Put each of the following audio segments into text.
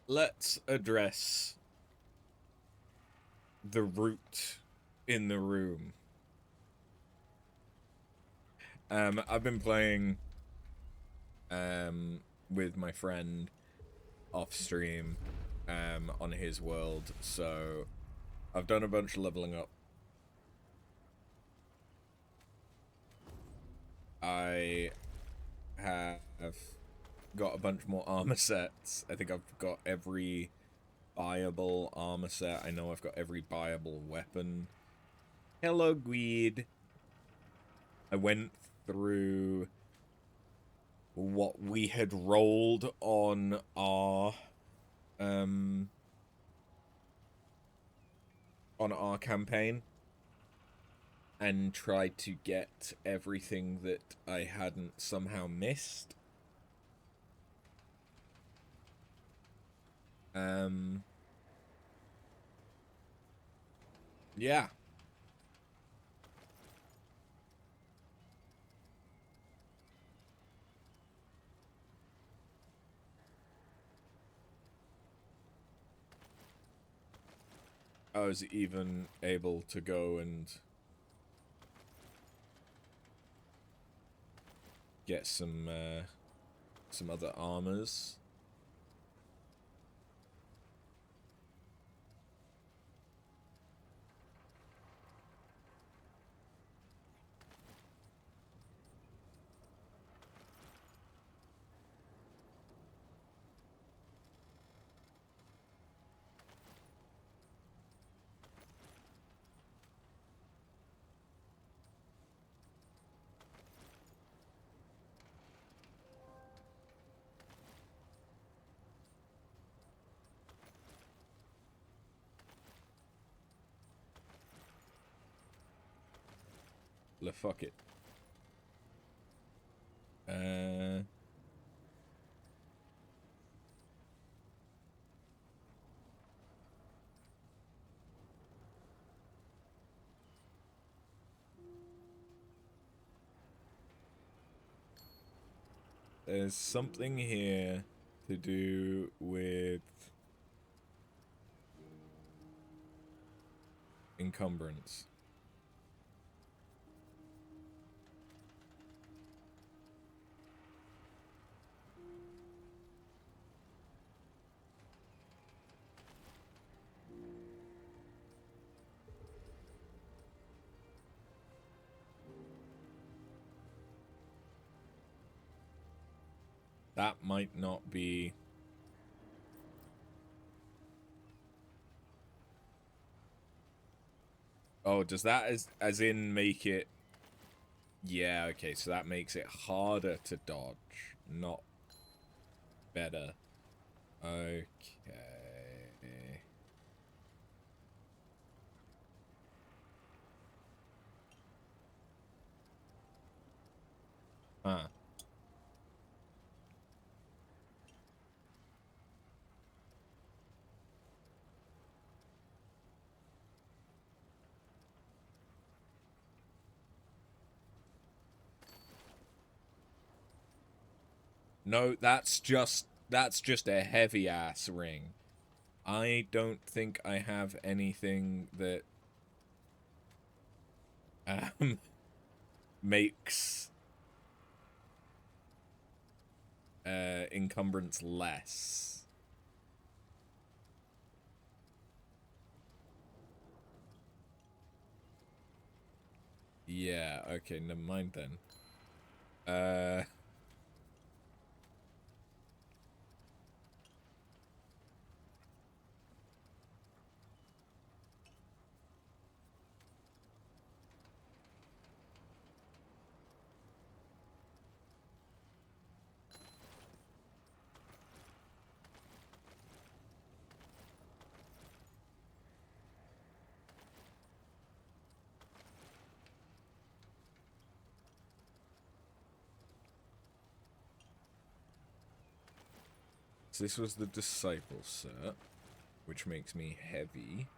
let's address the root in the room. I've been playing with my friend off stream on his world, so I've done a bunch of leveling up. I have got a bunch more armor sets. I think I've got every buyable armor set. I know I've got every buyable weapon. Hello, Gweed. I went through what we had rolled on our campaign and tried to get everything that I hadn't somehow missed. Yeah. I was even able to go and get some other armors. Fuck it. There's something here to do with encumbrance. That might not be... Oh, does that as in make it... Yeah, okay, so that makes it harder to dodge, not better. Okay. Huh. No, that's just a heavy ass ring. I don't think I have anything that makes encumbrance less. Yeah, okay, never mind then. So this was the Disciple set, which makes me heavy.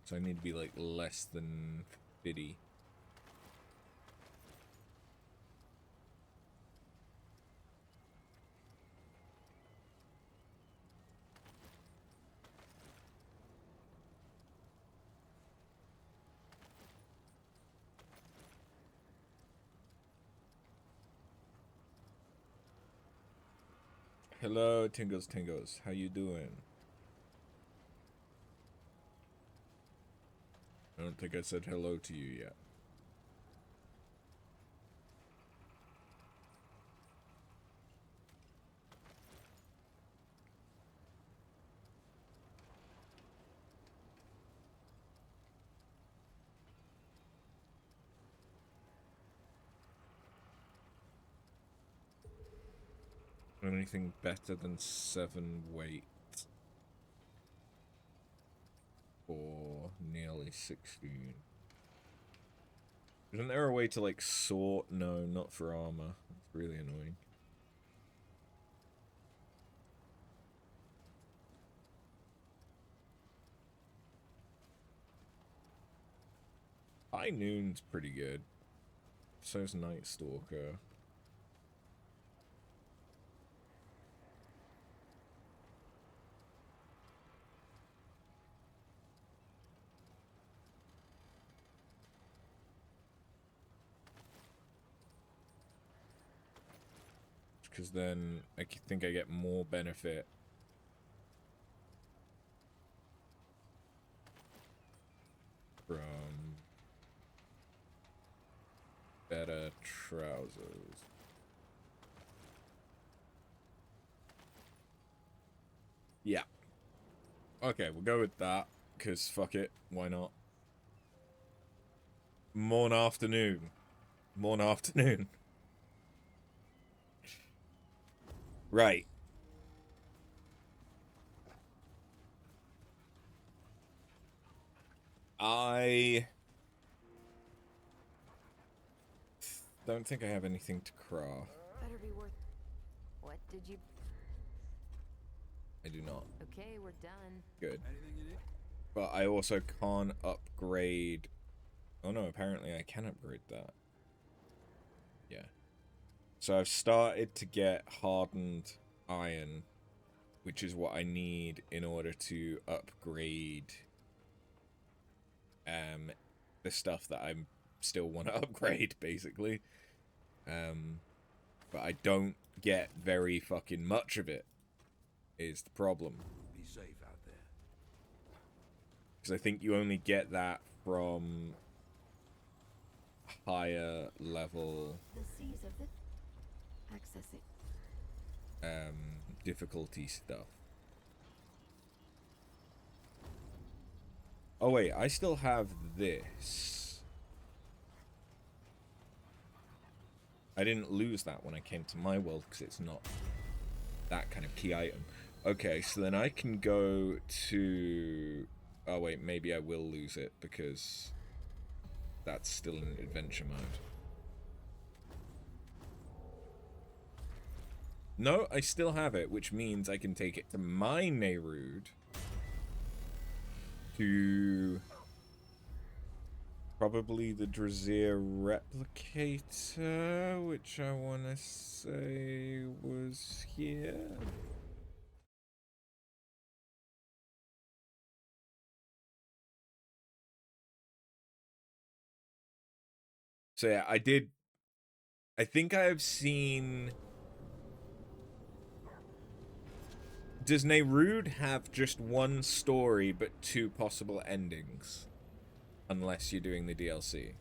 So I need to be like less than 50. Hello, Tingles Tingles. How you doing? I don't think I said hello to you yet. Anything better than 7 weight for nearly 16? Isn't there a way to like sort? No, not for armor. It's really annoying. High Noon's pretty good. So's Night Stalker. Because then I think I get more benefit from better trousers. Yeah. Okay, we'll go with that. Because fuck it. Why not? Morn afternoon. Morn afternoon. Right. I don't think I have anything to craft. Better be worth. What did you? I do not. Okay, we're done. Good. But I also can't upgrade. Oh no, apparently I can upgrade that. Yeah. So I've started to get hardened iron, which is what I need in order to upgrade the stuff that I still want to upgrade, basically. But I don't get very fucking much of it, is the problem. Be safe out there. Because I think you only get that from higher level The seas of the accessing. difficulty stuff. Oh wait, I still have this. I didn't lose that when I came to my world because it's not that kind of key item. Okay, so then I can go to... Oh wait, maybe I will lose it because that's still in adventure mode. No, I still have it, which means I can take it to my Neyrud to probably the Drazier replicator, which I want to say was here. So yeah, I think I've seen... Does Neyrud have just one story but 2 possible endings? Unless you're doing the DLC.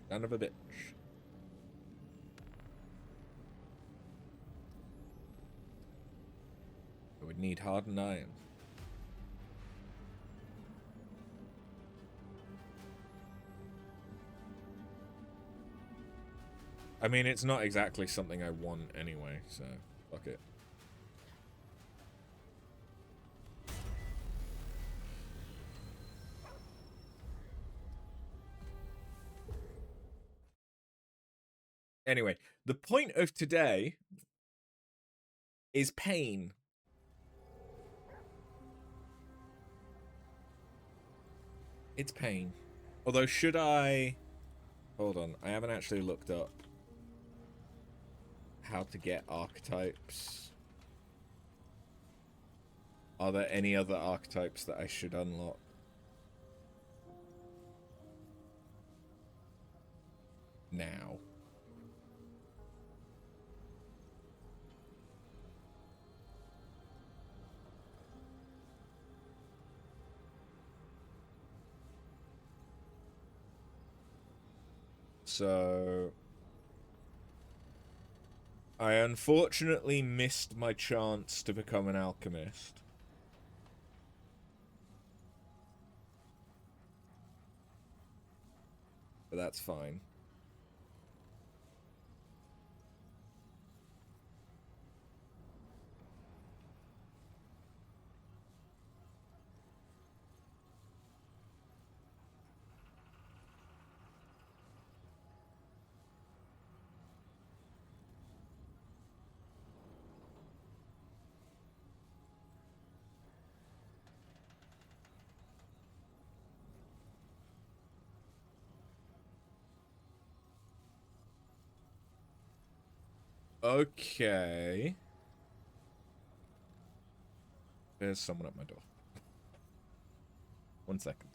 Son of a bitch. I would need hardened iron. I mean, it's not exactly something I want anyway, so fuck it. Anyway, the point of today is pain. It's pain. Although, should I... Hold on, I haven't actually looked up how to get archetypes. Are there any other archetypes that I should unlock? Now. So I unfortunately missed my chance to become an alchemist. But that's fine. Okay. There's someone at my door. 1 second.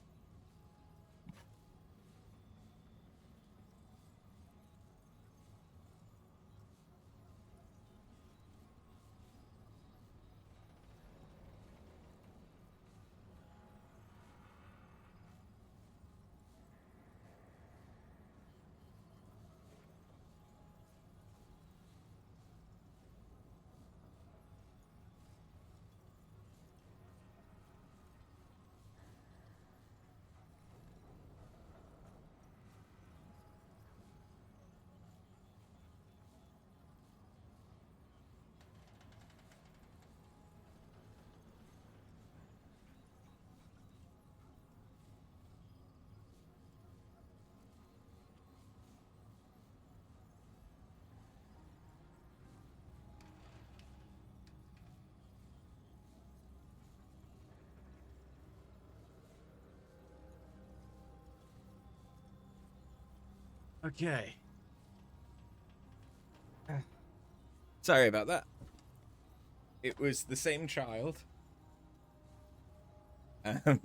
Okay. Sorry about that. It was the same child. It was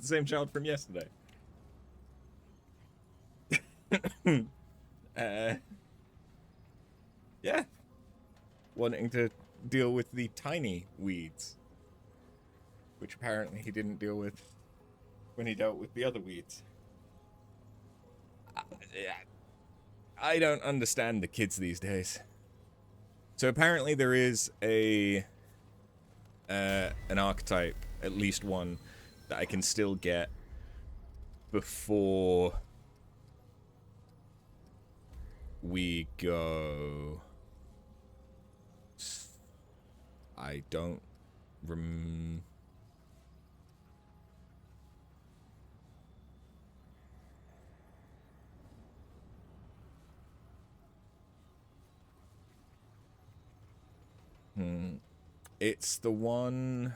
the same child from yesterday. Yeah. Wanting to deal with the tiny weeds. Which apparently he didn't deal with when he dealt with the other weeds. I don't understand the kids these days. So apparently there is an archetype, at least one, that I can still get before we go. I don't It's the one.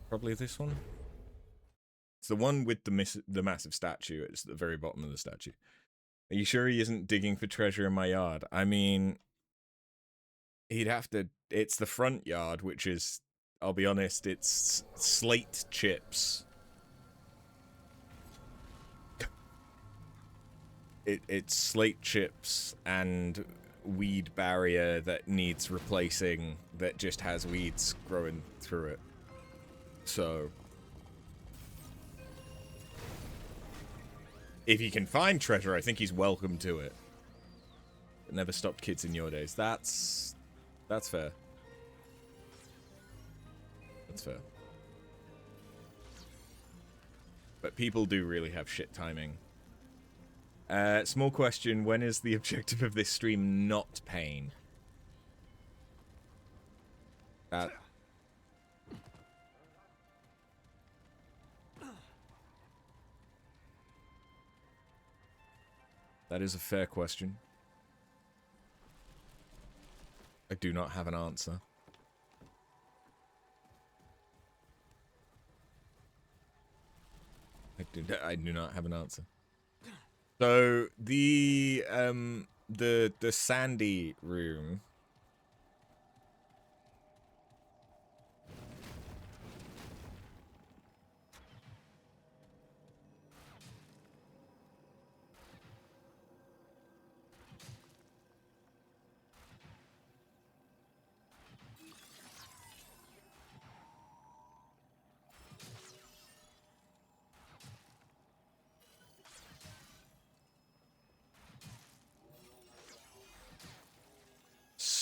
Probably this one. It's the one with the massive statue. It's at the very bottom of the statue. Are you sure he isn't digging for treasure in my yard? I mean, he'd have to. It's the front yard, which is, I'll be honest, it's slate chips. It's slate chips and weed barrier that needs replacing, that just has weeds growing through it. So if he can find treasure, I think he's welcome to it. It never stopped kids in your days. That's fair. That's fair. But people do really have shit timing. Small question, when is the objective of this stream not pain? That is a fair question. I do not have an answer. I do not have an answer. So the sandy room.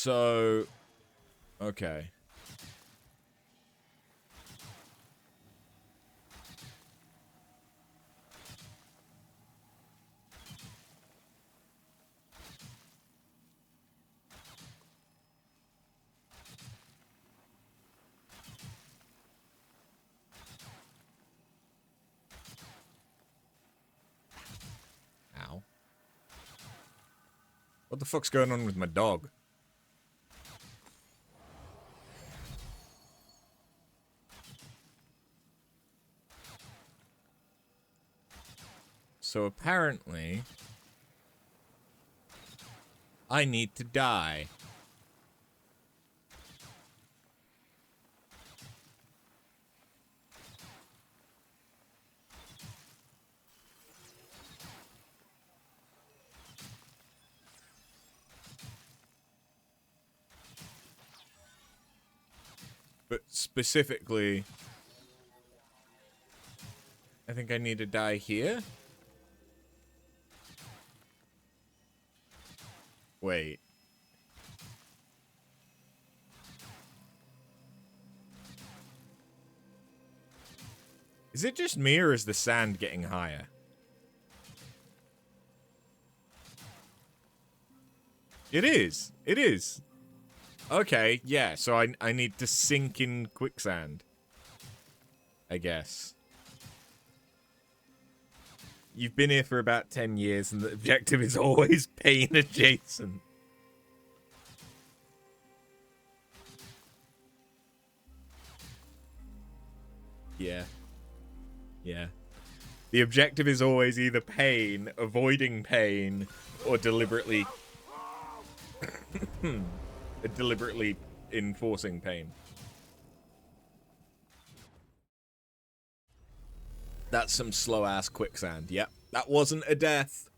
So, okay. Ow. What the fuck's going on with my dog? So apparently, I need to die. But specifically, I think I need to die here. Wait. Is it just me, or is the sand getting higher? It is. It is. Okay, yeah, so I need to sink in quicksand. I guess. You've been here for about 10 years, and the objective is always pain adjacent. Yeah. Yeah. The objective is always either pain, avoiding pain, or deliberately... deliberately enforcing pain. That's some slow-ass quicksand. Yep. That wasn't a death.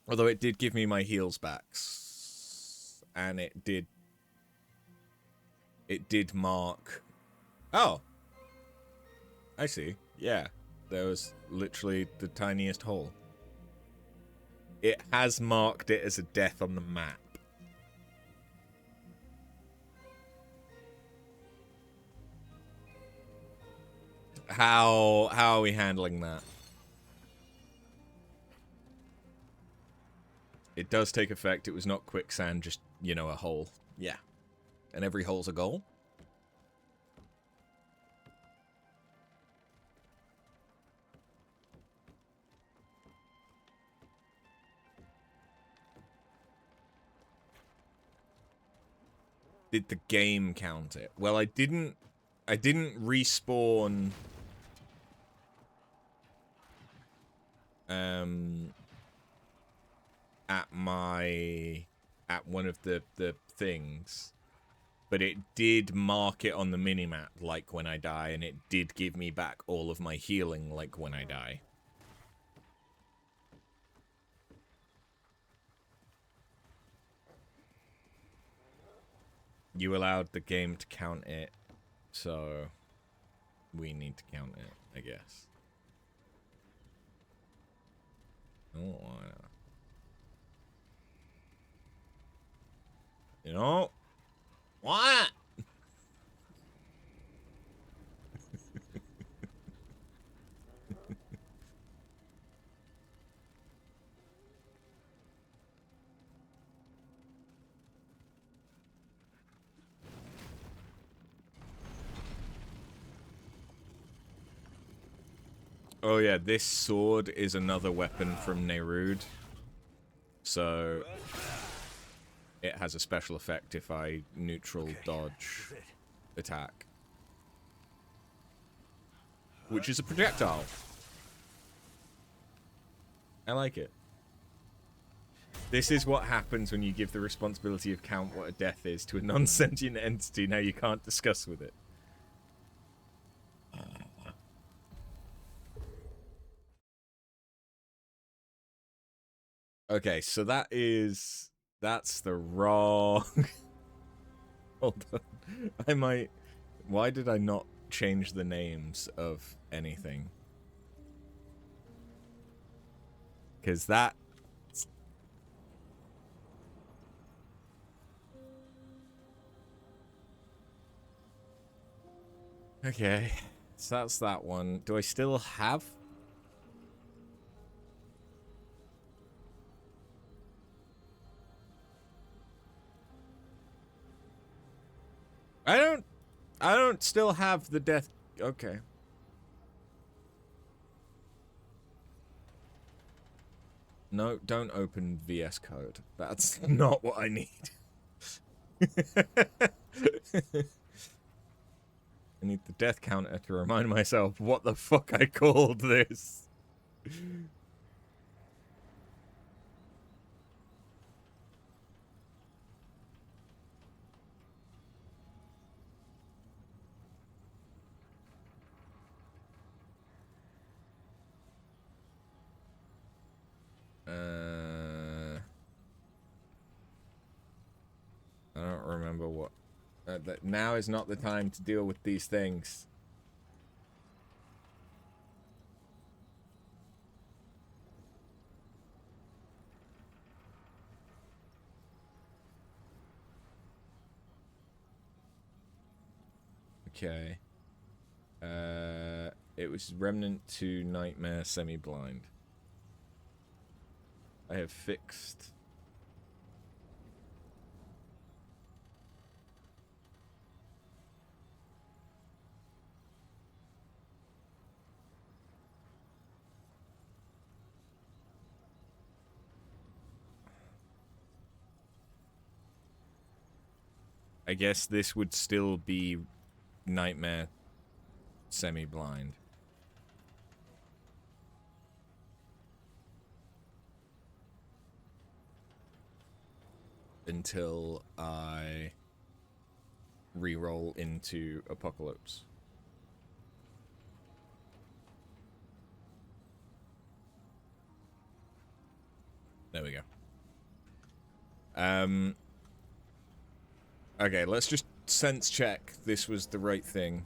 Although it did give me my heals back. And it did... It did mark... Oh! I see. Yeah. There was literally the tiniest hole. It has marked it as a death on the map. How are we handling that? It does take effect. It was not quicksand, just, you know, a hole. Yeah. And every hole's a goal? Did the game count it? Well, I didn't respawn at one of the things, but it did mark it on the minimap like when I die, and it did give me back all of my healing like when I die. You allowed the game to count it, so we need to count it, I guess. Oh, you know what? Oh yeah, this sword is another weapon from Nerud. So it has a special effect if I neutral dodge attack. Which is a projectile. I like it. This is what happens when you give the responsibility of count what a death is to a non-sentient entity now you can't discuss with it. Okay, so that's the wrong... Hold on. Why did I not change the names of anything? Because that... Okay, so that's that one. Do I still have? I don't still have the death. Okay. No, don't open VS Code. That's not what I need. I need the death counter to remind myself what the fuck I called this. I don't remember what. Now is not the time to deal with these things. Okay. It was Remnant II Nightmare Semi-Blind. I have fixed. I guess this would still be Nightmare Semi-Blind. Until I re-roll into Apocalypse. There we go. Okay, let's just sense check this was the right thing.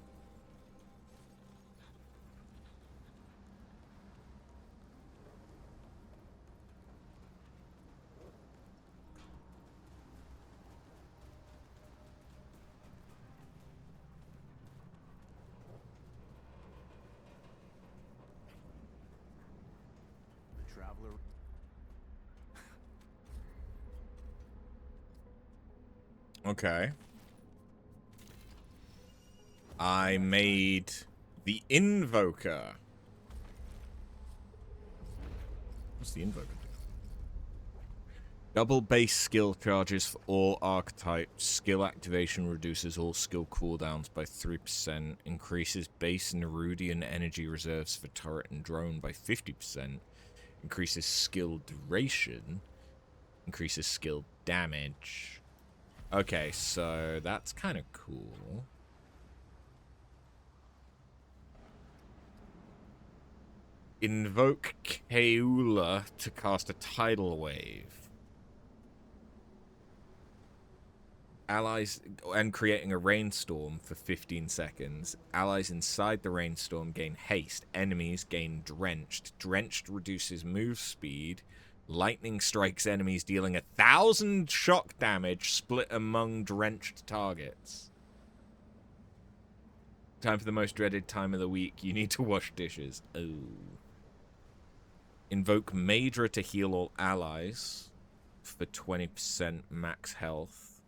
Traveler. Okay. I made the Invoker. What's the Invoker do? Double base skill charges for all archetypes. Skill activation reduces all skill cooldowns by 3%. Increases base Nerudian energy reserves for turret and drone by 50%. Increases skill duration. Increases skill damage. Okay, so that's kind of cool. Invoke Keula to cast a tidal wave. Allies, and creating a rainstorm for 15 seconds. Allies inside the rainstorm gain haste. Enemies gain drenched. Drenched reduces move speed. Lightning strikes enemies, dealing 1,000 shock damage split among drenched targets. Time for the most dreaded time of the week. You need to wash dishes. Oh. Invoke Maedra to heal all allies for 20% max health.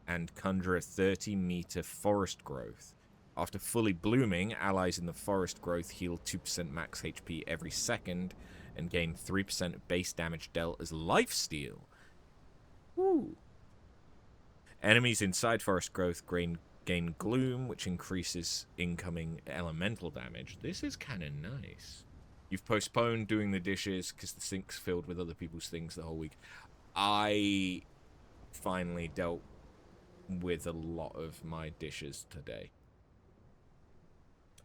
And conjure a 30-meter forest growth. After fully blooming, allies in the forest growth heal 2% max HP every second and gain 3% base damage dealt as lifesteal. Woo. Enemies inside forest growth gain gloom, which increases incoming elemental damage. This is kind of nice. You've postponed doing the dishes because the sink's filled with other people's things the whole week. I finally dealt with a lot of my dishes today.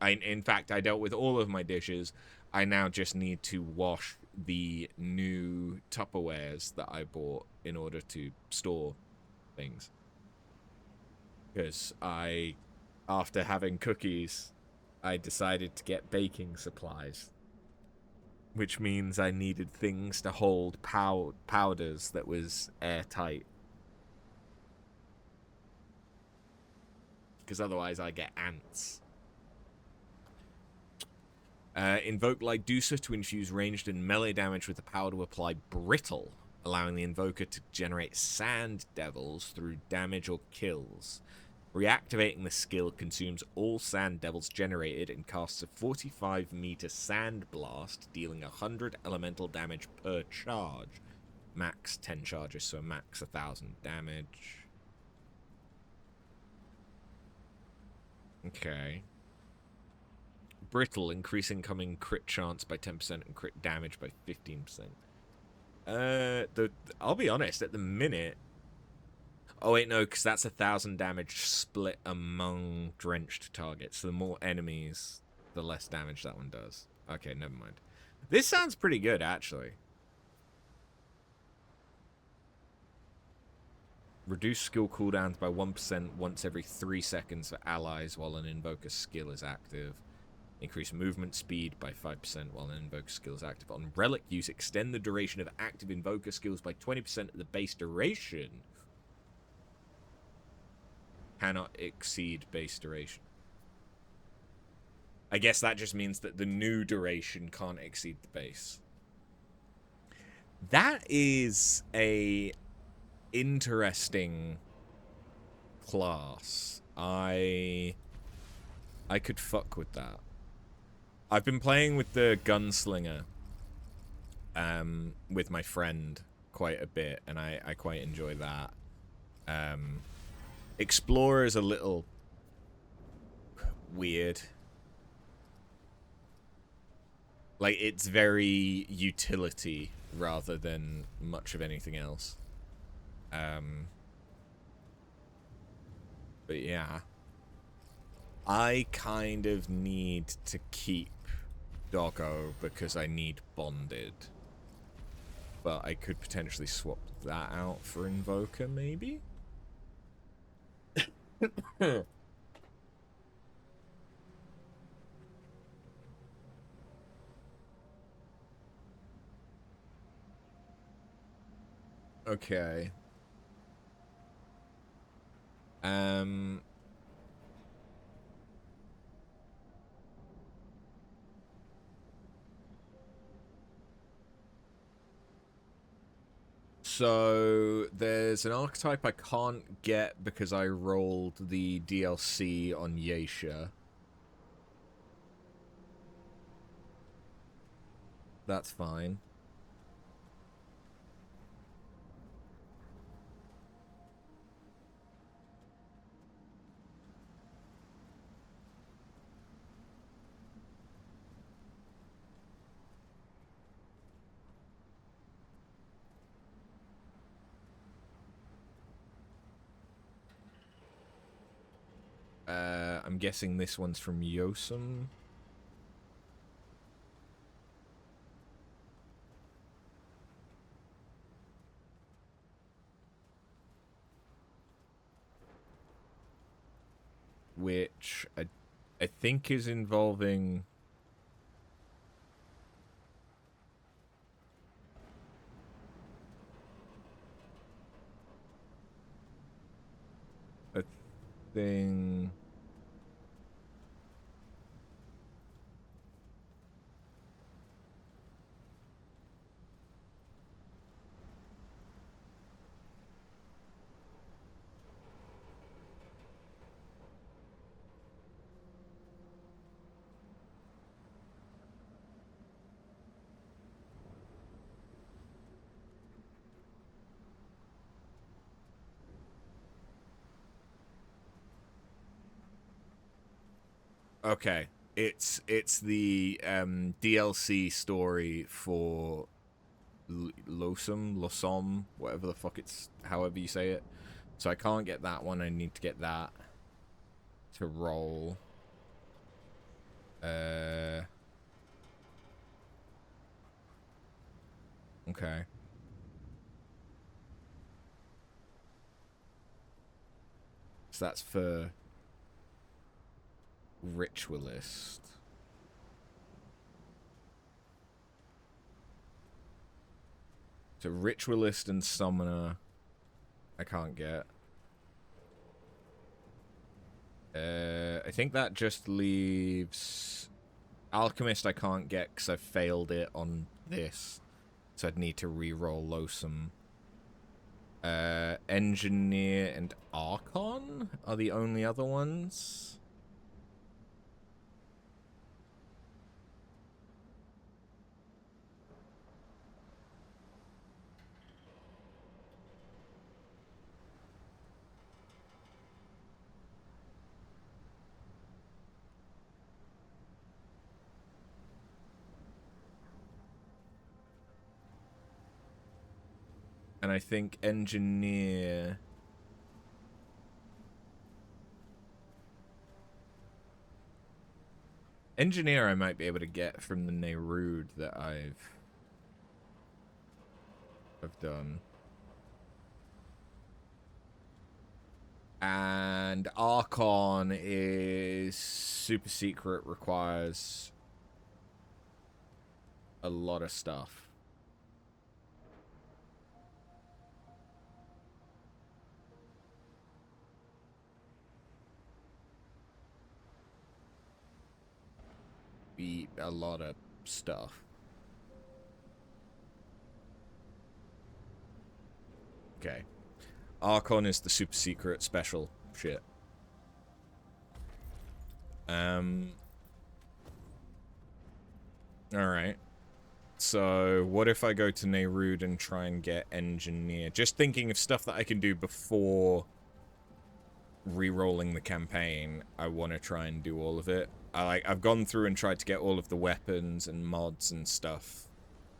In fact, I dealt with all of my dishes. I now just need to wash the new Tupperwares that I bought in order to store things. Because after having cookies, I decided to get baking supplies. Which means I needed things to hold powders that was airtight. because otherwise I get ants. Invoke Lydusa to infuse ranged and melee damage with the power to apply Brittle, allowing the Invoker to generate Sand Devils through damage or kills. Reactivating the skill consumes all Sand Devils generated and casts a 45-meter Sand Blast, dealing 100 elemental damage per charge. Max 10 charges, so max 1,000 damage. Okay. Brittle, increase incoming crit chance by 10% and crit damage by 15%. I'll be honest, at the minute... Oh, wait, no, because that's 1,000 damage split among drenched targets. So the more enemies, the less damage that one does. Okay, never mind. This sounds pretty good, actually. Reduce skill cooldowns by 1% once every 3 seconds for allies while an Invoker skill is active. Increase movement speed by 5% while an Invoker skill is active. On Relic use, extend the duration of active Invoker skills by 20% of the base duration. Cannot exceed base duration. I guess that just means that the new duration can't exceed the base. That is a interesting class. I could fuck with that. I've been playing with the Gunslinger with my friend quite a bit, and I quite enjoy that. Explorer is a little weird. Like, it's very utility rather than much of anything else. But yeah. I kind of need to keep Doggo because I need Bonded. But I could potentially swap that out for Invoker, maybe? Okay. So there's an archetype I can't get because I rolled the DLC on Yeisha. That's fine. I'm guessing this one's from Yosem. Which I think is involving... a thing... Okay, it's the DLC story for Losom, whatever the fuck it's, however you say it. So I can't get that one. I need to get that to roll. Okay. So that's for Ritualist. So Ritualist and Summoner I can't get. I think that just leaves... Alchemist I can't get because I failed it on this. So I'd need to re-roll Losum. Engineer and Archon are the only other ones. And I think Engineer... Engineer I might be able to get from the Nerude that I've done. And Archon is super secret, requires a lot of stuff. Be a lot of stuff. Okay. Archon is the super secret special shit. Alright. So, what if I go to Nerude and try and get Engineer? Just thinking of stuff that I can do before re-rolling the campaign. I want to try and do all of it. I've gone through and tried to get all of the weapons and mods and stuff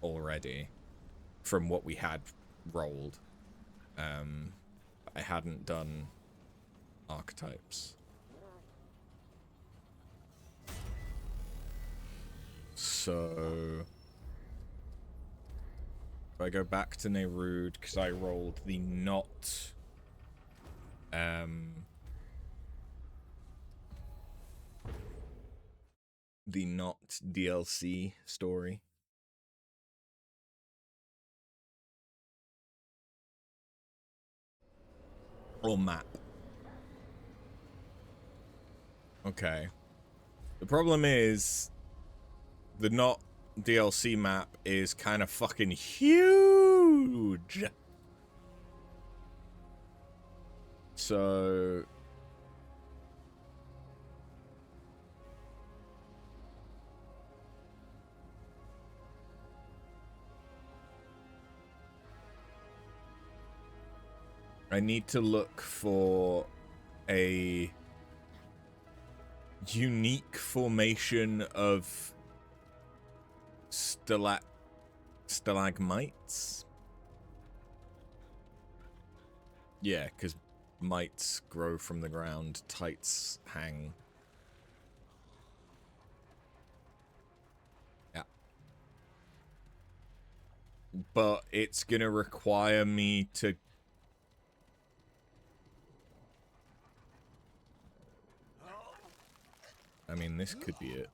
already from what we had rolled. I hadn't done archetypes. So if I go back to Nerude, because I rolled the not DLC story. Or map. Okay. The problem is the not DLC map is kind of fucking huge. So I need to look for a unique formation of stalagmites. Yeah, because mites grow from the ground, tights hang. Yeah. But it's gonna require me to... I mean, this could be it.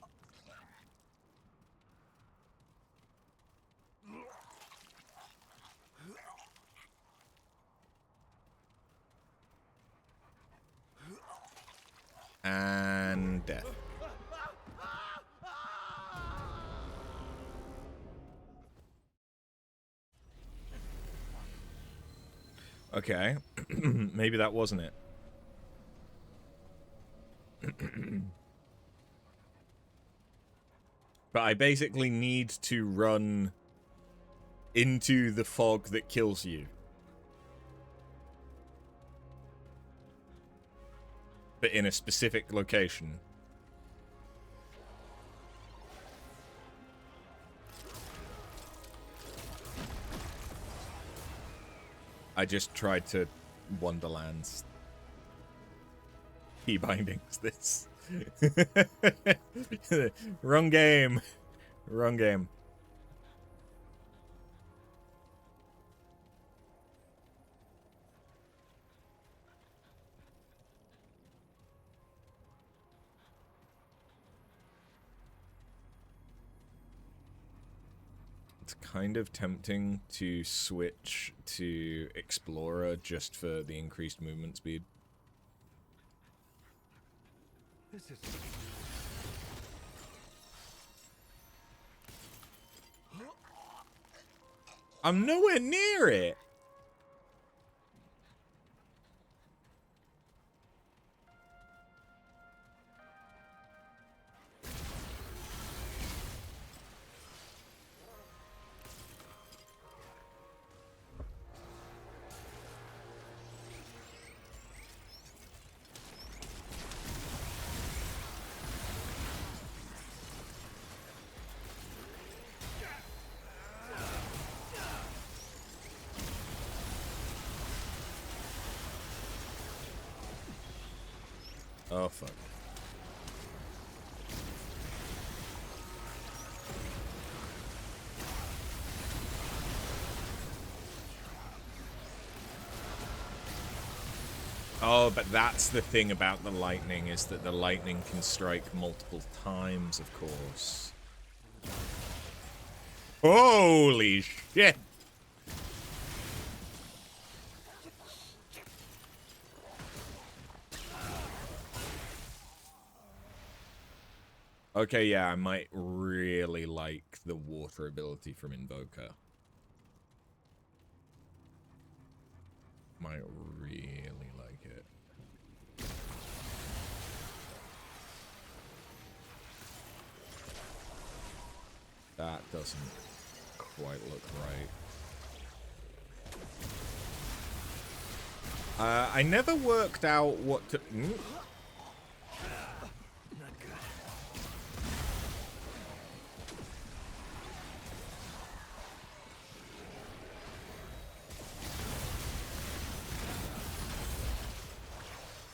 And death. Okay. Maybe that wasn't it. But I basically need to run into the fog that kills you. But in a specific location. I just tried to Wonderlands. Key bindings this. Wrong game. Wrong game. It's kind of tempting to switch to Explorer just for the increased movement speed. This is. I'm nowhere near it. Oh, fuck. Oh, but that's the thing about the lightning, is that the lightning can strike multiple times, of course. Holy shit! Okay, yeah, I might really like the water ability from Invoker. Might really like it. That doesn't quite look right. I never worked out what to...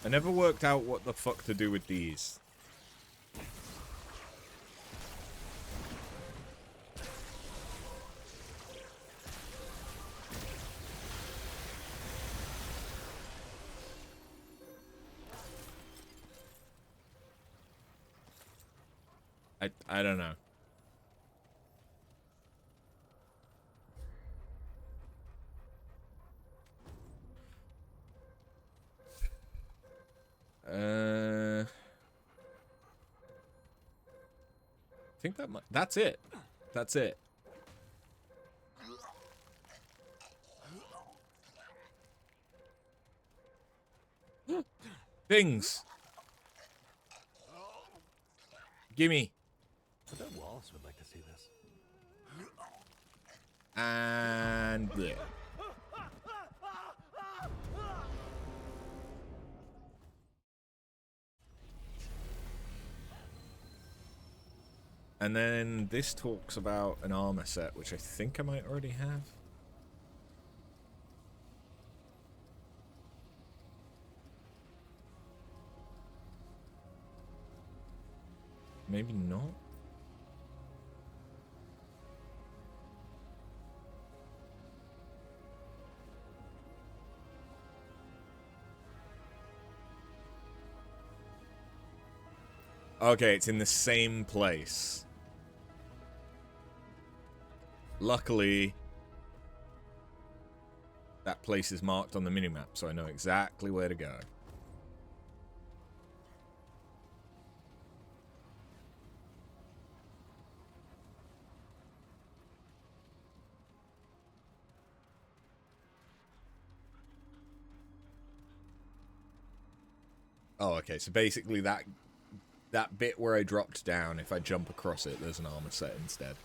I never worked out what the fuck to do with these. I don't know. I think that might... That's it. That's it. Things. Gimme. I bet Wallace would like to see this. And... yeah. And then this talks about an armor set, which I think I might already have. Maybe not. Okay, it's in the same place. Luckily, that place is marked on the minimap, so I know exactly where to go. Oh, okay, so basically that bit where I dropped down, if I jump across it, there's an armor set instead.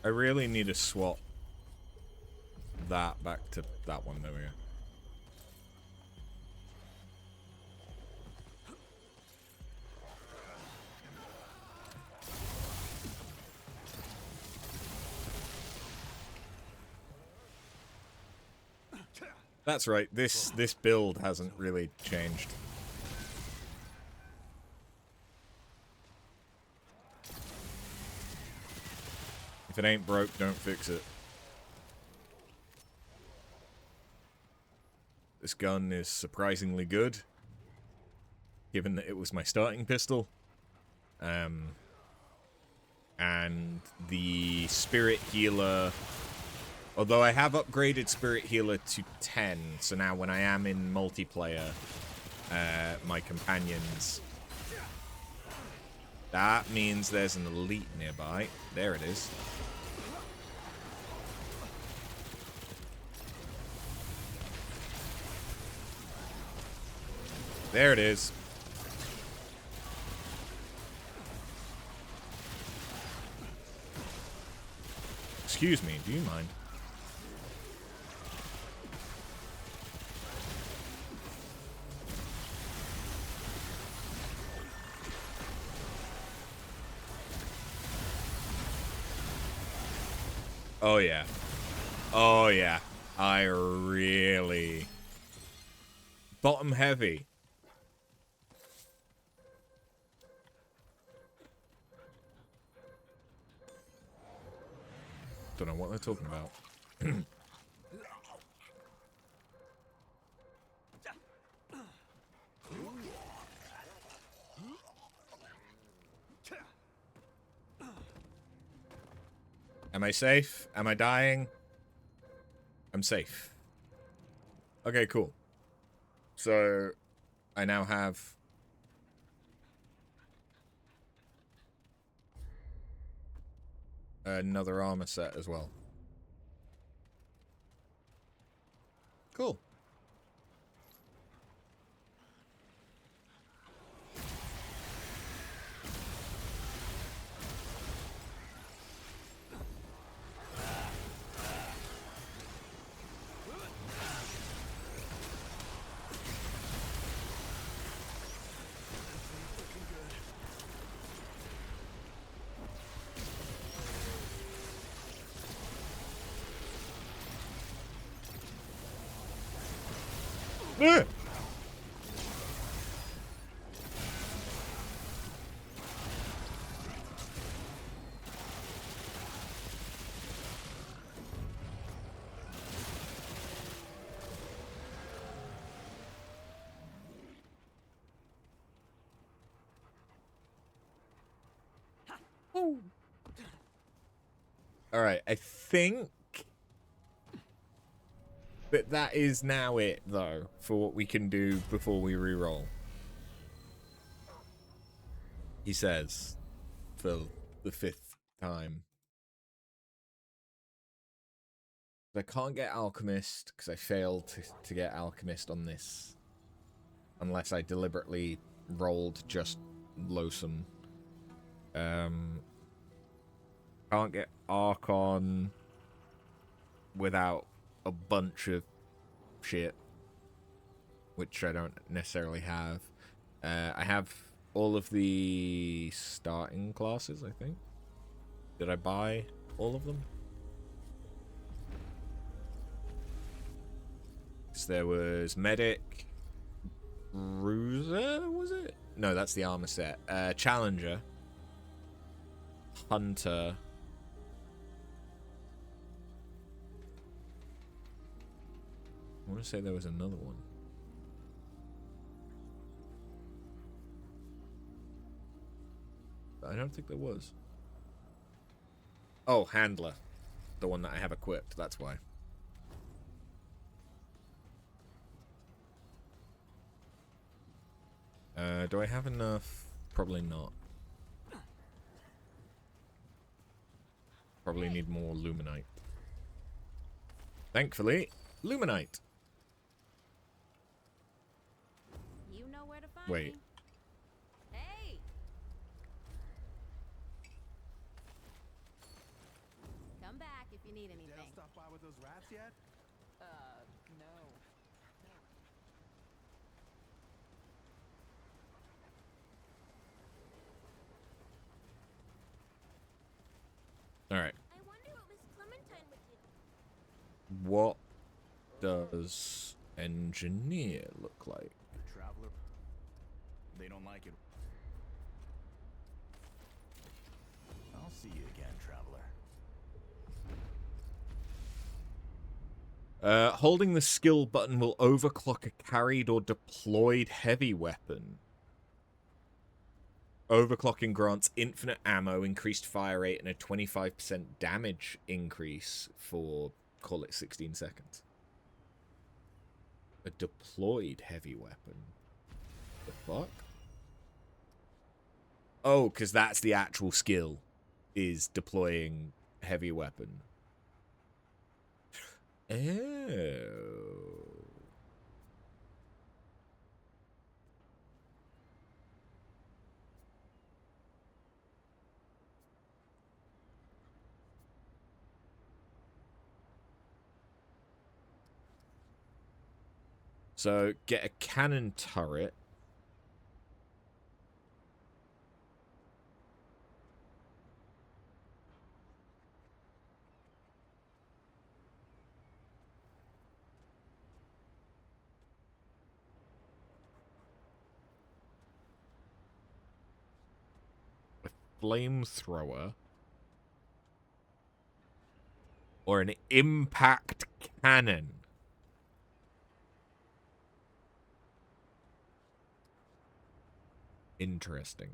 I really need to swap that back to that one. There we go. That's right. This build hasn't really changed. If it ain't broke, don't fix it. This gun is surprisingly good, given that it was my starting pistol. And the Spirit Healer, although I have upgraded Spirit Healer to 10, so now when I am in multiplayer, my companions, that means there's an elite nearby. There it is. There it is. Excuse me, do you mind? Oh yeah. Oh yeah. I really... Bottom heavy. Don't know what they're talking about. Am I safe? Am I dying? I'm safe. Okay, cool. So, I now have... another armor set as well. Cool. Ah! Alright, I think that is now it, though, for what we can do before we reroll. He says, for the 5th time. I can't get Alchemist, because I failed to get Alchemist on this. Unless I deliberately rolled just Losum. Can't get Archon without a bunch of shit, which I don't necessarily have. I have all of the starting classes, I think. Did I buy all of them? So there was Medic, Bruiser, was it? No, that's the armor set. Challenger, Hunter, I want to say there was another one. But I don't think there was. Oh, Handler. The one that I have equipped, that's why. Do I have enough? Probably not. Probably need more Luminite. Thankfully, Luminite. You know where to find Wait. me. Hey! Come back if you need anything. Dale stop by with those rats yet? No. Alright. I wonder what Miss Clementine would do. What does engineer look like? The traveler. They don't like it. I'll see you again, traveler. Holding the skill button will overclock a carried or deployed heavy weapon. Overclocking grants infinite ammo, increased fire rate, and a 25% damage increase for, call it 16 seconds. A deployed heavy weapon. The fuck? Oh, because that's the actual skill, is deploying heavy weapon. Oh. So, get a cannon turret. A flamethrower. Or an impact cannon. Interesting.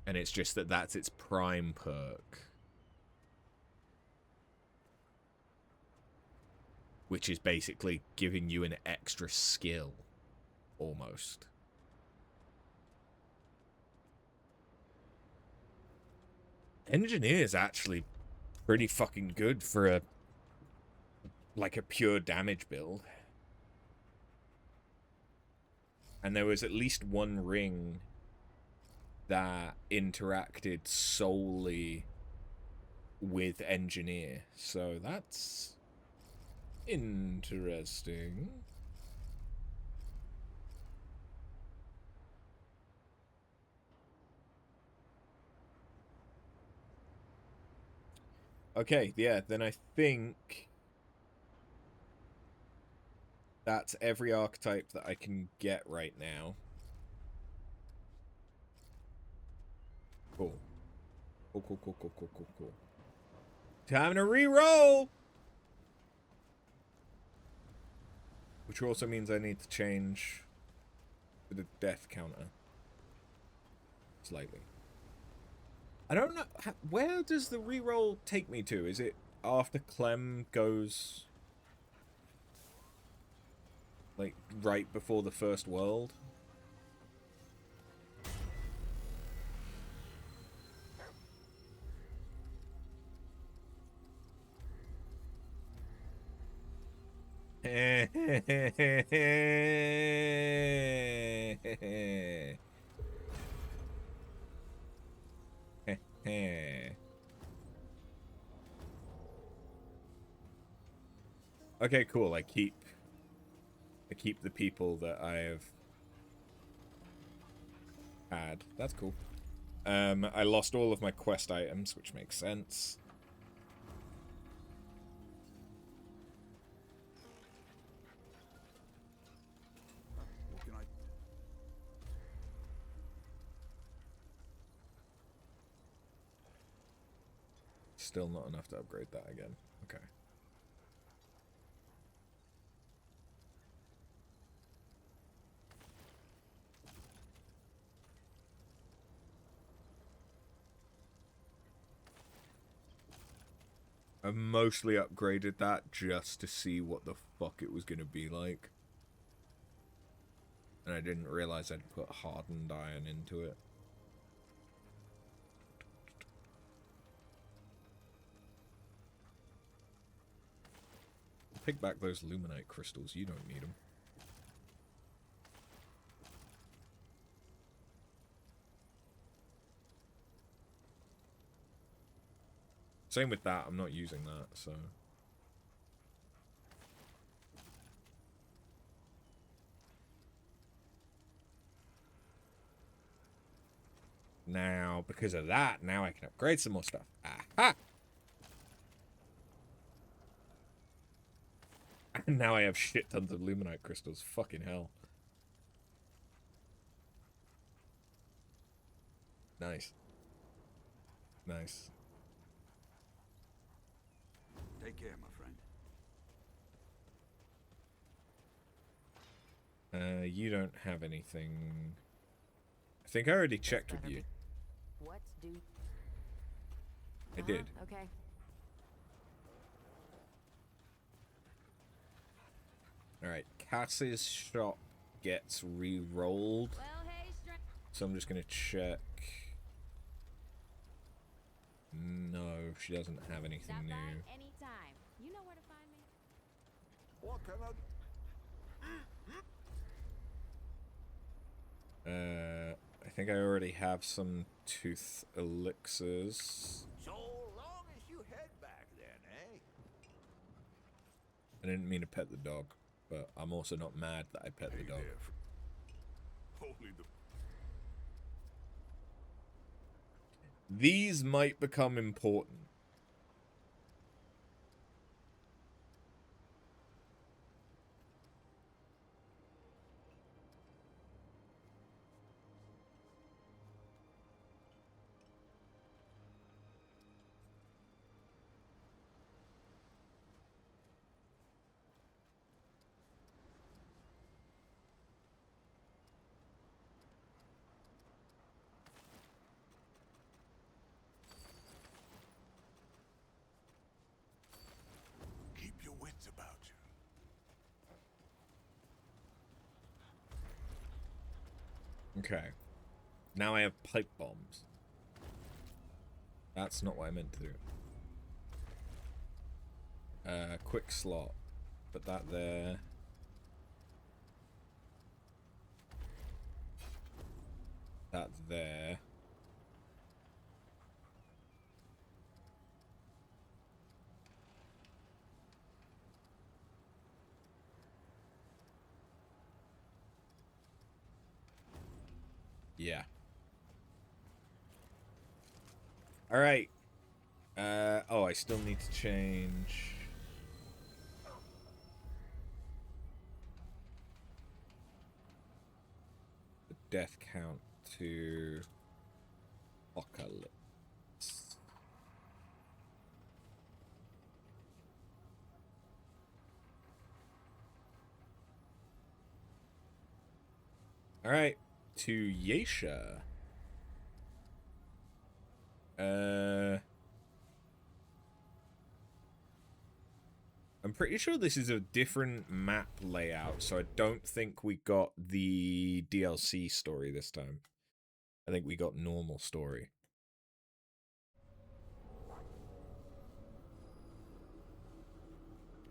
And it's just that that's its prime perk. Which is basically giving you an extra skill. Almost. Engineer's actually pretty fucking good for a pure damage build. And there was at least one ring that interacted solely with engineer. So that's interesting. Okay, yeah, then I think that's every archetype that I can get right now. Cool. Cool. Time to re-roll! Which also means I need to change the death counter. Slightly. I don't know. Where does the reroll take me to? Is it after Clem goes, like, right before the first world? Okay, cool. I keep the people that I have had. That's cool. I lost all of my quest items, which makes sense. What can I... Still not enough to upgrade that again. Okay. I mostly upgraded that just to see what the fuck it was going to be like. And I didn't realize I'd put hardened iron into it. Pick back those luminite crystals. You don't need them. Same with that. I'm not using that, so... Now, because of that, now I can upgrade some more stuff. Aha! And now I have shit tons of luminite crystals. Fucking hell. Nice. Nice. Take care, my friend. You don't have anything. I think I already checked with you. What do? I did. Okay. Alright, Cass's shop gets re-rolled. Well, hey, So I'm just gonna check. No, she doesn't have anything stop new. by anytime. You know where to find me. What can I... I think I already have some tooth elixirs. So long as you head back then, eh? I didn't mean to pet the dog, but I'm also not mad that I pet the dog. Holy the... These might become important. Keep your wits about you. Okay. Now I have pipe bombs. That's not what I meant to do. Quick slot. Put that there. That there. Yeah. All right. Oh, I still need to change. The death count to Apocalyse. All right. To Yesha. I'm pretty sure this is a different map layout, so I don't think we got the DLC story this time. I think we got normal story.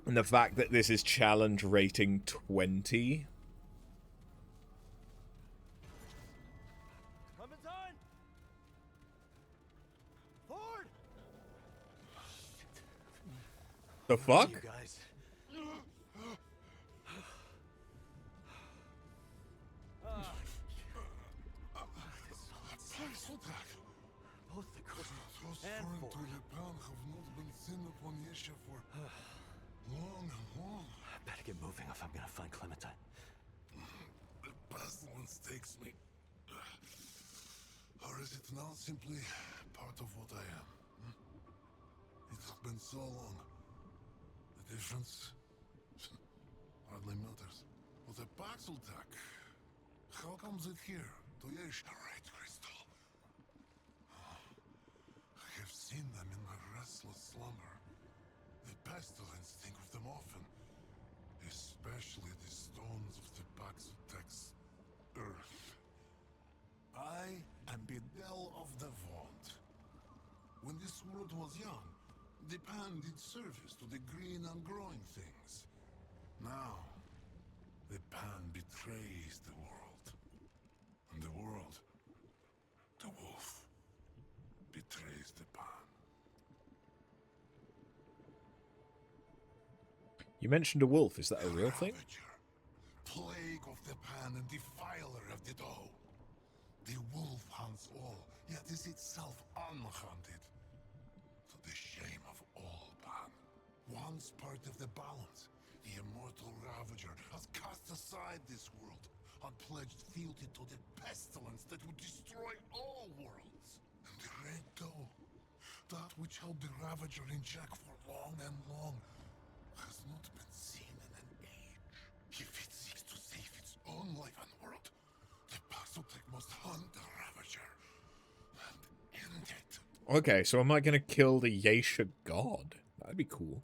And the fact that this is challenge rating 20. Clementine! Ford! The fuck? You guys. Both the Christmas and Ford. Better get moving if I'm gonna find Clementine. The pestilence takes me. Or is it now simply part of what I am? It's been so long. The difference hardly matters. But a Paxel tech, how comes it here? To Yesha, right, Crystal? I have seen them in my restless slumber. The pestilence think of them often. Especially the stones of the Paxel tech's earth. I am Bedell of the Vaunt. When this world was young, the pan did service to the green and growing things. Now, the pan betrays the world. And the world, the wolf, betrays the pan. You mentioned a wolf. Is that a real thing? Ravager, plague of the pan and defiler of the dough. The wolf hunts all yet is itself unhaunted. To the shame of all man. Once part of the balance, the immortal Ravager has cast aside this world and pledged fealty to the pestilence that would destroy all worlds. And the Red Doe, that which held the Ravager in check for long and long, has not been seen in an age. If it seeks to save its own life and world, the Paxotech must hunt the Ravager and end it. Okay, so am I gonna kill the Yeisha god? That'd be cool.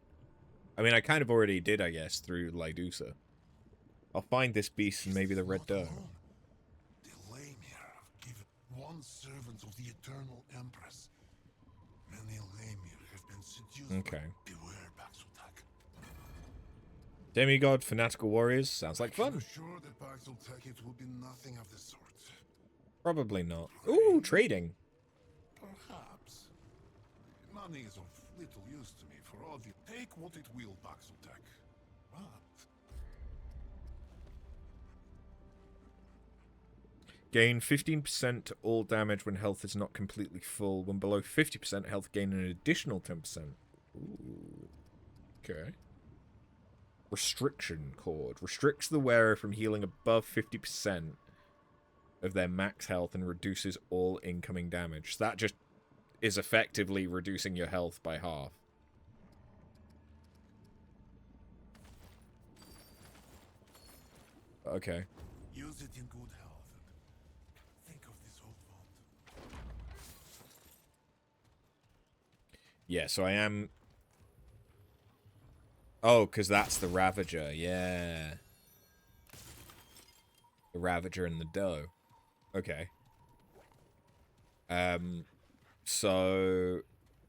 I mean, I kind of already did, I guess, through Lydusa. I'll find this beast and maybe the Red Doe. The Lamir have given one servant of the Eternal Empress. Many Lamir have been seduced. Okay. Beware, Paxotech. Demigod, fanatical warriors, sounds like I'm fun. sure that Paxotech it will be nothing of the sort. Probably not. Ooh, trading. Perhaps. Money is of little use to me for all the... Take what it will, Paxotech. But... Gain 15% to all damage when health is not completely full. When below 50% health, gain an additional 10%. Ooh. Okay. Restriction cord. Restricts the wearer from healing above 50% of their max health and reduces all incoming damage. So that just is effectively reducing your health by half. Okay. Use it in good health and think of this old bond. Yeah, so I am... Oh, because that's the Ravager, yeah. The Ravager and the Doe. Okay. So...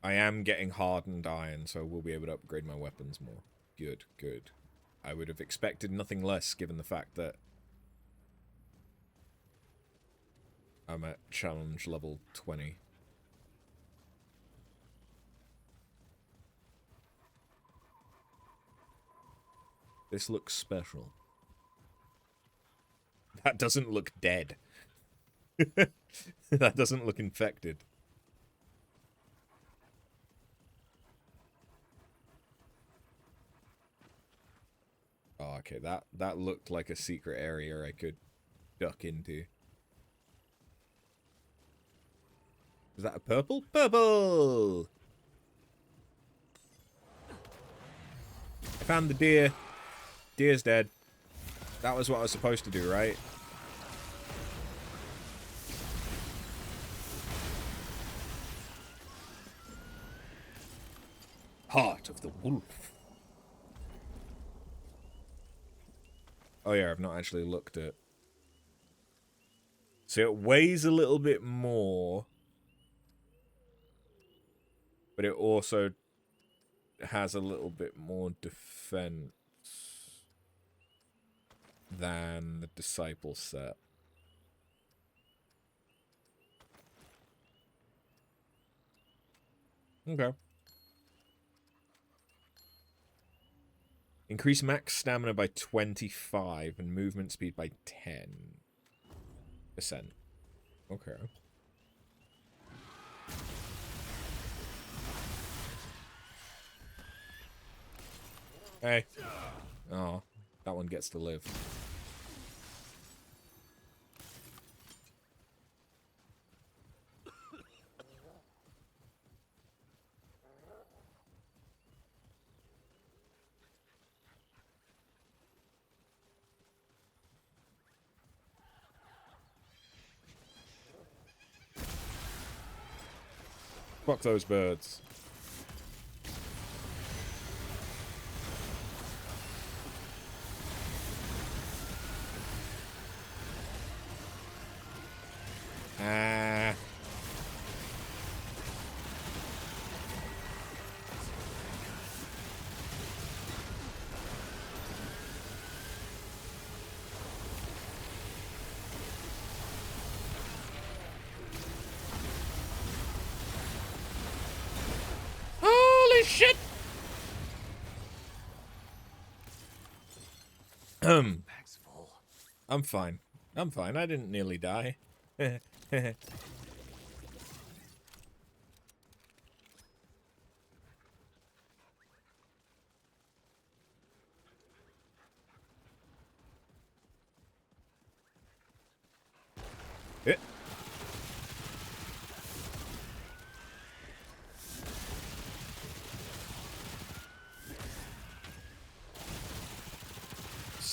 I am getting hardened iron, so we'll be able to upgrade my weapons more. Good, good. I would have expected nothing less, given the fact that I'm at challenge level 20. This looks special. That doesn't look dead. That doesn't look infected. Oh, okay, that looked like a secret area I could duck into. Is that a purple? Purple! I found the deer. Deer's dead. That was what I was supposed to do, right? Heart of the wolf. Oh yeah, I've not actually looked at... So it weighs a little bit more. But it also has a little bit more defense than the Disciple set. Okay. Increase max stamina by 25 and movement speed by 10%. Okay. Hey. Oh, that one gets to live. Fuck those birds. Ah. Holy shit! Bag's full. I'm fine. I'm fine. I didn't nearly die.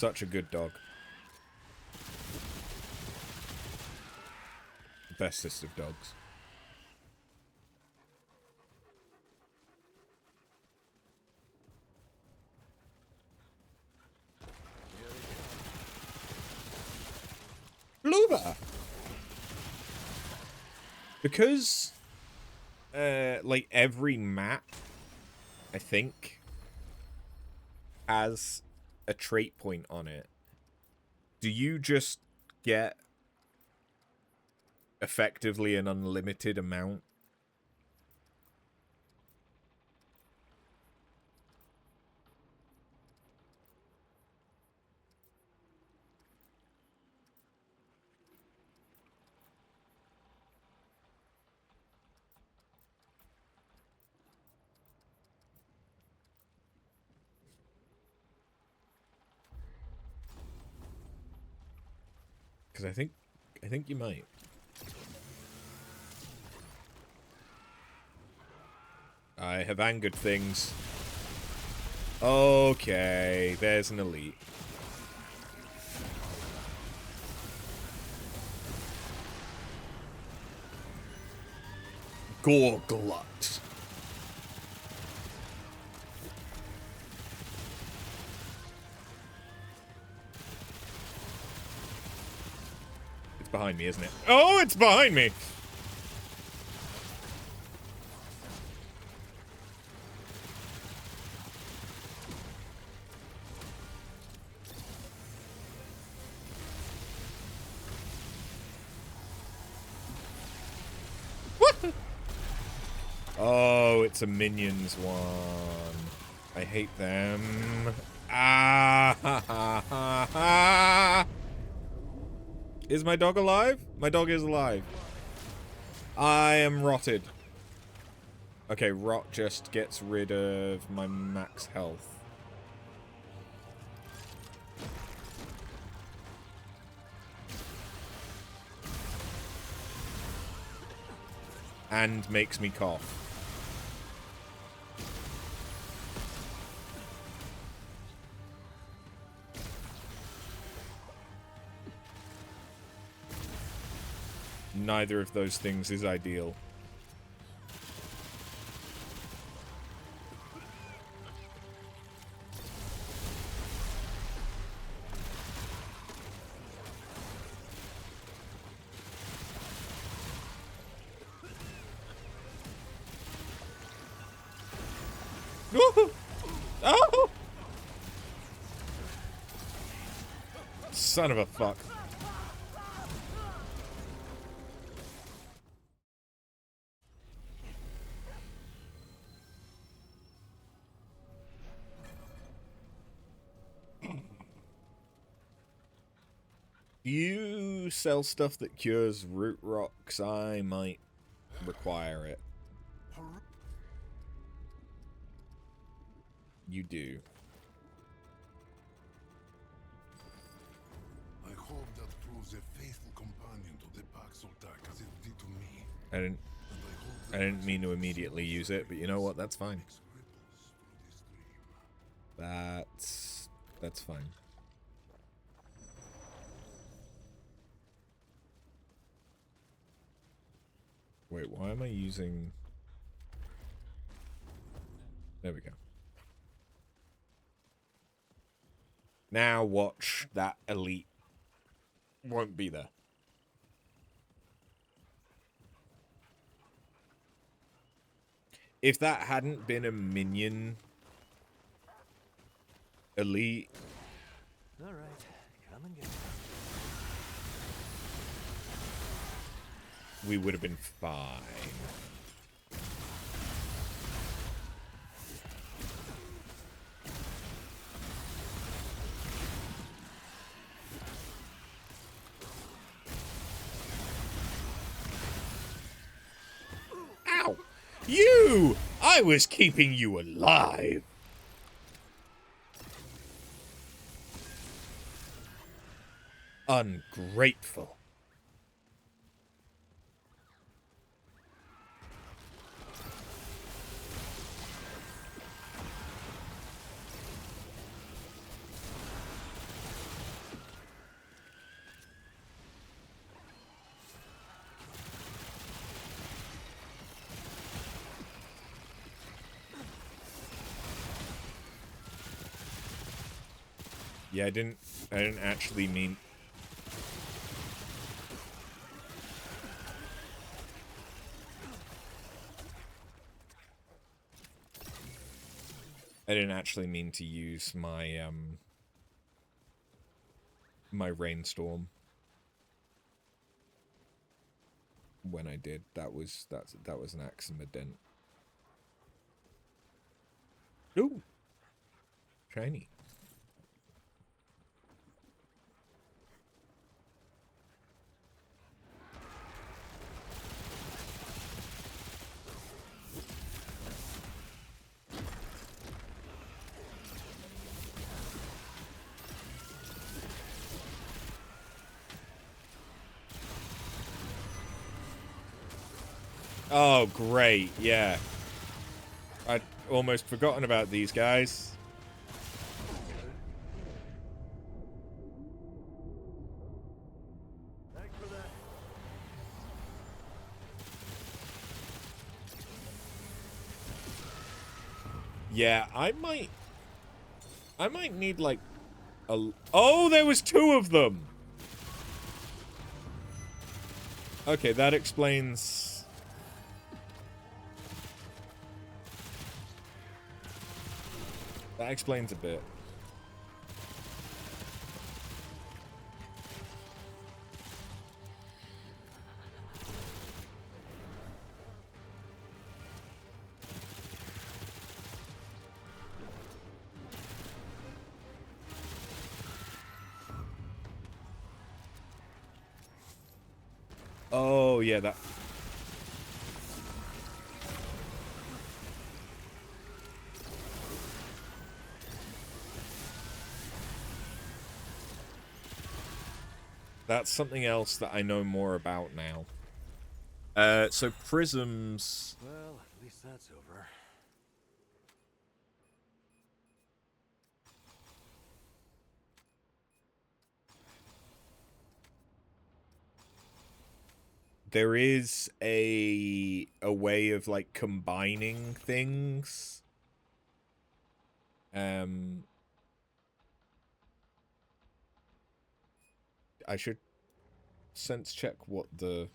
such a good dog. Bestest of dogs. Bloober! Because, like, every map, I think, has a trait point on it. Do you just get effectively an unlimited amount? Because I think you might. I have angered things. Okay, there's an elite. Gorglut. It's behind me, isn't it? Oh, it's behind me! Oh, it's a minions one. I hate them. Ah! Ha, ha, ha, ha. Is my dog alive? My dog is alive. I am rotted. Okay, rot just gets rid of my max health. And makes me cough. Neither of those things is ideal. Oh! Son of a fuck. You sell stuff that cures root rocks, I might require it. You do. I hope that proves a faithful companion to the Paxoltak as it did to me. I didn't mean to immediately use it, but you know what? That's fine. That's fine. Wait, why am I using... There we go. Now watch that elite won't be there. If that hadn't been a minion elite... All right, come and get it. we would have been fine. Ow! You! I was keeping you alive! Ungrateful. Yeah, I didn't actually mean... I didn't actually mean to use my, my rainstorm. When I did, that was an accident. Ooh, shiny. Oh, great, yeah. I'd almost forgotten about these guys. Thanks for that. Yeah, I might need, like, a... Oh, there was 2 of them! Okay, that explains... That explains a bit. Oh, yeah, that... That's something else that I know more about now. So prisms... Well, at least that's over. There is a way of, like, combining things. I should sense check what the...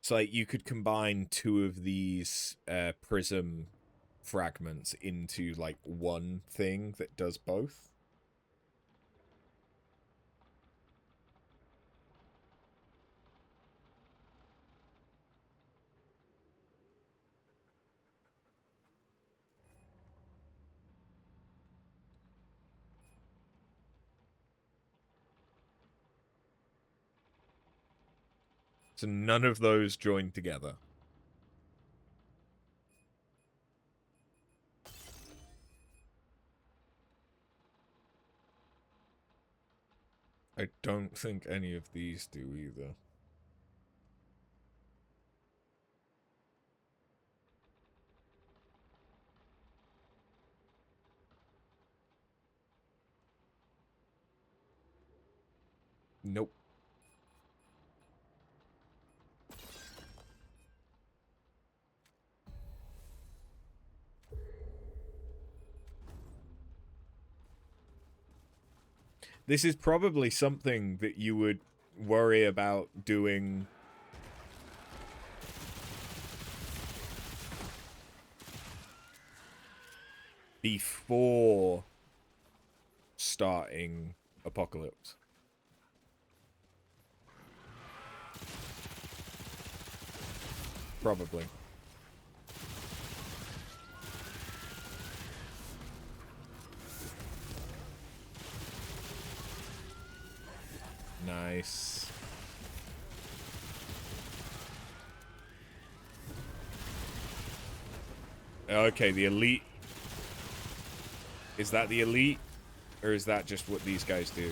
So, like, you could combine 2 of these prism fragments into, like, one thing that does both. So none of those join together. I don't think any of these do either. Nope. This is probably something that you would worry about doing before starting Apocalypse. Probably. Nice. Okay, the elite. Is that the elite? Or is that just what these guys do?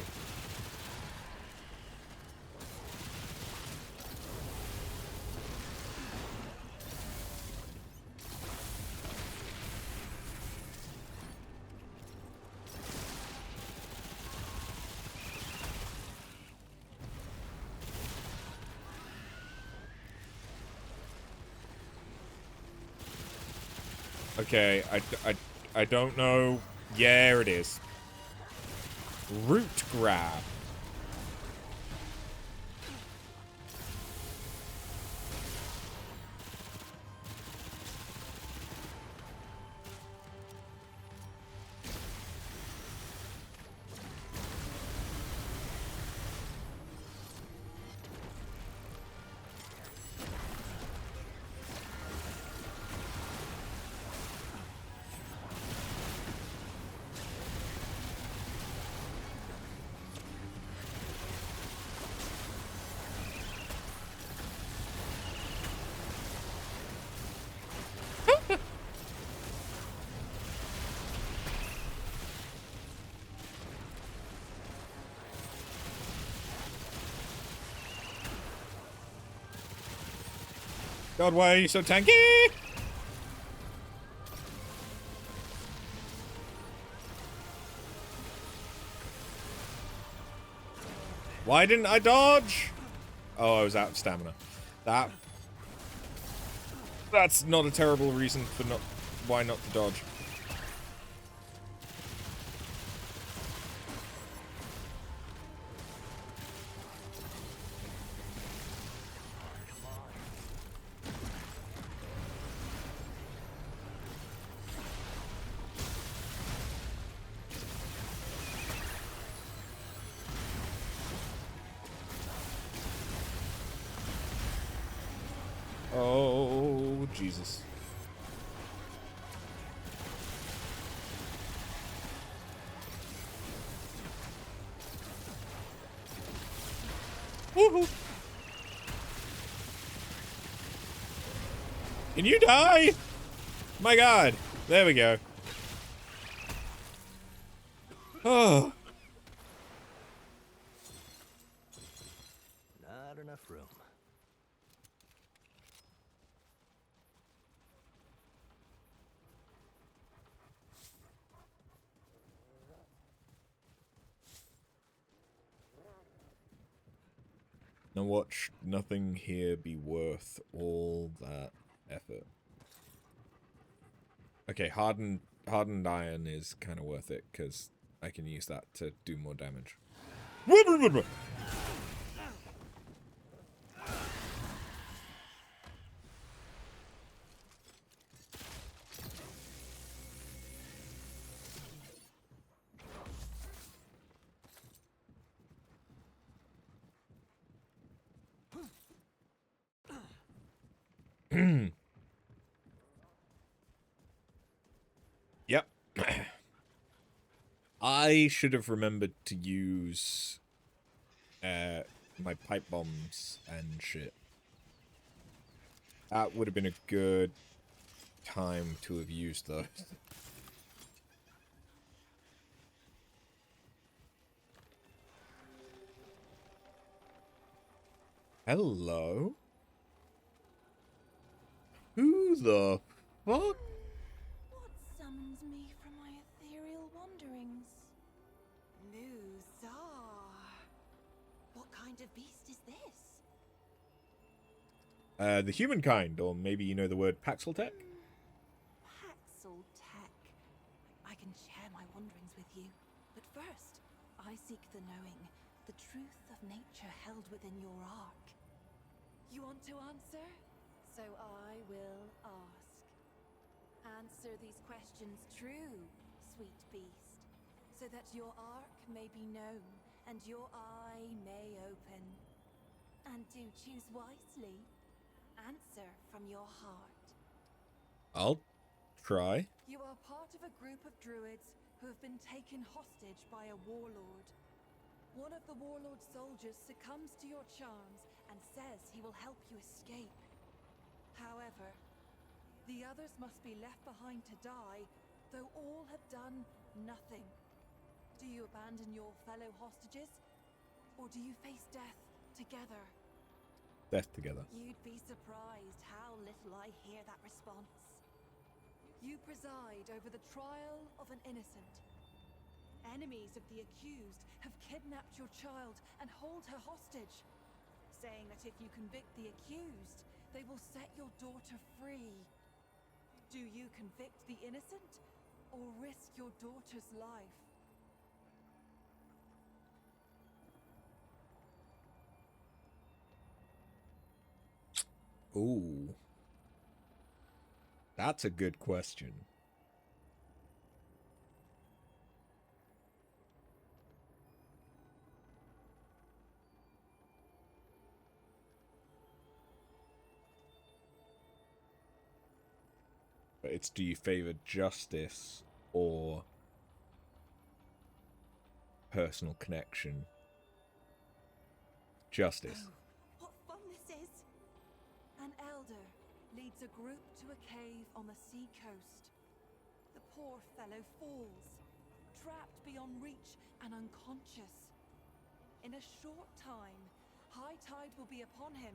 Okay, I don't know. Yeah, it is. Root grab. God, why are you so tanky? Why didn't I dodge? Oh, I was out of stamina. That's not a terrible reason for why not to dodge. Oh, Jesus. Woohoo! Can you die? My God. There we go. Oh. Not enough room. Now watch nothing here be worth all that effort. Okay, hardened iron is kind of worth it because I can use that to do more damage. Yep. I should have remembered to use my pipe bombs and shit. That would have been a good time to have used those. Hello? Who the fuck? What summons me from my ethereal wanderings? Muzar. What kind of beast is this? The humankind, or maybe you know the word Paxeltech? Paxeltech. I can share my wanderings with you. But first, I seek the knowing, the truth of nature held within your ark. You want to answer? So I will ask. Answer these questions true, sweet beast, so that your ark may be known and your eye may open. And do choose wisely. Answer from your heart. I'll try. You are part of a group of druids who have been taken hostage by a warlord. One of the warlord's soldiers succumbs to your charms and says he will help you escape. However, the others must be left behind to die, though all have done nothing. Do you abandon your fellow hostages, or do you face death together? Death together. You'd be surprised how little I hear that response. You preside over the trial of an innocent. Enemies of the accused have kidnapped your child and hold her hostage, saying that if you convict the accused, they will set your daughter free. Do you convict the innocent, or risk your daughter's life. Ooh. That's a good question. But it's, do you favor justice or personal connection? Justice. Oh, what fun this is! An elder leads a group to a cave on the sea coast. The poor fellow falls, trapped beyond reach and unconscious. In a short time, high tide will be upon him,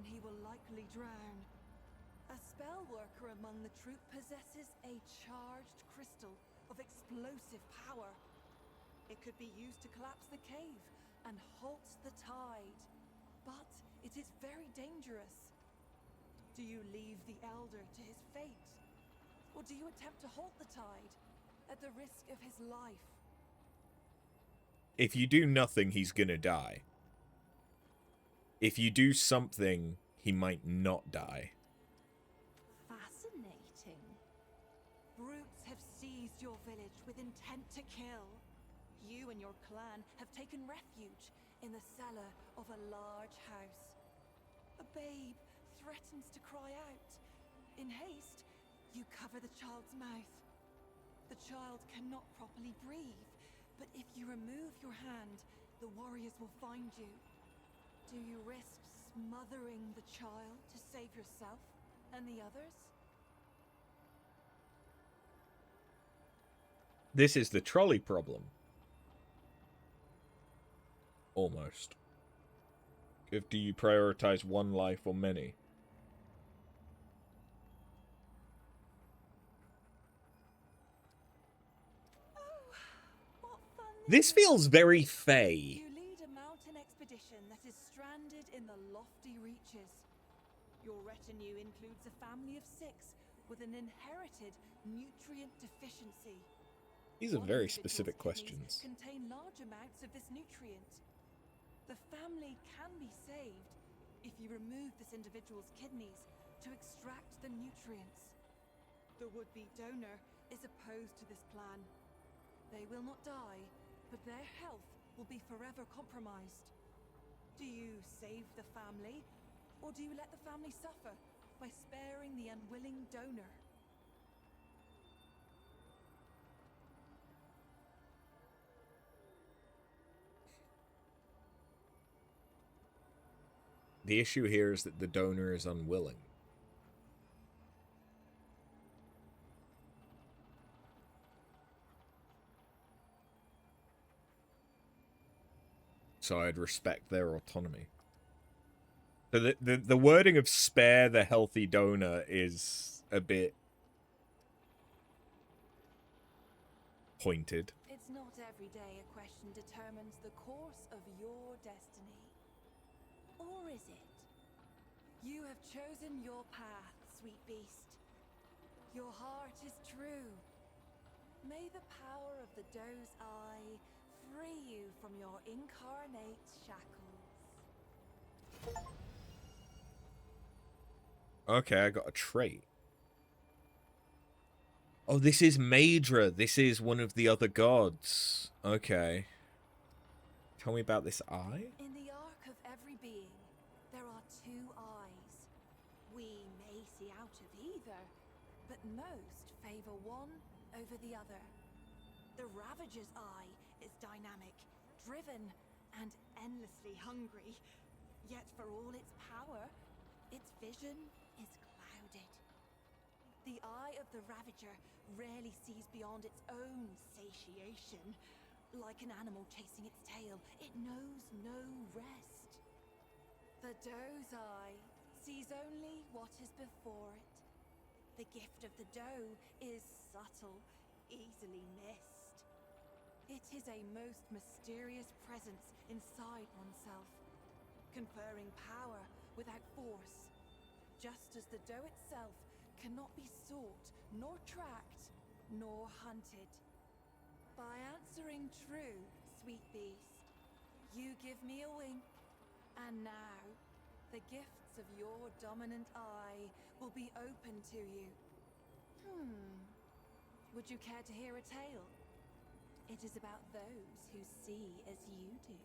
and he will likely drown. A spell worker among the troop possesses a charged crystal of explosive power. It could be used to collapse the cave and halt the tide. But it is very dangerous. Do you leave the elder to his fate? Or do you attempt to halt the tide at the risk of his life? If you do nothing, he's gonna die. If you do something, he might not die. Fascinating. Brutes have seized your village with intent to kill. You and your clan have taken refuge in the cellar of a large house. A babe threatens to cry out. In haste, you cover the child's mouth. The child cannot properly breathe, but if you remove your hand, the warriors will find you. Do you risk smothering the child to save yourself and the others? This is the trolley problem. Almost. If do you prioritize one life or many? What fun This feels very Fey. You lead a mountain expedition that is stranded in the lofty reaches. Your retinue includes a family of 6 with an inherited nutrient deficiency. These are One very individual's specific kidneys questions. contain large amounts of this nutrient. The family can be saved if you remove this individual's kidneys to extract the nutrients. The would-be donor is opposed to this plan. They will not die, but their health will be forever compromised. Do you save the family, or do you let the family suffer by sparing the unwilling donor? The issue here is that the donor is unwilling. So I'd respect their autonomy. So the wording of spare the healthy donor is a bit pointed. It's not every day a question determines the course of your destiny. Or is it? You have chosen your path, sweet beast. Your heart is true. May the power of the doe's eye free you from your incarnate shackles. Okay, I got a trait. Oh, this is Maedra. This is one of the other gods. Okay. Tell me about this eye. In the arc of every being, there are 2 eyes. We may see out of either, but most favor one over the other. The Ravager's eye is dynamic, driven, and endlessly hungry. Yet for all its power, its vision is clouded. The eye of the Ravager rarely sees beyond its own satiation. Like an animal chasing its tail, it knows no rest. The doe's eye sees only what is before it. The gift of the doe is subtle, easily missed. It is a most mysterious presence inside oneself, conferring power without force, just as the doe itself cannot be sought nor tracked, nor hunted. By answering true, sweet beast, you give me a wink, and now the gifts of your dominant eye will be open to you. Would you care to hear a tale? It is about those who see as you do.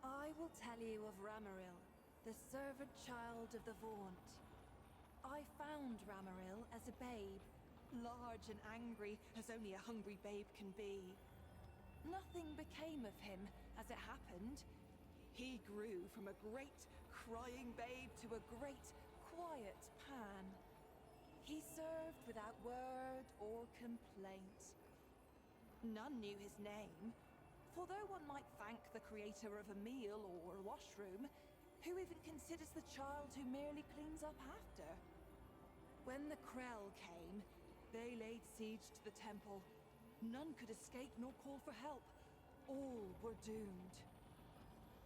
I will tell you of Ramaril, the servant child of the Vaunt. I found Ramaril as a babe, large and angry as only a hungry babe can be. Nothing became of him as it happened. He grew from a great crying babe to a great quiet Pan. He served without word or complaint. None knew his name, for though one might thank the creator of a meal or a washroom, who even considers the child who merely cleans up after? When the Krell came, they laid siege to the temple. None could escape nor call for help. All were doomed.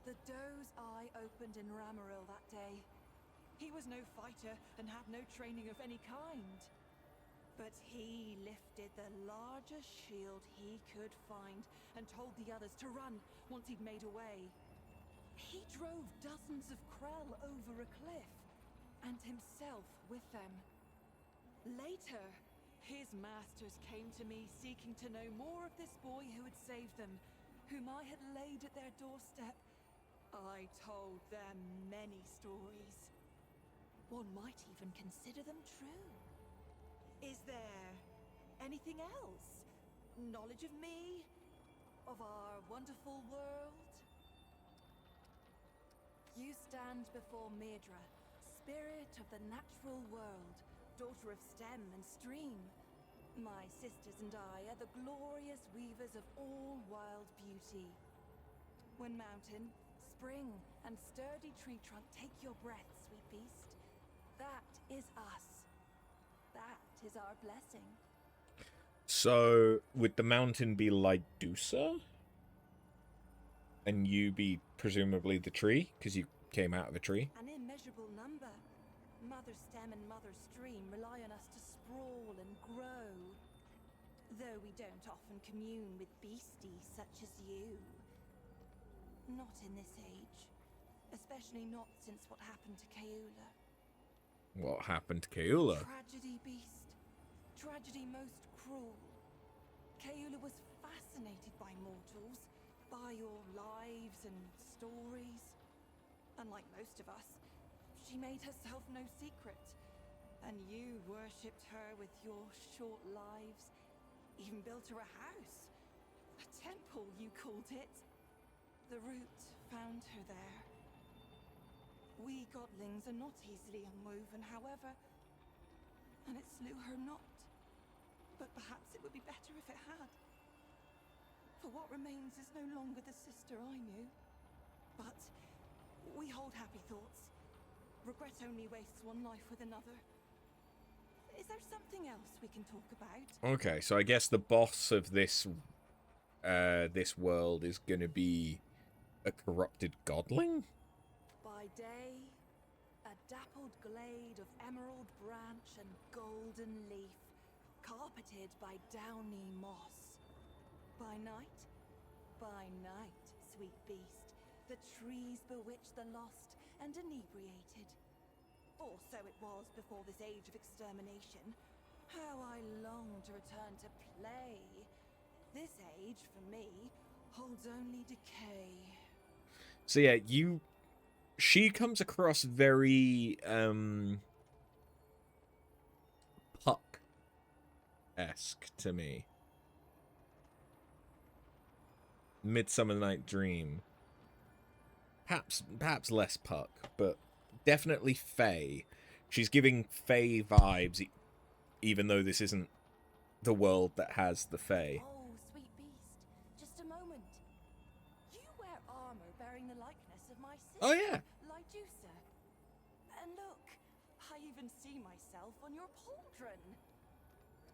The doe's eye opened in Ramaril that day. He was no fighter and had no training of any kind. But he lifted the largest shield he could find and told the others to run once he'd made away. He drove dozens of Krell over a cliff, and himself with them. Later, his masters came to me seeking to know more of this boy who had saved them, whom I had laid at their doorstep. I told them many stories. One might even consider them true. Is there anything else? Knowledge of me? Of our wonderful world? You stand before Medra, spirit of the natural world, daughter of stem and stream. My sisters and I are the glorious weavers of all wild beauty. When mountain, spring, and sturdy tree trunk take your breath, sweet beast, that is us. That is our blessing. So, would the mountain be like Dusa? And you be presumably the tree, because you came out of a tree? An immeasurable number. Mother stem and mother stream rely on us to sprawl and grow. Though we don't often commune with beasties such as you. Not in this age. Especially not since what happened to Keula. What happened to Keula? Tragedy, beast. Tragedy most cruel. Keula was fascinated by mortals, by your lives and stories. Unlike most of us, she made herself no secret. And you worshipped her with your short lives. Even built her a house. A temple, you called it. The root found her there. We godlings are not easily unwoven, however, and it slew her not. But perhaps it would be better if it had. For what remains is no longer the sister I knew. But we hold happy thoughts. Regret only wastes one life with another. Is there something else we can talk about? Okay, so I guess the boss of this world is gonna be a corrupted godling? By day, a dappled glade of emerald branch and golden leaf, carpeted by downy moss. By night, sweet beast, the trees bewitch the lost and inebriated. Or so it was before this age of extermination. How I long to return to play. This age, for me, holds only decay. So yeah, she comes across very, Puck-esque to me. Midsummer Night Dream. Perhaps less Puck, but definitely Fae. She's giving Fae vibes, even though this isn't the world that has the Fae. Oh, sweet beast, just a moment. You wear armor bearing the likeness of my sister, Oh yeah. Lyjusa. And look, I even see myself on your pauldron.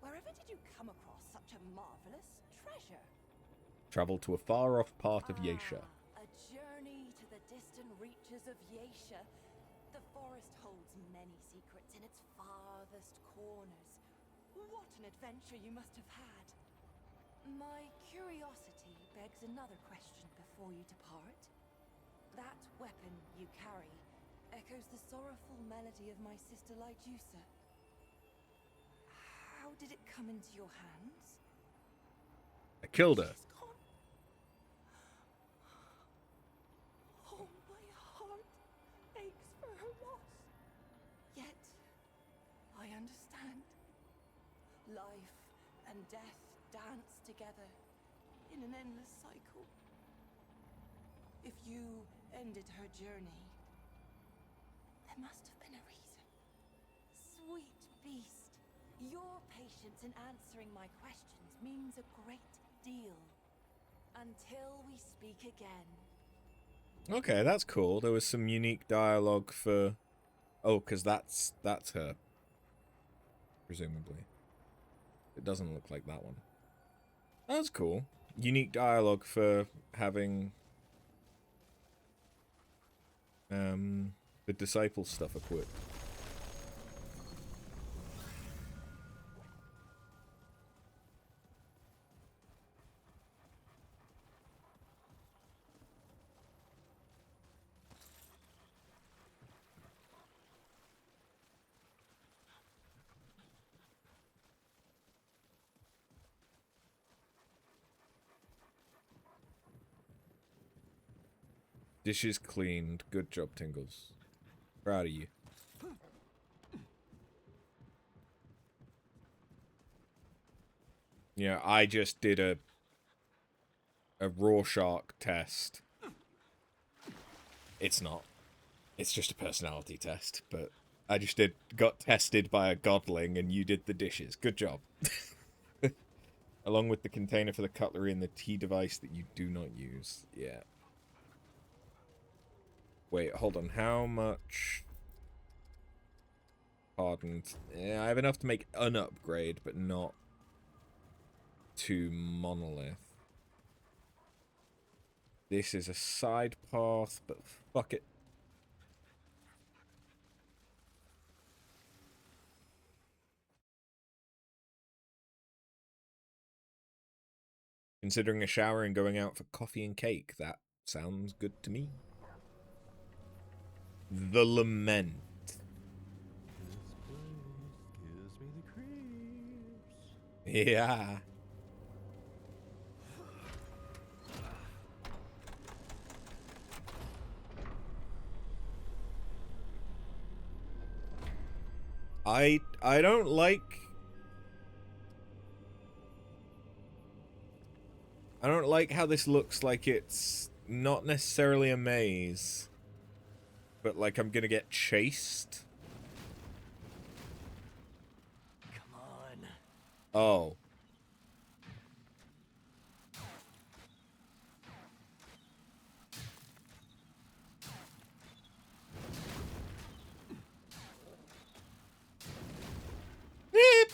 Wherever did you come across such a marvelous treasure? Travel to a far-off part of Yeisha. A journey to the distant reaches of Yeisha. The forest holds many secrets in its farthest corners. What an adventure you must have had. My curiosity begs another question before you depart. That weapon you carry echoes the sorrowful melody of my sister Lyjusa. How did it come into your hands? I killed her. She's gone. Oh, my heart aches for her loss. Yet, I understand. Life and death dance together in an endless cycle. If you ended her journey, there must have been a reason. Sweet beast, your patience in answering my questions means a great deal. Until we speak again. Okay, that's cool. There was some unique dialogue for... Oh, because that's her. Presumably. It doesn't look like that one. That's cool. Unique dialogue for having... the disciple stuff equipped. Dishes cleaned. Good job, Tingles. Proud of you. Yeah, I just did a Rorschach test. It's not. It's just a personality test, but I just got tested by a godling and you did the dishes. Good job. Along with the container for the cutlery and the tea device that you do not use. Yeah. Wait, hold on. How much? Hardened. Yeah, I have enough to make an upgrade, but not to monolith. This is a side path, but fuck it. Considering a shower and going out for coffee and cake, that sounds good to me. The Lament. This place gives me the creeps. Yeah. I don't like... I don't like how this looks like it's not necessarily a maze, but like I'm gonna get chased. Come on. Oh. Beep.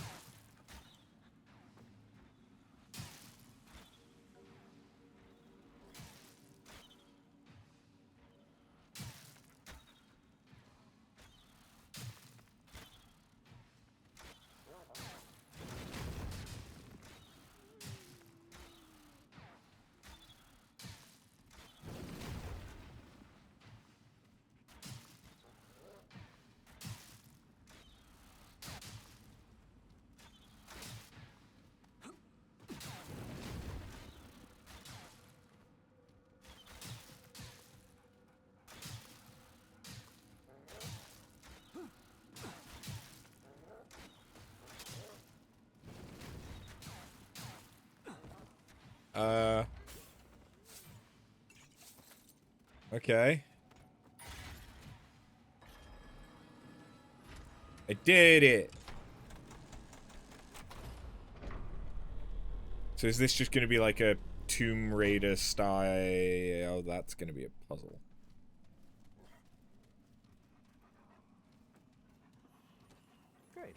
Okay. I did it. So is this just going to be like a Tomb Raider style? Oh, that's going to be a puzzle. Great.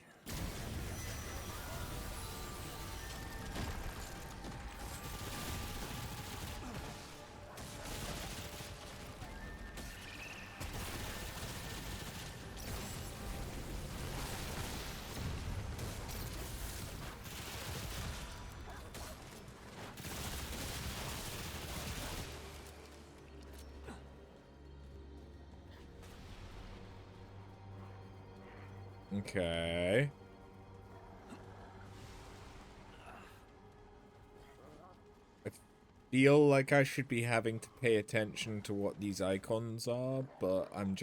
Okay. I feel like I should be having to pay attention to what these icons are, but I'm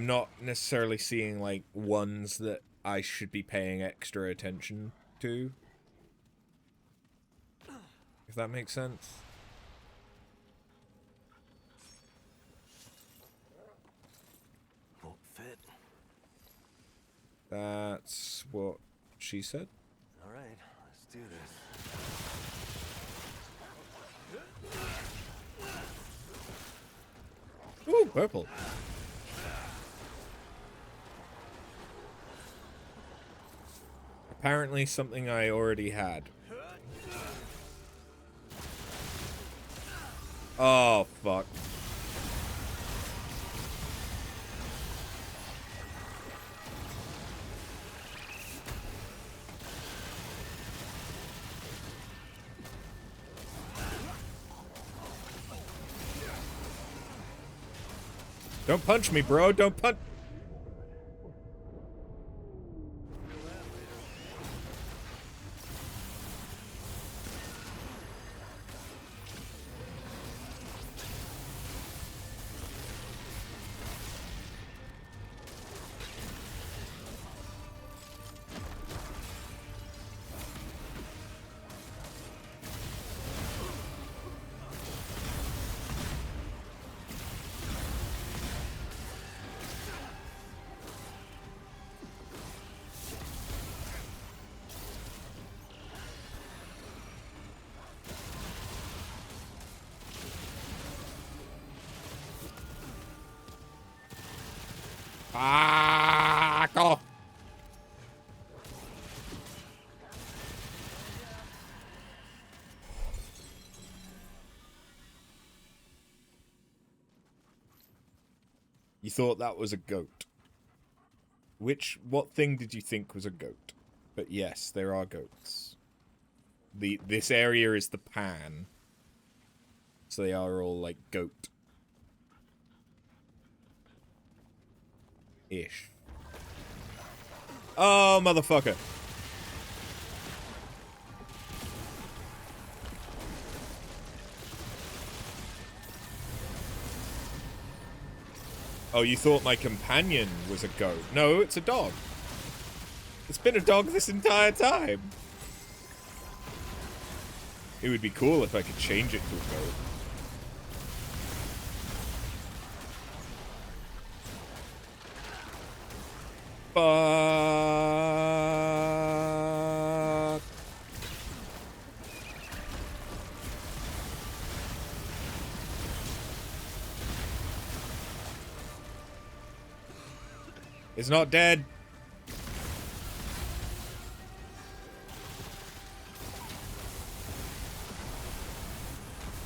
not necessarily seeing, like, ones that I should be paying extra attention to. If that makes sense. Won't fit. That's what she said. All right, let's do this. Ooh, purple. Apparently something I already had. Oh, fuck. Don't punch me, bro. Don't punch. Fuck off. You thought that was a goat. What thing did you think was a goat? But yes, there are goats. This area is the pan. So they are all like goat-ish. Oh, motherfucker. Oh, you thought my companion was a goat. No, it's a dog. It's been a dog this entire time. It would be cool if I could change it to a goat. Fuck. It's not dead.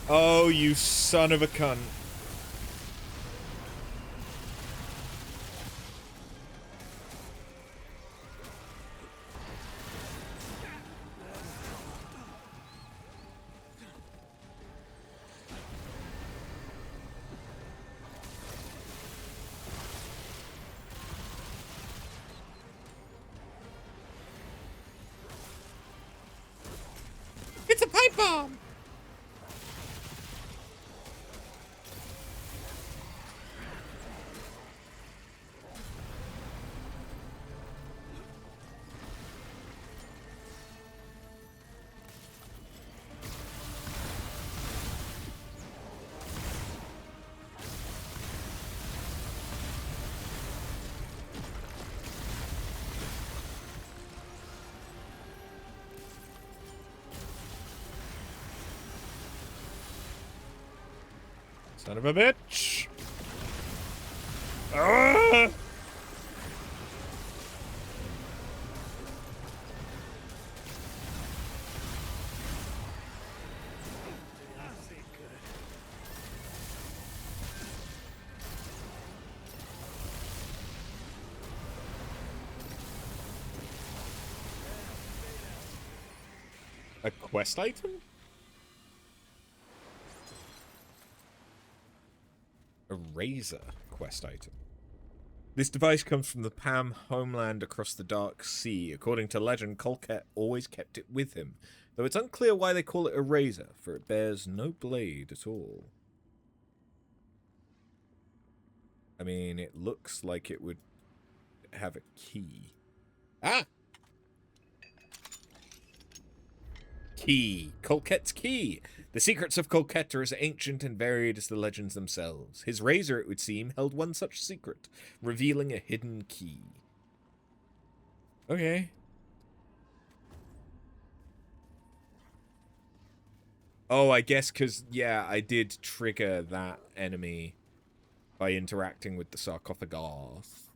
Oh, you son of a cunt. It's a pipe bomb! Son of a bitch! Ah! A quest item? A razor quest item. This device comes from the Pam homeland across the Dark Sea. According to legend, Colket always kept it with him, though it's unclear why they call it a razor, for it bears no blade at all. I mean, it looks like it would have a key. Ah! Key. Colquette's key. The secrets of Colquette are as ancient and varied as the legends themselves. His razor, it would seem, held one such secret, revealing a hidden key. Okay. Oh, I guess because, yeah, I did trigger that enemy by interacting with the sarcophagus.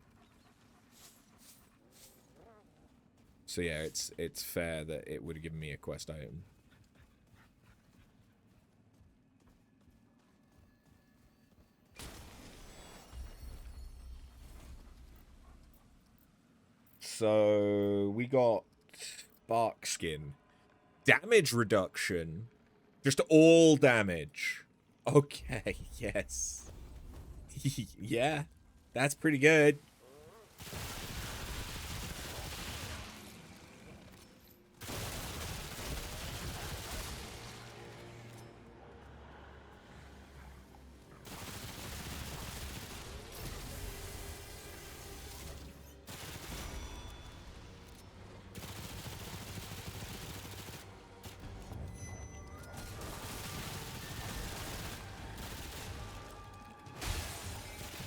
So yeah, it's fair that it would have given me a quest item. So we got bark skin, damage reduction, just all damage. Okay, yes. Yeah, that's pretty good.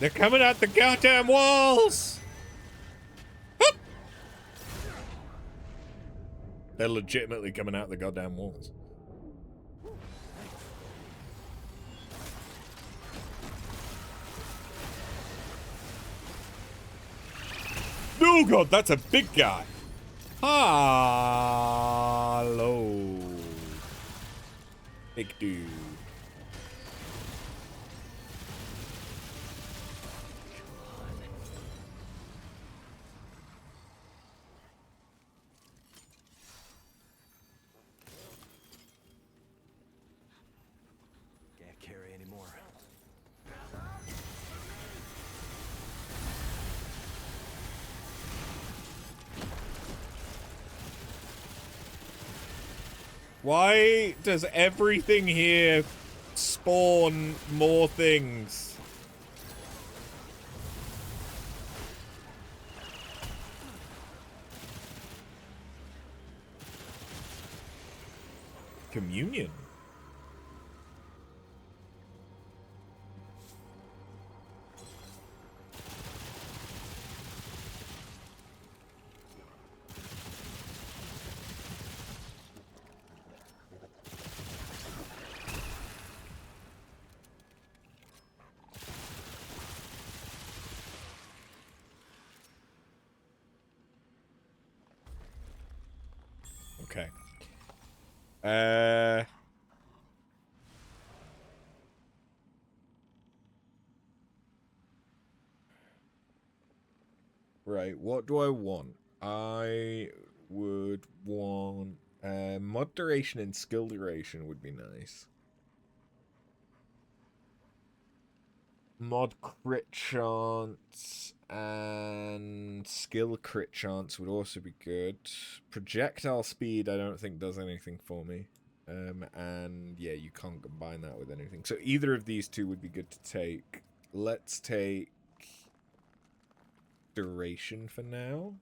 They're coming out the goddamn walls! Hup! They're legitimately coming out the goddamn walls. Oh god, that's a big guy! Hello. Big dude. Why does everything here spawn more things? Communion. Okay. Right, what do I want? I would want mod duration and skill duration would be nice. Mod crit chance and skill crit chance would also be good. Projectile speed I don't think does anything for me. And yeah, you can't combine that with anything. So either of these two would be good to take. Let's take duration for now.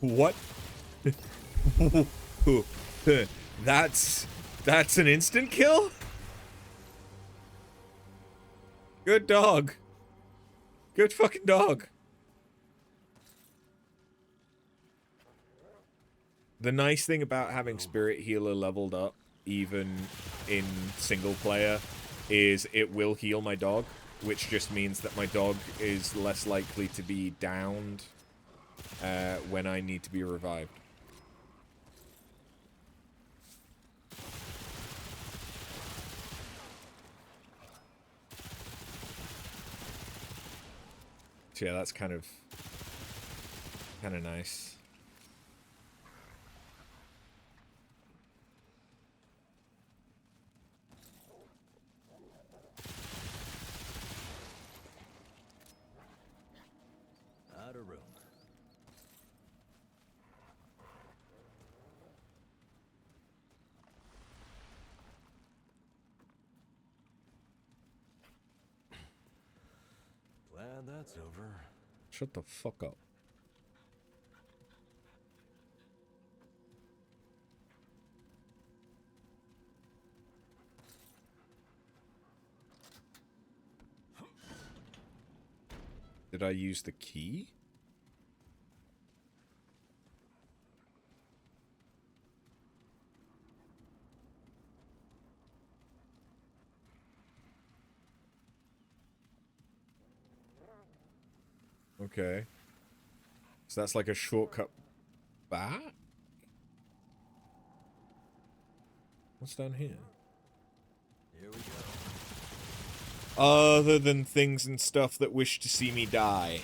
What? That's an instant kill? Good dog. Good fucking dog. The nice thing about having Spirit Healer leveled up, even in single player, is it will heal my dog, which just means that my dog is less likely to be downed when I need to be revived. So yeah, that's kind of nice. Out of room. Glad that's over. Shut the fuck up. Did I use the key? Okay. So that's like a shortcut back? What's down here? Here we go. Other than things and stuff that wish to see me die.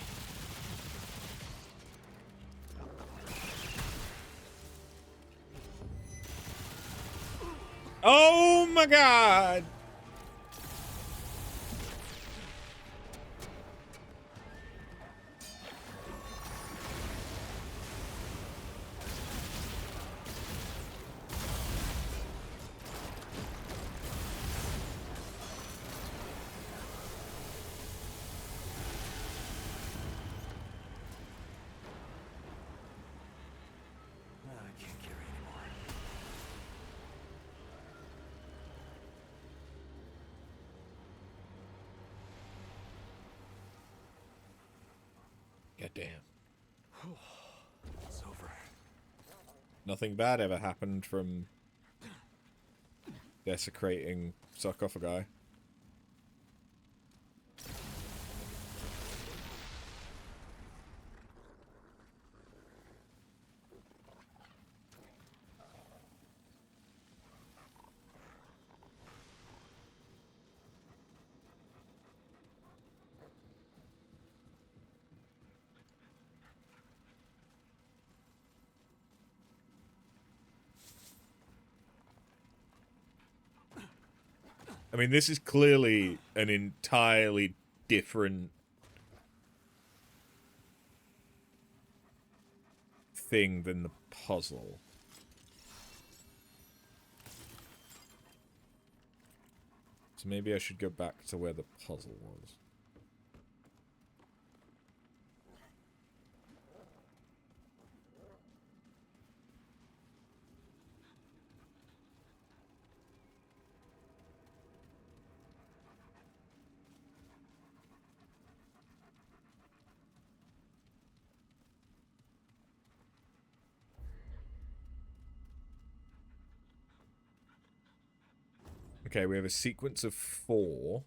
Oh my god! I can't carry anymore. Goddamn. It's over. Nothing bad ever happened from desecrating sarcophagi. I mean, this is clearly an entirely different thing than the puzzle. So maybe I should go back to where the puzzle was. Okay, we have a sequence of 4.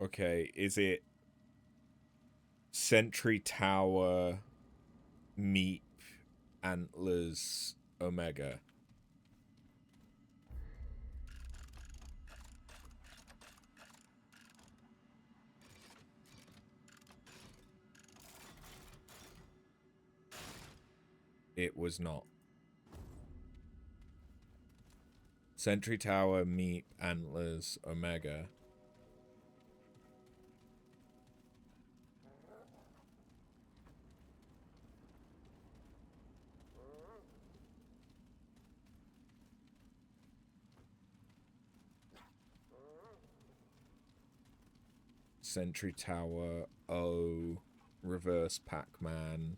Okay, is it Sentry Tower, Meep, Antlers, Omega? It was not. Sentry Tower, Meep, Antlers, Omega. Sentry Tower, O, Reverse Pac-Man.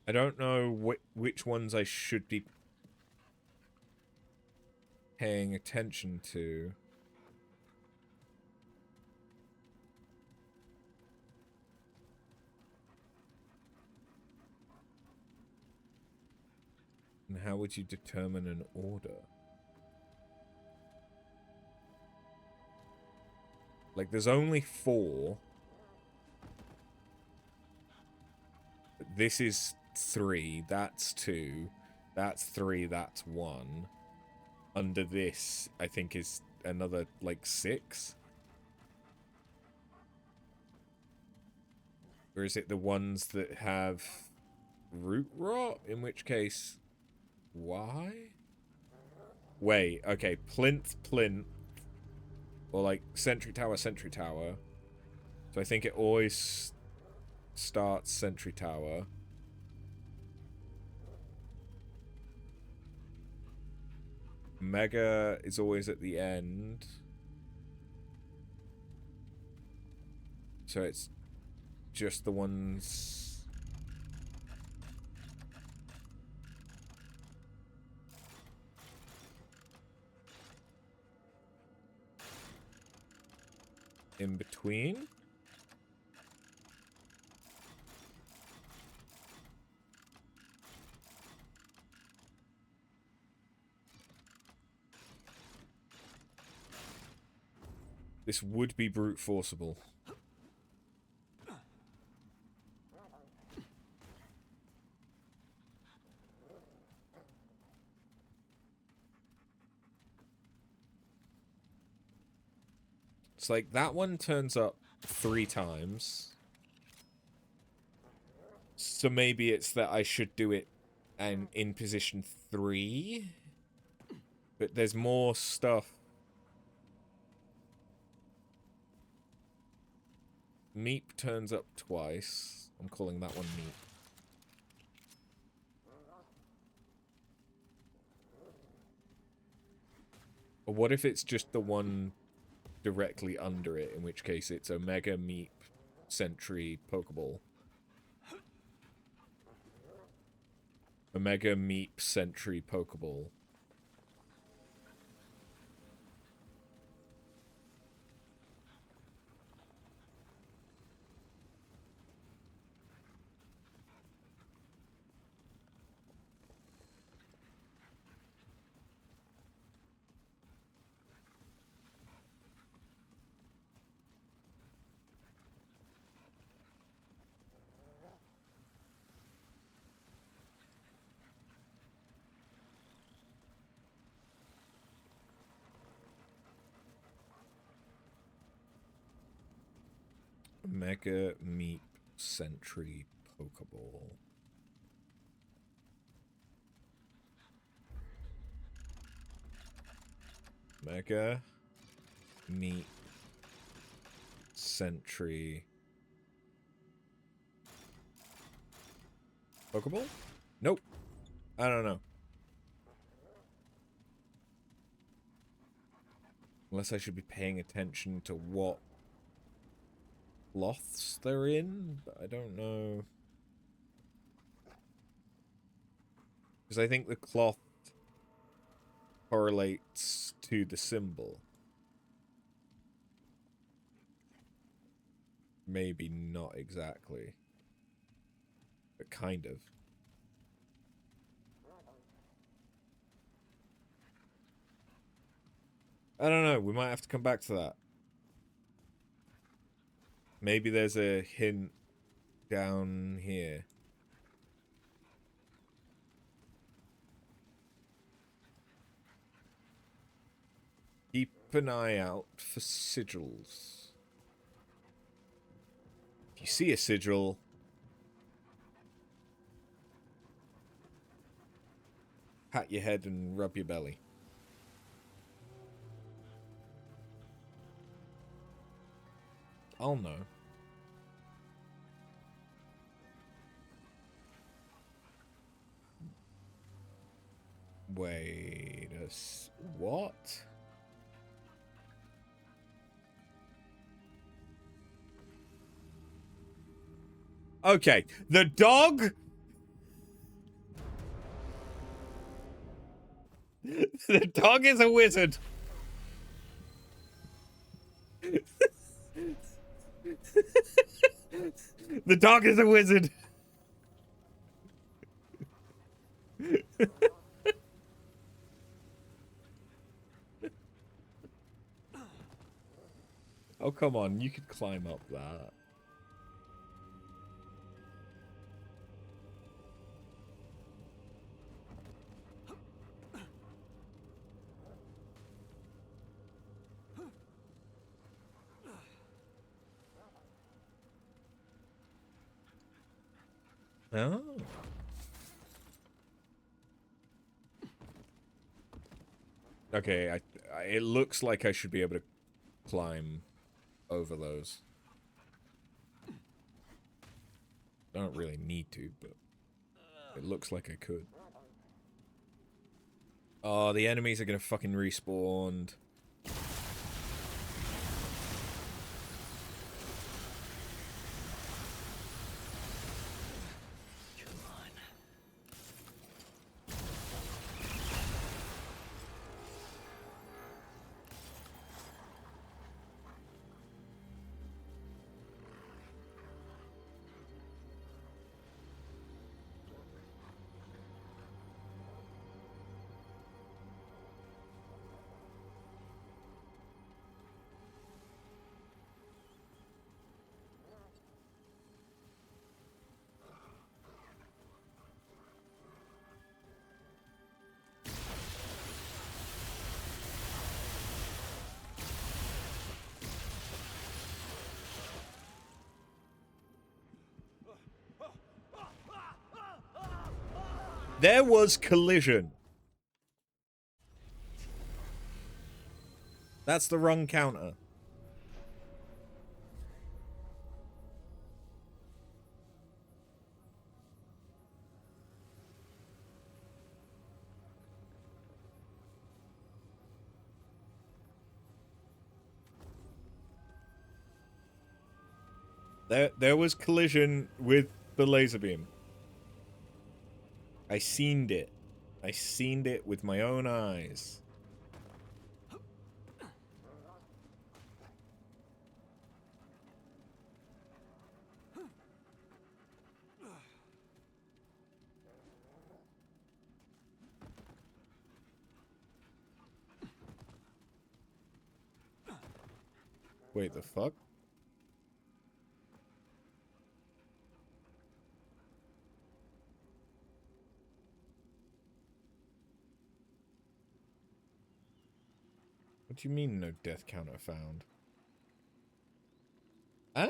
I don't know which ones I should be paying attention to. And how would you determine an order? Like, there's only 4. This is 3, that's 2, that's 3, that's 1. Under this, I think, is another, like, 6? Or is it the ones that have root rot? In which case, why? Wait, okay, plinth, or like sentry tower. So I think it always starts sentry tower. Mega is always at the end. So it's just the ones... in between? This would be brute forceable. It's like that one turns up 3 times. So maybe it's that I should do it and in position 3. But there's more stuff. Meep turns up twice. I'm calling that one Meep. Or what if it's just the one directly under it, in which case it's Omega, Meep, Sentry, Pokeball. Omega, Meep, Sentry, Pokeball. Mega Meep Sentry Pokeball. Mega Meep Sentry Pokeball? Nope. I don't know. Unless I should be paying attention to what cloths they're in, but I don't know. Because I think the cloth correlates to the symbol. Maybe not exactly. But kind of. I don't know, we might have to come back to that. Maybe there's a hint down here. Keep an eye out for sigils. If you see a sigil, pat your head and rub your belly. I'll know. Wait what? Okay, the dog... The dog is a wizard. The dog is a wizard. come on, you could climb up that. Oh. Okay, it looks like I should be able to climb over those. I don't really need to, but it looks like I could. Oh, the enemies are gonna fucking respawn. There was collision. That's the wrong counter. There was collision with the laser beam. I seened it. I seened it with my own eyes. Wait, the fuck? What do you mean no death counter found? Huh?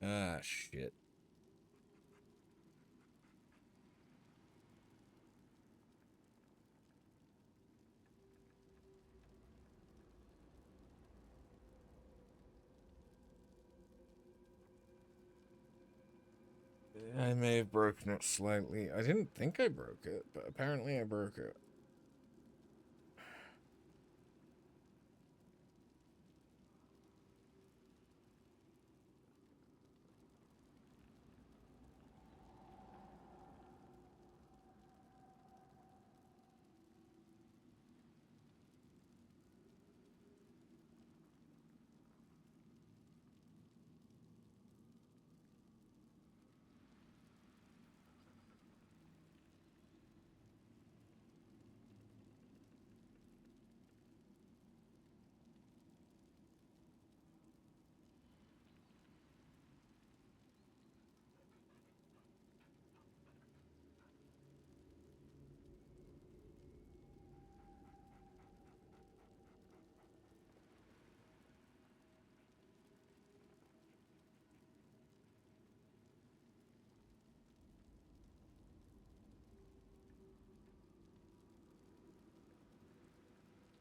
Ah, shit. I may have broken it slightly. I didn't think I broke it, but apparently I broke it.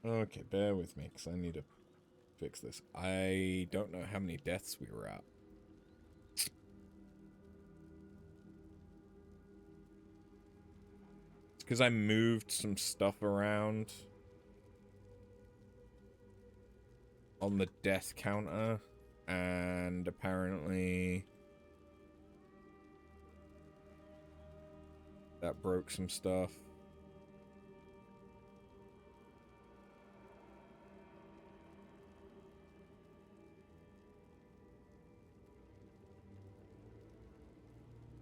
Okay, bear with me, because I need to fix this. I don't know how many deaths we were at. It's because I moved some stuff around on the death counter, and apparently that broke some stuff.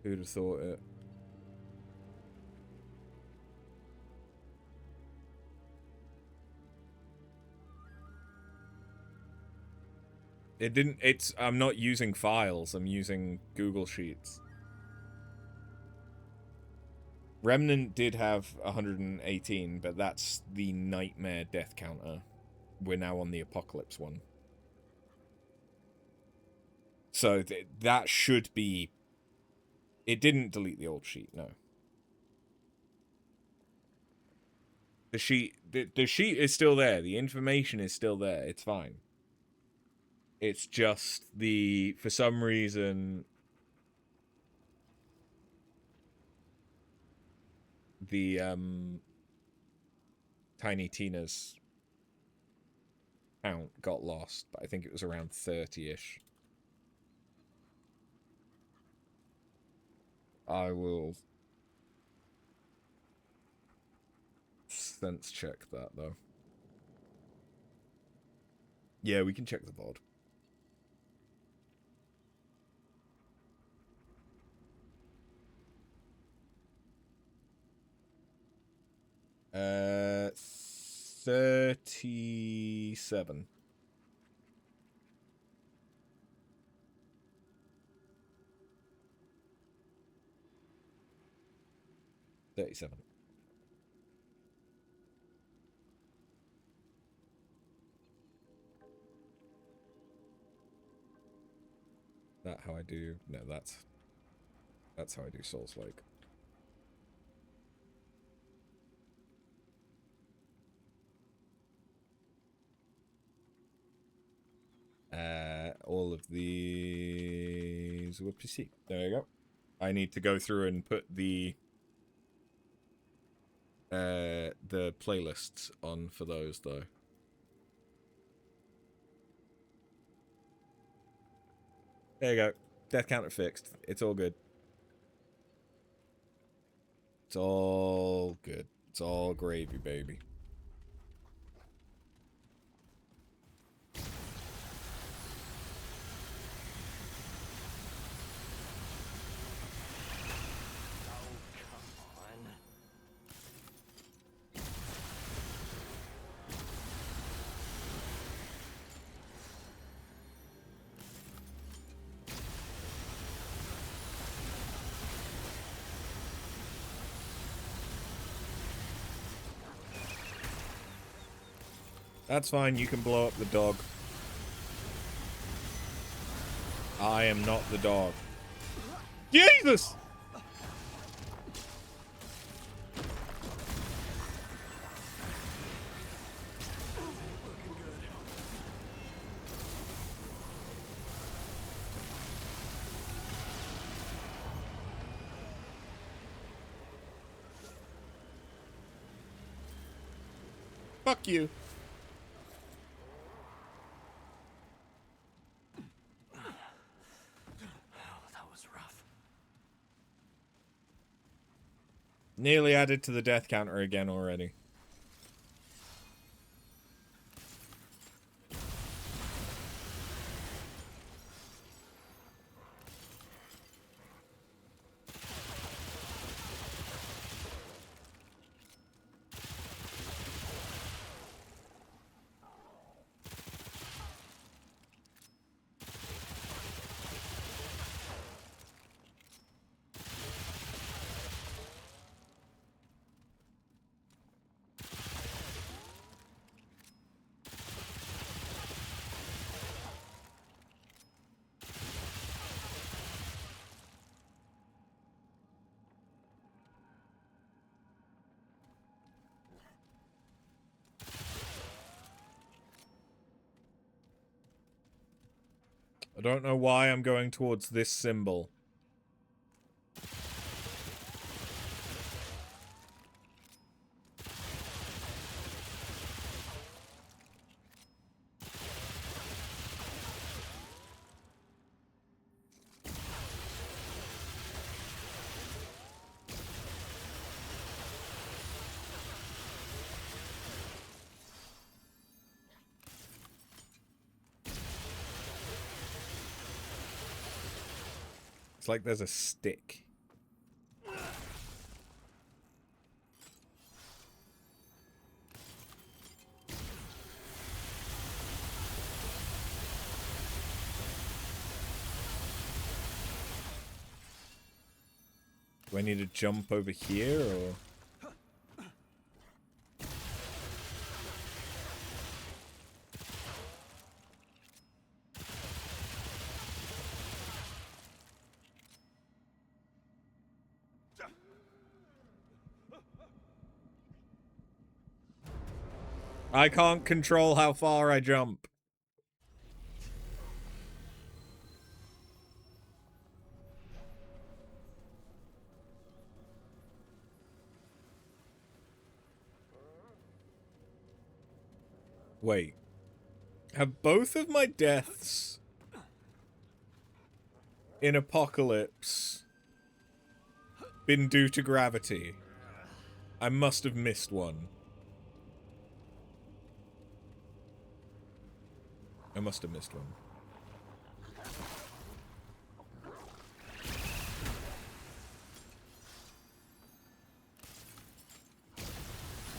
Who'd have thought it? It didn't, I'm not using files, I'm using Google Sheets. Remnant did have 118, but that's the nightmare death counter. We're now on the Apocalypse one. So that should be... It didn't delete the old sheet, no. The sheet is still there. The information is still there. It's fine. It's just for some reason, the Tiny Tina's count got lost, but I think it was around 30-ish. I will sense check that, though. Yeah, we can check the VOD. Uh, 37. That how I do? No, that's how I do Souls-like. All of these... Whoopsie. There you go. I need to go through and put the playlists on for those, though. There you go. Death counter fixed. It's all good. It's all good. It's all gravy, baby. That's fine, you can blow up the dog. I am not the dog. Jesus! Fuck you. Nearly added to the death counter again already. I don't know why I'm going towards this symbol. It's like there's a stick Do I need to jump over here, or... I can't control how far I jump. Wait. Have both of my deaths in Apocalypse been due to gravity? I must have missed one. I must have missed one.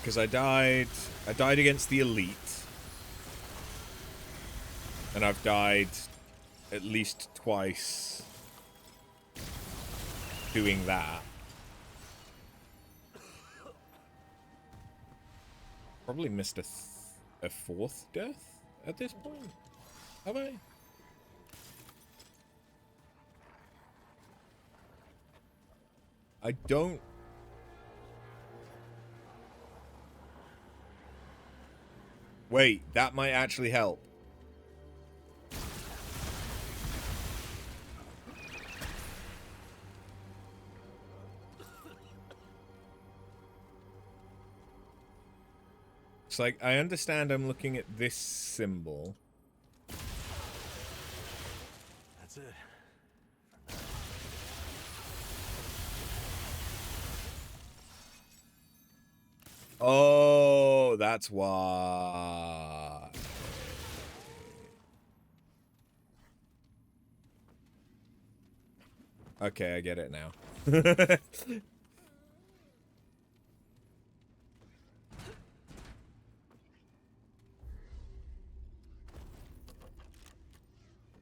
Because I died against the elite. And I've died at least twice doing that. Probably missed a fourth death at this point. Have I? I don't... Wait, that might actually help. It's like, I understand I'm looking at this symbol. That's it. Oh, that's why. Okay, I get it now.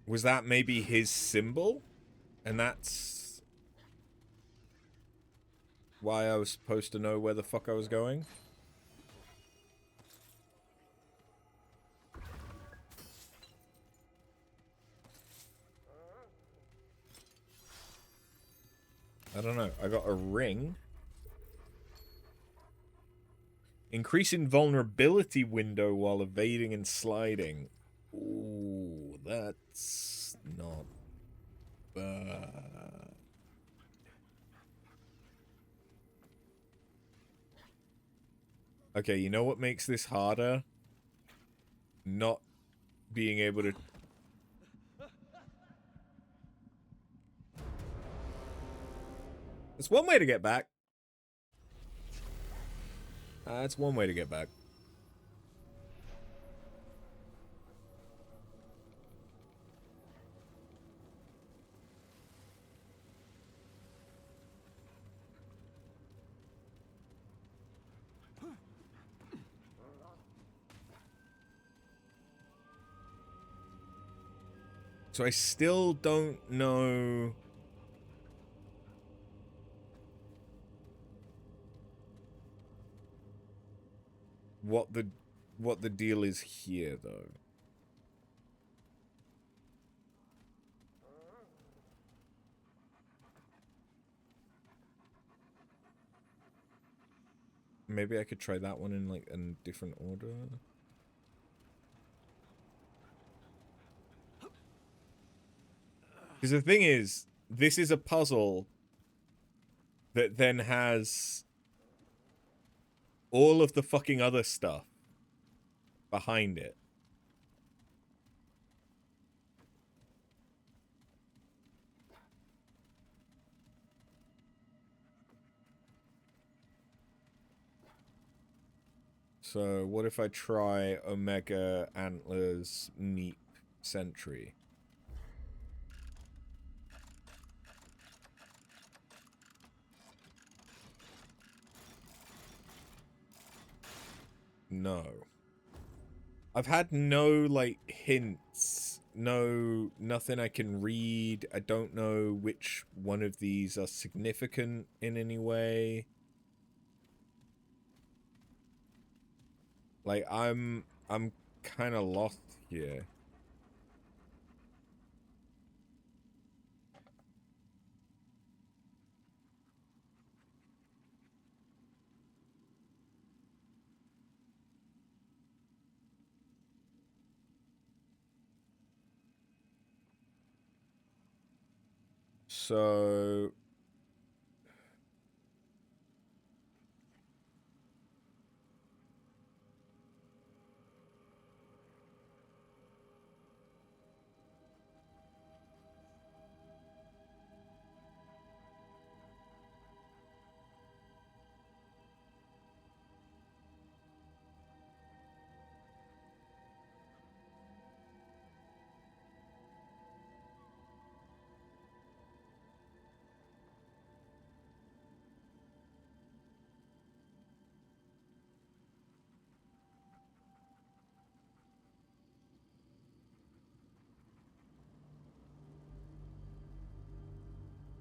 Was that maybe his symbol? And that's why I was supposed to know where the fuck I was going? I don't know. I got a ring. Increase invulnerability window while evading and sliding. Ooh, that's not bad. Okay, you know what makes this harder? Not being able to... It's one way to get back. That's one way to get back. So I still don't know what the deal is here, though. Maybe I could try that one in like a different order. Because the thing is, this is a puzzle that then has all of the fucking other stuff behind it. So what if I try Omega Antlers Neep Sentry? No. I've had no, like, hints know nothing I can read. I don't know which one of these are significant in any way. Like, I'm kind of lost here. So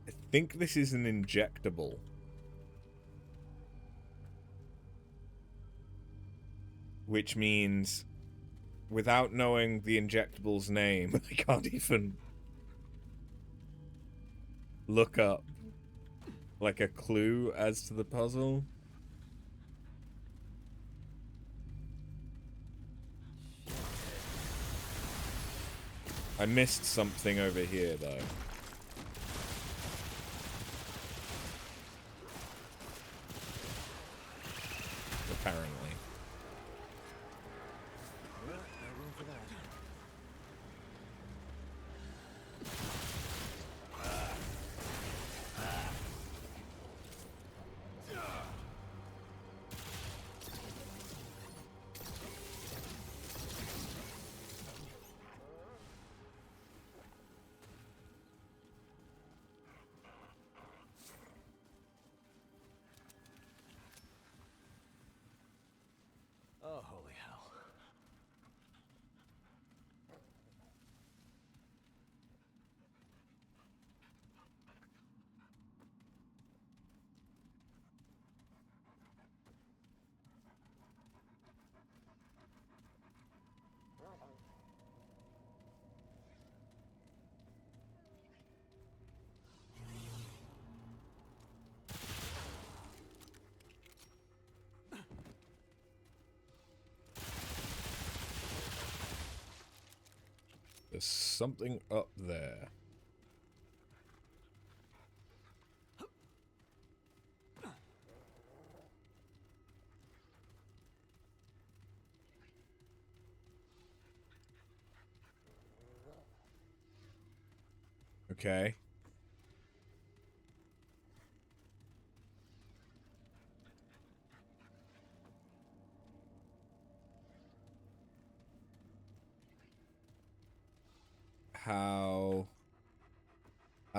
I think this is an injectable. Which means, without knowing the injectable's name, I can't even look up, like, a clue as to the puzzle. I missed something over here, though. Apparently. Well, no room for that. Oh, holy hell. There's something up there. Okay. How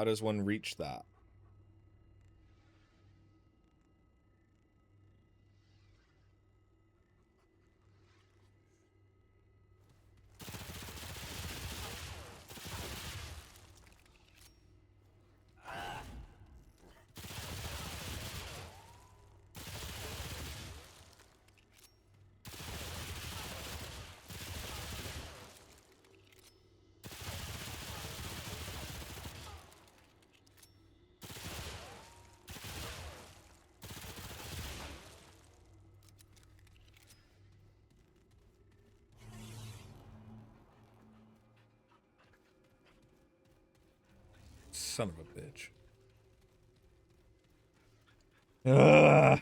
does one reach that? Son of a bitch. Ugh.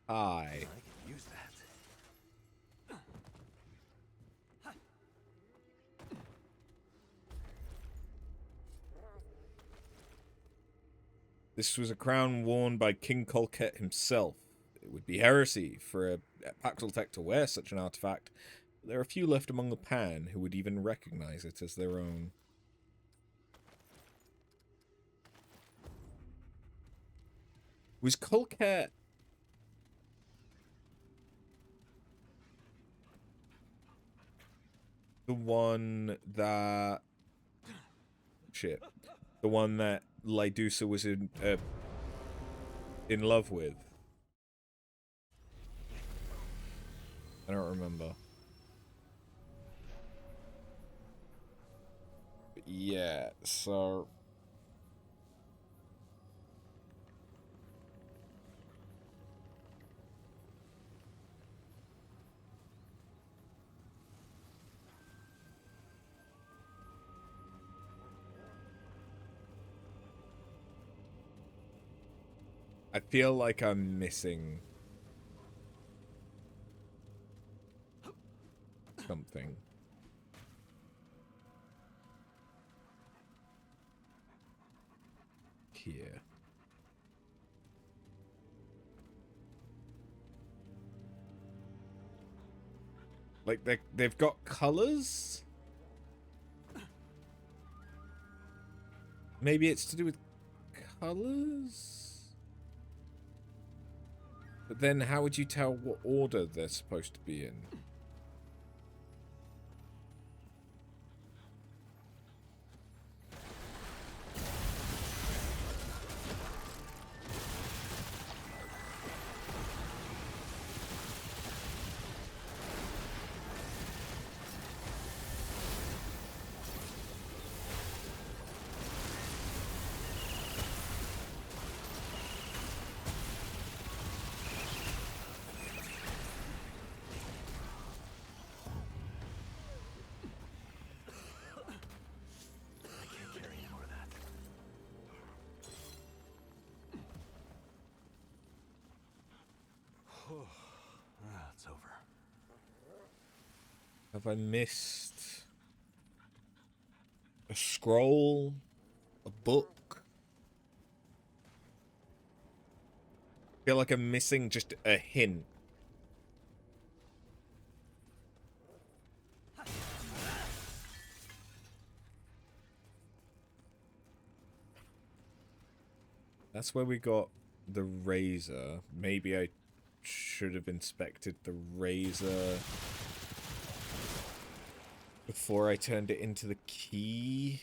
Hi. I can use that. This was a crown worn by King Colket himself. It would be heresy for a Paxel to wear such an artifact. There are few left among the Pan who would even recognize it as their own. Was Colket... the one that... Shit. The one that Lydusa was in love with. I don't remember. But yeah, so... I feel like I'm missing something. Here. Like they've got colors? Maybe it's to do with colors? But then how would you tell what order they're supposed to be in? It's over. Have I missed a scroll? A book? I feel like I'm missing just a hint. That's where we got the razor. Maybe I should have inspected the razor before I turned it into the key.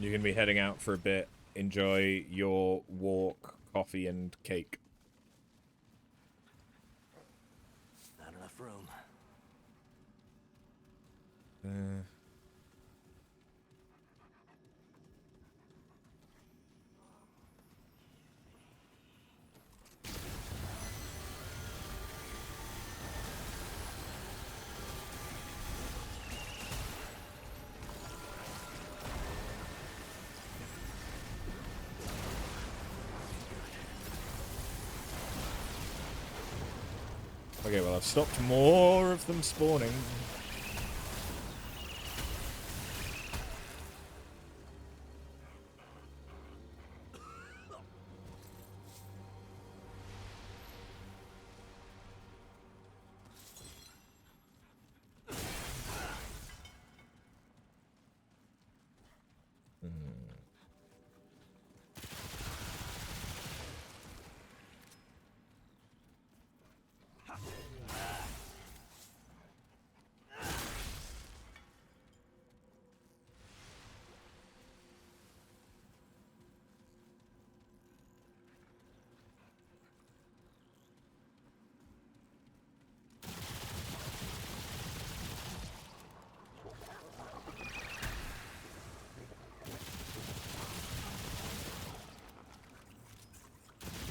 You're going to be heading out for a bit. Enjoy your walk, coffee, and cake. Not enough room. Okay, well, I've stopped more of them spawning.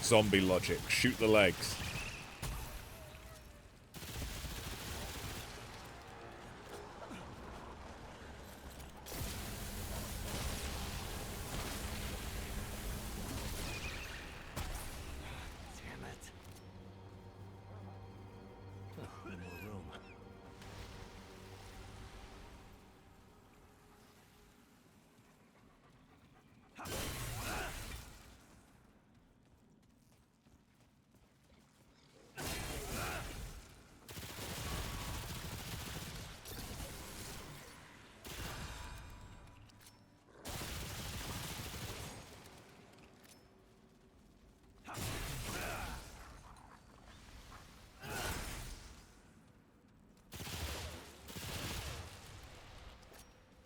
Zombie logic. Shoot the legs.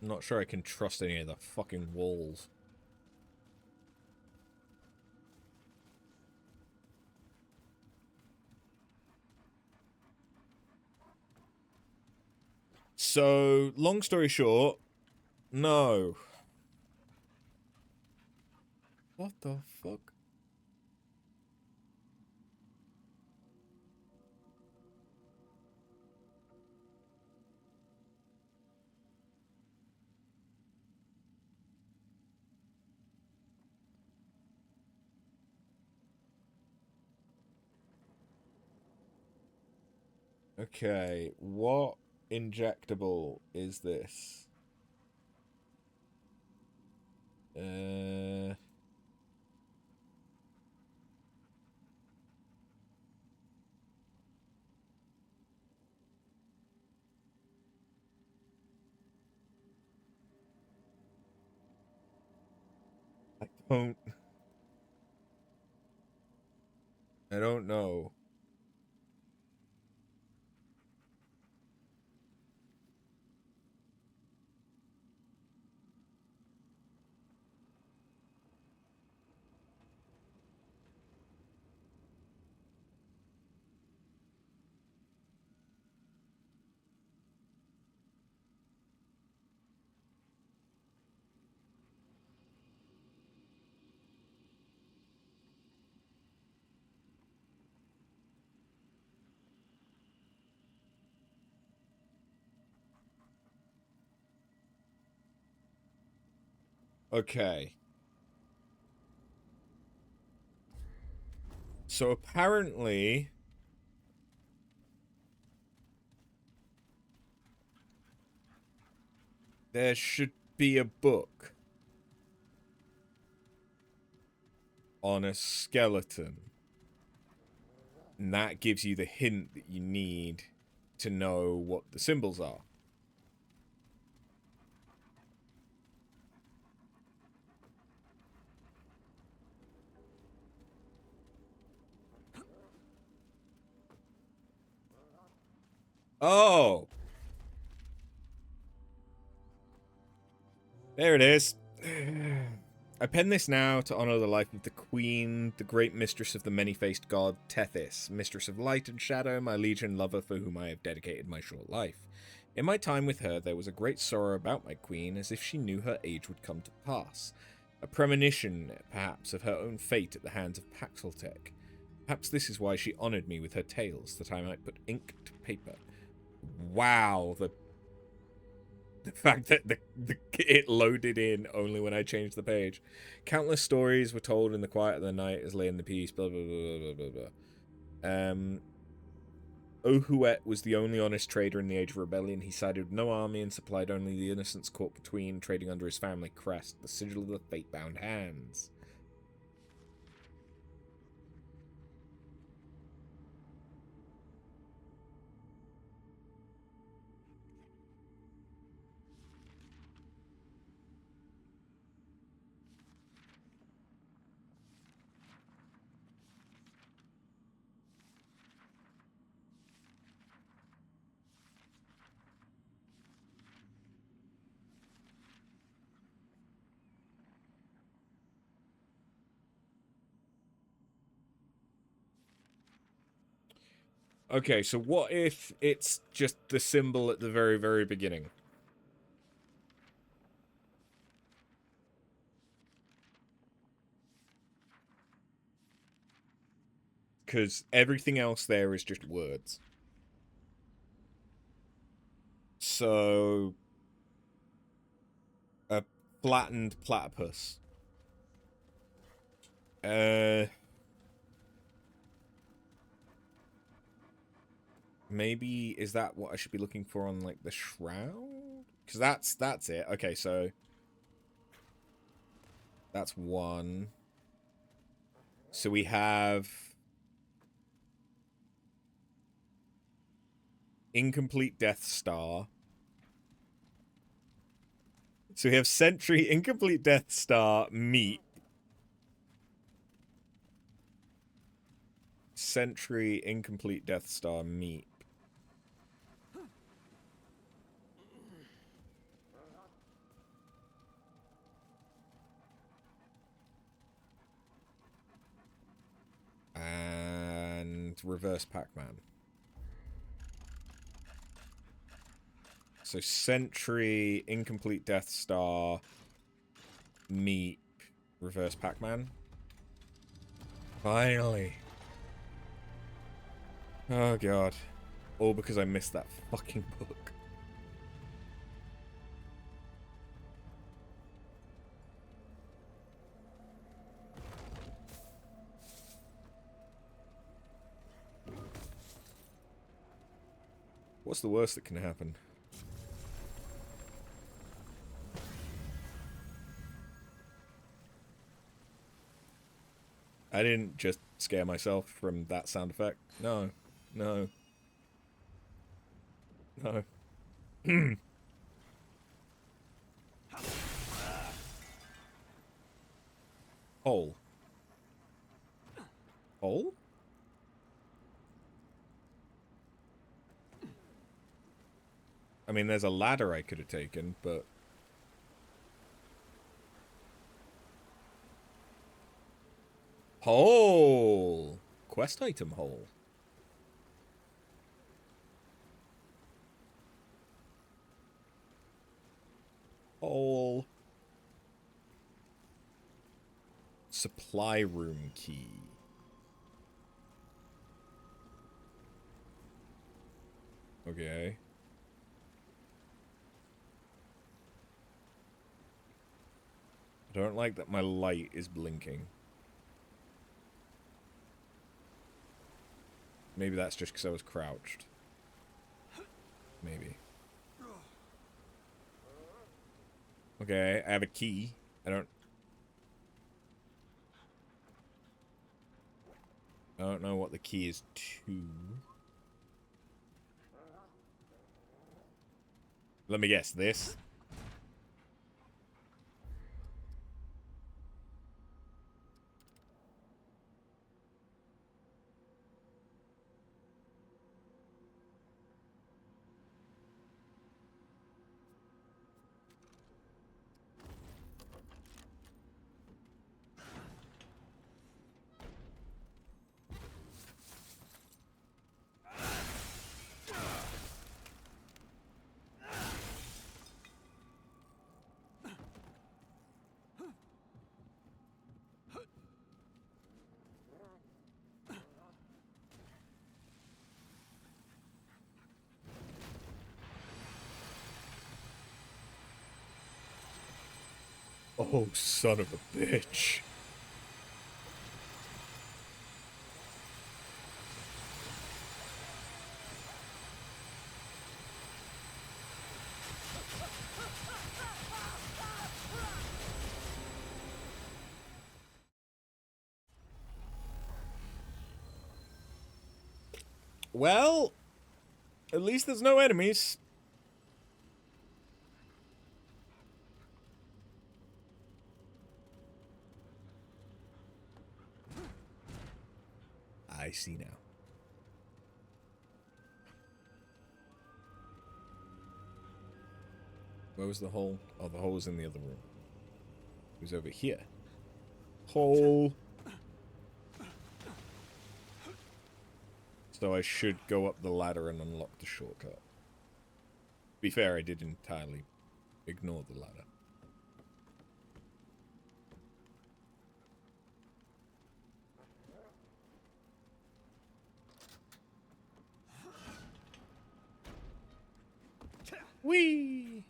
I'm not sure I can trust any of the fucking walls. So, long story short, no. What the fuck? Okay, what injectable is this? I don't... I don't know. Okay. So apparently... there should be a book on a skeleton. And that gives you the hint that you need to know what the symbols are. Oh! There it is. I pen this now to honor the life of the Queen, the great mistress of the many-faced god Tethys, mistress of light and shadow, my liege and lover for whom I have dedicated my short life. In my time with her, there was a great sorrow about my queen, as if she knew her age would come to pass. A premonition, perhaps, of her own fate at the hands of Paxeltech. Perhaps this is why she honoured me with her tales, that I might put ink to paper. Wow, the fact that it loaded in only when I changed the page. Countless stories were told in the quiet of the night as lay in the peace, blah, blah, blah, blah, blah, blah. Ohuet was the only honest trader in the Age of Rebellion. He sided with no army and supplied only the innocents caught between, trading under his family crest, the sigil of the fate-bound hands. Okay, so what if it's just the symbol at the very, very beginning? Because everything else there is just words. So... a flattened platypus. Maybe, is that what I should be looking for on, like, the shroud? Because that's it. Okay, so... that's one. So we have... incomplete Death Star. So we have Sentry, incomplete Death Star, Meat. Sentry, incomplete Death Star, Meat. It's reverse Pac-Man. So Sentry, Incomplete Death Star, Meep, reverse Pac-Man. Finally. Oh god. All because I missed that fucking book. What's the worst that can happen? I didn't just scare myself from that sound effect. No. No. No. Hole. Hole? I mean, there's a ladder I could have taken, but... Hole! Quest item hole. Hole. Supply room key. Okay. I don't like that my light is blinking. Maybe that's just because I was crouched. Maybe. Okay, I have a key. I don't know what the key is to. Let me guess, this? Oh, son of a bitch. Well, at least there's no enemies. I see now. Where was the hole? Oh, the hole was in the other room. It was over here. Hole. So I should go up the ladder and unlock the shortcut. To be fair, I did entirely ignore the ladder. Whee!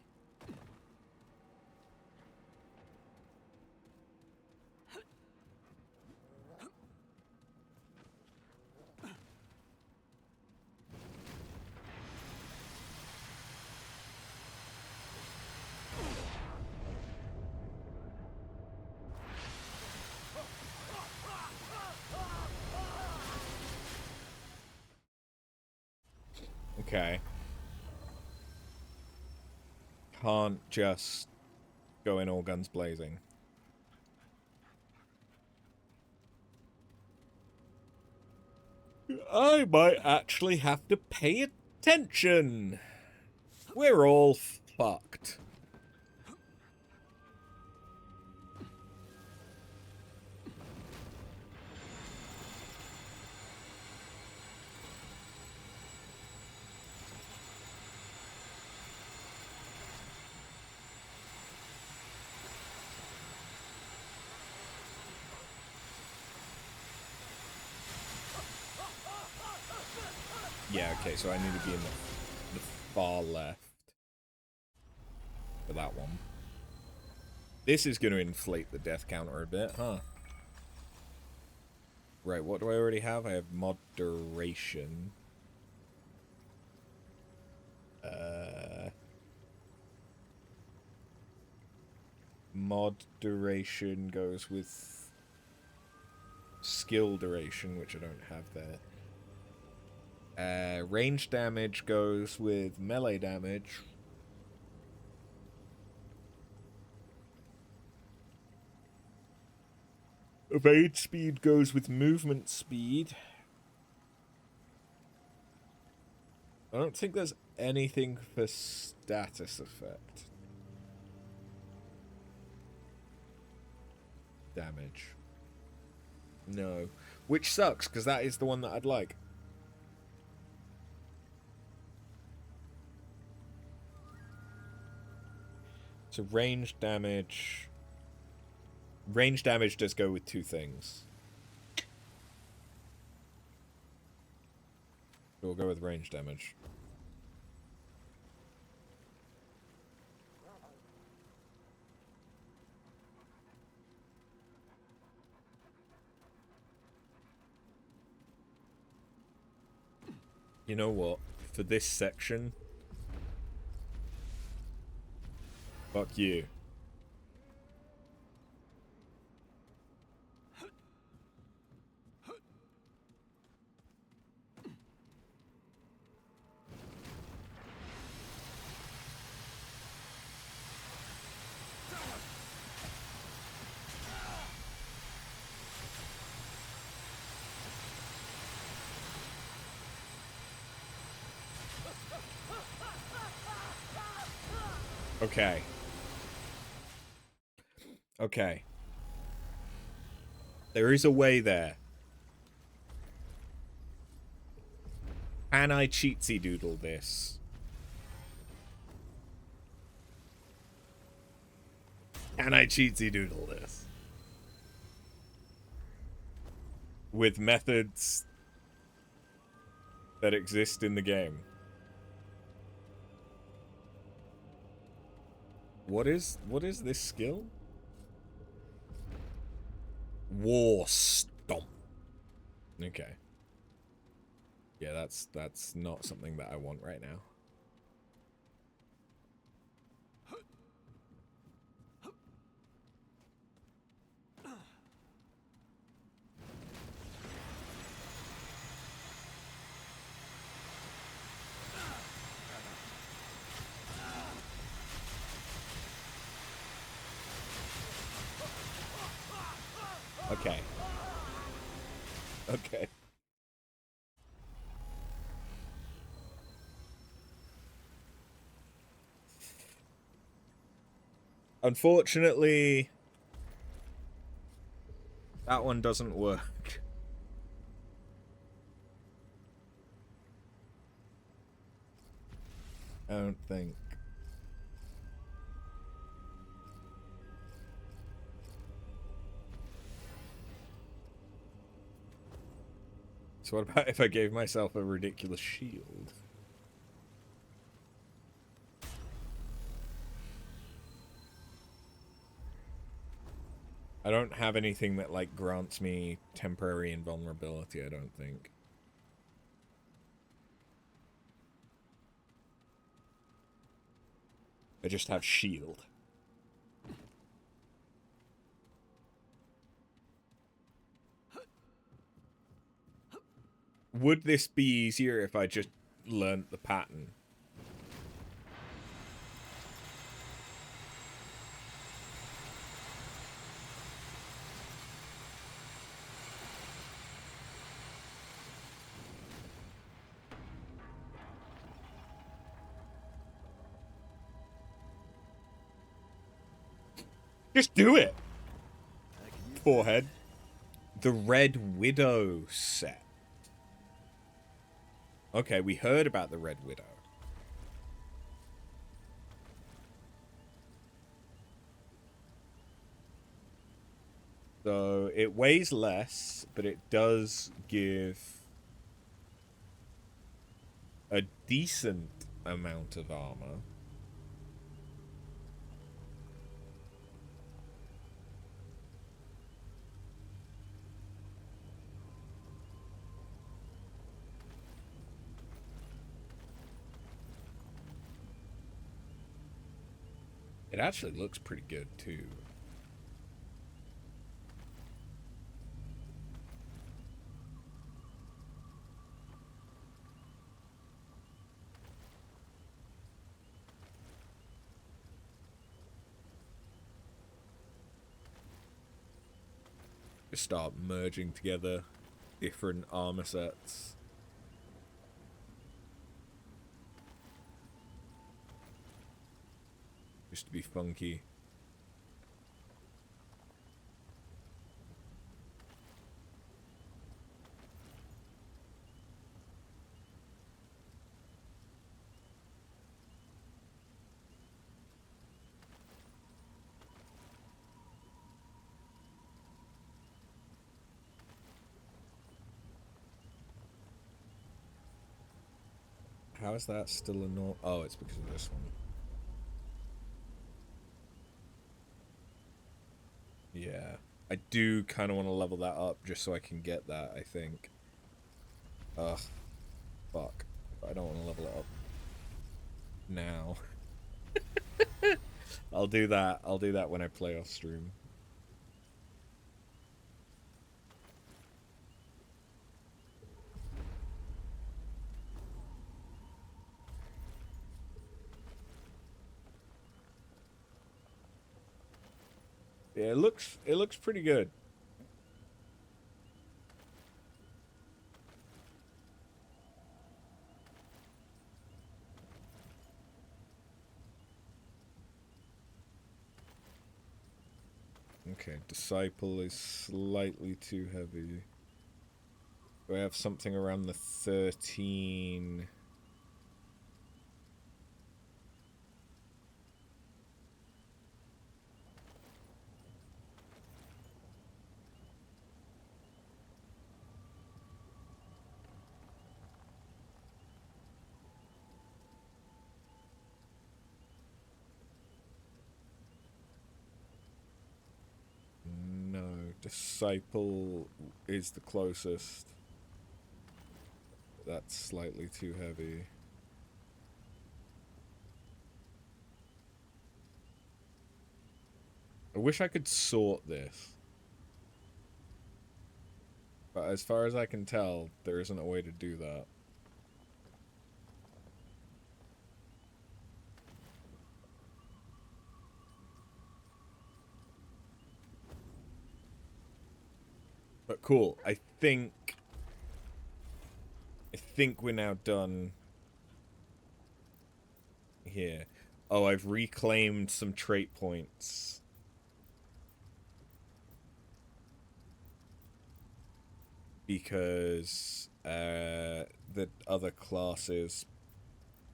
Okay. Can't just go in all guns blazing. I might actually have to pay attention. We're all fucked. Okay, so I need to be in the far left for that one. This is going to inflate the death counter a bit, huh? Right, what do I already have? I have moderation. Mod duration goes with skill duration, which I don't have there. Range damage goes with melee damage. Evade speed goes with movement speed. I don't think there's anything for status effect. Damage. No. Which sucks, because that is the one that I'd like. So range damage... Range damage does go with two things. We'll go with range damage. You know what? For this section... Fuck you. Okay. Okay. There is a way there. Can I cheatsy doodle this? Can I cheatsy doodle this? With methods that exist in the game. What is this skill? War Stomp. Okay. Yeah, that's not something that I want right now. Okay. Okay. Unfortunately, that one doesn't work. I don't think. So what about if I gave myself a ridiculous shield? I don't have anything that, like, grants me temporary invulnerability, I don't think. I just have shield. Would this be easier if I just learnt the pattern? Just do it! Forehead. The Red Widow set. Okay, we heard about the Red Widow. So, it weighs less, but it does give a decent amount of armor. It actually looks pretty good too. Just start merging together different armor sets. Just to be funky. How is that still a no? Oh, it's because of this one. Yeah. I do kind of want to level that up just so I can get that, I think. Ugh. Fuck. I don't want to level it up now. I'll do that. I'll do that when I play off stream. Yeah, it looks pretty good. Okay, Disciple is slightly too heavy. Do I have something around the 13? No, Disciple is the closest. That's slightly too heavy. I wish I could sort this. But as far as I can tell, there isn't a way to do that. But cool. I think we're now done here. Oh, I've reclaimed some trait points. Because the other classes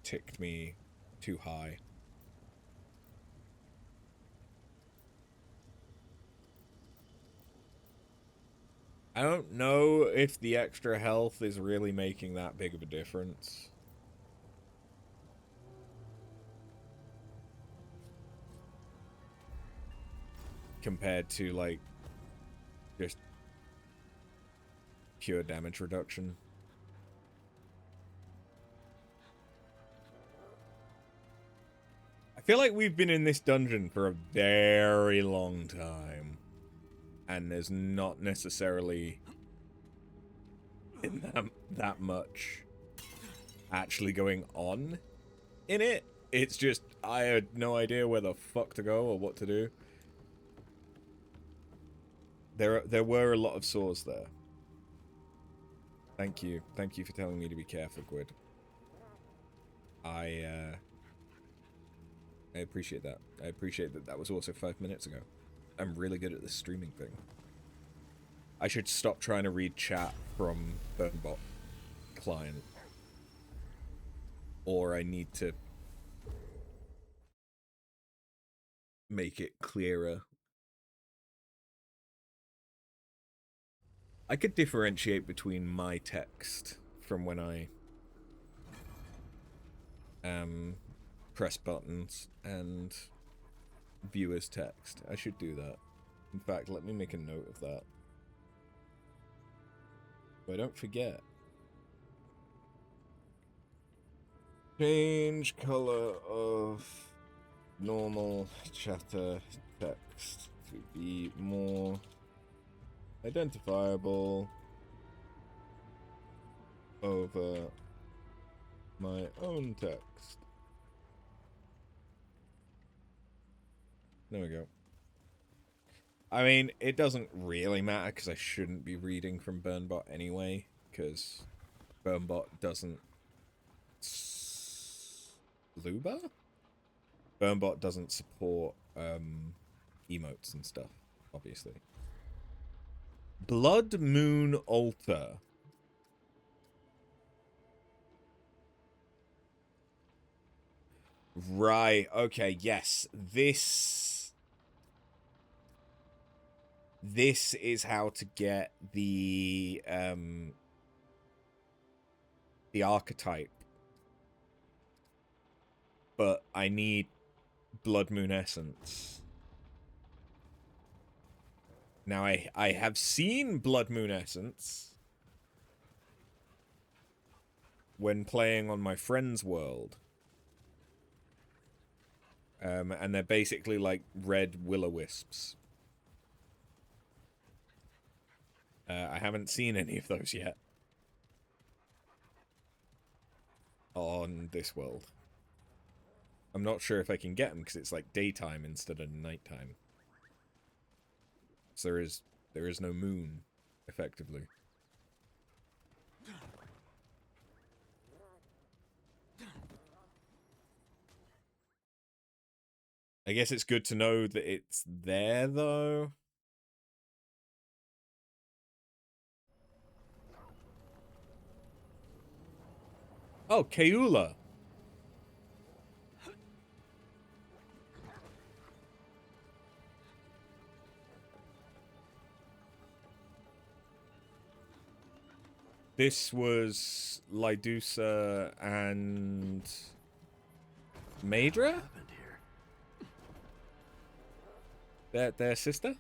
ticked me too high. I don't know if the extra health is really making that big of a difference. Compared to, like, just pure damage reduction. I feel like we've been in this dungeon for a very long time. And there's not necessarily that much actually going on in it. It's just I had no idea where the fuck to go or what to do. There were a lot of saws there. Thank you for telling me to be careful, Gwyd. I appreciate that. I appreciate that was also 5 minutes ago. I'm really good at this streaming thing. I should stop trying to read chat from Burnbot client. Or I need to make it clearer. I could differentiate between my text from when I press buttons and view as text. I should do that. In fact, let me make a note of that. So I don't forget. Change color of normal chatter text to be more identifiable over my own text. There we go. I mean, it doesn't really matter because I shouldn't be reading from Burnbot anyway, because Burnbot doesn't... Luba? Burnbot doesn't support emotes and stuff, obviously. Blood Moon Altar. Right, okay, yes. This is how to get the archetype. But I need Blood Moon Essence. Now, I have seen Blood Moon Essence when playing on my friend's world. And they're basically like red will-o-wisps. I haven't seen any of those yet. On this world. I'm not sure if I can get them because it's like daytime instead of nighttime. So there is no moon, effectively. I guess it's good to know that it's there, though. Oh, Keula. This was Lydusa and Maedra? Their sister?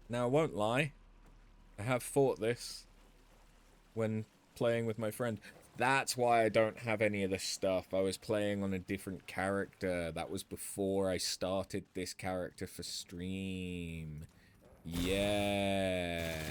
Now, I won't lie. I have fought this when playing with my friend. That's why I don't have any of this stuff. I was playing on a different character. That was before I started this character for stream. Yes.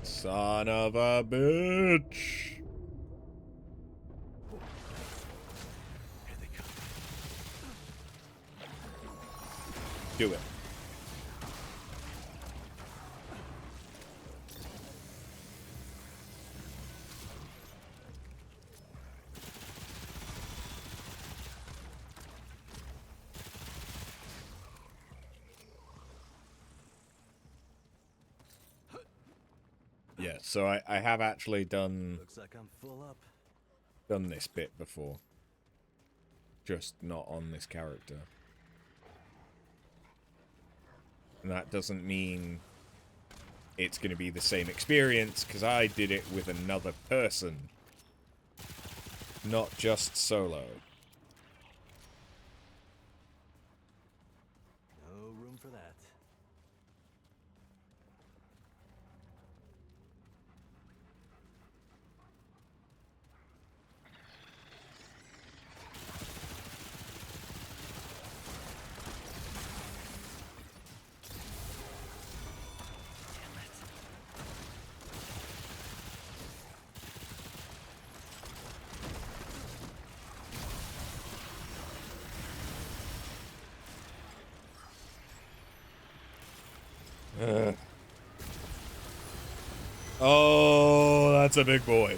Son of a bitch. Do it. Yeah, so I have actually done... Looks like I'm full up. Done this bit before. Just not on this character. And that doesn't mean it's going to be the same experience, because I did it with another person. Not just solo. No room for that. Oh, that's a big boy.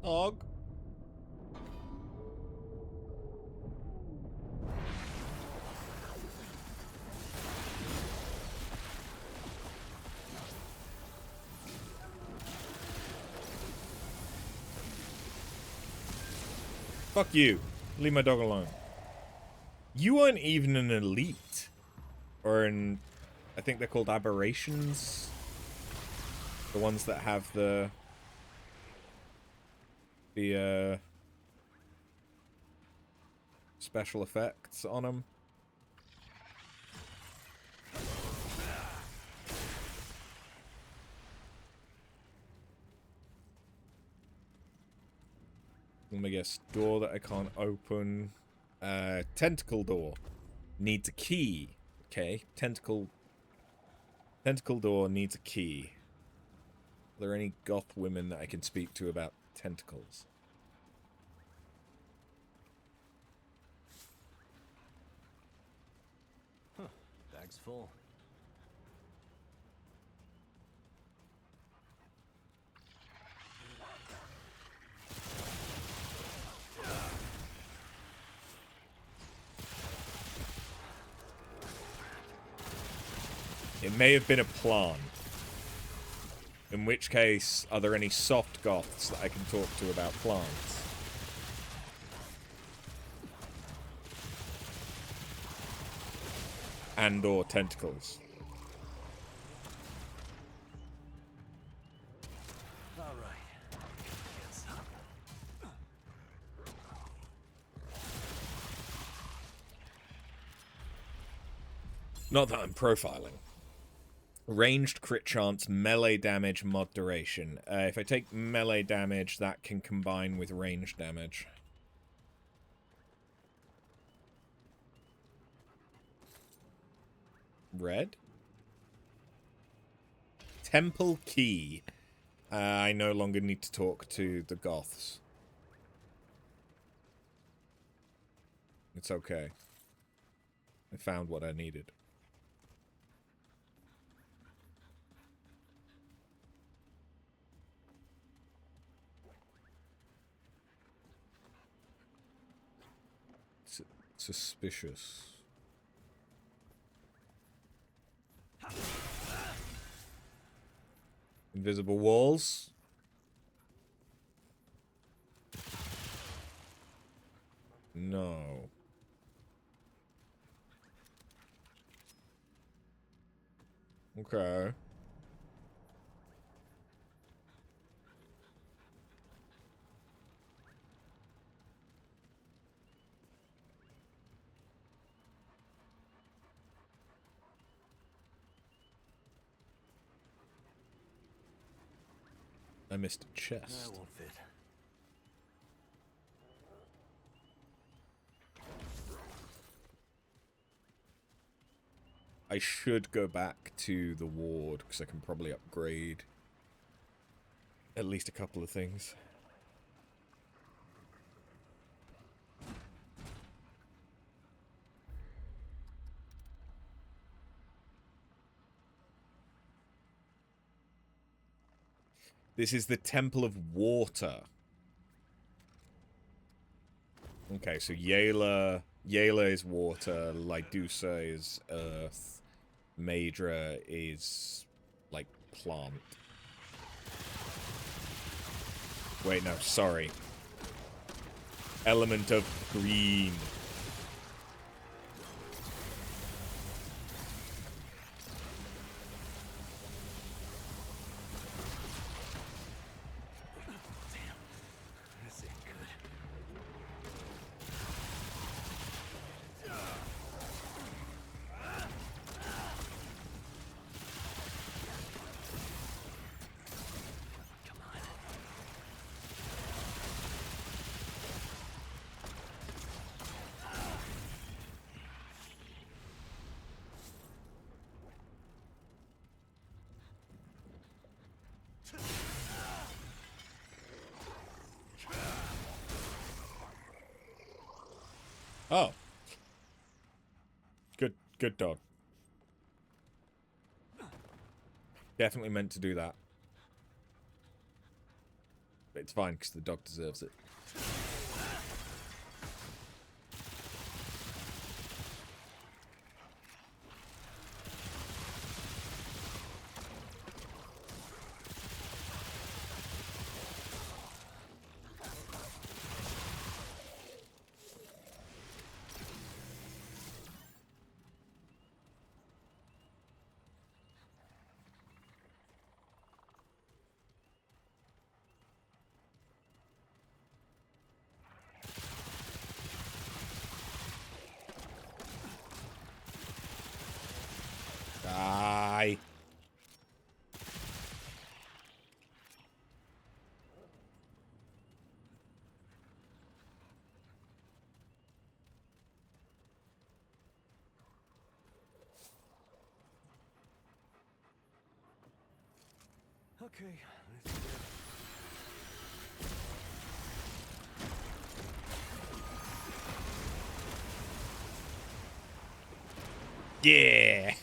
Og. Fuck you. Leave my dog alone. You aren't even an elite. Or an... I think they're called aberrations. The ones that have the special effects on them. Let me guess. Door that I can't open. Tentacle door. Needs a key. Okay. Tentacle door needs a key. Are there any goth women that I can speak to about tentacles? Huh. Bag's full. It may have been a plant. In which case, are there any soft goths that I can talk to about plants? And or tentacles. All right. Not that I'm profiling. Ranged crit chance, melee damage, mod duration. If I take melee damage, that can combine with ranged damage. Red? Temple key. I no longer need to talk to the goths. It's okay. I found what I needed. Suspicious. Invisible walls. No. Okay. I missed a chest. That won't fit. I should go back to the ward, because I can probably upgrade at least a couple of things. This is the Temple of Water. Okay, so Yayla is water, Lydusa is earth, Maedra is, like, plant. Wait, no, sorry. Element of green. This ain't good. Come on. Oh. Good dog. Definitely meant to do that. But it's fine, because the dog deserves it. Die. Okay, let's do it. Yeah.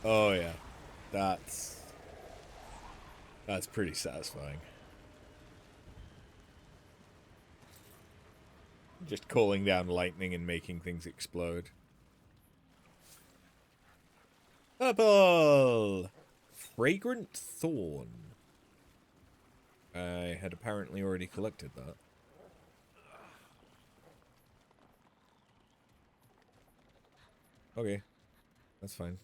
Oh yeah. That's pretty satisfying. Just calling down lightning and making things explode. Purple! Fragrant Thorn. I had apparently already collected that. Okay. That's fine.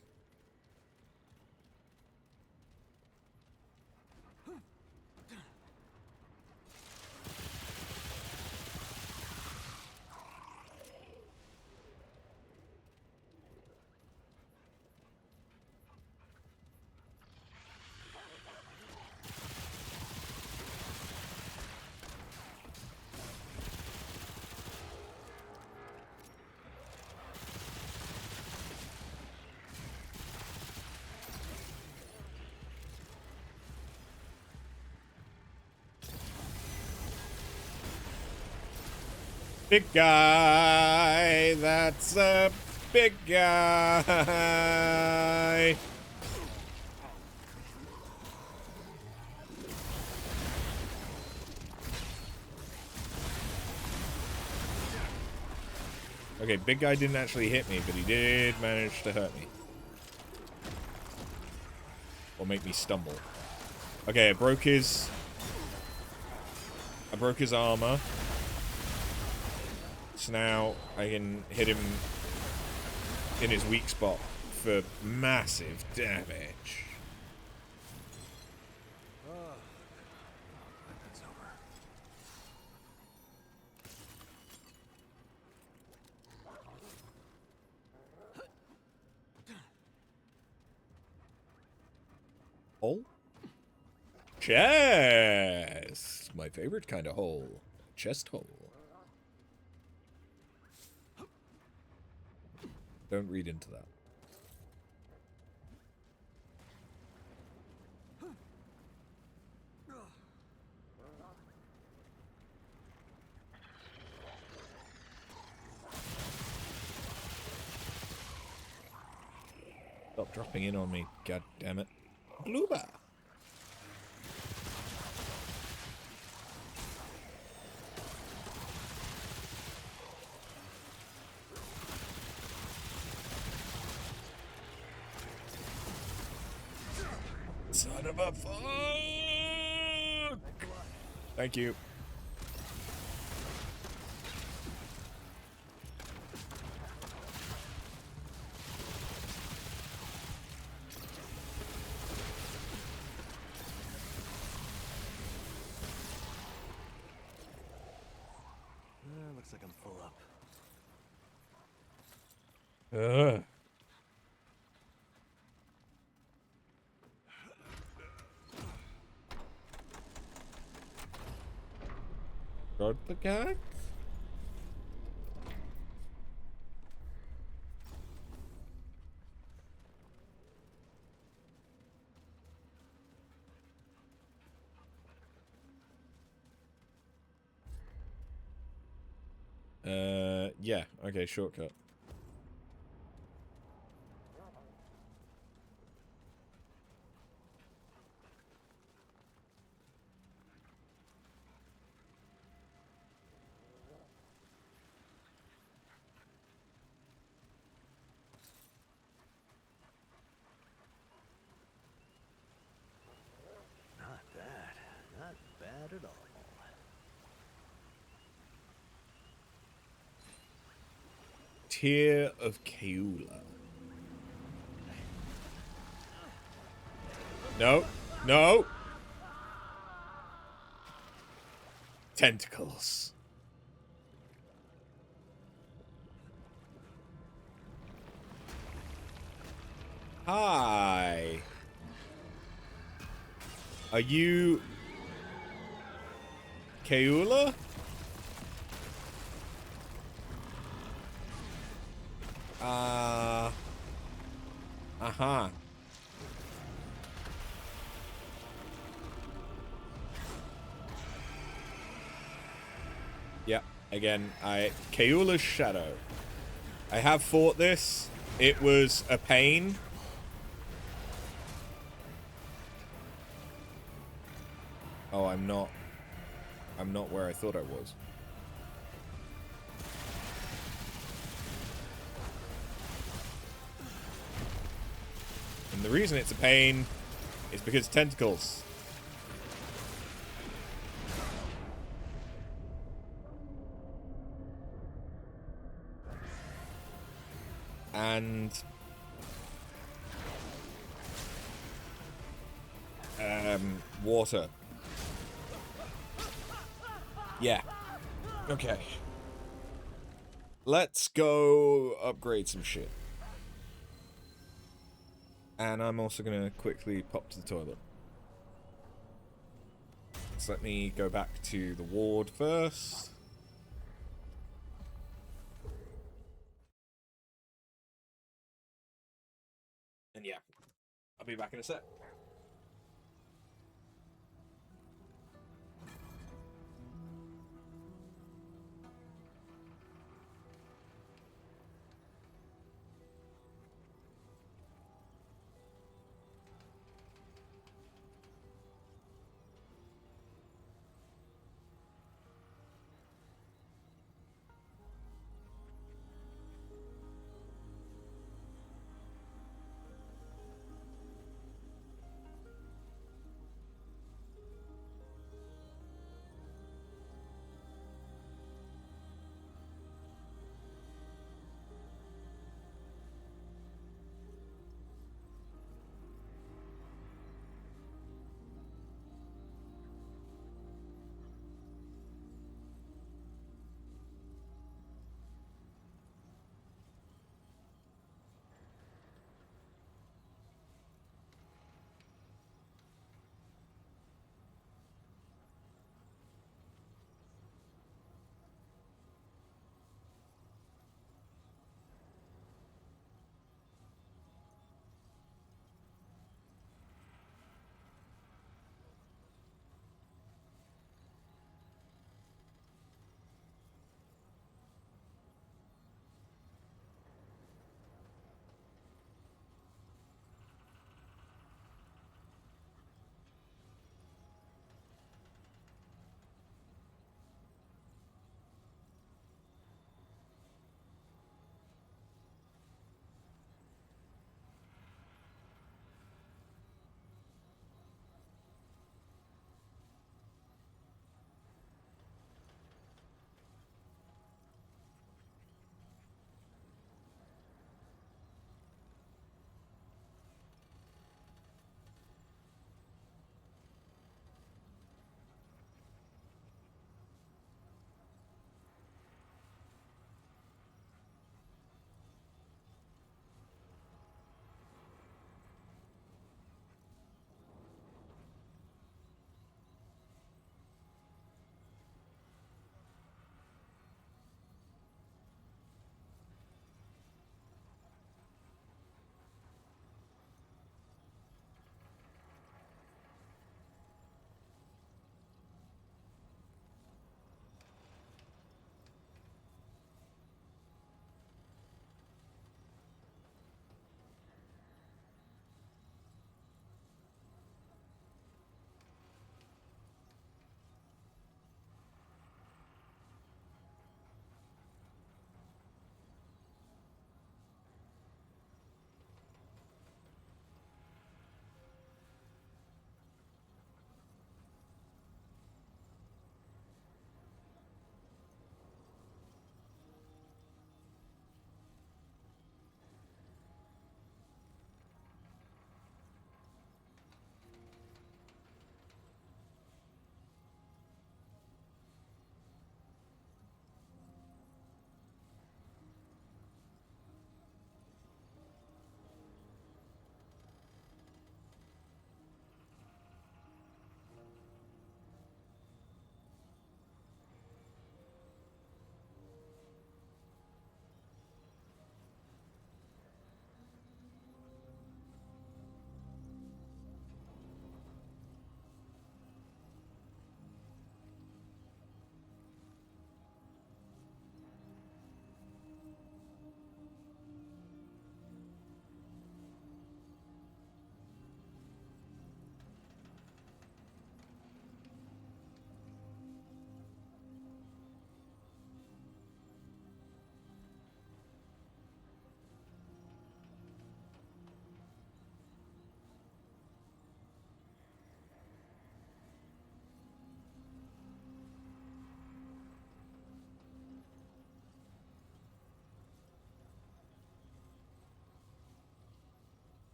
Big guy, that's a big guy. Okay, big guy didn't actually hit me, but he did manage to hurt me. Or make me stumble. Okay, I broke his armor. So now I can hit him in his weak spot for massive damage. That's over. Hole? Chest! My favorite kind of hole. Chest hole. Don't read into that. Stop dropping in on me, god damn it. Bloober! Son of a fuck! Thank you. Looks like I'm full up. Guard the guy? Yeah, okay, shortcut. Tear of Keula. No. No. Tentacles. Hi. Are you Keula? Uh-huh. Yep. Again, Keula's Shadow. I have fought this. It was a pain. Oh, I'm not where I thought I was. And the reason it's a pain is because tentacles. And water. Yeah. Okay. Let's go upgrade some shit. And I'm also gonna quickly pop to the toilet. So let me go back to the ward first. And yeah, I'll be back in a sec.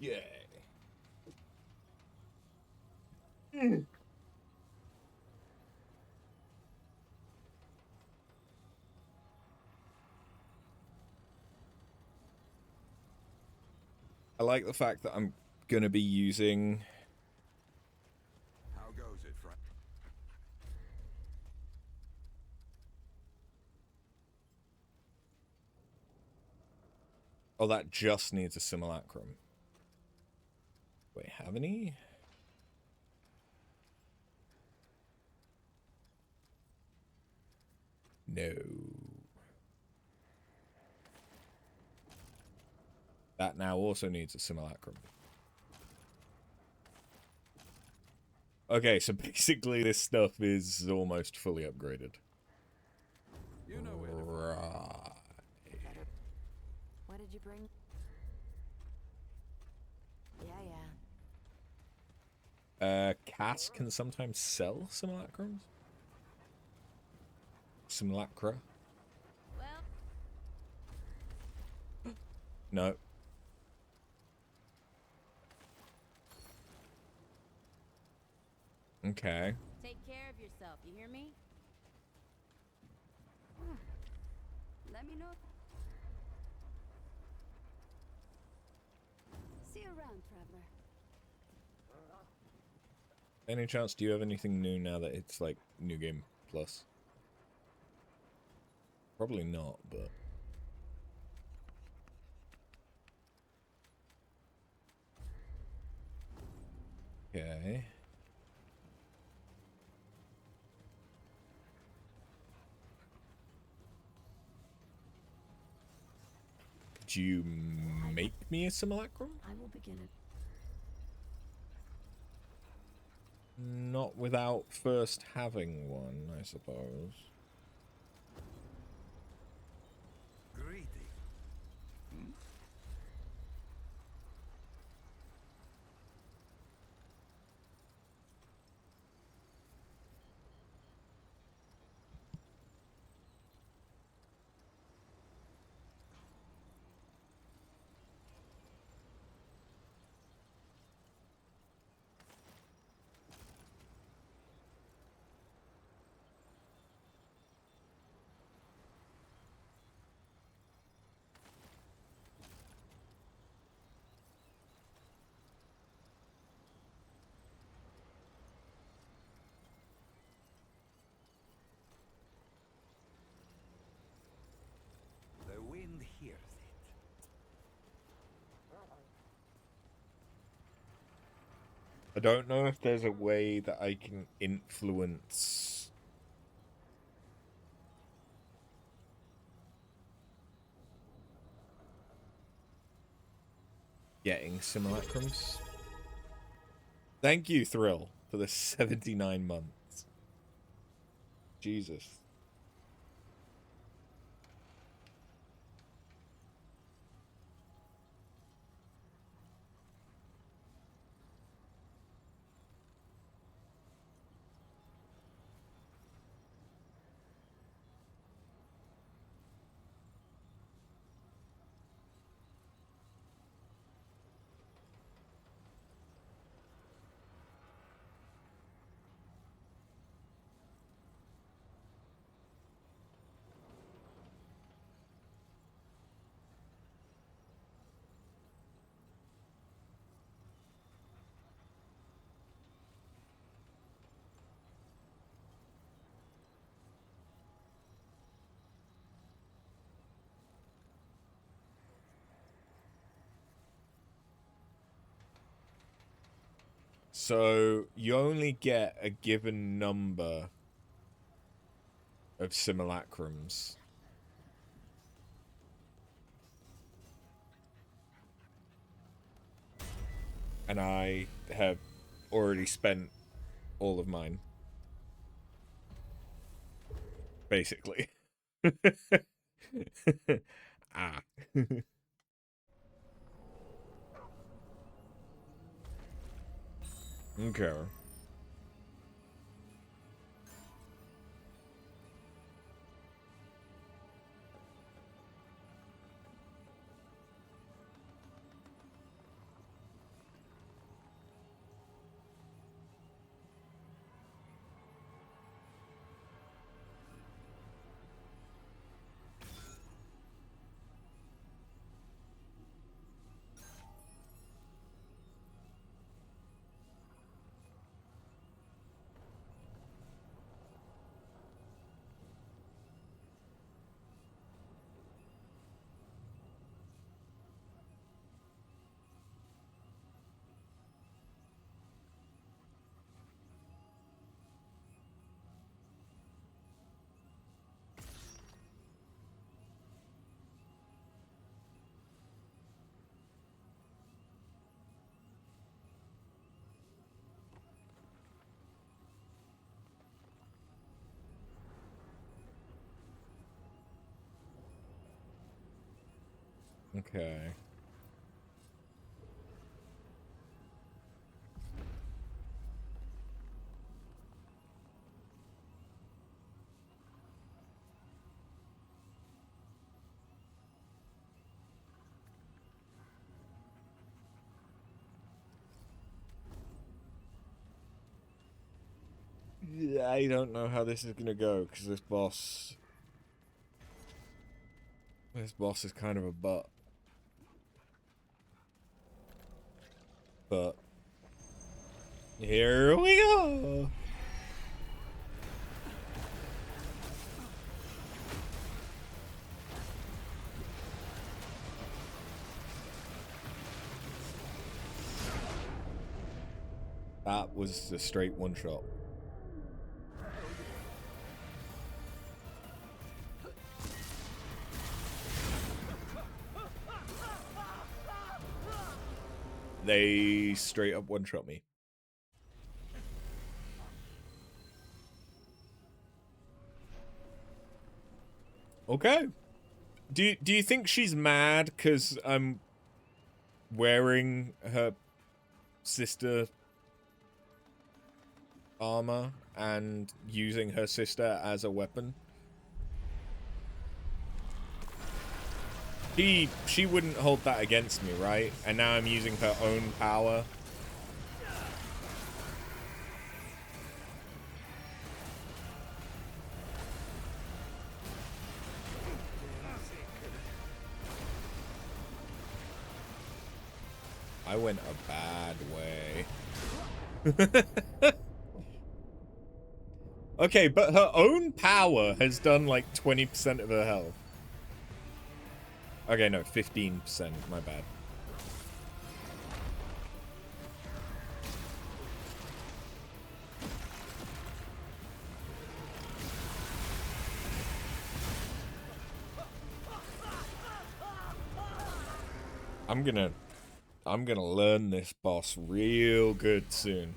Okay. I like the fact that I'm gonna be using... How goes it, Frank? Oh, that just needs a simulacrum. Wait, have any? No. That now also needs a simulacrum. Okay, so basically this stuff is almost fully upgraded. You know where to find me. Right. What did you bring? Yeah. Cass can sometimes sell simulacrums? Simulacra? Well, No. Okay. take care of yourself, you hear me? Let me know. See you around, traveler. Any chance, do you have anything new now that it's like New Game Plus? Probably not, but... Okay. Could you make me a simulacrum? I will begin it. Not without first having one, I suppose. Greeting. The wind hears it. I don't know if there's a way that I can influence getting simulacrums. Thank you, Thrill, for the 79 months. Jesus. So you only get a given number of simulacrums. And I have already spent all of mine. Basically. Ah. Okay. Okay. Yeah, I don't know how this is gonna go because this boss is kind of a butt. But here we go. That was a straight one shot. They straight up one shot me. Okay. Do you think she's mad because I'm wearing her sister armor and using her sister as a weapon? She wouldn't hold that against me, right? And now I'm using her own power. I went a bad way. Okay, but her own power has done like 20% of her health. Okay, no, 15%, my bad. I'm gonna learn this boss real good soon.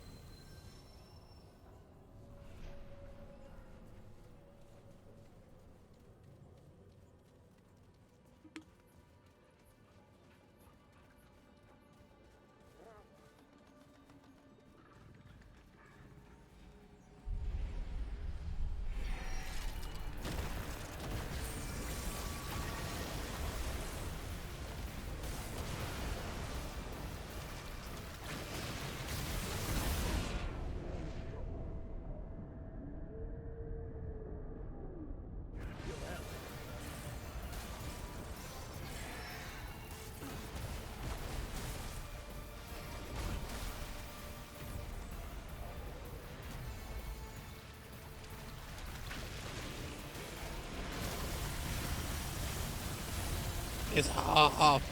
It's hard.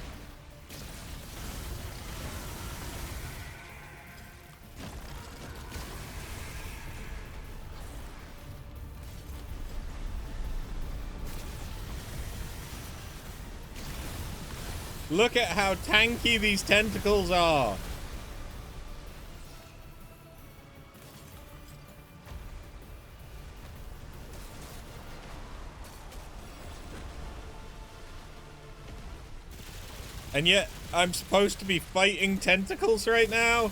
Look at how tanky these tentacles are. And yet, I'm supposed to be fighting tentacles right now?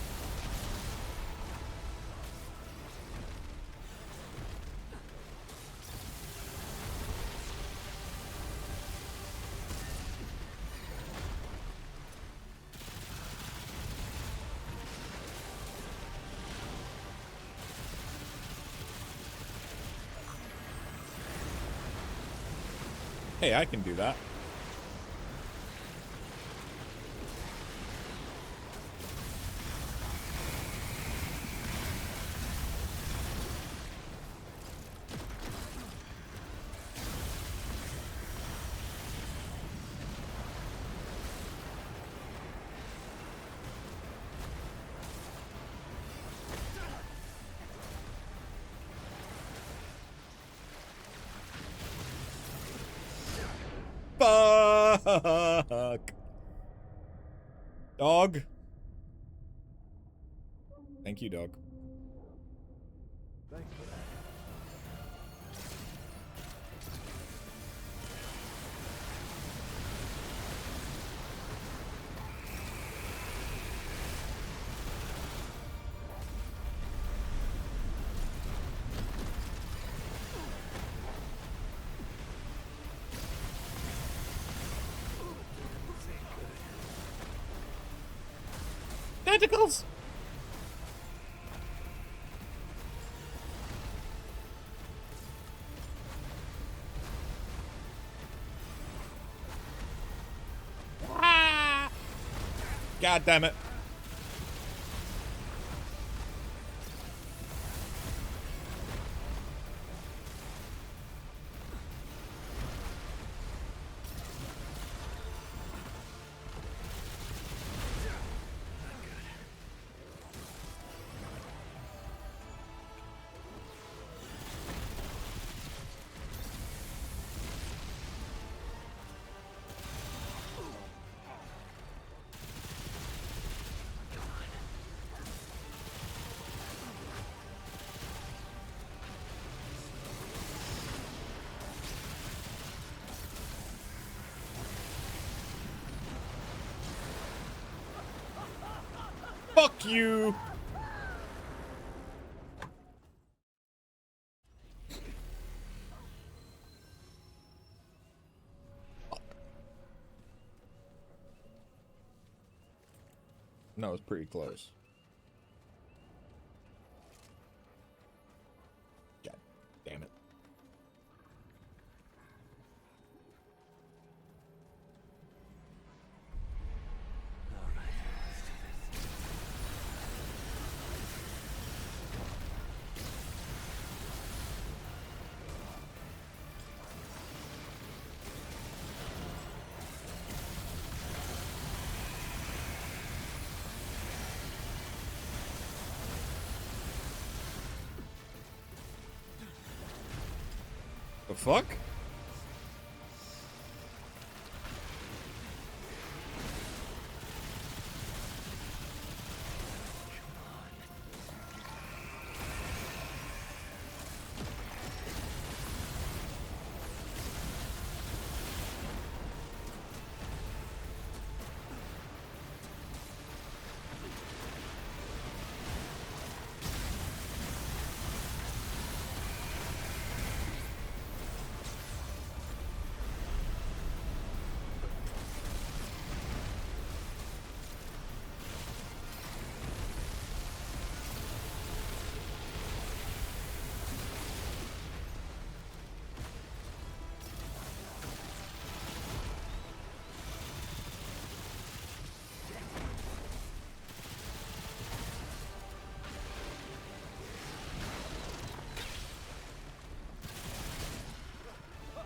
Hey, I can do that. Fuck. Dog. Thank you, dog. Thanks for that. Tentacles! Ah! God damn it. Fuck you! No, it was pretty close. God damn it. The fuck?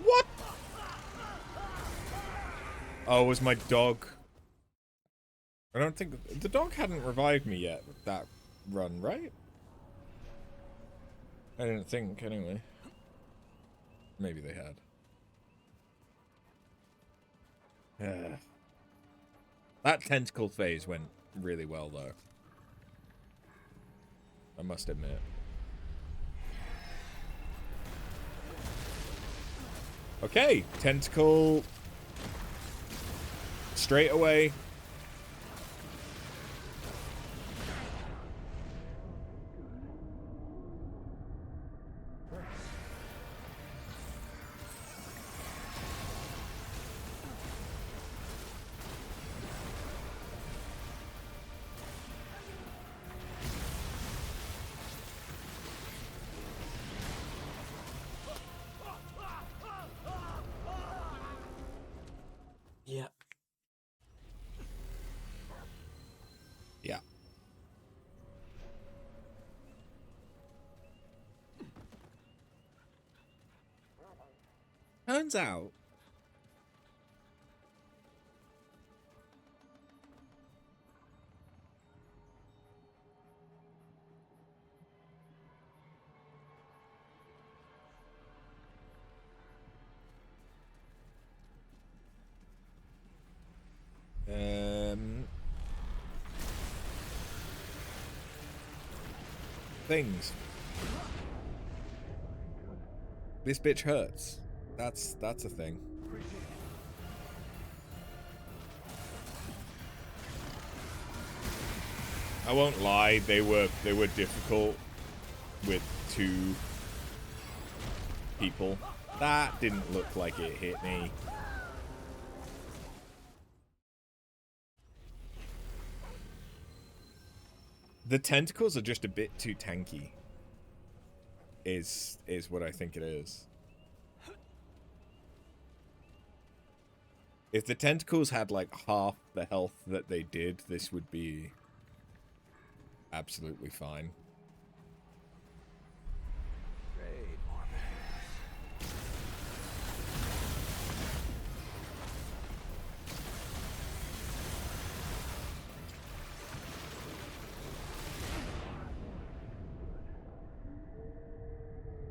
What? Oh, it was my dog. I don't think the dog hadn't revived me yet with that run, right? I didn't think, anyway. Maybe they had. That tentacle phase went really well, though. I must admit. Okay, tentacle. Straight away. Yeah. Yeah. Turns out. Things. This bitch hurts. That's a thing. I won't lie, they were difficult with 2 people. That didn't look like it hit me. The tentacles are just a bit too tanky. Is what I think it is. If the tentacles had like half the health that they did, this would be absolutely fine. Great, more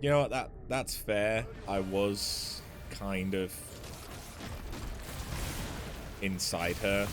You know what? That's fair. I was kind of inside her.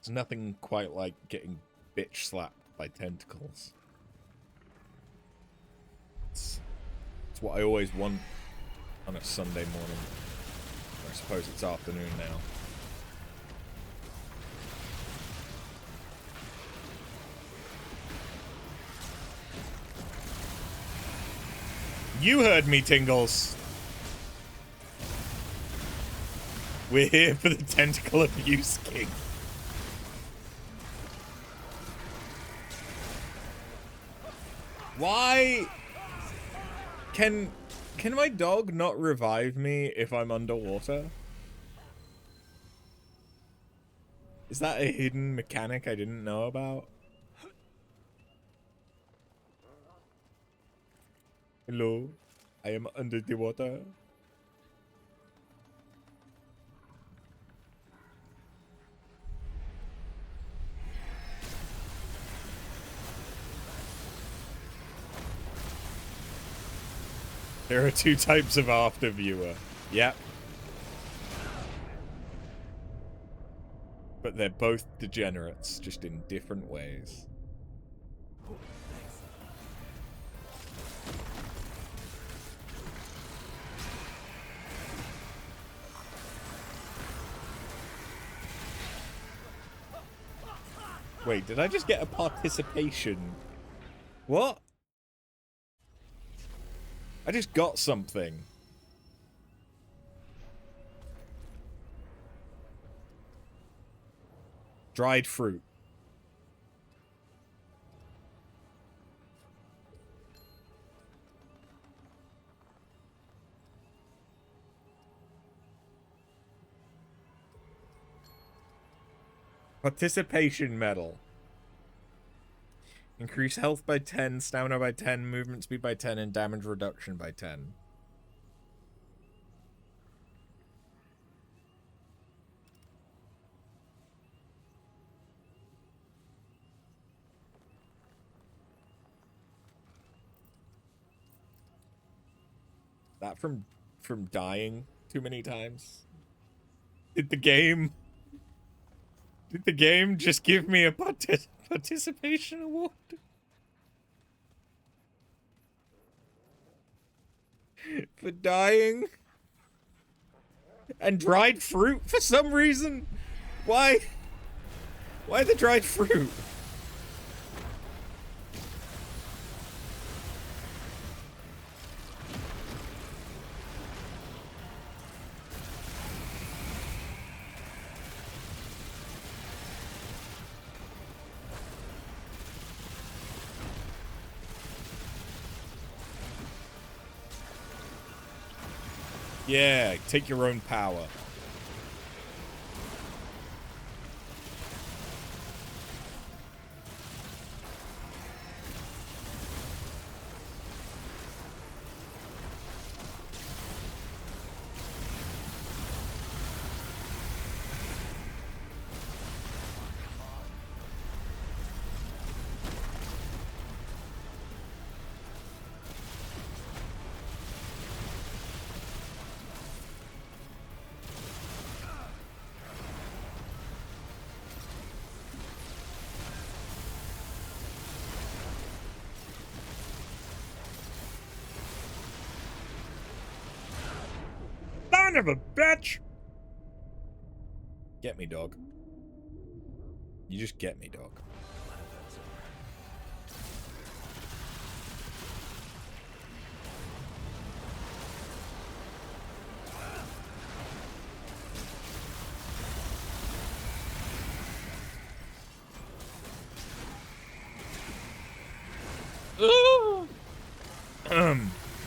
There's nothing quite like getting bitch slapped by tentacles. It's what I always want on a Sunday morning. I suppose it's afternoon now. You heard me, Tingles. We're here for the Tentacle Abuse King. Why can my dog not revive me if I'm underwater? Is that a hidden mechanic I didn't know about? Hello, I am under the water. There are two types of after viewer. Yep. But they're both degenerates, just in different ways. Wait, did I just get a participation? What? I just got something. Dried fruit. Participation medal. Increase health by 10, stamina by 10, movement speed by 10, and damage reduction by 10. That from dying too many times? Did the game just give me a participation award? For dying? And dried fruit for some reason? Why? Why the dried fruit? Yeah, take your own power. Son of a bitch! Get me, dog. You just get me, dog.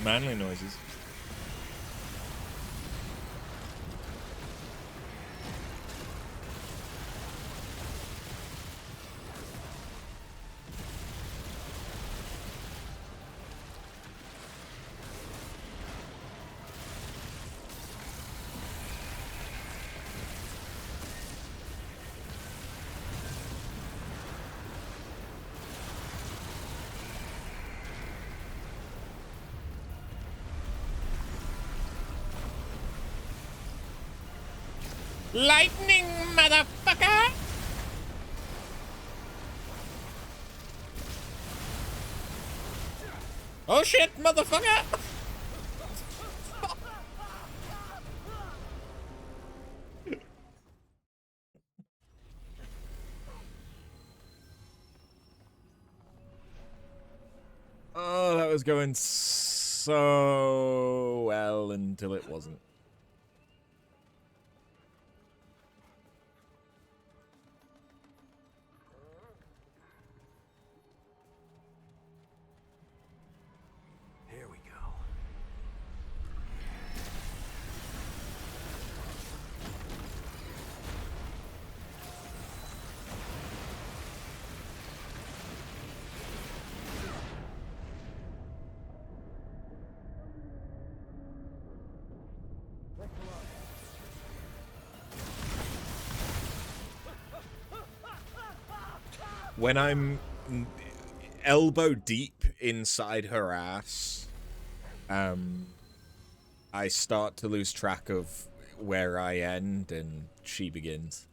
Manly noises. Lightning, motherfucker! Oh shit, motherfucker! Oh, that was going so well until it wasn't. Here we go. When I'm elbow deep inside her ass, I start to lose track of where I end and she begins.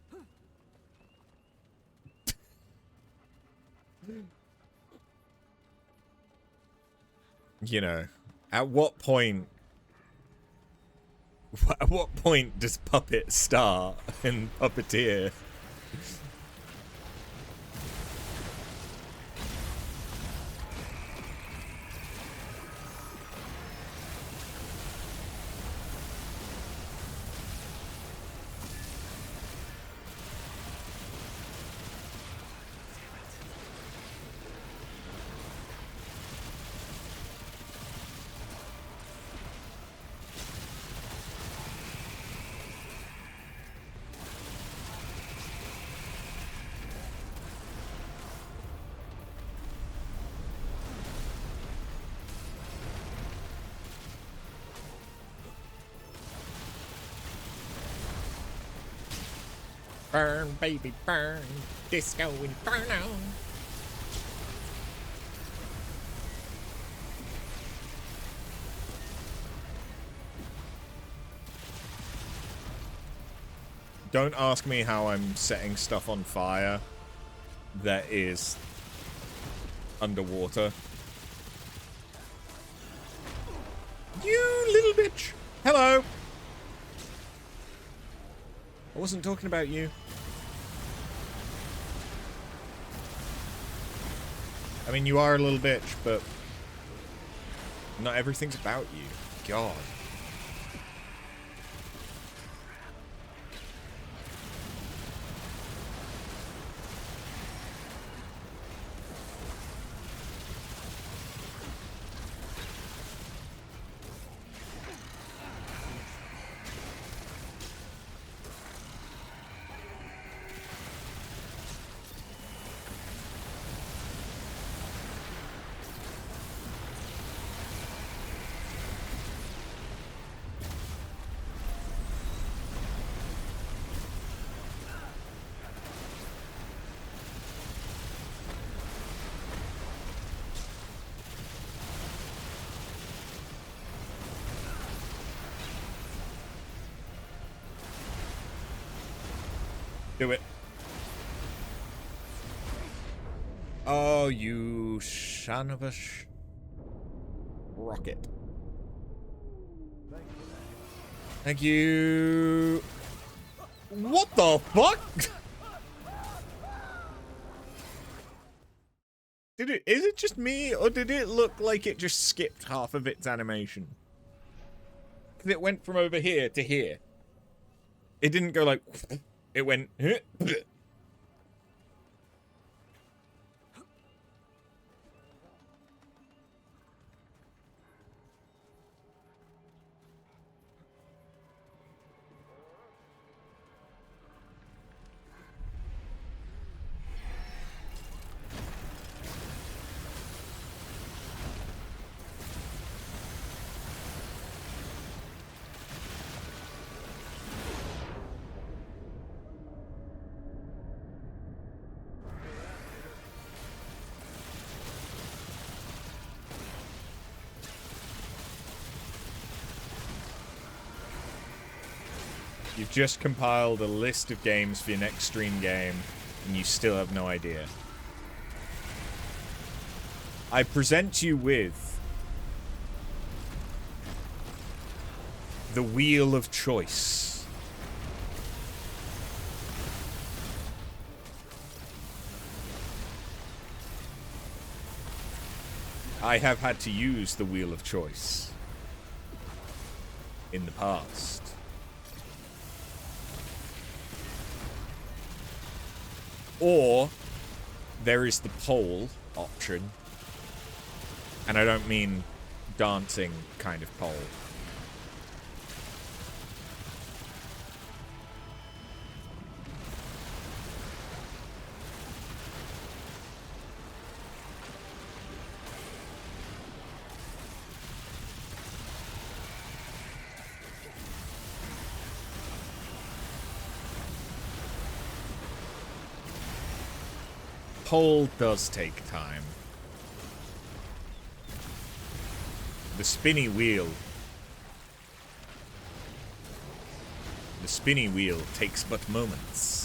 You know, at what point does Puppet start and Puppeteer? Burn, baby, burn. Disco Inferno. Don't ask me how I'm setting stuff on fire that is underwater. You little bitch. Hello. I wasn't talking about you. I mean, you are a little bitch, but not everything's about you. God. Do it. Oh, you son of a rocket. Thank you. What the fuck? Is it just me, or did it look like it just skipped half of its animation? Because it went from over here to here. It didn't go like, it went, You've just compiled a list of games for your next stream game, and you still have no idea. I present you with the Wheel of Choice. I have had to use the Wheel of Choice in the past. Or there is the pole option. And I don't mean dancing kind of pole. Pole does take time. The spinny wheel. The spinny wheel takes but moments.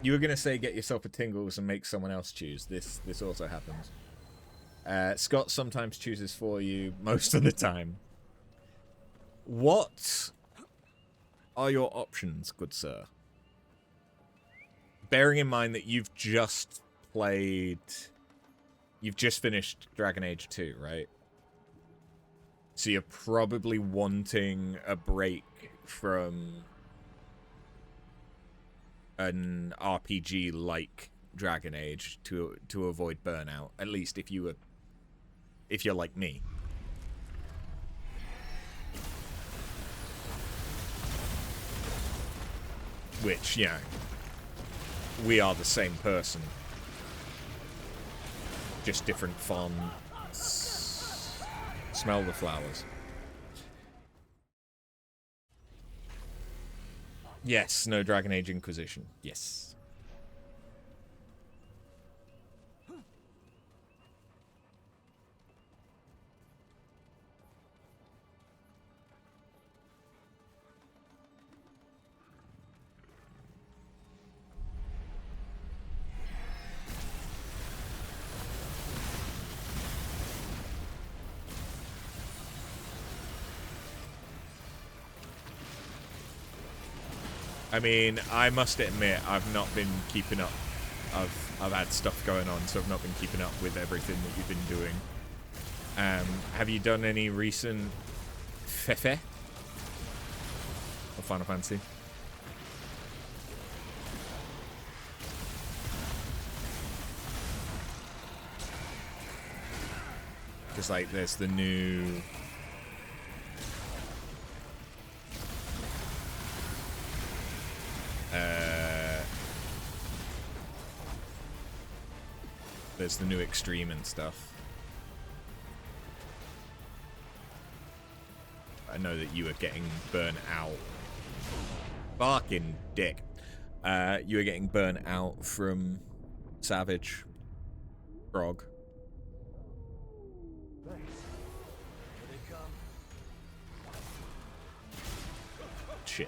You were gonna say get yourself a tingles and make someone else choose. This also happens. Scott sometimes chooses for you, most of the time. What are your options, good sir? Bearing in mind that you've just finished Dragon Age 2, right? So you're probably wanting a break from an RPG like Dragon Age to avoid burnout. At least if you're like me. Which, you know, we are the same person. Just different fonts. Smell the flowers. Yes, no Dragon Age Inquisition. Yes. I mean, I must admit, I've not been keeping up. I've had stuff going on, so I've not been keeping up with everything that you've been doing. Have you done any recent Fefe? Or Final Fantasy? Because, like, there's the new... there's the new Extreme and stuff. I know that you were getting burnt out. Fucking dick. You were getting burnt out from Savage. Frog. Shit.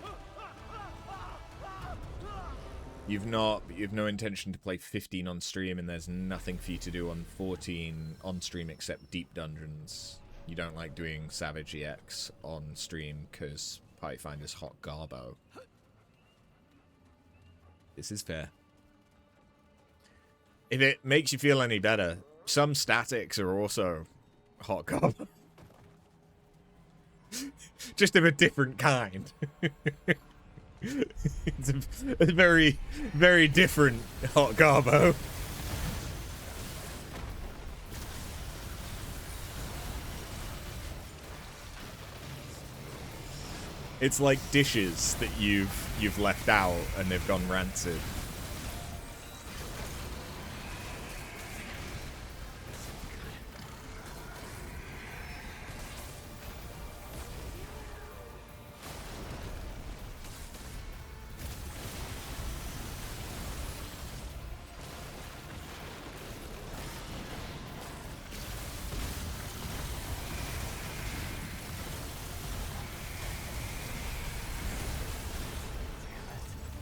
You've no intention to play 15 on stream, and there's nothing for you to do on 14 on stream except deep dungeons. You don't like doing Savage EX on stream because Pathfinder's hot garbo. This is fair. If it makes you feel any better, some statics are also hot garbo. Just of a different kind. It's a very, very different hot garbo. It's like dishes that you've left out and they've gone rancid.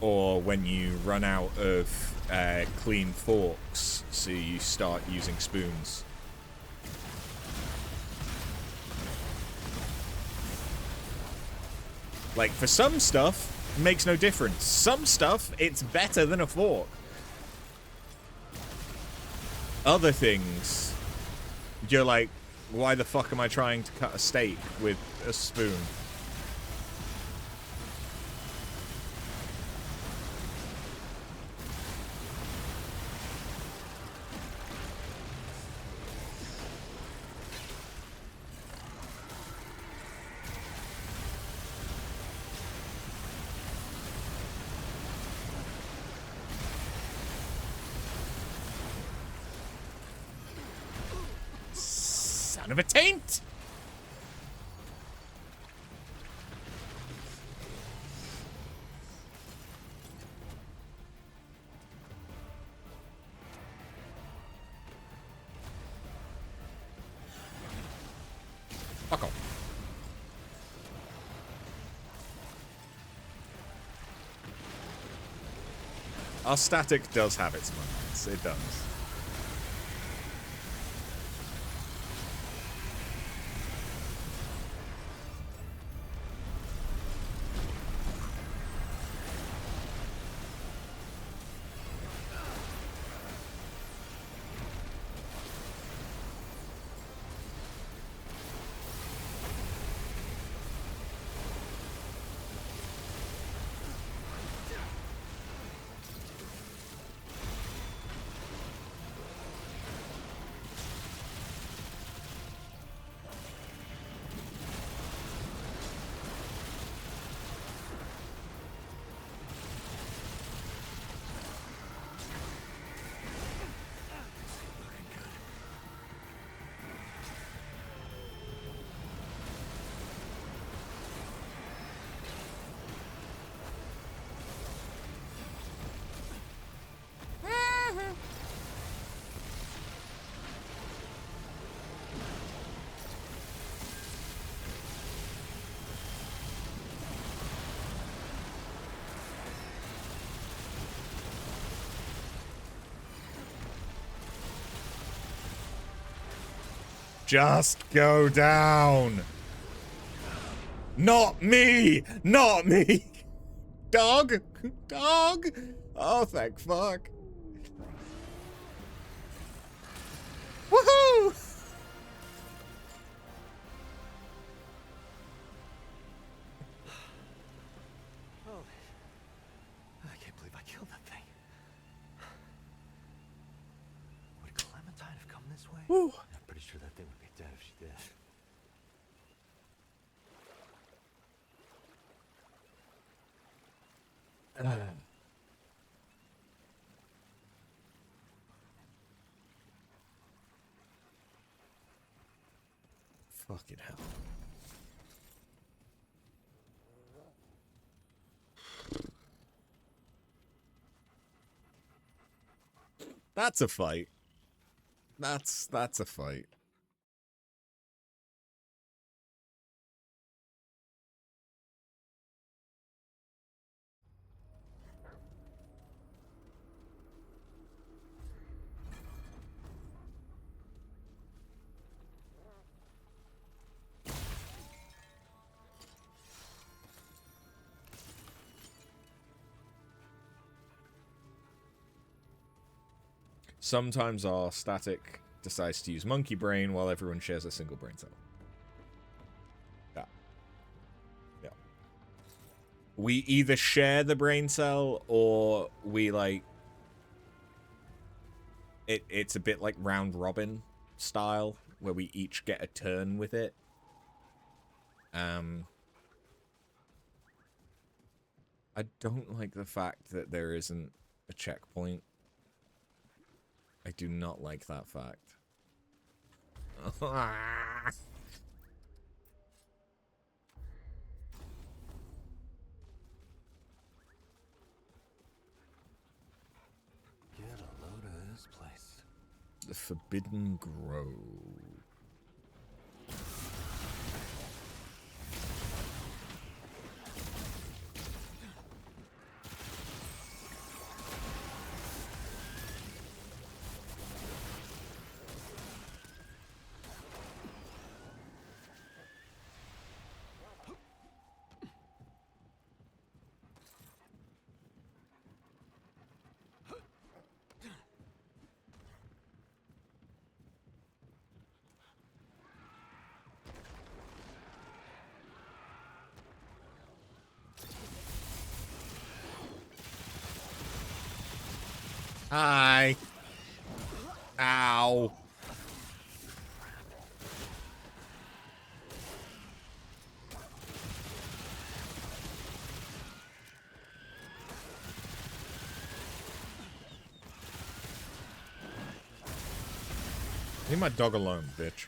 Or when you run out of clean forks, so you start using spoons. Like, for some stuff, it makes no difference. Some stuff, it's better than a fork. Other things, you're like, why the fuck am I trying to cut a steak with a spoon? Of a taint. Fuck off. Our static does have its moments. It does. Just go down. Not me! Not me! Dog! Dog! Oh, thank fuck. Woohoo! Oh, I can't believe I killed that thing. Would Clementine have come this way? Woo. I'm pretty sure that thing would be dead if she Fucking hell. That's a fight. That's a fight. Sometimes our static decides to use monkey brain while everyone shares a single brain cell. Yeah. Yeah. We either share the brain cell or we like it's a bit like round robin style where we each get a turn with it. I don't like the fact that there isn't a checkpoint. I do not like that fact. Get a load of this place. The Forbidden Grove. Hi. Ow. Leave my dog alone, bitch.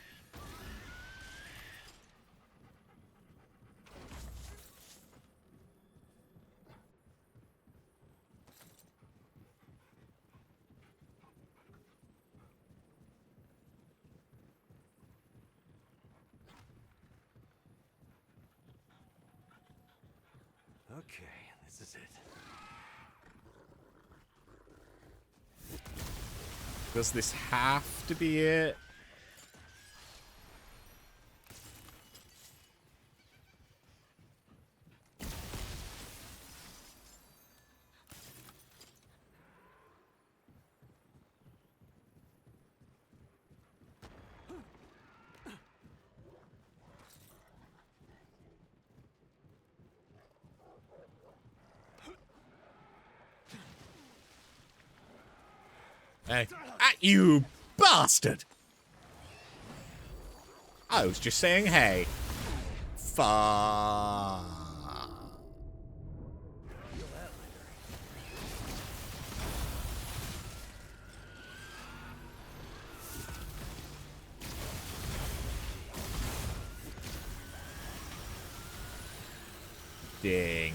Okay, this is it. Does this have to be it? Hey. You bastard! I was just saying hey. Fuck. Ding.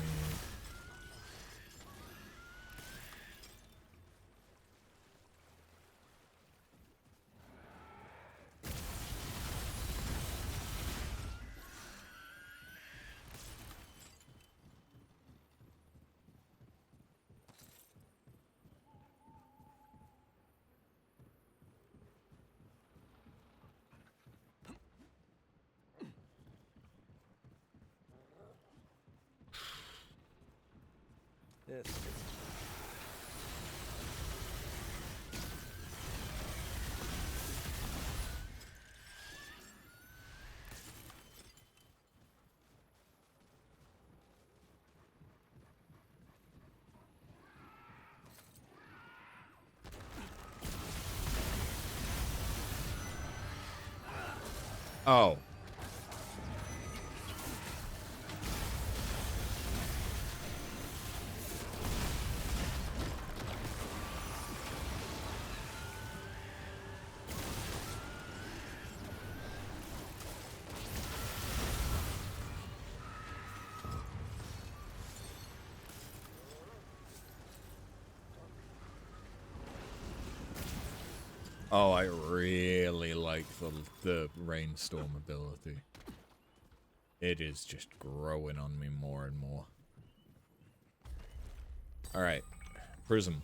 This is Oh. Oh, I really like the rainstorm ability. It is just growing on me more and more. Alright. Prism.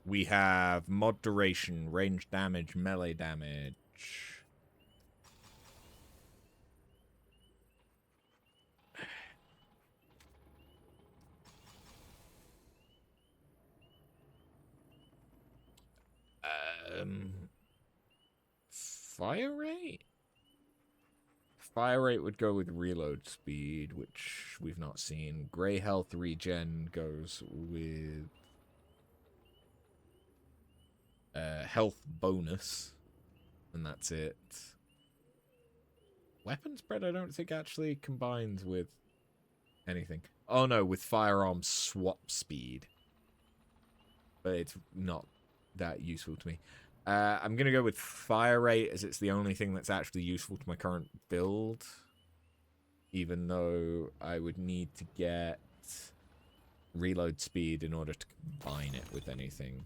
We have mod duration, range damage, melee damage. Fire rate? Fire rate would go with reload speed, which we've not seen. Grey health regen goes with health bonus, and that's it. Weapon spread I don't think actually combines with anything. Oh no, with firearm swap speed. But it's not that useful to me. I'm going to go with fire rate as it's the only thing that's actually useful to my current build. Even though I would need to get reload speed in order to combine it with anything.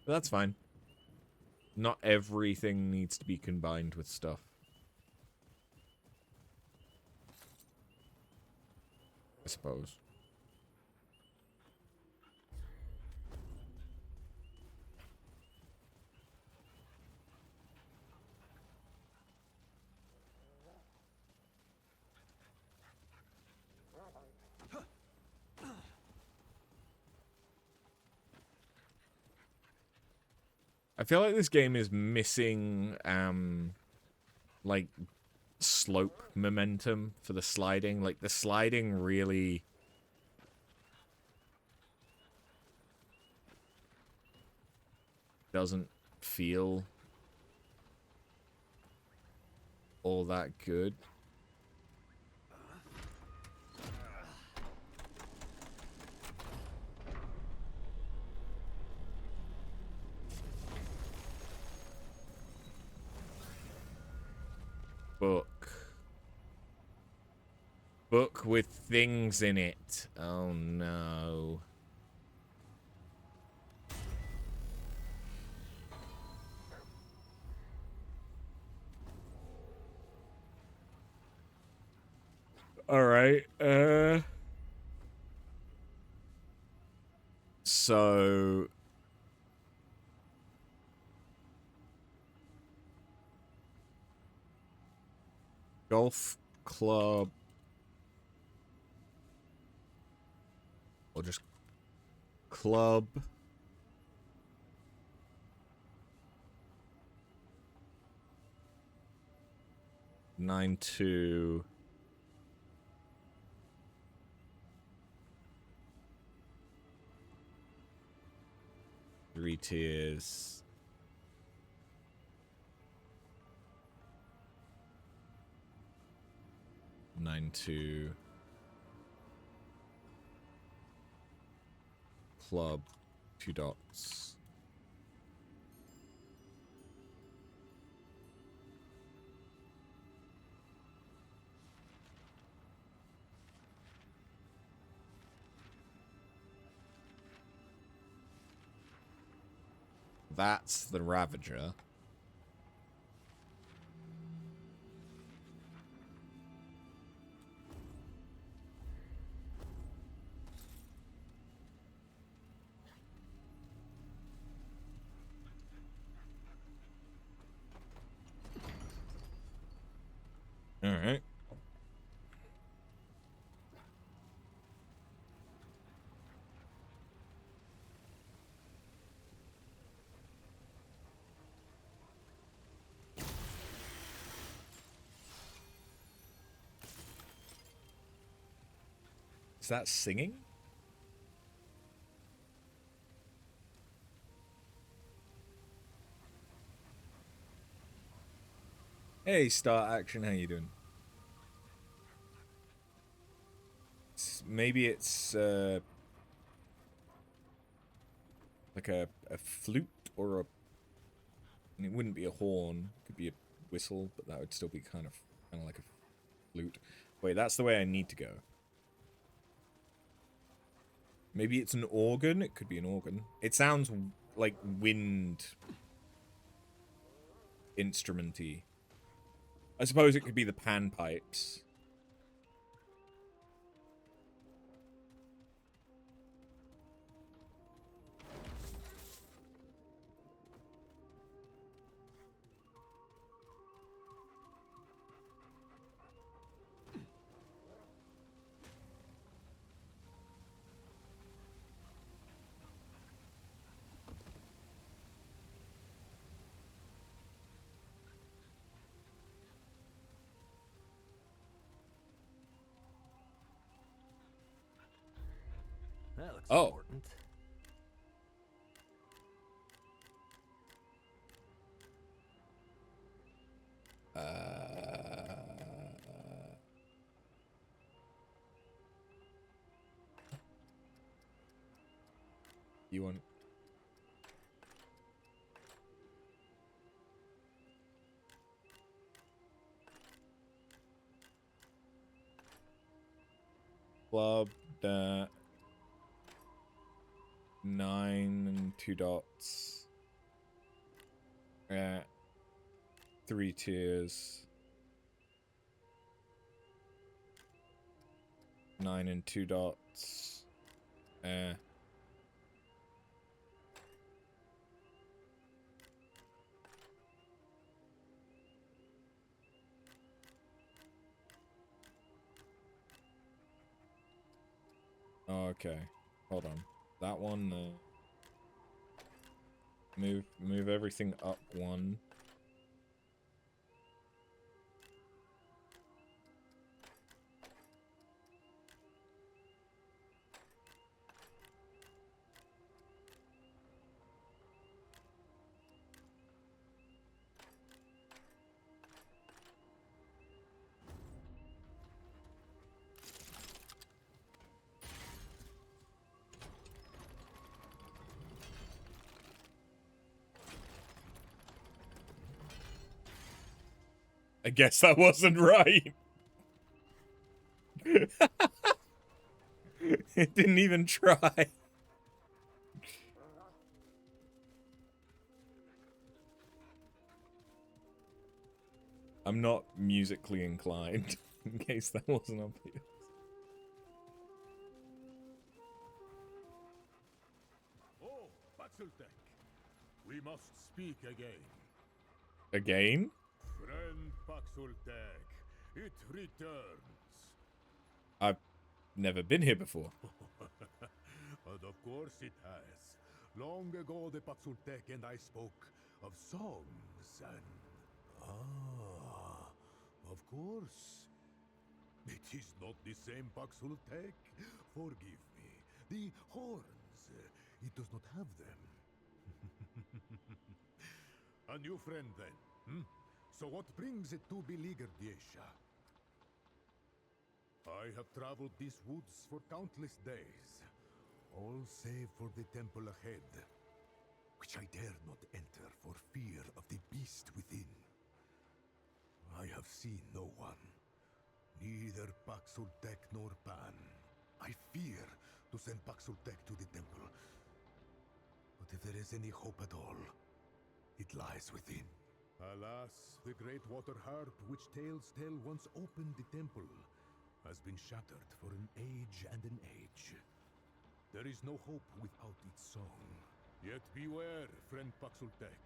But that's fine. Not everything needs to be combined with stuff. I suppose. I feel like this game is missing, like, slope momentum for the sliding. Like, the sliding really doesn't feel all that good. Book with things in it. Oh no. Alright, so golf club, or just club, nine two, three tiers, nine two, club, 2 dots. That's the Ravager. All right. Is that singing? Hey, Start Action, how you doing? Maybe it's like a flute or a. And it wouldn't be a horn. It could be a whistle, but that would still be kind of like a flute. Wait, that's the way I need to go. Maybe it's an organ. It could be an organ. It sounds like wind instrumenty. I suppose it could be the panpipes. That looks Oh. important. You want... Club that 9 and 2 dots. 3 tiers. 9 and 2 dots. Okay. Hold on. That one, move everything up 1. I guess that wasn't right. It didn't even try. I'm not musically inclined, in case that wasn't obvious. Oh, Baxeltek. We must speak again. Again? Friend Baxeltek, it returns. I've never been here before. And of course it has. Long ago the Baxeltek and I spoke of songs and... Ah, of course. It is not the same Baxeltek. Forgive me. The horns, it does not have them. A new friend then, hmm? So what brings it to beleaguered Yesha? I have traveled these woods for countless days, all save for the temple ahead, which I dare not enter for fear of the beast within. I have seen no one, neither Baxultek nor Pan. I fear to send Baxultek to the temple, but if there is any hope at all, it lies within. Alas, the great water harp which tales tell once opened the temple has been shattered for an age and an age. There is no hope without its song. Yet beware, friend Baxultek,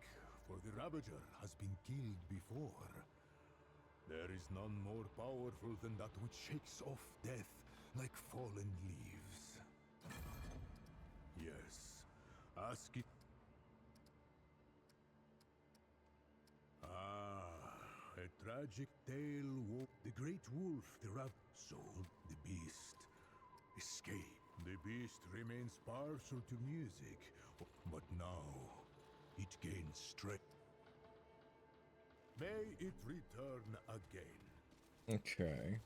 for the Ravager has been killed before. There is none more powerful than that which shakes off death like fallen leaves. Yes, ask it. A tragic tale. The great wolf, the so the beast escaped. The beast remains partial to music, but now it gains strength. May it return again. Okay.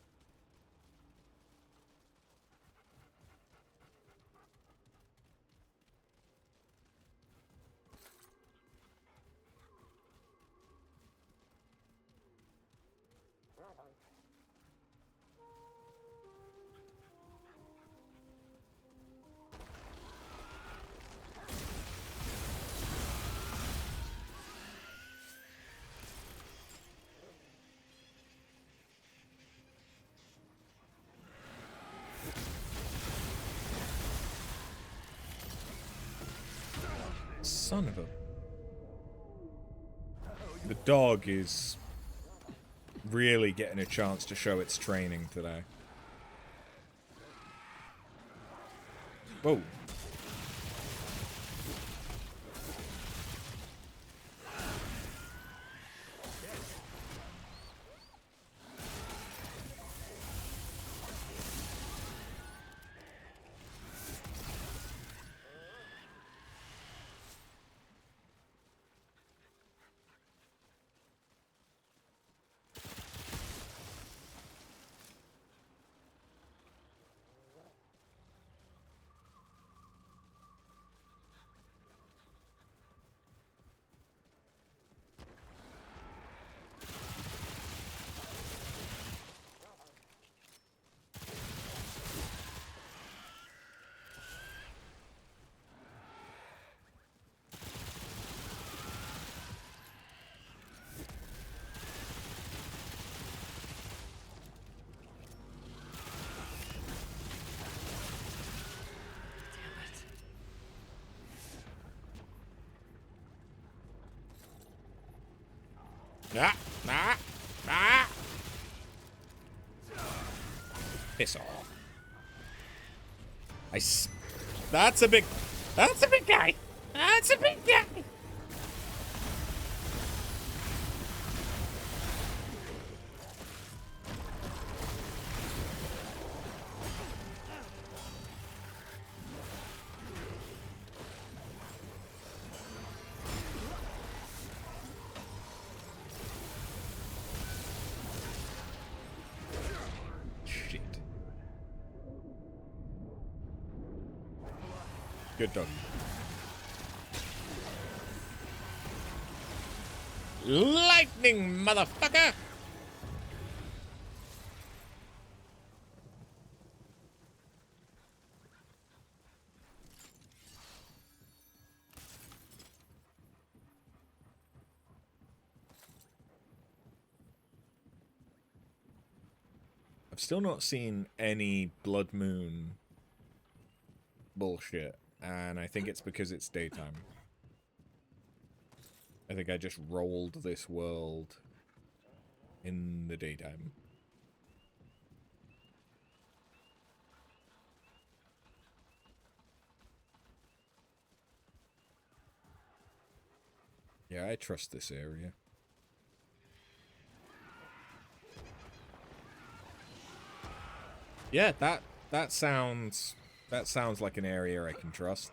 Son of a... The dog is really getting a chance to show its training today. Whoa. Ah! Ah! Ah! Piss off. That's a big guy! That's a big guy! Shit. Good dog. Lightning, motherfucker! I've still not seen any Blood Moon bullshit, and I think it's because it's daytime. I think I just rolled this world in the daytime. Yeah, I trust this area. Yeah, that sounds like an area I can trust.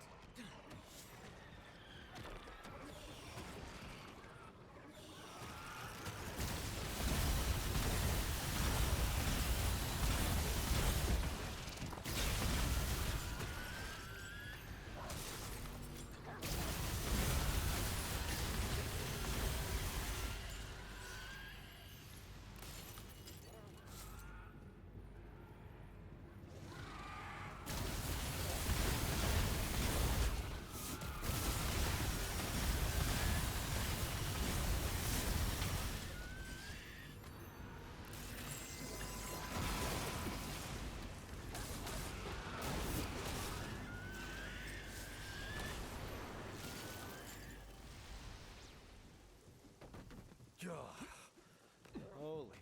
Holy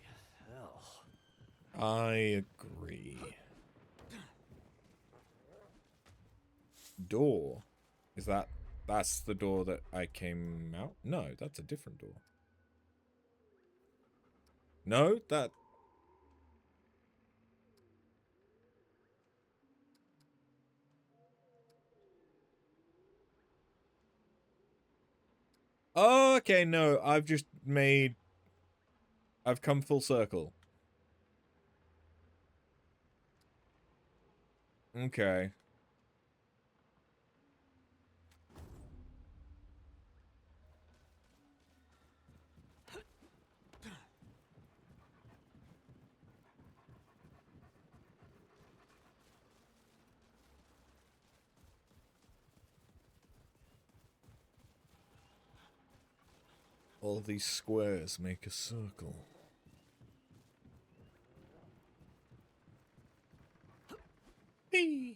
hell. I agree. Door? Is that's the door that I came out? No, that's a different door. No, that... Oh, okay, no, I've come full circle. Okay. All these squares make a circle. Hey.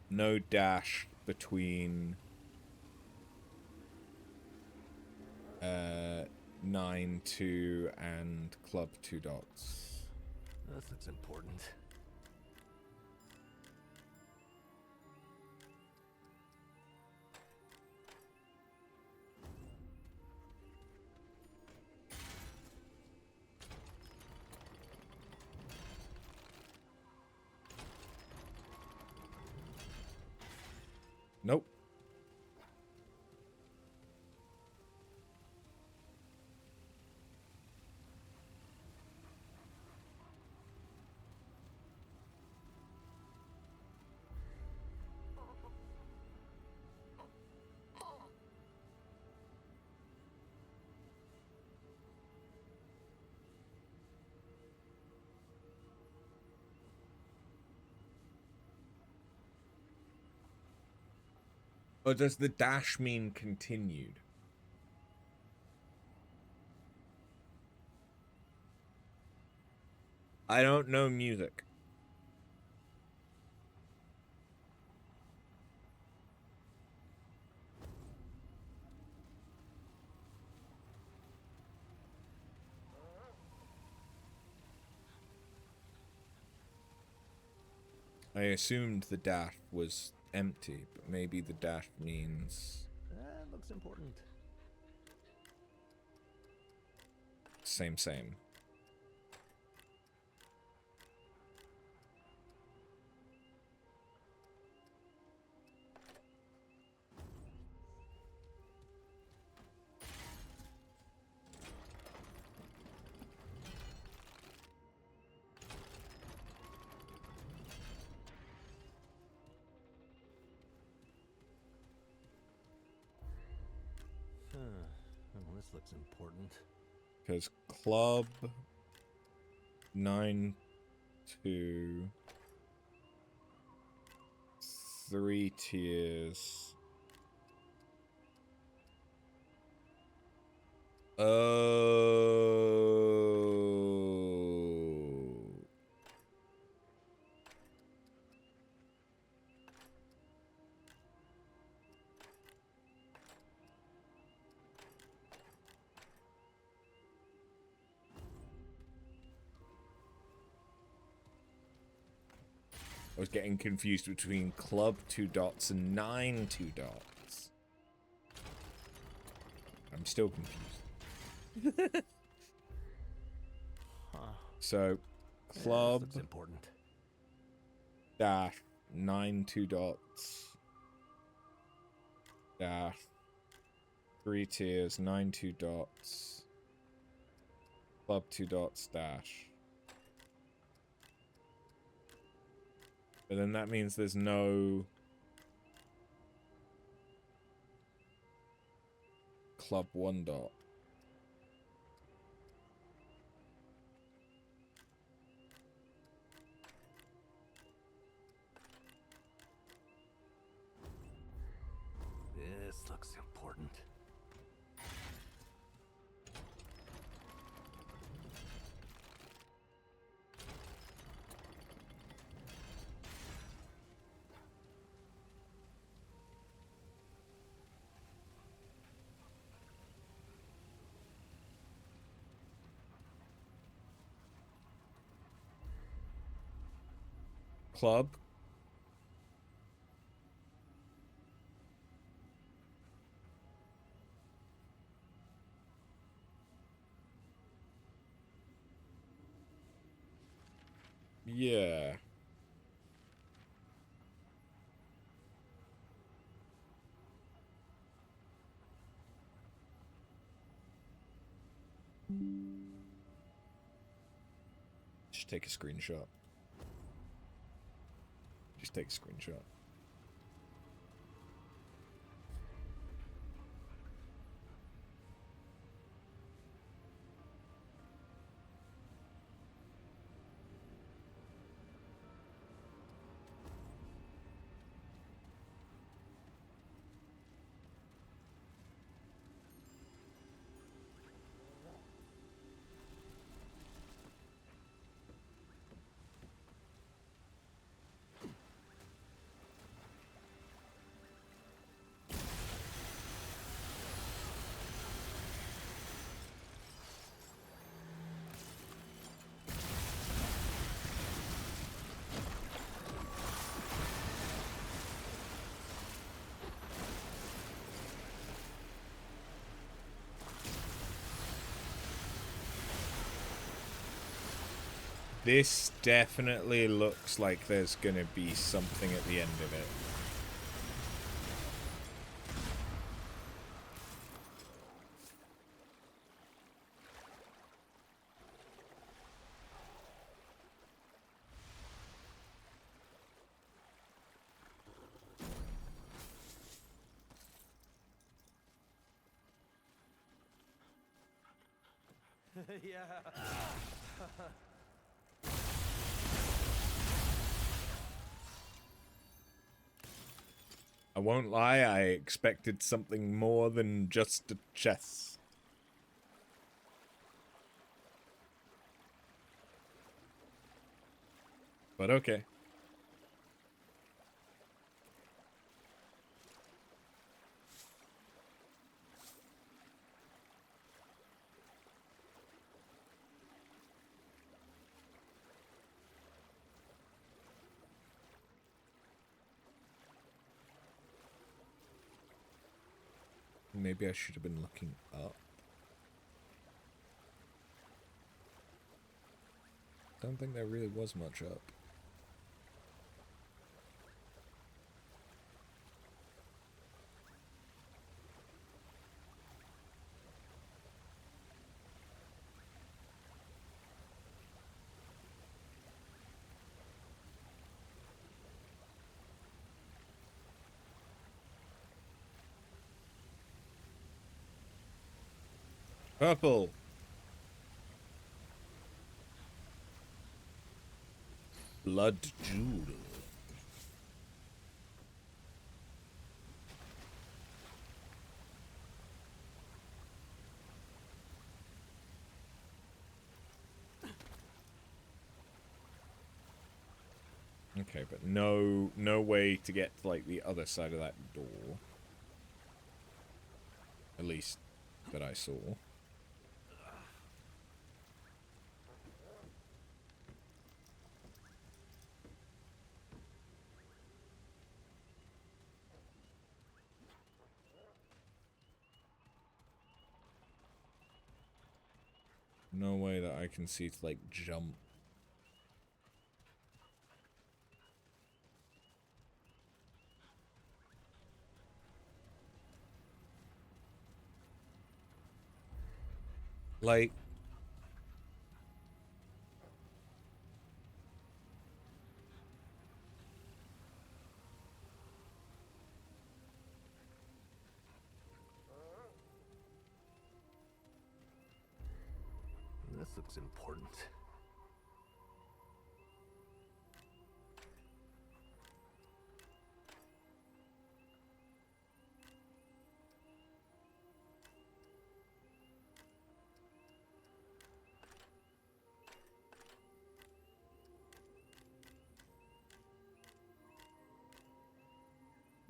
No dash between 9-2 and club 2 dots. This looks important. Nope. Or does the dash mean continued? I don't know music. I assumed the dash was empty, but maybe the dash means That looks important. same. Well, this looks important. Because club 9-2 3 tiers. Oh. I was getting confused between club 2 dots and 9 2 dots. I'm still confused. So, club This looks important. dash 9 2 dots dash 3 tiers 9 2 dots club 2 dots dash. But then that means there's no club 1 dot. This looks important. Club yeah. Just take a screenshot. Just take a screenshot. This definitely looks like there's gonna be something at the end of it. Yeah. I won't lie, I expected something more than just a chest. But okay. Maybe I should have been looking up. Don't think there really was much up. Purple. Blood jewel. Okay, but no way to get to, like, the other side of that door. At least that I saw. No way that I can see to, like, jump. Like... This looks important.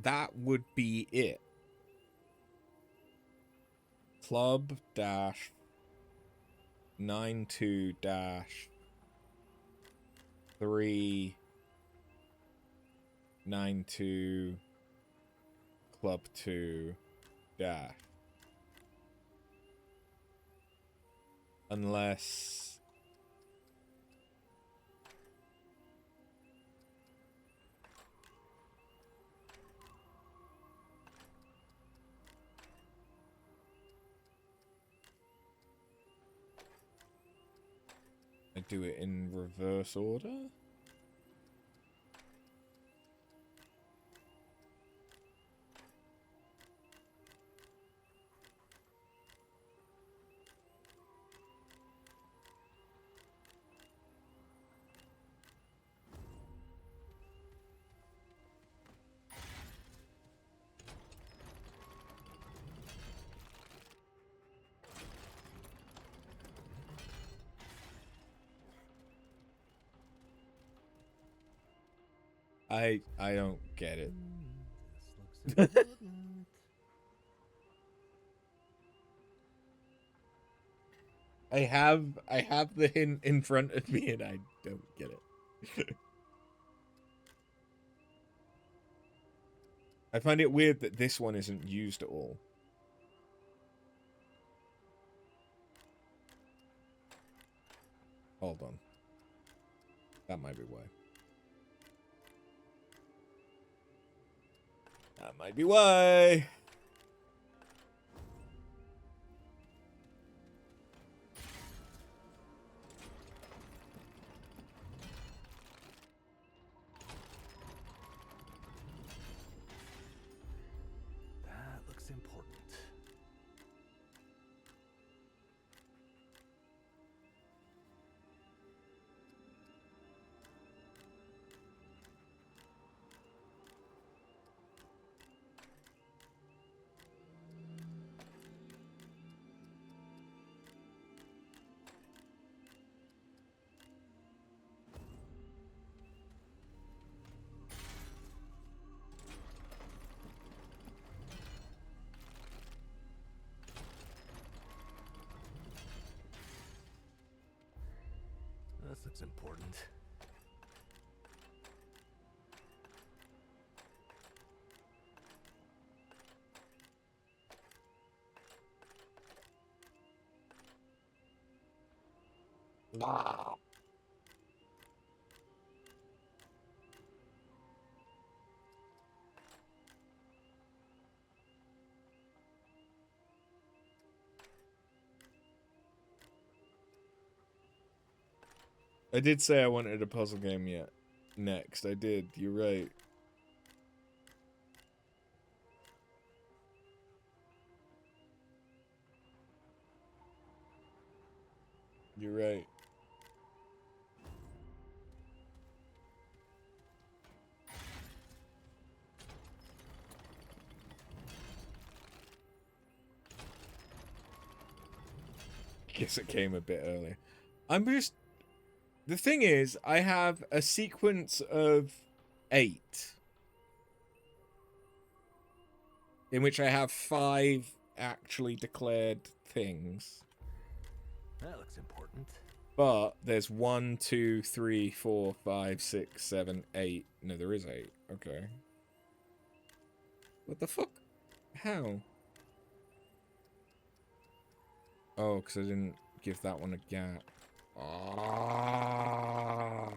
That would be it. Club dash 92 dash 392 Club 2 dash. Unless... I do it in reverse order? I don't get it. This looks important. I have the hint in front of me and I don't get it. I find it weird that this one isn't used at all. Hold on. That might be why. That might be why. That looks important. This looks important. I did say I wanted a puzzle game yet. Next, I did. You're right. You're right. Guess it came a bit earlier. I'm just... The thing is, I have a sequence of 8. In which I have 5 actually declared things. That looks important. But there's 1, 2, 3, 4, 5, 6, 7, 8. No, there is 8. Okay. What the fuck? How? Oh, because I didn't give that one a gap. Ah.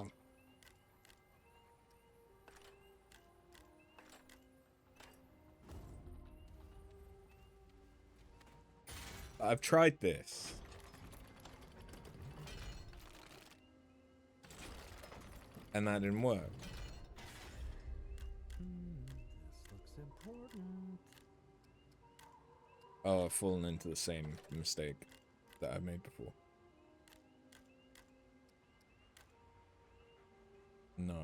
I've tried this. And that didn't work. This looks important. Oh, I've fallen into the same mistake that I made before. No.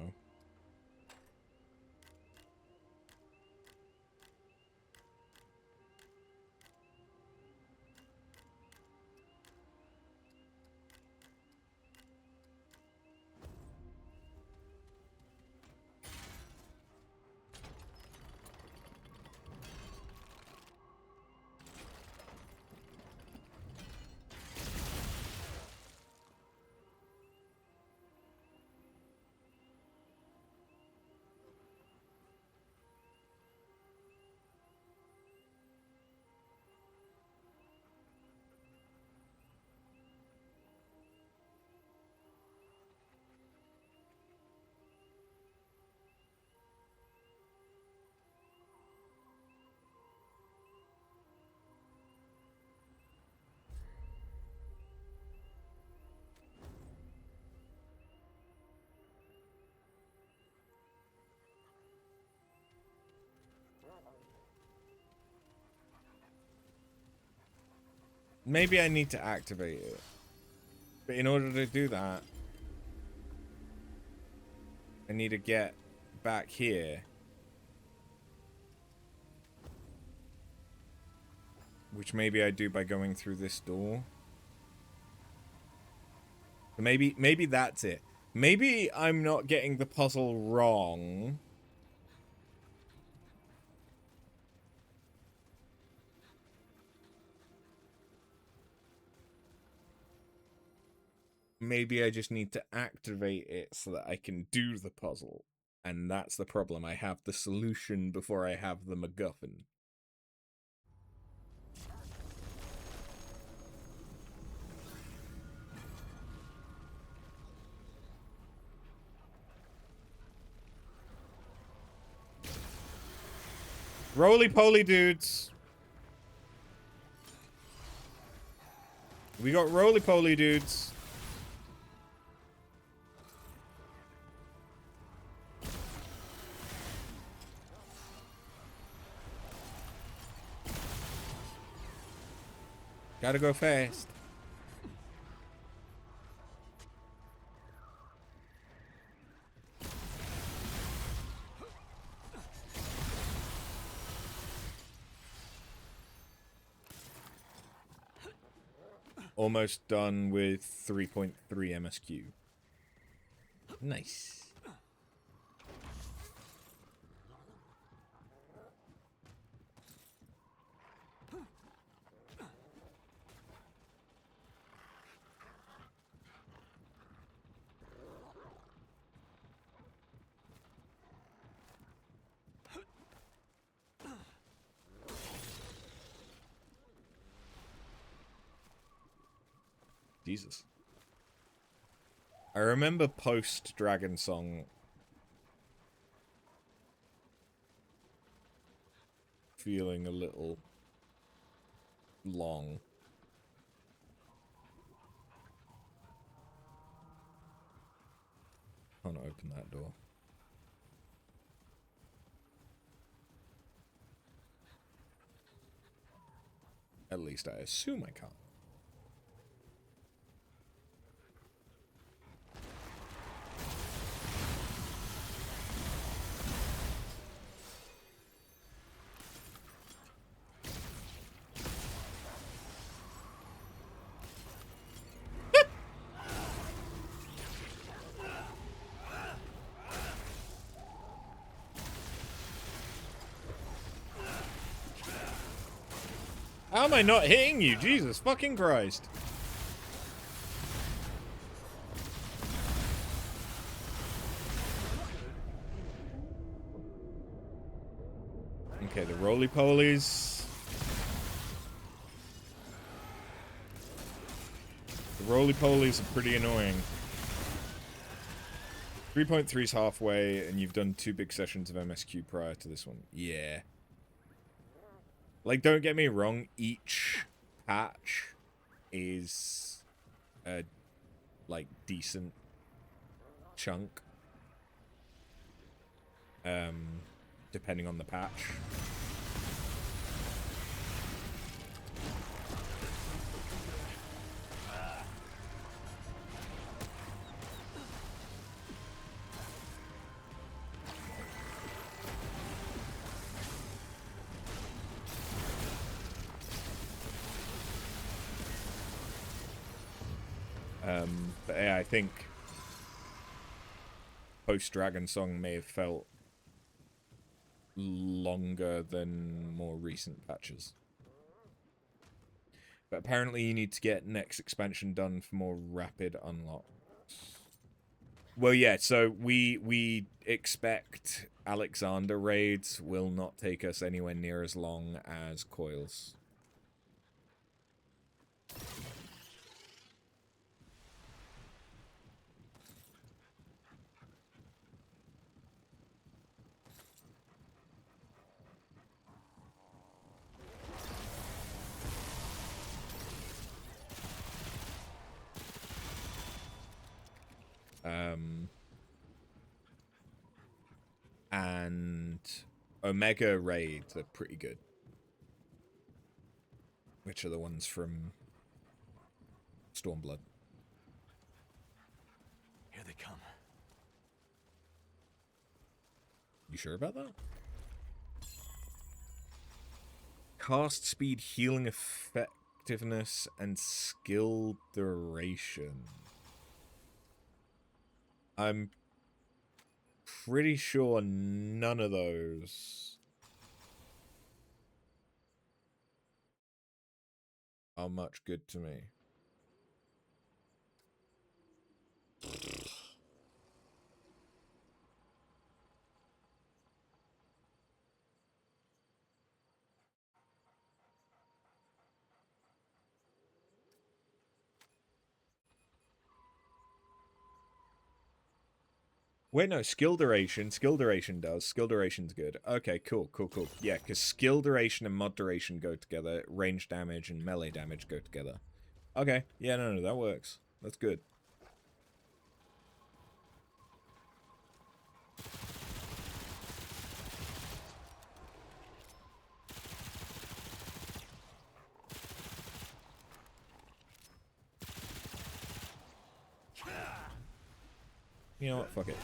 Maybe I need to activate it. But in order to do that, I need to get back here. Which maybe I do by going through this door. Maybe that's it. Maybe I'm not getting the puzzle wrong. Maybe I just need to activate it so that I can do the puzzle. And that's the problem. I have the solution before I have the MacGuffin. Roly-poly dudes. We got roly-poly dudes. Gotta go fast. Almost done with 3.3 MSQ. Nice. Jesus. I remember post Dragon Song feeling a little long. I want to open that door. At least I assume I can't. How am I not hitting you? Jesus fucking Christ. Okay, the roly-polies. The roly-polies are pretty annoying. 3.3 is halfway, and you've done 2 big sessions of MSQ prior to this one. Yeah. Like, don't get me wrong, each patch is a, like, decent chunk. Depending on the patch. But yeah, I think post-Dragon Song may have felt longer than more recent patches. But apparently you need to get next expansion done for more rapid unlock. Well, yeah, so we expect Alexander raids will not take us anywhere near as long as Coils. And Omega raids are pretty good. Which are the ones from Stormblood. Here they come. You sure about that? Cast speed, healing effectiveness, and skill duration. I'm pretty sure none of those are much good to me. Wait, no, skill duration. Skill duration does. Skill duration's good. Okay, cool. Yeah, because skill duration and mod duration go together. Range damage and melee damage go together. Okay, yeah, no, that works. That's good. You know what? Fuck it.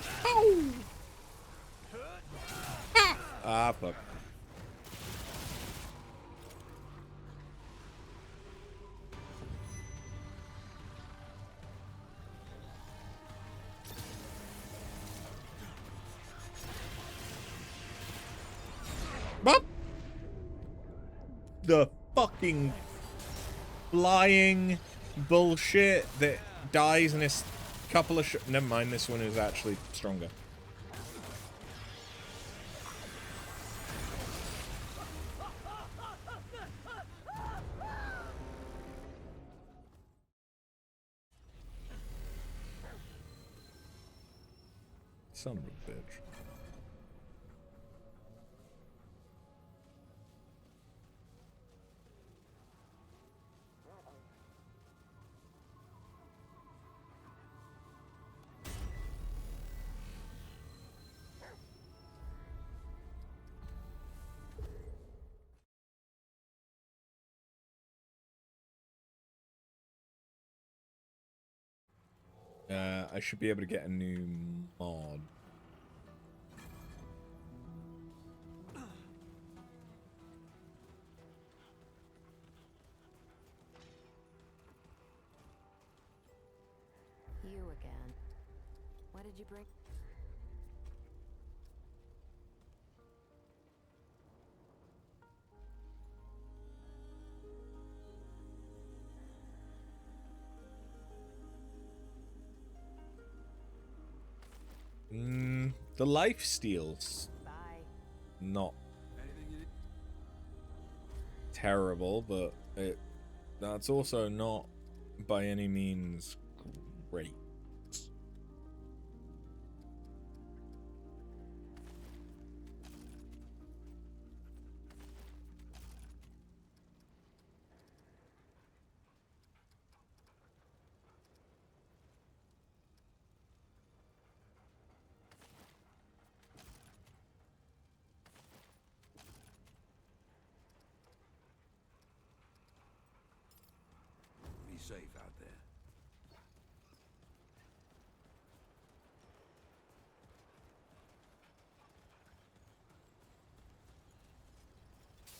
Ah, fuck. Bop! The fucking flying bullshit that dies in this couple of never mind, this one is actually stronger. Son of a bitch. I should be able to get a new mod. You again. What did you bring? The lifesteal's Bye. not terrible, but that's also not by any means great. Be safe out there.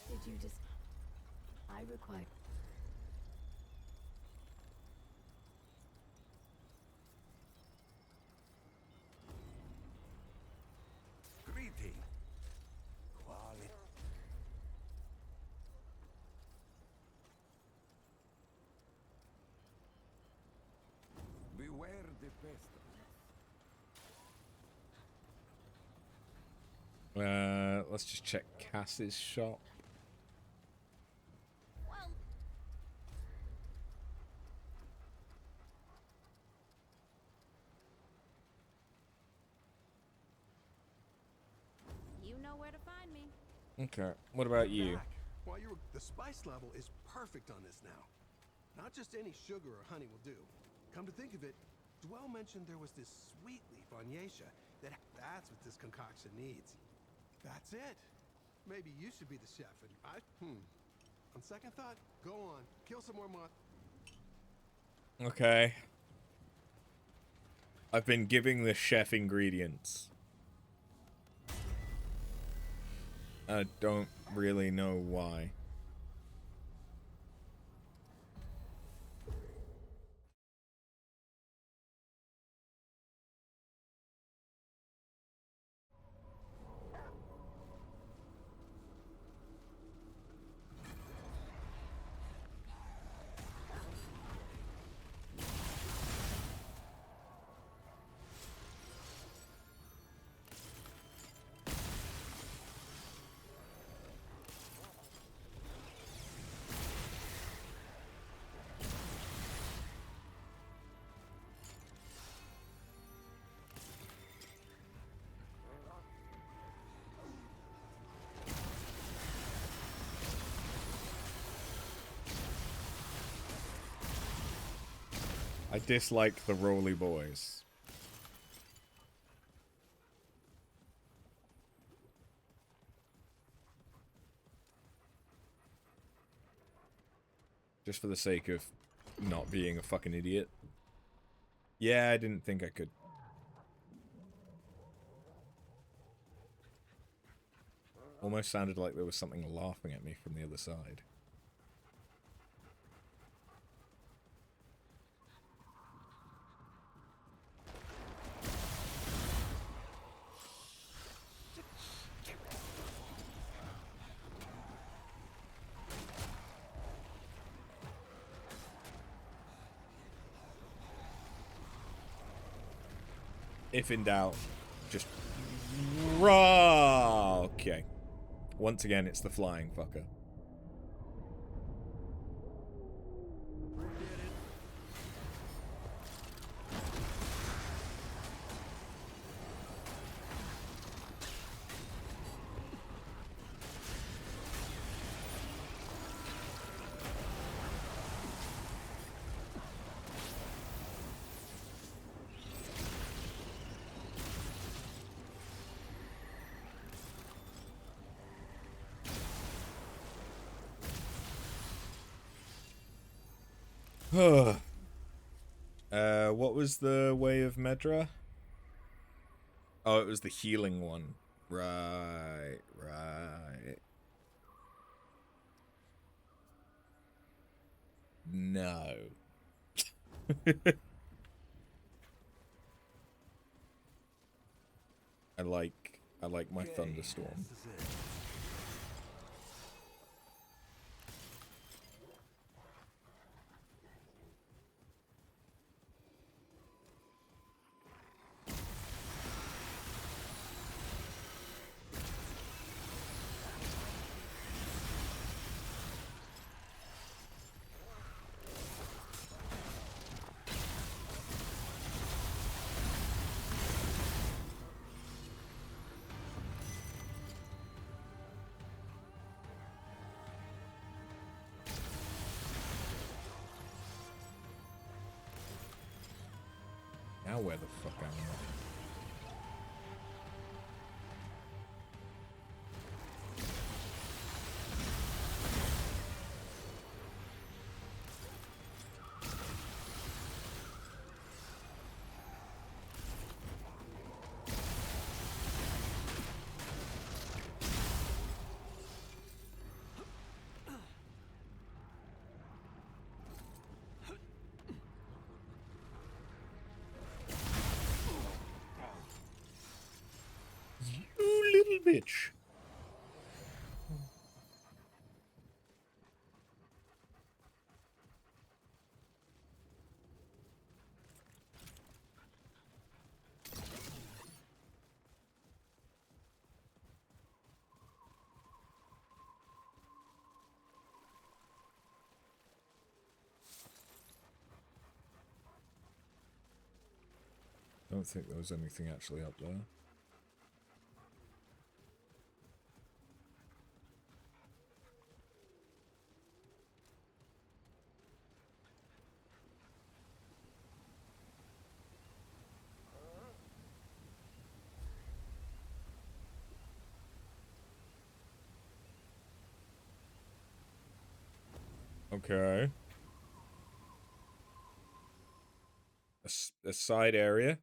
Did you just... I require... Greeting. Quality. Beware the pestilence. Let's just check Cass's shop. Well, you know where to find me. Okay, what about you? While you're the spice level is perfect on this now. Not just any sugar or honey will do. Come to think of it, Dwell mentioned there was this sweet leaf on Yesha that's what this concoction needs. That's it. Maybe you should be the chef and on second thought, go on, kill some more moth. Okay. I've been giving the chef ingredients. I don't really know why. I dislike the roly boys. Just for the sake of not being a fucking idiot. Yeah, I didn't think I could. Almost sounded like there was something laughing at me from the other side. If in doubt, just... Okay. Once again, it's the flying fucker. What was the way of Medra? Oh, it was the healing one. Right. No. I like my thunderstorm. Now where the fuck am I? You little bitch. I don't think there was anything actually up there. Okay. A side area.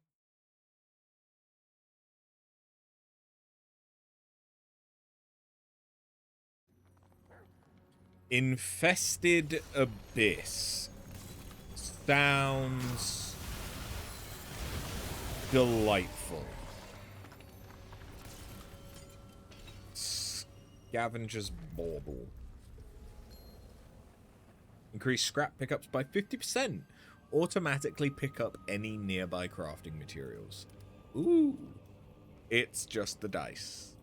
Infested abyss. Sounds delightful. Scavenger's bauble. Increase scrap pickups by 50%. Automatically pick up any nearby crafting materials. Ooh. It's just the dice.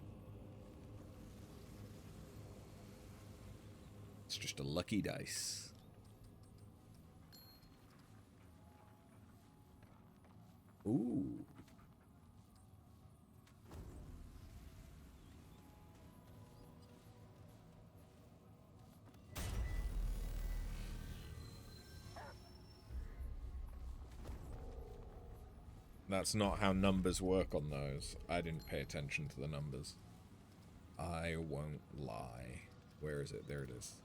It's just a lucky dice. Ooh. That's not how numbers work on those. I didn't pay attention to the numbers. I won't lie. Where is it? There it is.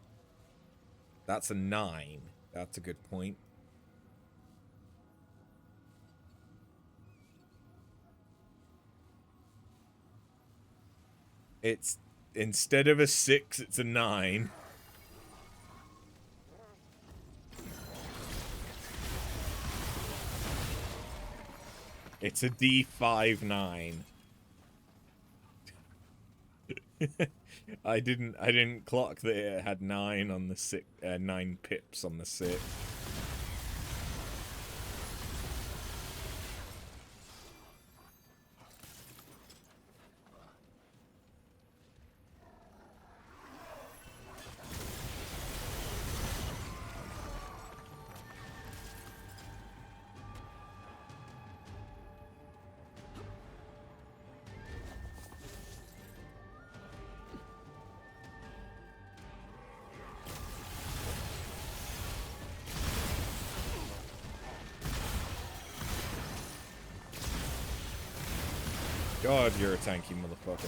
That's a 9. That's a good point. It's, instead of a 6, it's a 9. It's a D5-9. I didn't clock that it had 9 on the 6, 9 pips on the 6. God, you're a tanky motherfucker.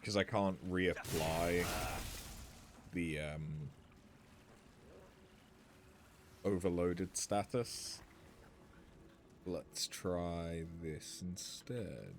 Because I can't reapply the overloaded status. Let's try this instead.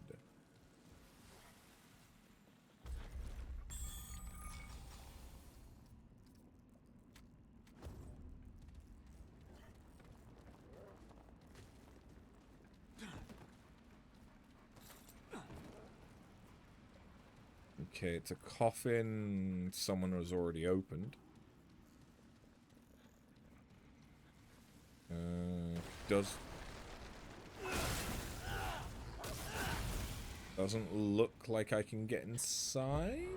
Okay, it's a coffin someone was already opened. Doesn't look like I can get inside.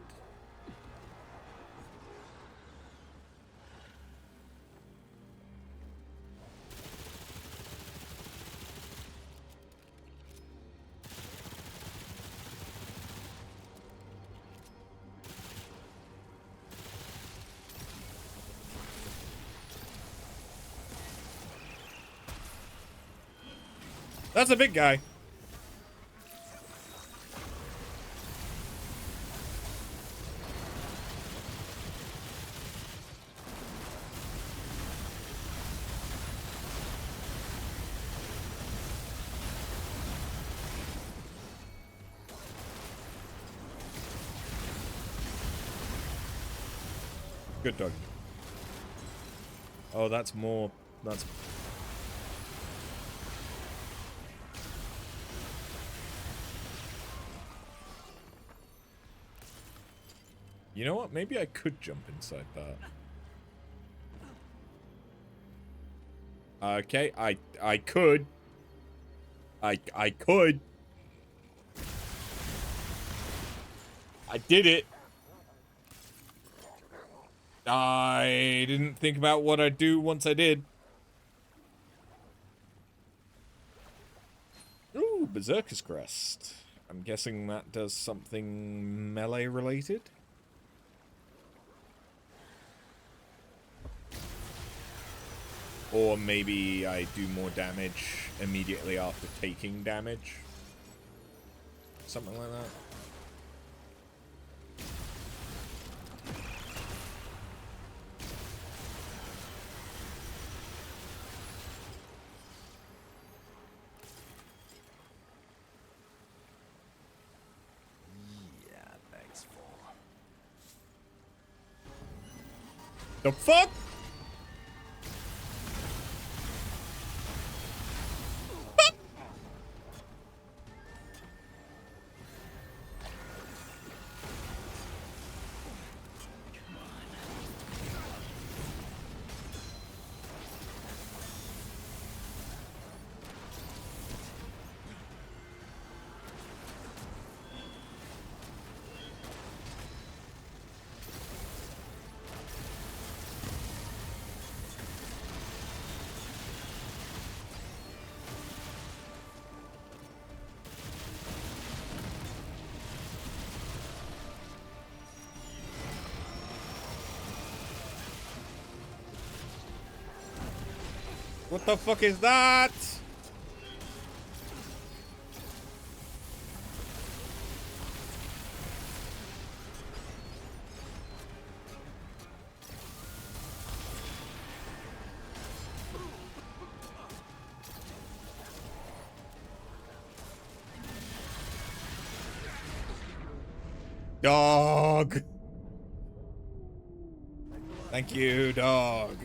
That's a big guy. Good dog. Oh, that's more. That's. You know what? Maybe I could jump inside that. Okay, I could. I could. I did it. I didn't think about what I'd do once I did. Ooh, Berserker's Crest. I'm guessing that does something melee related. Or maybe I do more damage immediately after taking damage. Something like that. Yeah, thanks for. The fuck? What the fuck is that? Dog. Thank you, dog.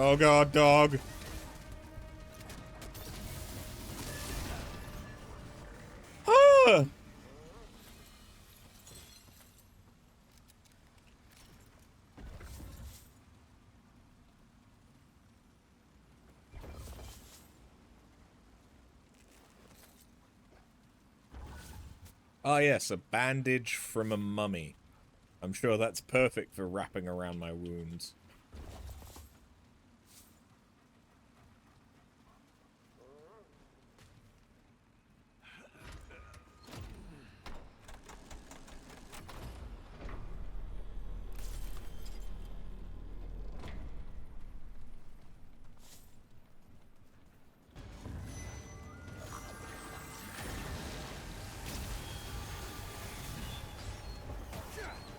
Oh god, dog. Ah! Ah yes, a bandage from a mummy. I'm sure that's perfect for wrapping around my wounds.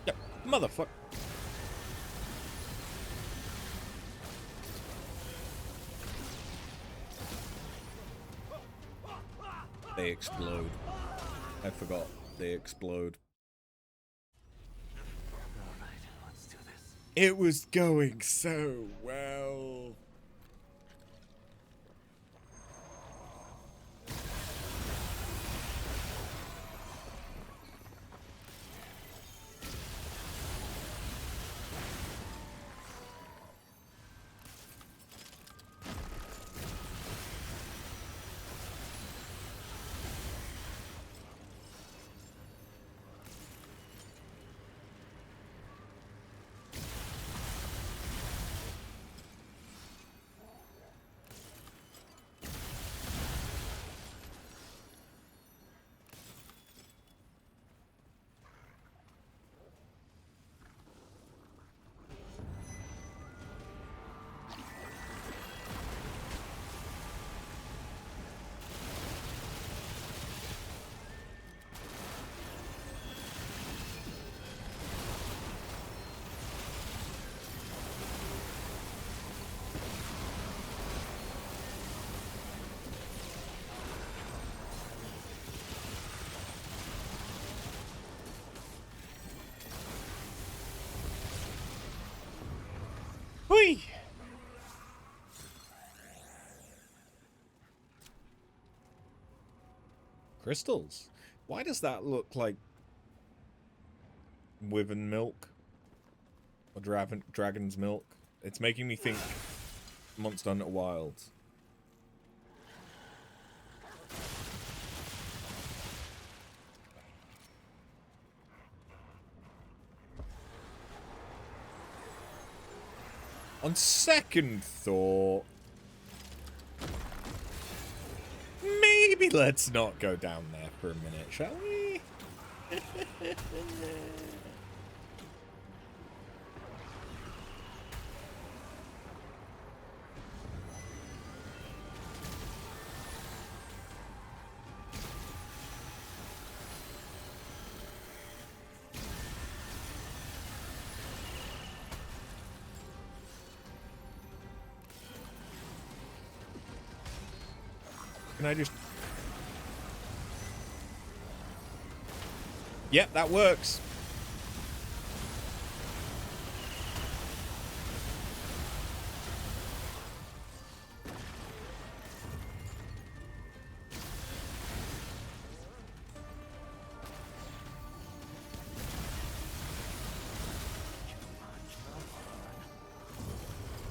Yep, motherfucker. They explode. I forgot. They explode. Alright, let's do this. It was going so well. Whee! Crystals? Why does that look like Wyvern milk? Or dragon's milk? It's making me think Monster Hunter Wilds. On second thought, maybe let's not go down there for a minute, shall we? Can I just... Yep, that works.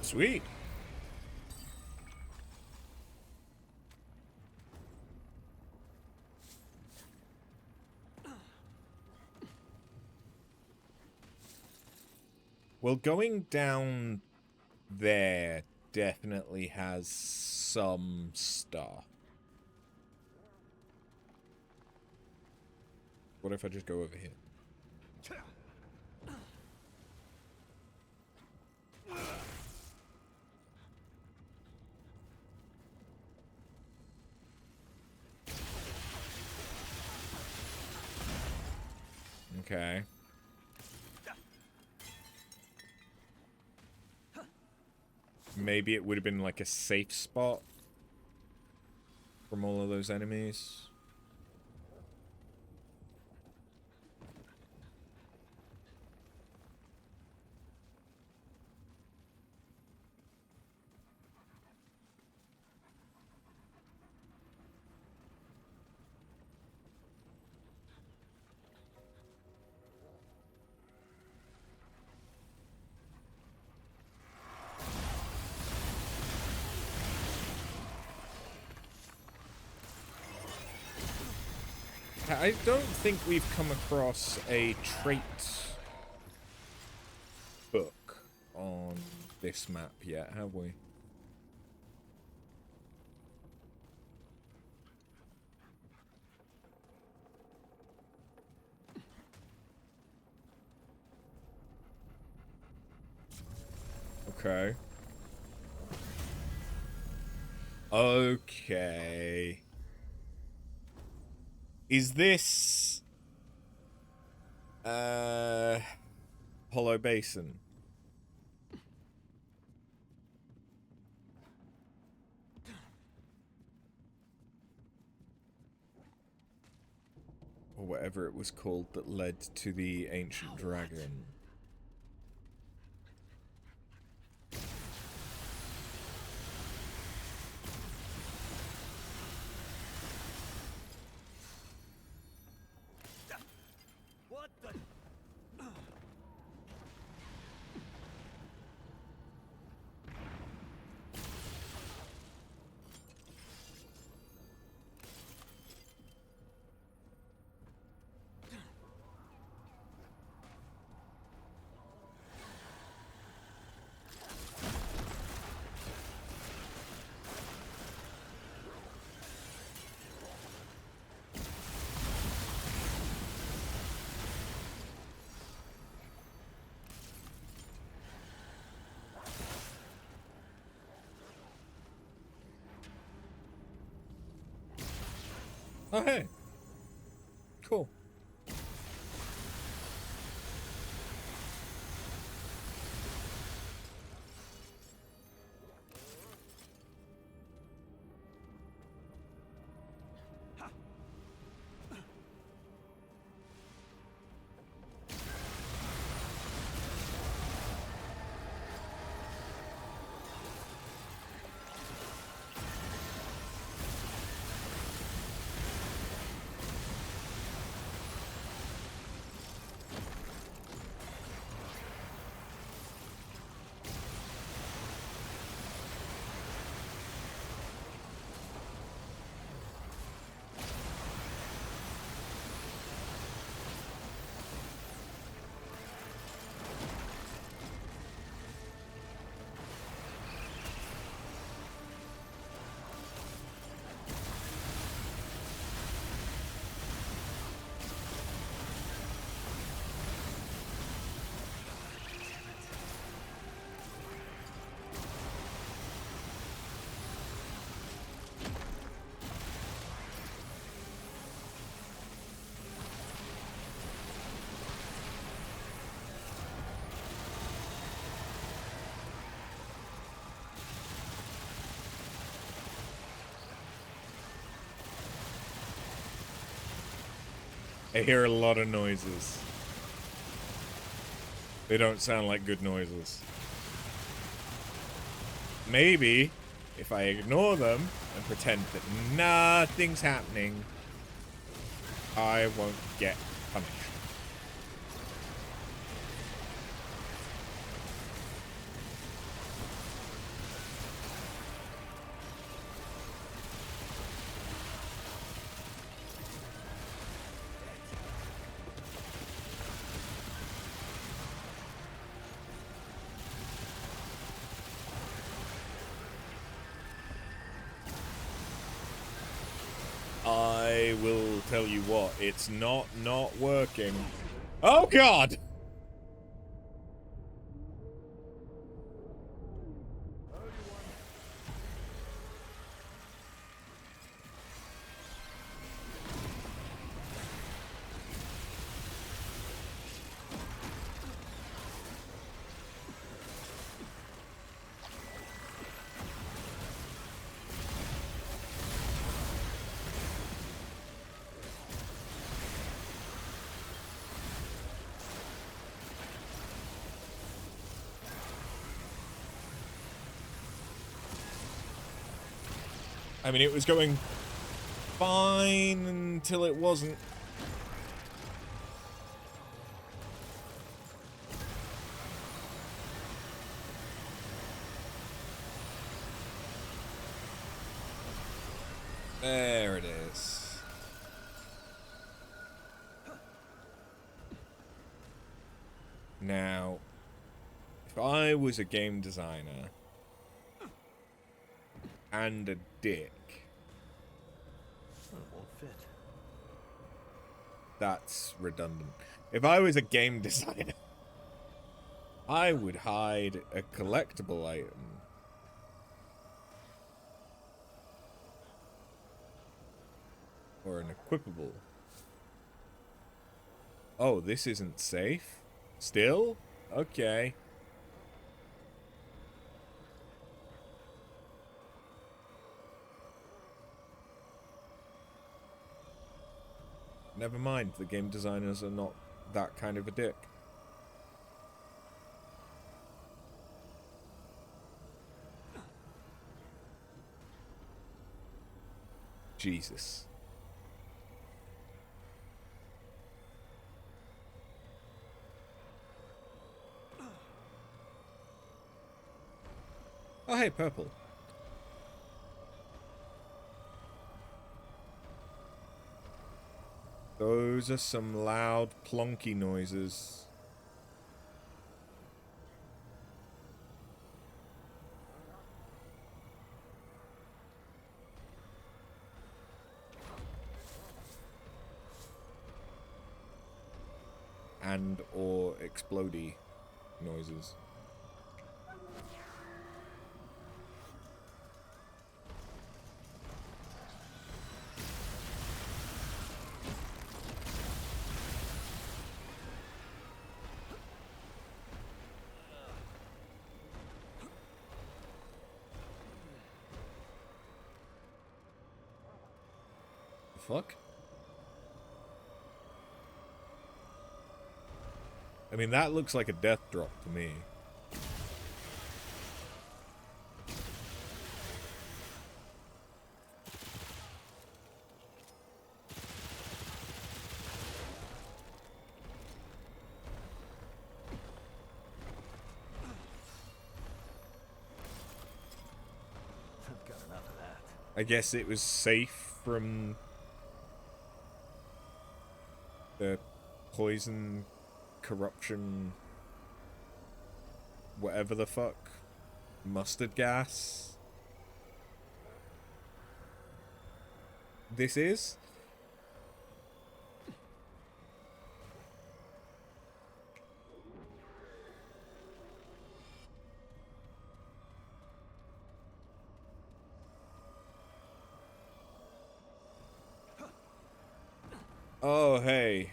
Sweet. Well, going down there definitely has some stuff. What if I just go over here? Okay. Maybe it would have been like a safe spot from all of those enemies. I don't think we've come across a trait book on this map yet, have we? Okay. Okay. Is this Hollow Basin? Or whatever it was called that led to the ancient dragon. What the? Oh, hey. Cool. I hear a lot of noises. They don't sound like good noises. Maybe, if I ignore them and pretend that nothing's happening, I won't get punished. tell you what, it's not working. Oh god! I mean, it was going fine until it wasn't. There it is. Now, if I was a game designer and a dick, It won't fit. that's redundant. If I was a game designer, I would hide a collectible item. Or an equipable. Oh, this isn't safe? Still? Okay. Never mind, the game designers are not that kind of a dick. Jesus. Oh, hey, purple. Those are some loud, plonky noises. And or explodey noises. Fuck? I mean, that looks like a death drop to me. I've got enough of that. I guess it was safe from the poison, corruption, whatever the fuck, mustard gas this is. Oh, hey.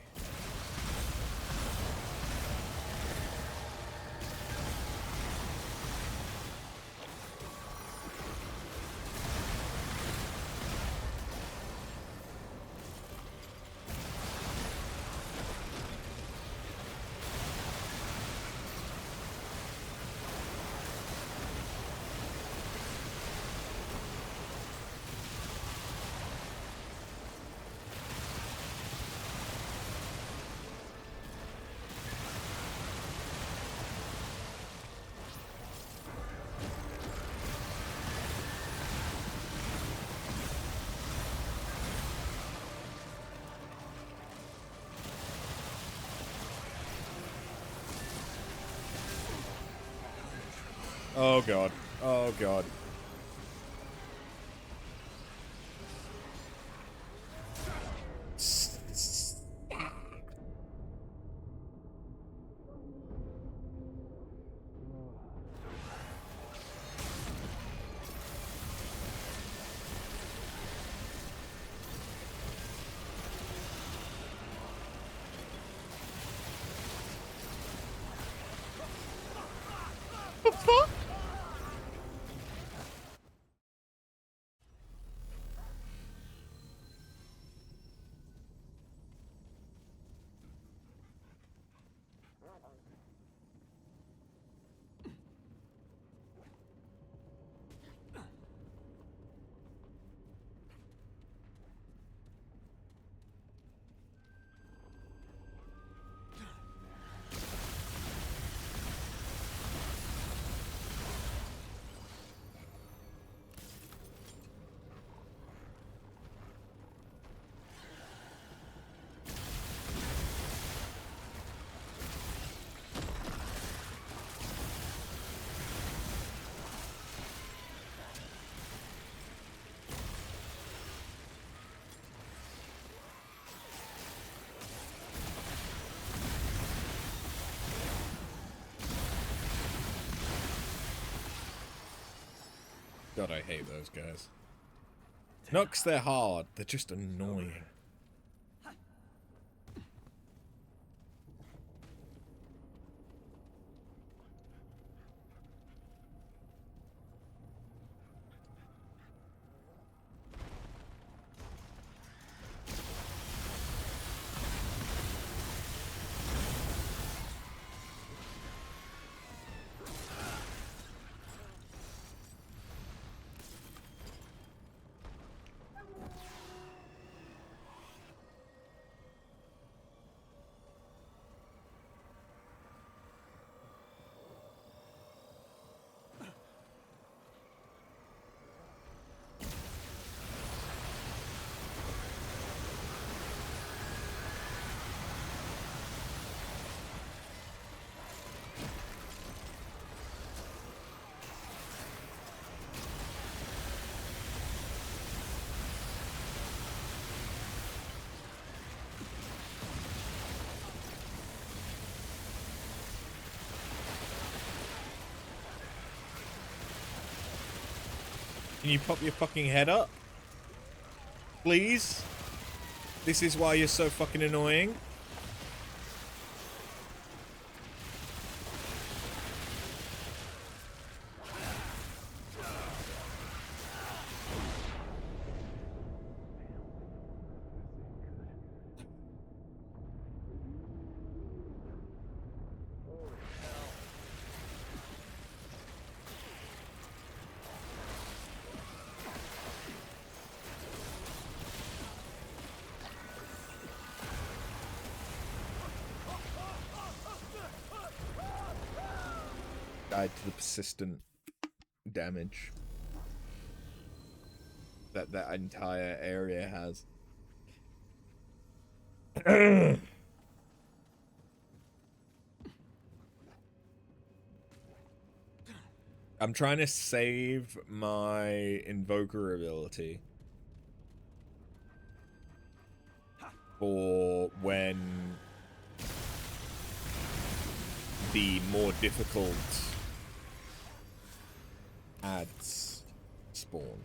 Oh god. Oh god. the fuck? God, I hate those guys. Not 'cause they're hard, they're just annoying. Can you pop your fucking head up? Please? This is why you're so fucking annoying? Died to the persistent damage that that entire area has. I'm trying to save my invoker ability for when the more difficult ads spawn.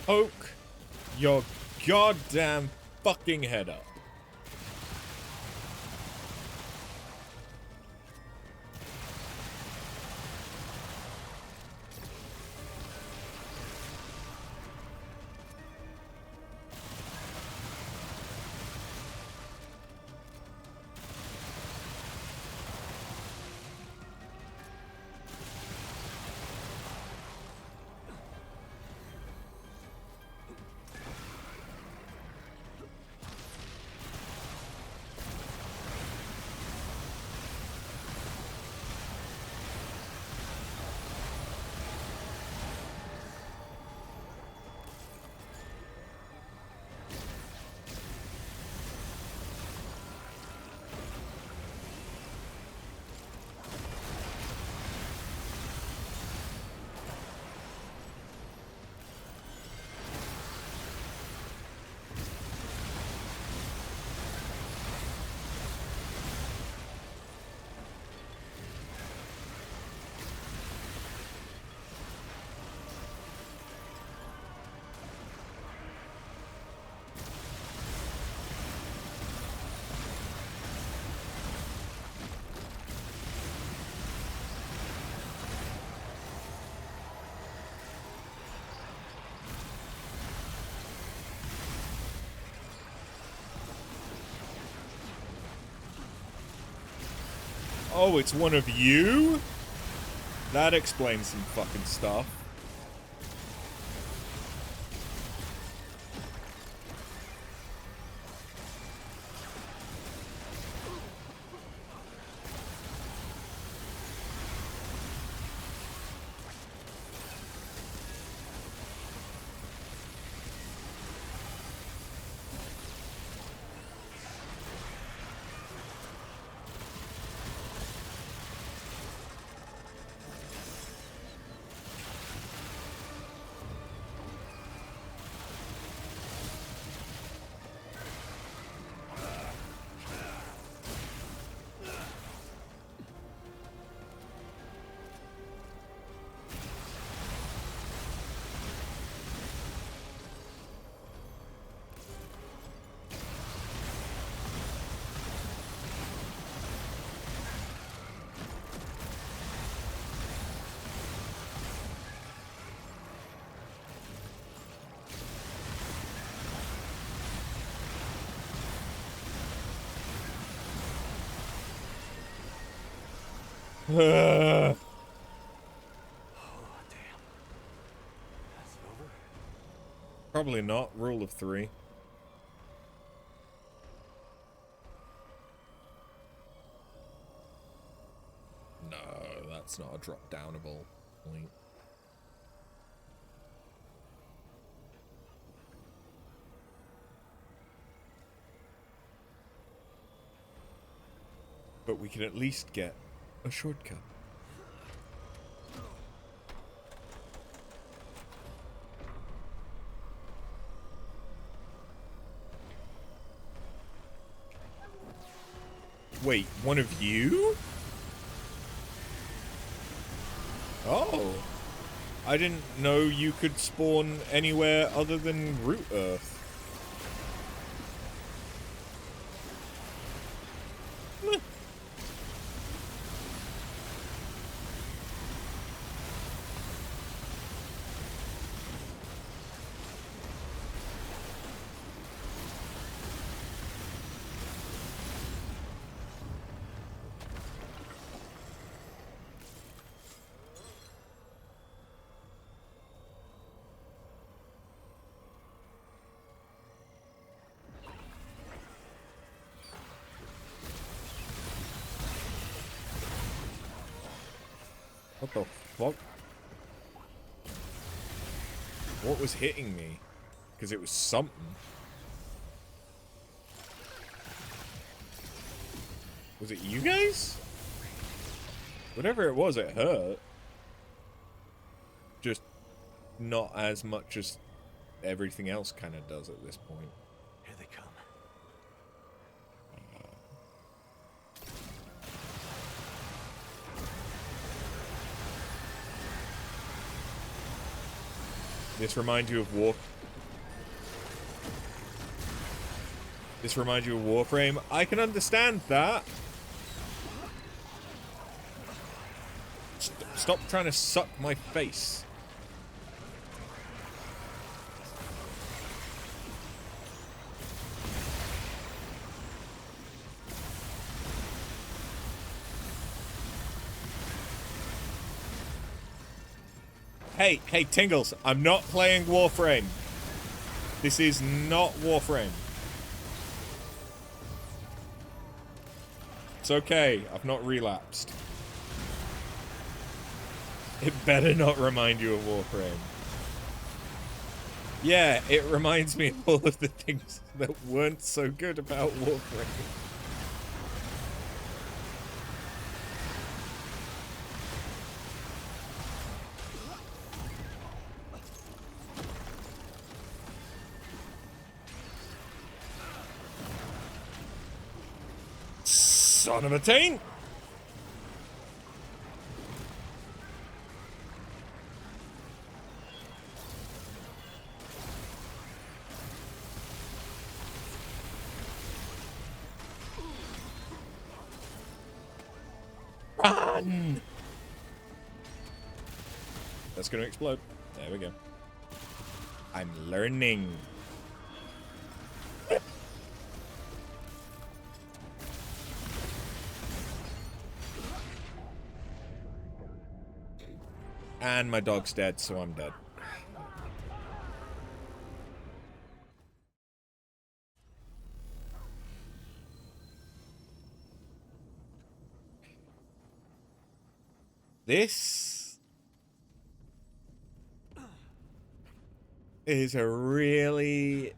poke your goddamn fucking head up. Oh, it's one of you? That explains some fucking stuff. Oh, damn. That's it over? Probably not. Rule of 3. No, that's not a drop-downable point. But we can at least get a shortcut. Wait, one of you? Oh. I didn't know you could spawn anywhere other than Root Earth. What the fuck? What was hitting me? Because it was something. Was it you guys? Whatever it was, it hurt. Just not as much as everything else kind of does at this point. Here they come. This reminds you of This reminds you of Warframe. I can understand that. Stop trying to suck my face. Hey, Tingles, I'm not playing Warframe. This is not Warframe. It's okay, I've not relapsed. It better not remind you of Warframe. Yeah, it reminds me of all of the things that weren't so good about Warframe. Son of a taint! Run! That's gonna explode. There we go. I'm learning. And my dog's dead, so I'm dead. This is a really...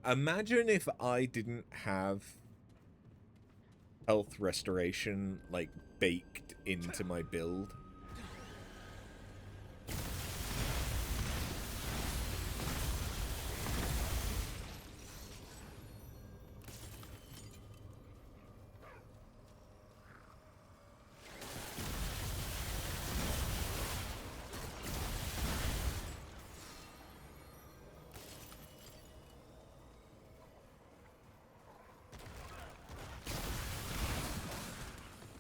Imagine if I didn't have health restoration, like, baked into my build.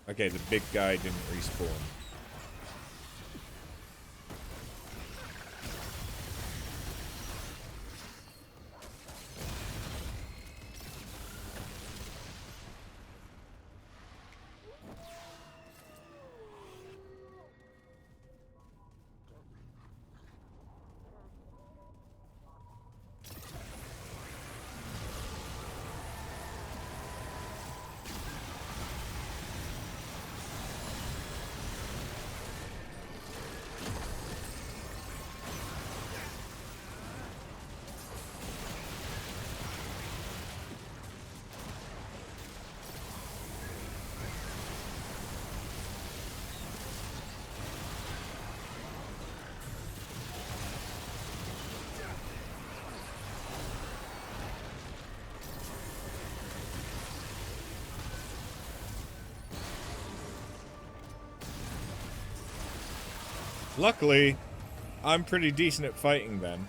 Okay, the big guy didn't respawn. Luckily, I'm pretty decent at fighting then.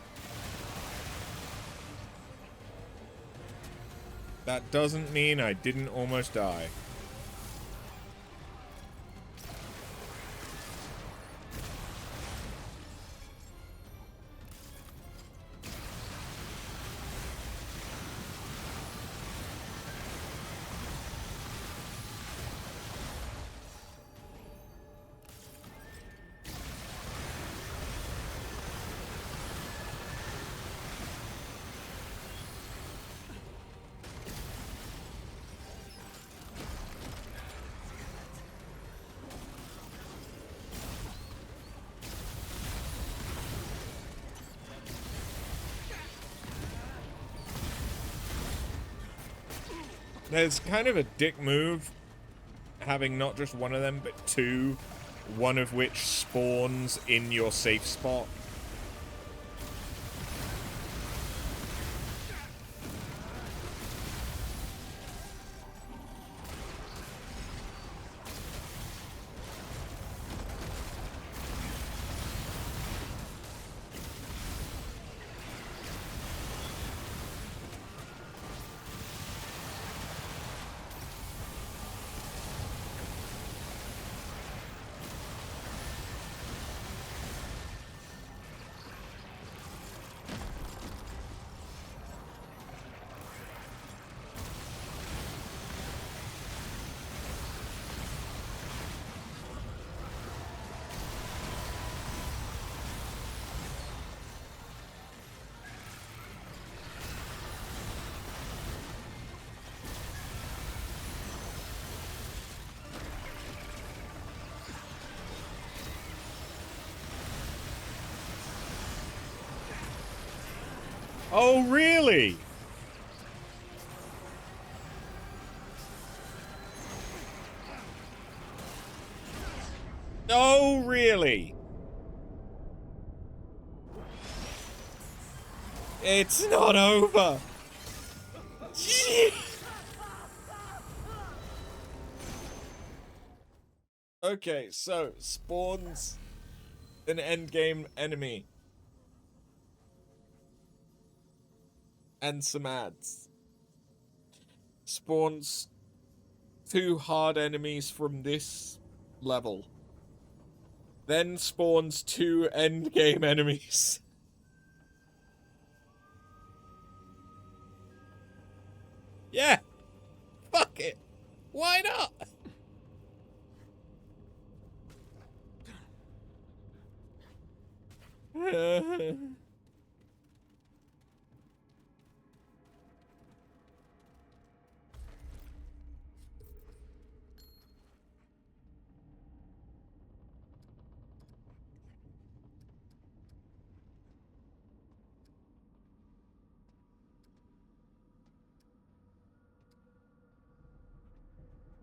That doesn't mean I didn't almost die. There's kind of a dick move having not just one of them, but two, one of which spawns in your safe spot. Oh, really? Oh, really? It's not over. Okay, so spawns an endgame enemy. And some ads. Spawns 2 hard enemies from this level. Then spawns 2 endgame enemies. Yeah. Fuck it. Why not?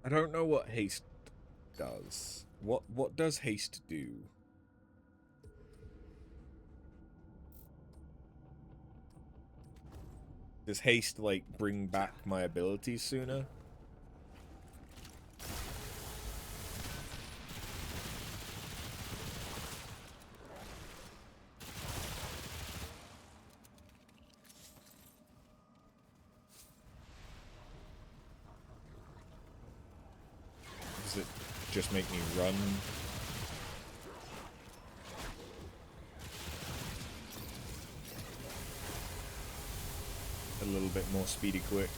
I don't know what haste does. What does haste do? Does haste, like, bring back my abilities sooner? Does it just make me run? A little bit more speedy quick.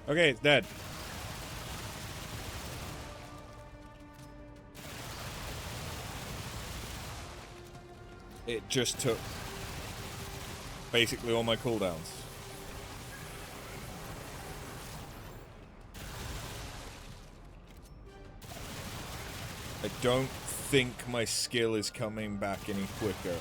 Okay, it's dead. It just took basically all my cooldowns. I don't think my skill is coming back any quicker.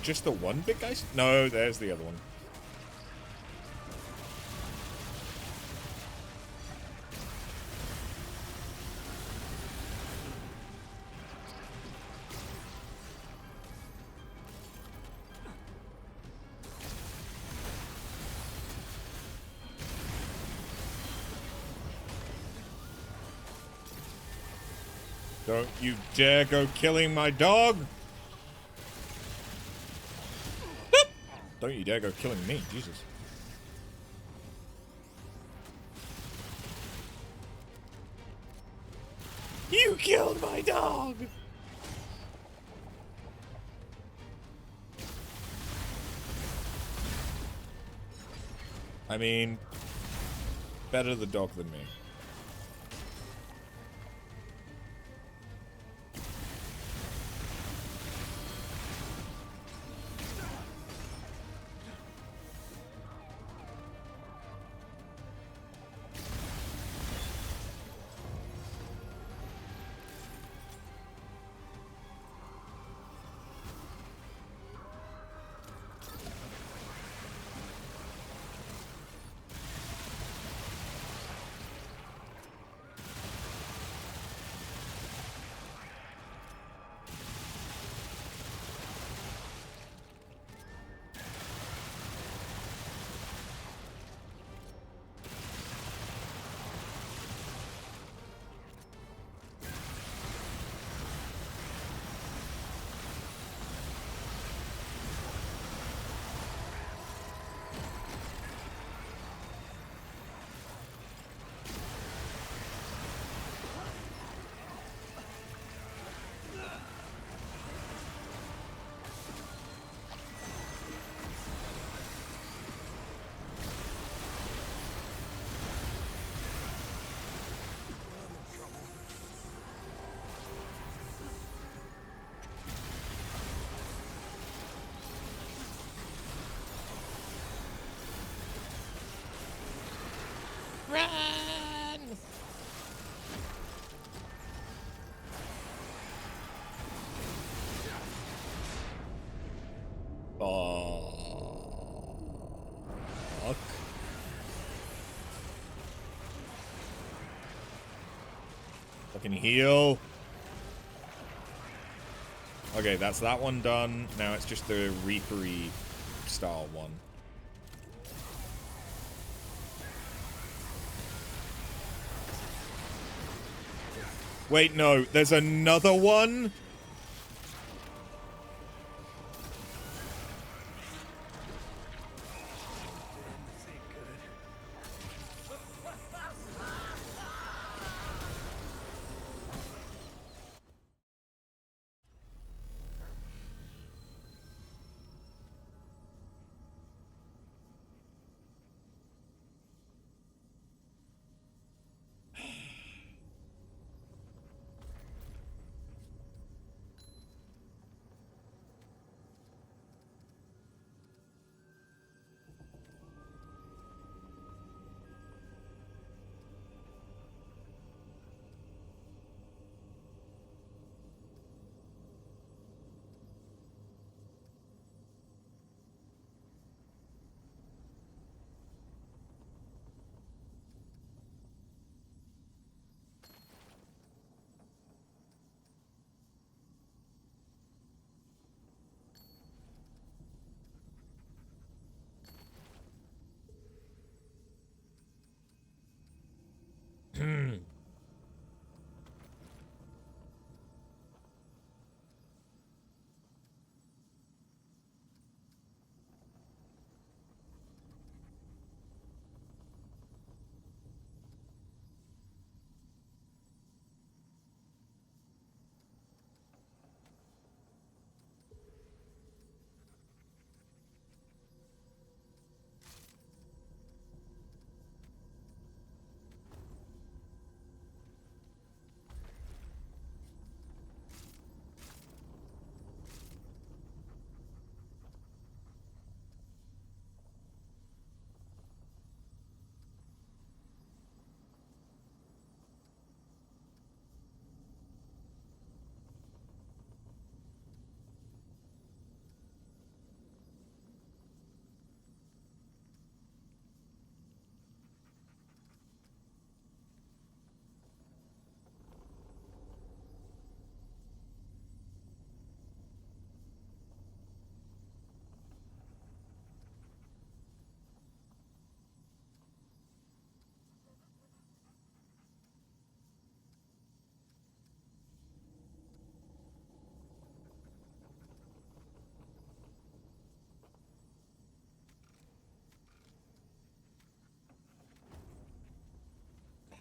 Just the one big guy? No, there's the other one. Don't you dare go killing my dog! Don't you dare go killing me, Jesus. You killed my dog! I mean, better the dog than me. Fuck. Fucking heal. Okay, that's that one done. Now it's just the Reapery style one. Wait, no, there's another one?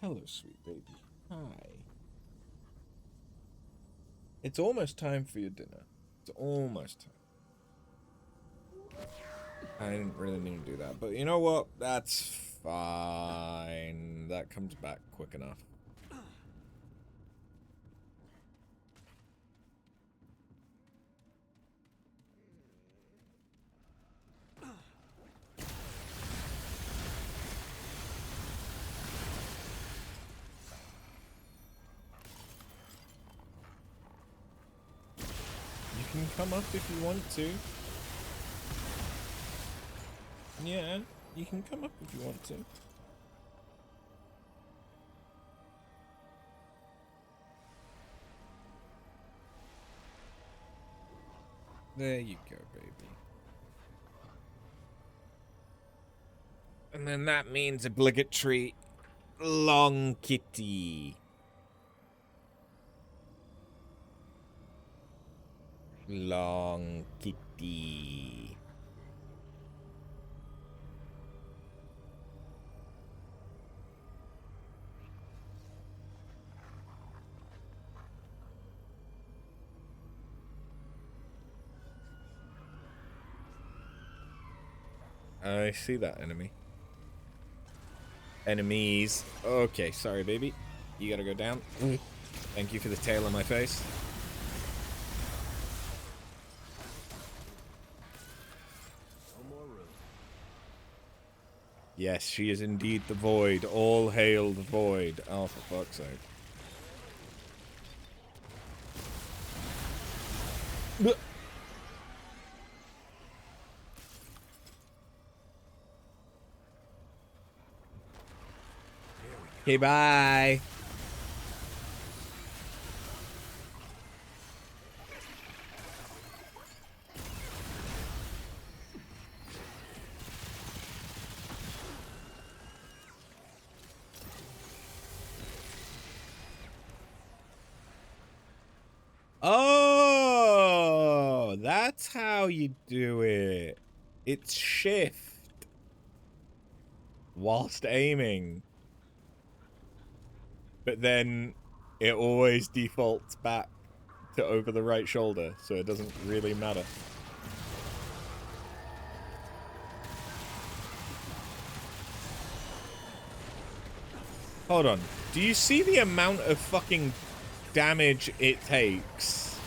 Hello, sweet baby. Hi. It's almost time for your dinner. It's almost time. I didn't really need to do that. But you know what? That's fine. That comes back quick enough. You can come up if you want to. Yeah, you can come up if you want to. There you go, baby. And then that means obligatory long kitty. Long kitty. I see that enemy. Enemies. Okay, sorry, baby. You gotta go down. Thank you for the tail on my face. No more room. Yes, she is indeed the Void. All hail the Void. Oh, for fuck's sake. Okay, bye. Oh, that's how you do it. It's shift whilst aiming. But then it always defaults back to over the right shoulder, so it doesn't really matter. Hold on. Do you see the amount of fucking damage it takes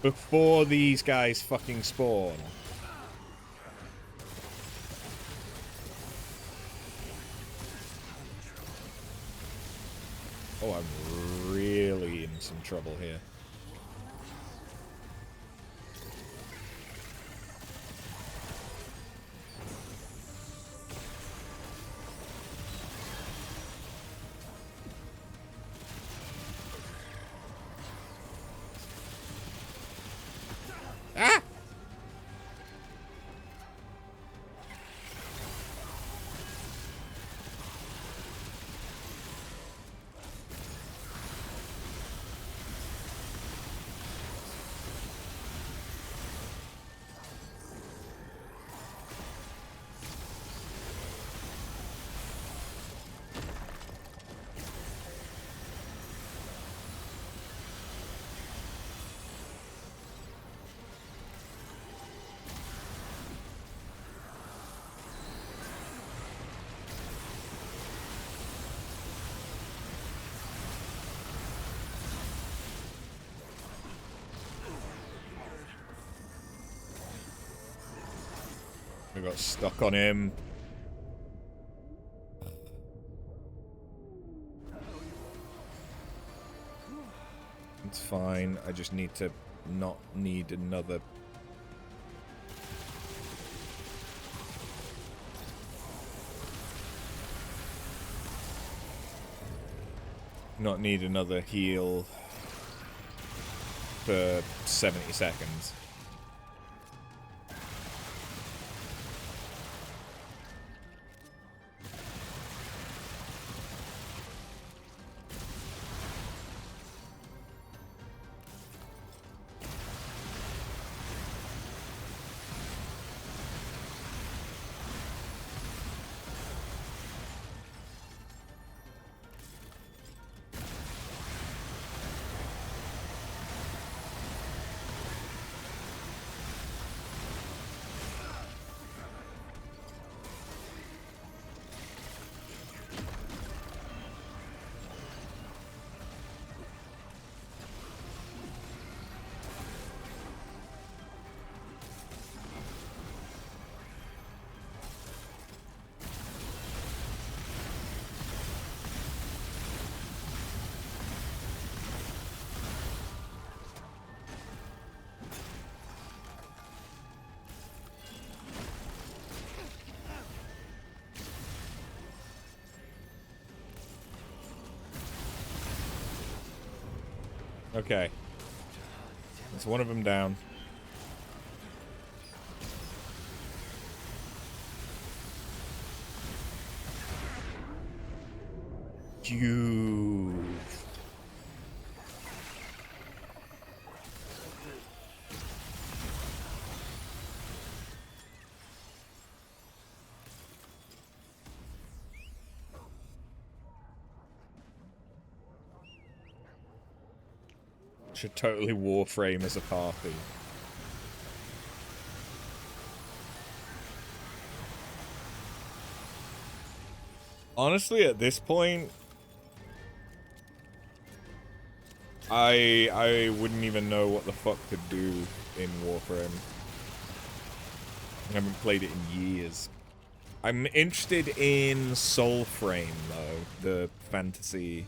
before these guys fucking spawn? Oh, I'm really in some trouble here. Ah! I got stuck on him. It's fine. I just need to not need another. Not need another heal for 70 seconds. Okay. There's one of them down. You. Should totally Warframe as a party. Honestly, at this point, I wouldn't even know what the fuck to do in Warframe. I haven't played it in years. I'm interested in Soulframe, though, the fantasy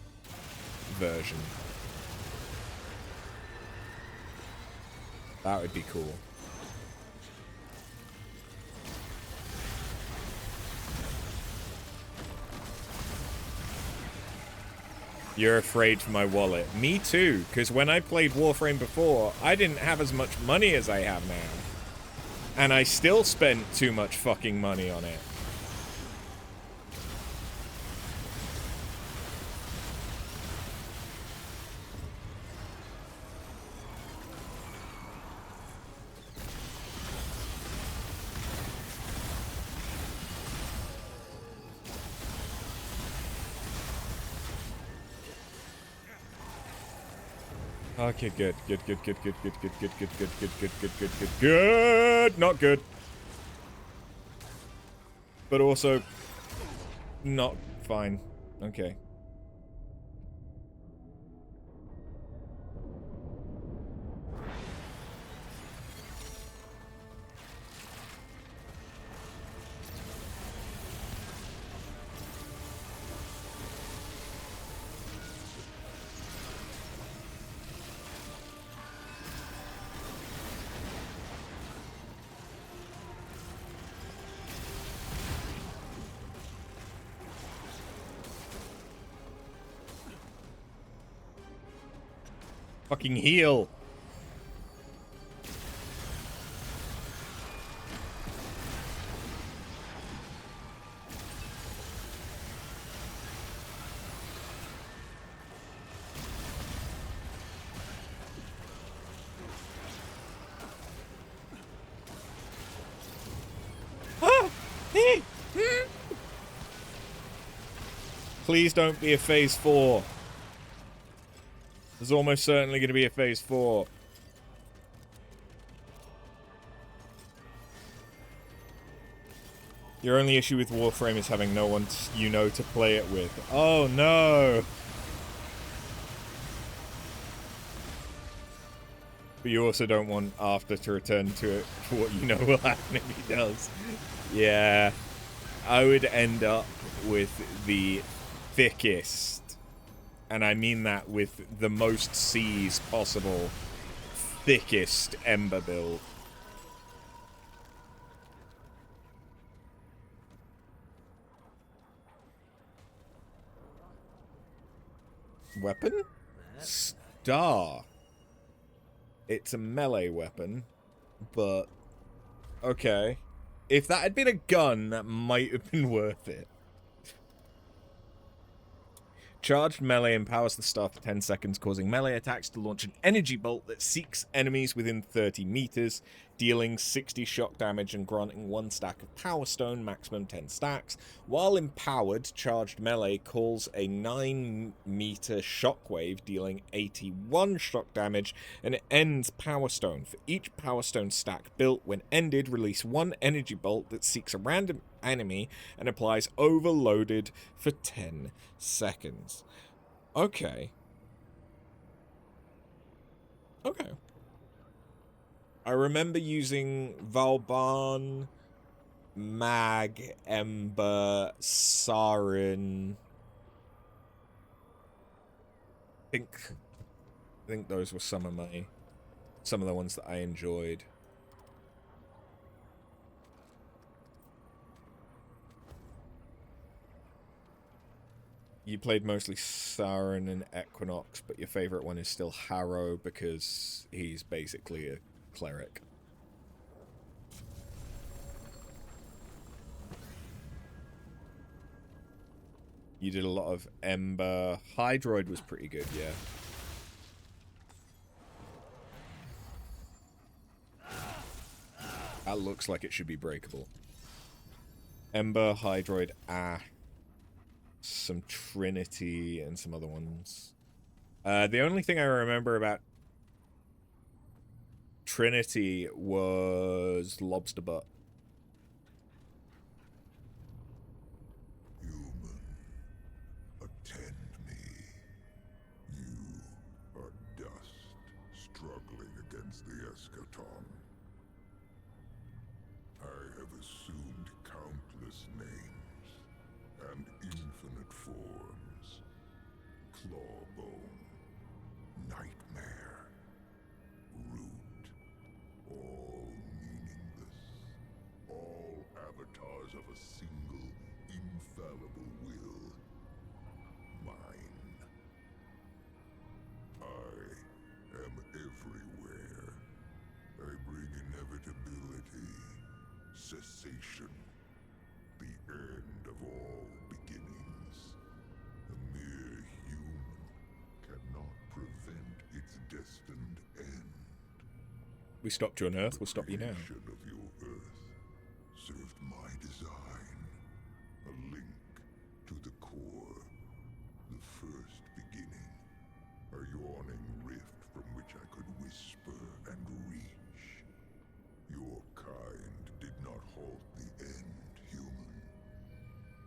version. That would be cool. You're afraid for my wallet. Me too, because when I played Warframe before, I didn't have as much money as I have now. And I still spent too much fucking money on it. Okay, good. Good. Not good. But also not fine. Okay. Fucking heal. Please don't be a phase 4. There's almost certainly going to be a phase 4. Your only issue with Warframe is having no one you know to play it with. Oh no! But you also don't want After to return to it for what you know will happen if he does. Yeah. I would end up with the thickest, and I mean that with the most C's possible, thickest Ember build. Weapon? Star. It's a melee weapon, but okay. If that had been a gun, that might have been worth it. Charged melee empowers the star for 10 seconds, causing melee attacks to launch an energy bolt that seeks enemies within 30 meters, dealing 60 shock damage and granting 1 stack of Power Stone, maximum 10 stacks. While empowered, charged melee calls a 9-meter shockwave, dealing 81 shock damage, and it ends Power Stone. For each Power Stone stack built, when ended, release 1 energy bolt that seeks a random enemy and applies overloaded for 10 seconds. Okay. Okay. I remember using Valbarn, Mag, Ember, Sarin. I think those were some of the ones that I enjoyed. You played mostly Saren and Equinox, but your favorite one is still Harrow because he's basically a cleric. You did a lot of Ember. Hydroid was pretty good, yeah. That looks like it should be breakable. Ember, Hydroid, some Trinity, and some other ones. The only thing I remember about Trinity was Lobster Butt. Human, attend me. You are dust, struggling against the eschaton. I have assumed countless names and infinite forms. Clawbone, Nightmare, Root, all meaningless, all avatars of a single, infallible will. Mine. I am everywhere. I bring inevitability, cessation, the end of all beginnings. A mere human cannot prevent its destined end. We stopped you on Earth, we'll stop you now. The creation of your Earth served my design. A link to the core. The first beginning. A yawning rift from which I could whisper and reach. Your kind did not halt the end, human.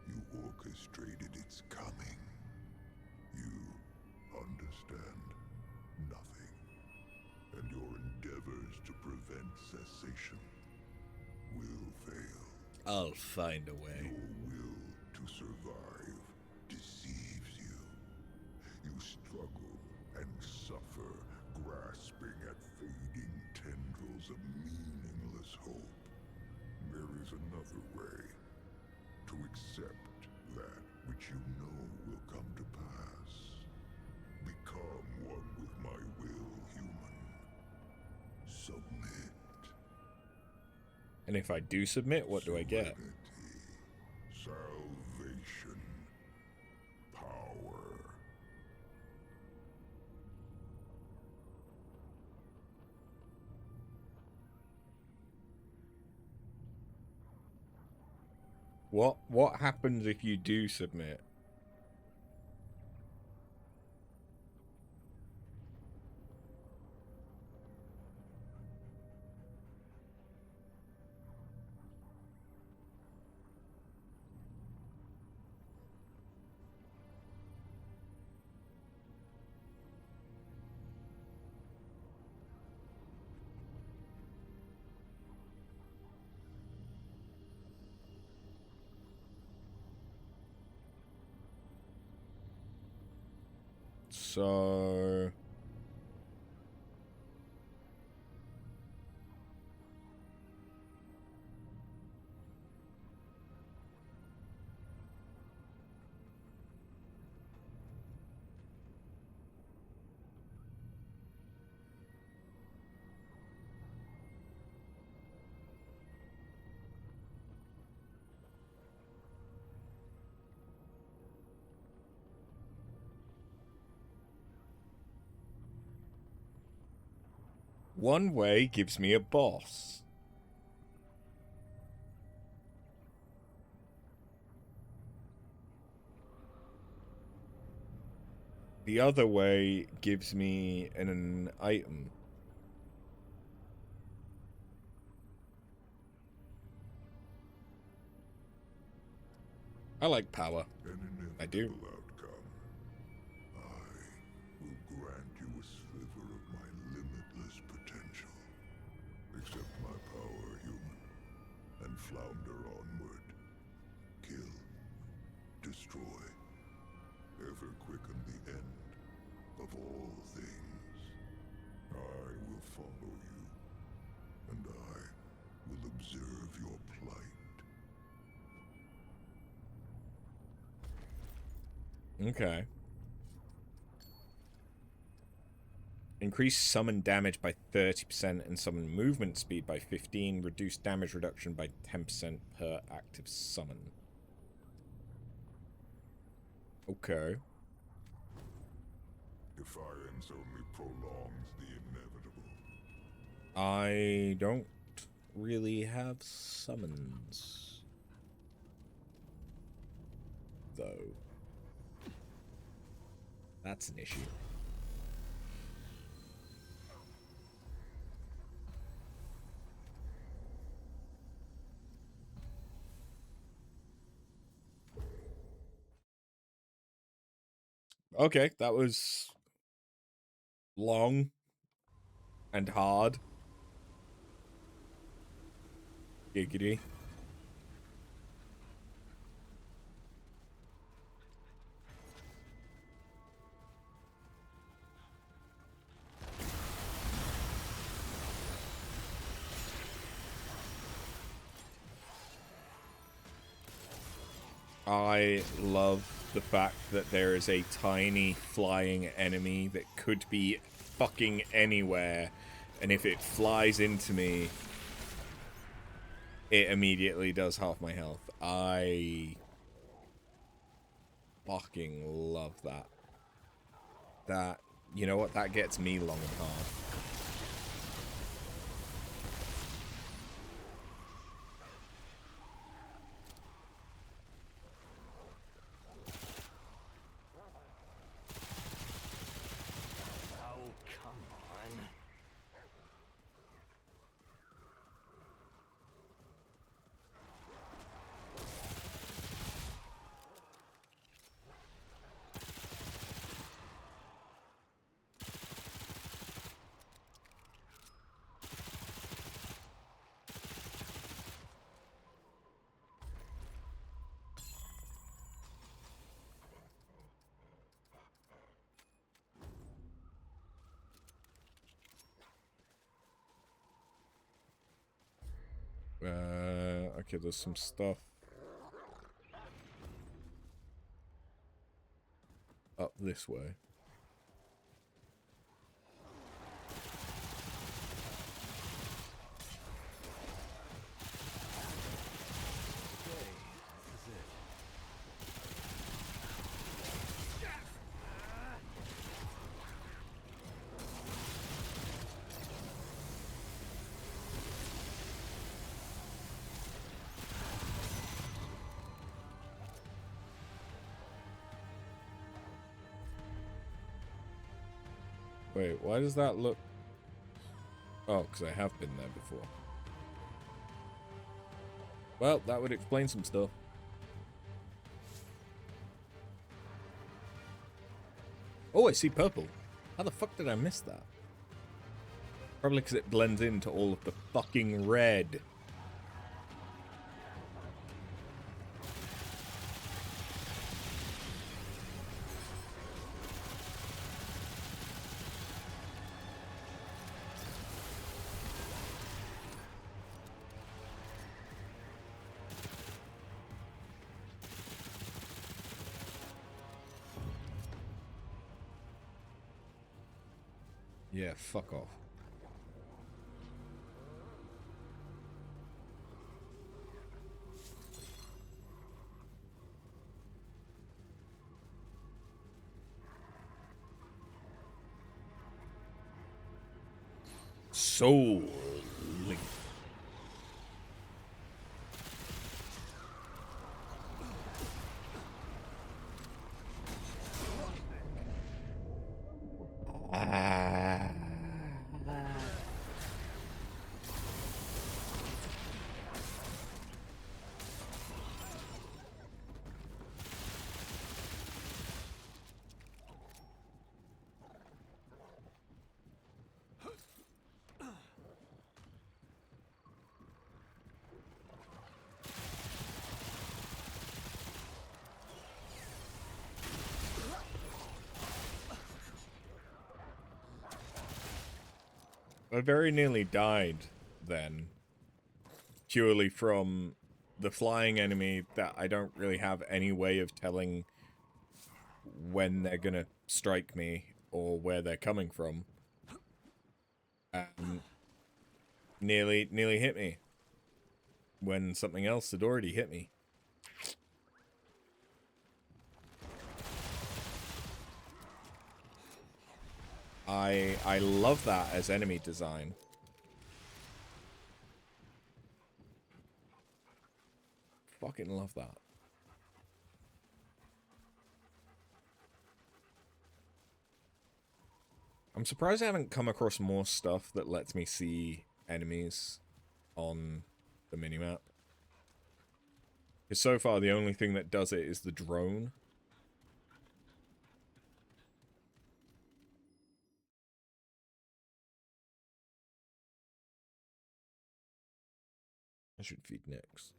You orchestrated its coming. You understand nothing. And your endeavors to prevent cessation will fail. I'll find a way. Your will to survive deceives you. You struggle and suffer, grasping at fading tendrils of meaningless hope. There is another way. To accept that which you know will come to pass. Become one with my will, human. Submit. And if I do submit, what do I get? Serenity, salvation, power. What happens if you do submit? So one way gives me a boss. The other way gives me an item. I like power. I do. Outcome. I will grant you a sliver of my limitless potential. Accept my power, human, and flounder onward. Kill, destroy, ever quicken the end of all things. I will follow you, and I will observe your plight. Okay. Increase summon damage by 30% and summon movement speed by 15. Reduce damage reduction by 10% per active summon. Okay. Defiance only prolongs the inevitable. I don't really have summons, though. That's an issue. Okay, that was long and hard. Giggity. I love the fact that there is a tiny flying enemy that could be fucking anywhere, and if it flies into me, it immediately does half my health. I fucking love that. That, you know what, that gets me long and hard. Oh, come on. Okay, there's some stuff up this way. Wait, why does that look... Oh, because I have been there before. Well, that would explain some stuff. Oh, I see purple. How the fuck did I miss that? Probably because it blends into all of the fucking red. Yeah, fuck off. Soul Link. I very nearly died then, purely from the flying enemy that I don't really have any way of telling when they're gonna strike me or where they're coming from. Nearly hit me when something else had already hit me. I love that as enemy design. Fucking love that. I'm surprised I haven't come across more stuff that lets me see enemies on the minimap. Because so far the only thing that does it is the drone. I should feed next.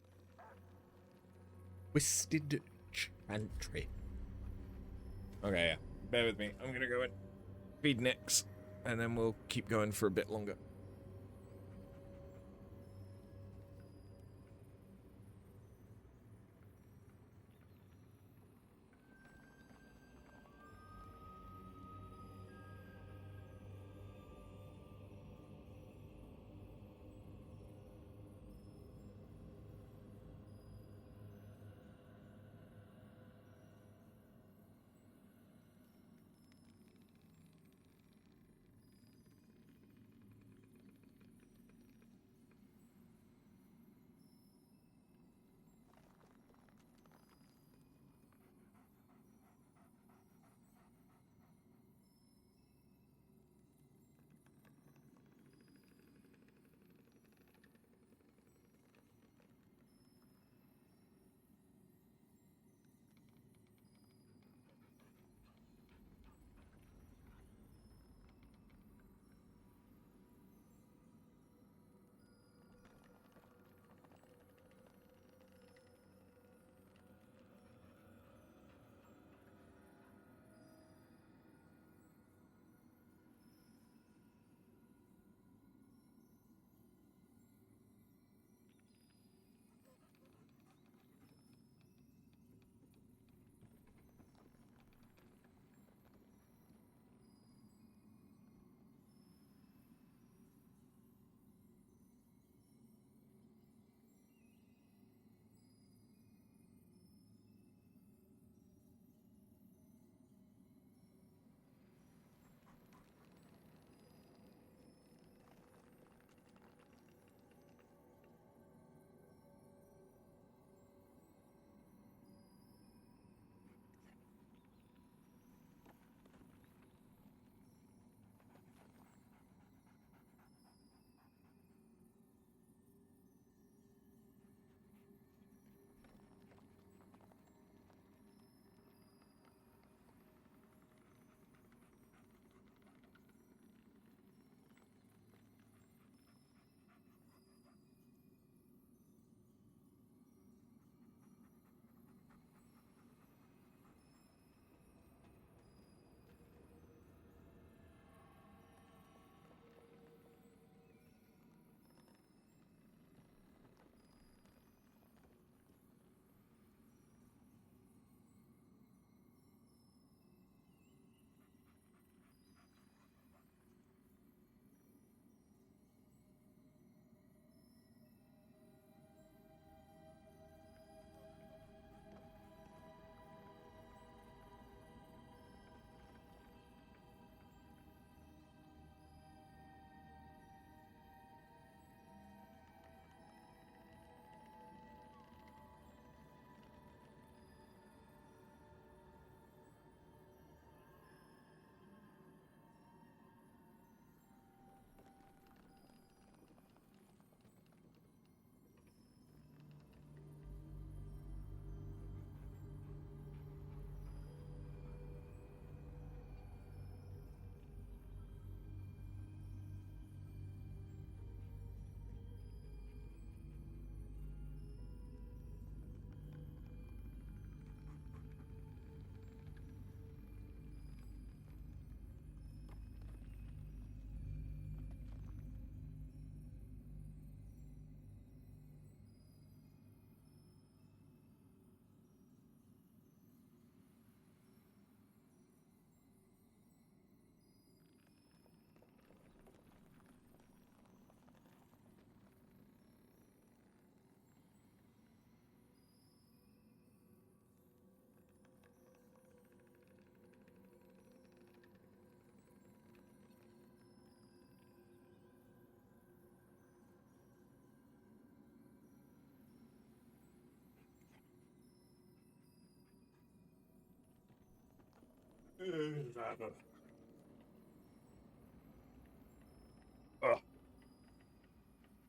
Twisted Chantry. Okay, yeah. Bear with me. I'm gonna go and feed Nyx, and then we'll keep going for a bit longer.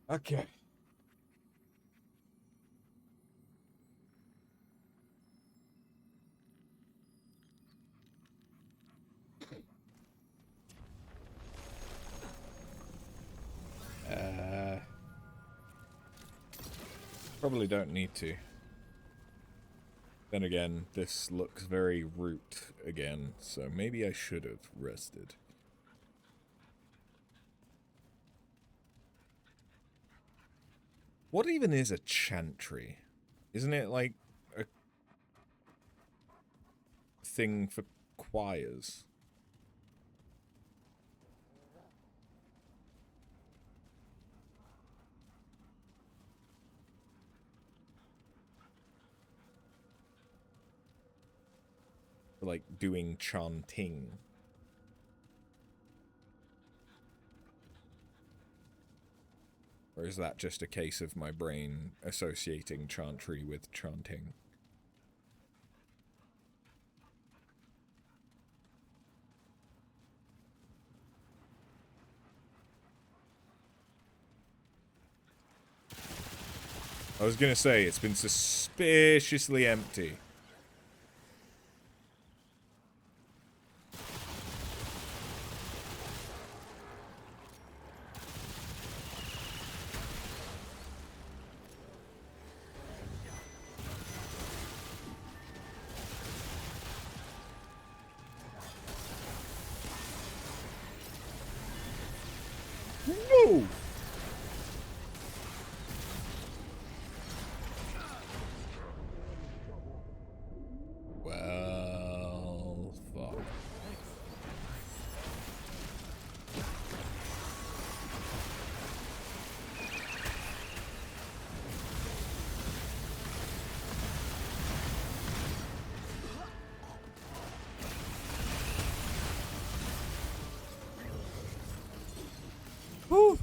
Okay. Probably don't need to. Then again, this looks very root again, so maybe I should have rested. What even is a chantry? Isn't it like a thing for choirs? For like doing chanting. Or is that just a case of my brain associating chantry with chanting? I was gonna say, it's been suspiciously empty. Whoa! Well, fuck. Whew.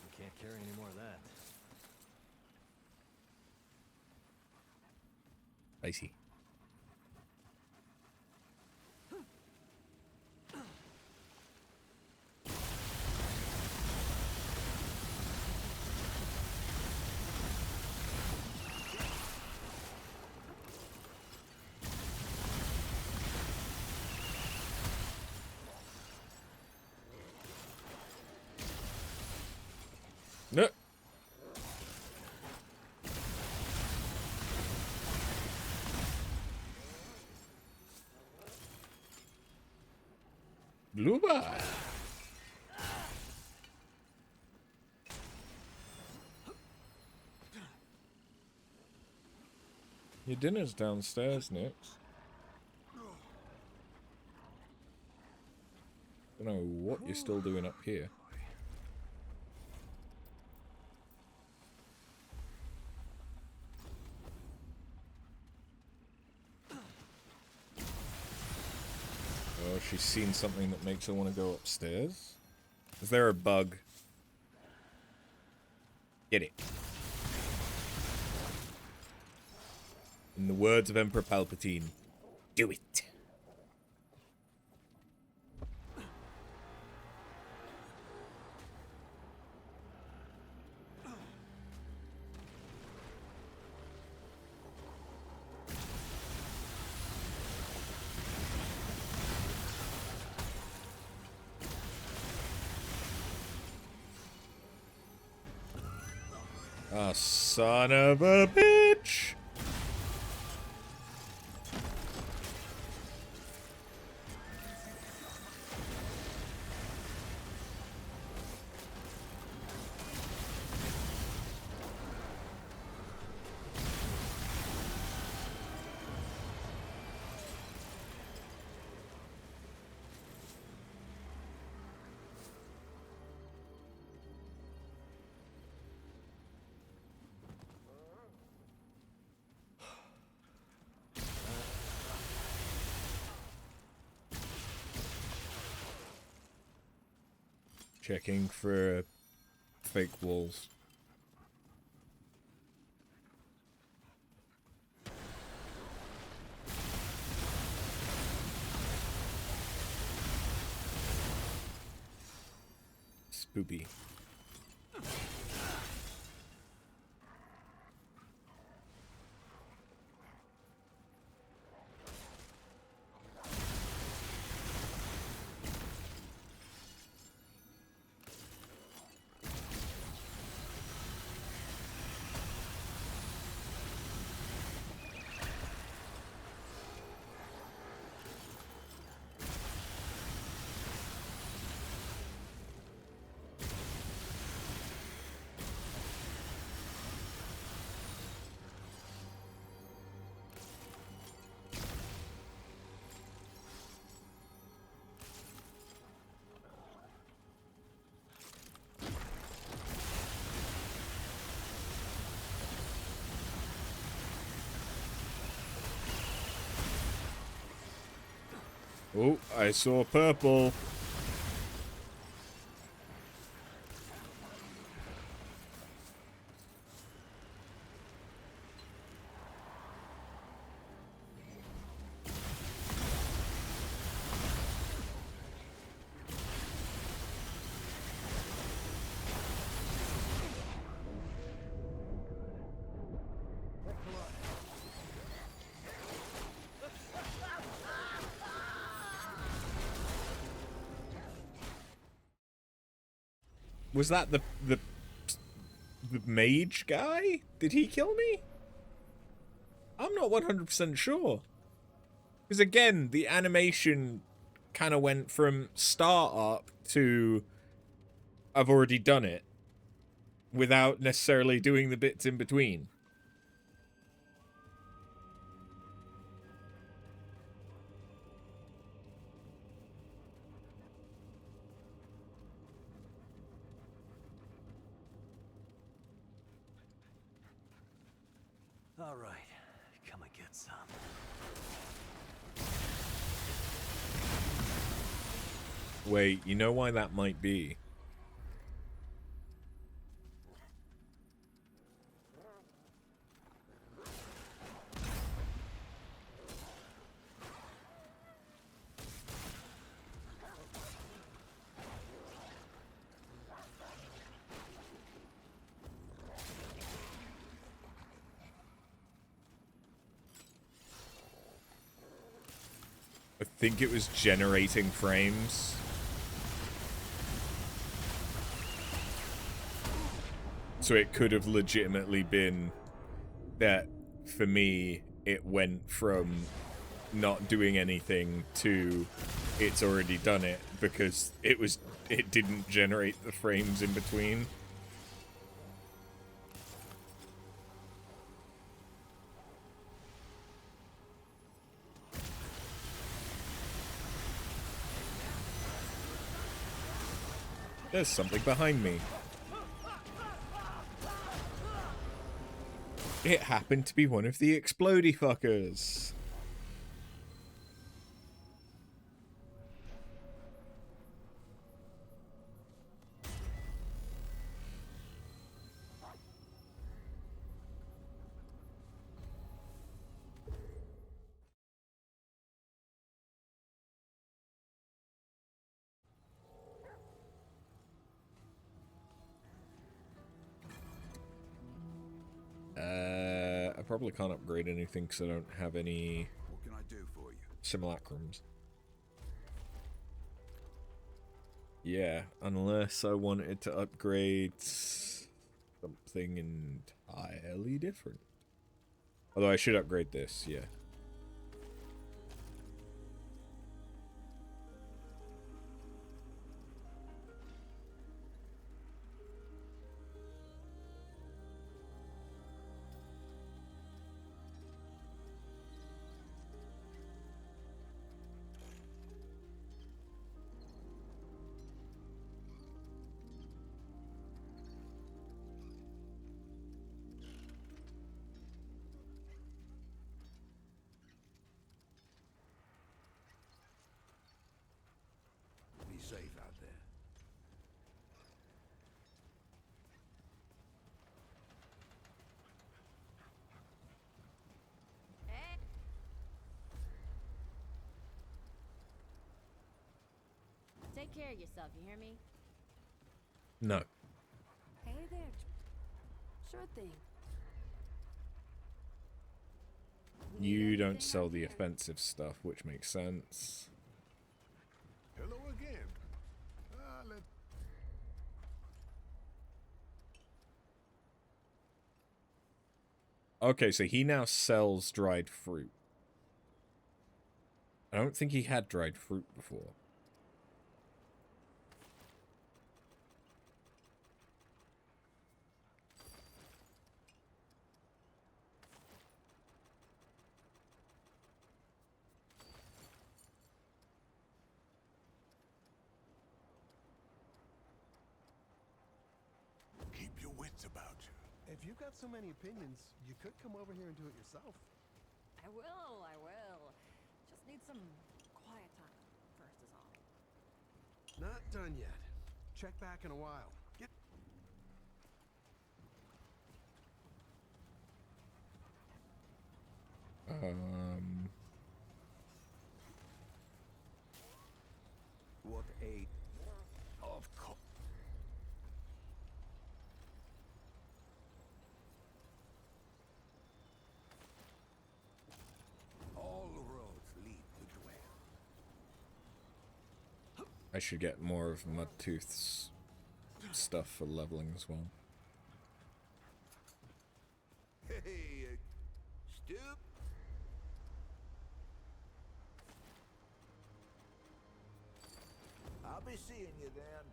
You can't carry any more of that. I see. No. Blue bar. Your dinner's downstairs, Nix. Don't know what you're still doing up here. Oh, she's seen something that makes her want to go upstairs? Is there a bug? Get it. In the words of Emperor Palpatine, do it. Oh, son of a bitch! Checking for fake walls. Spoopy. Oh, I saw purple. Was that the mage guy? Did he kill me? I'm not 100% sure. Because again, the animation kind of went from start up to I've already done it without necessarily doing the bits in between. All right, come and get some. Wait, you know why that might be? I think it was generating frames. So it could have legitimately been that, for me, it went from not doing anything to it's already done it, because it didn't generate the frames in between. There's something behind me. It happened to be one of the explodey fuckers. I probably can't upgrade anything because I don't have any What can I do for you? simulacrums. Yeah, unless I wanted to upgrade something entirely different. Although I should upgrade this, yeah. Be safe out there. Take care of yourself, you hear me? No. Hey there. Sure thing. Need You don't anything sell out the here? offensive stuff, which makes sense. Hello again. Let Okay, so he now sells dried fruit. I don't think he had dried fruit before. keep your wits about you. If you've got so many opinions, you could come over here and do it yourself. I will, I will. Just need some quiet time first is all. Not done yet. Check back in a while. Get What a... Of course. All roads lead to Dwell. I should get more of Mudtooth's stuff for leveling as well. Hey, Stoop. I'll be seeing you then.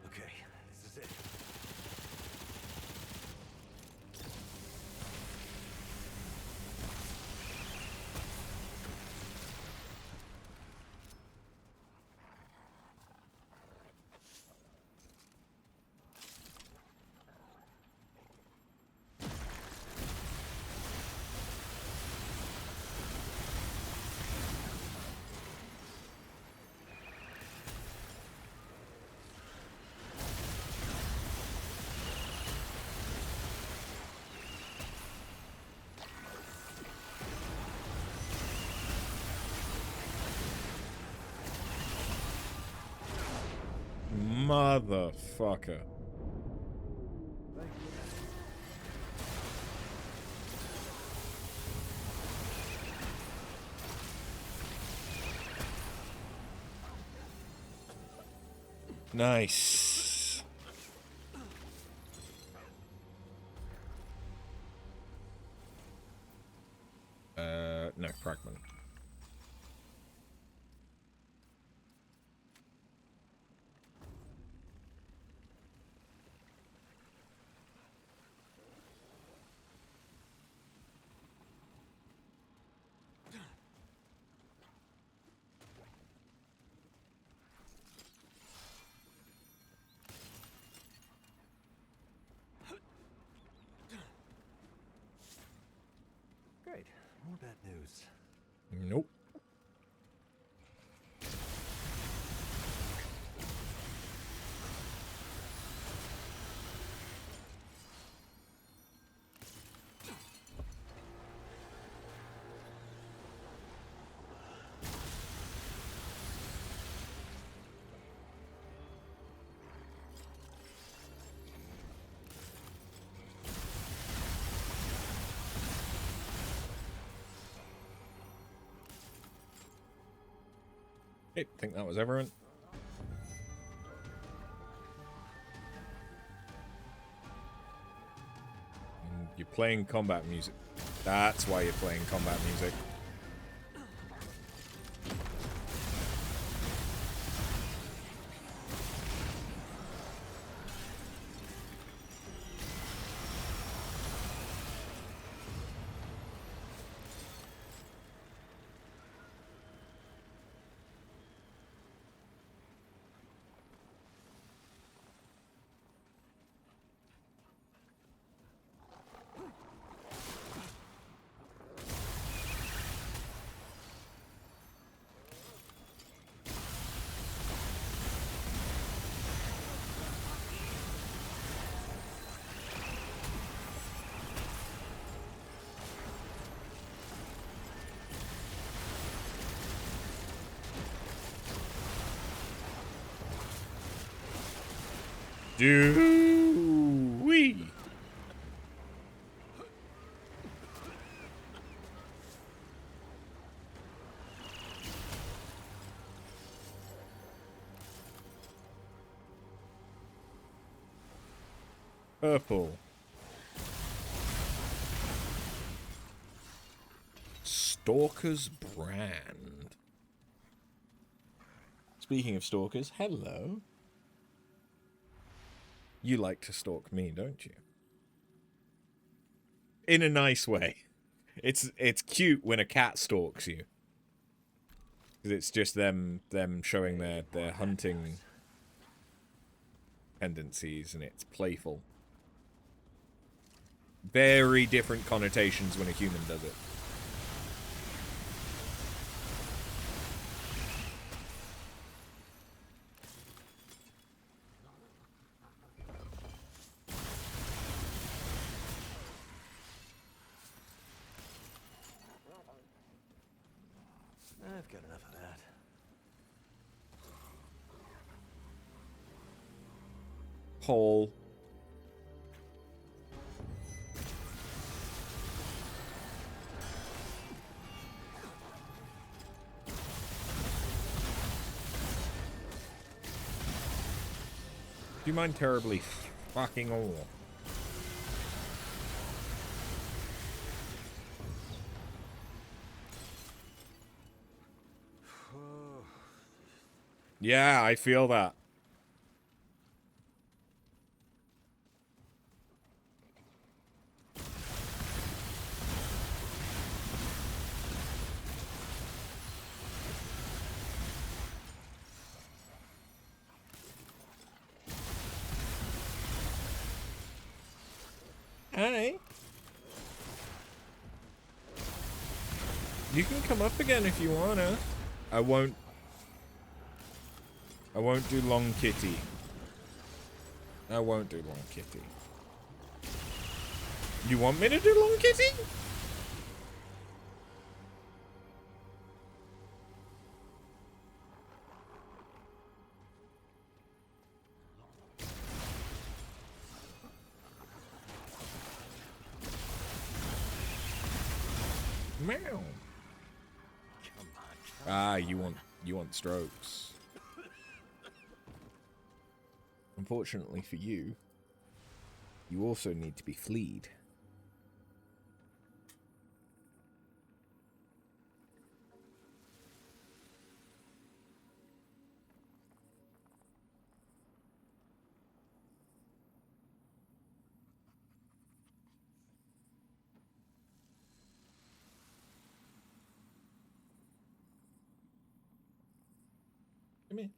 Okay, this is it. Motherfucker. Nice. No, fragment. Great. More bad news. Nope. Okay, think that was everyone. And you're playing combat music. That's why you're playing combat music. Do we? Purple. Stalker's Brand. Speaking of stalkers, hello. You like to stalk me, don't you? In a nice way. It's cute when a cat stalks you. Because it's just them showing their hunting tendencies, and it's playful. Very different connotations when a human does it. I've got enough of that. Paul. Do you mind terribly fucking all? Yeah, I feel that. Hi. You can come up again if you wanna. I won't do long kitty. I won't do long kitty. You want me to do long kitty? Meow. Ah, you want strokes. Unfortunately for you, you also need to be fleed. Come here.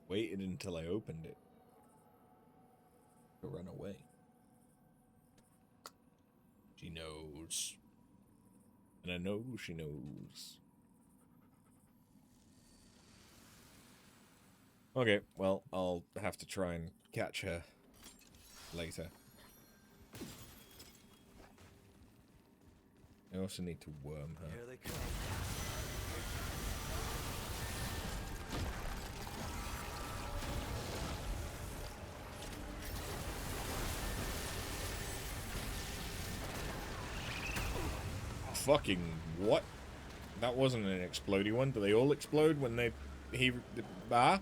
Waited until I opened it to run away. She knows. And I know she knows. Okay, well, I'll have to try and catch her later. I also need to worm her. Here they come. Fucking what? That wasn't an explodey one. Do they all explode when ah?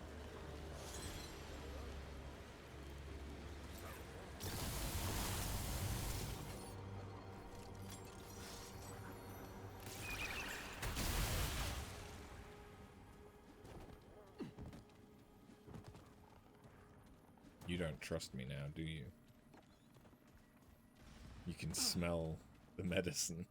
You don't trust me now, do you? You can smell the medicine.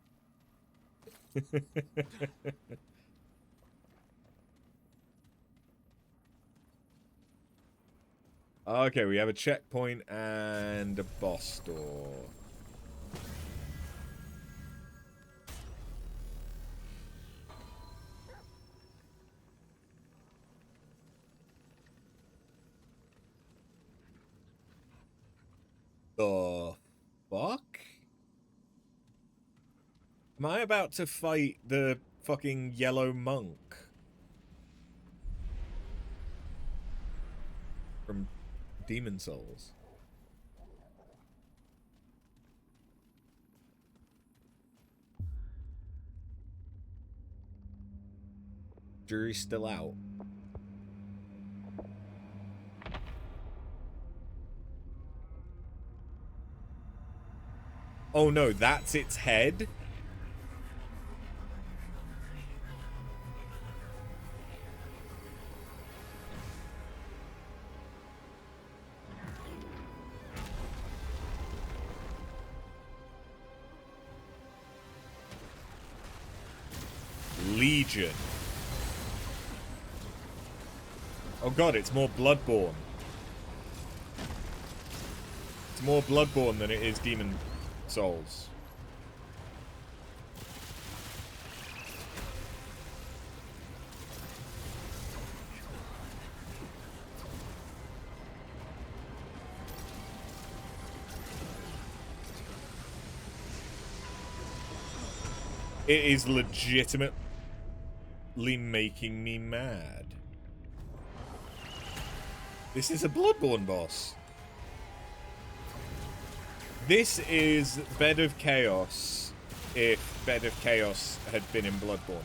Okay, we have a checkpoint and a boss door. The fuck? Am I about to fight the fucking yellow monk? From Demon Souls. Jury's still out. Oh no, that's its head? Legion. Oh god, it's more Bloodborne. It's more Bloodborne than it is Demon Souls. It is legitimately making me mad. This is a Bloodborne boss. This is Bed of Chaos if Bed of Chaos had been in Bloodborne.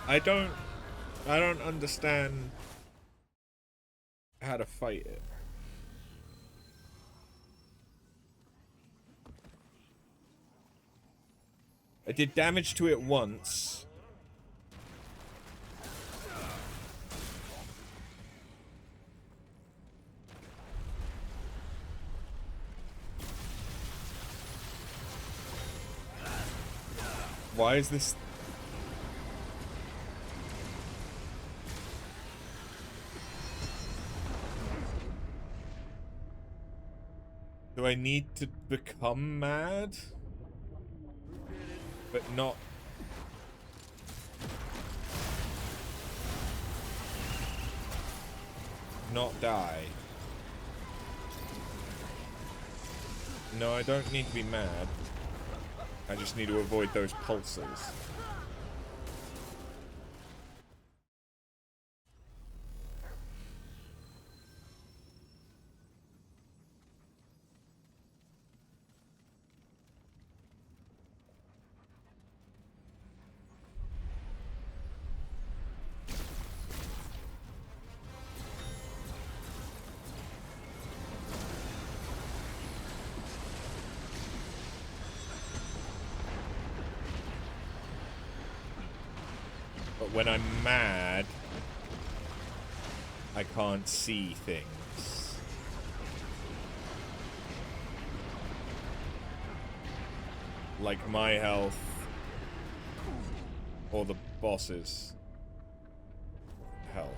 I don't understand how to fight it. I did damage to it once. Why is this? Do I need to become mad? But not... not die. No, I don't need to be mad. I just need to avoid those pulses. But when I'm mad, I can't see things. Like my health or the boss's health.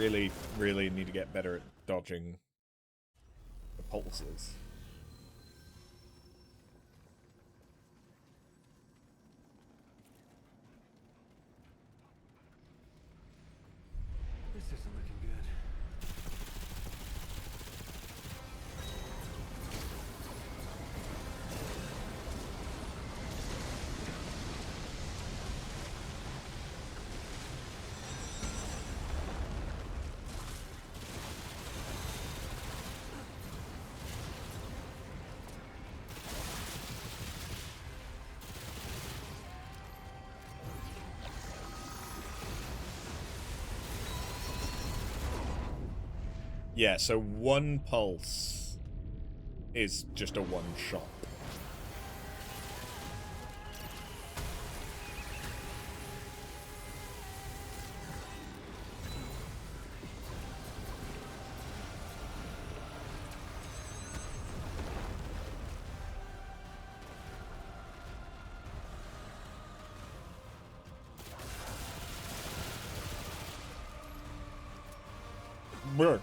really, really need to get better at dodging the pulses. This isn't looking good. Yeah, so one pulse is just a one shot. Brr.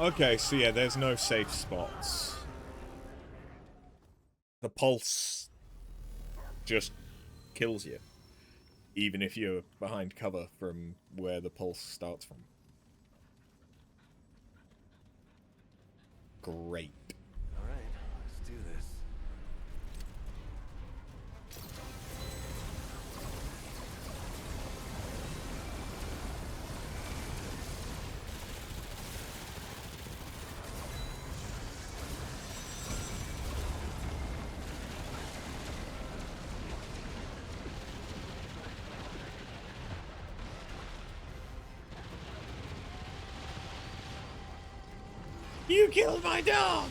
Okay, so yeah, there's no safe spots. The pulse just kills you, even if you're behind cover from where the pulse starts from. Great. All right, let's do this. You killed my dog!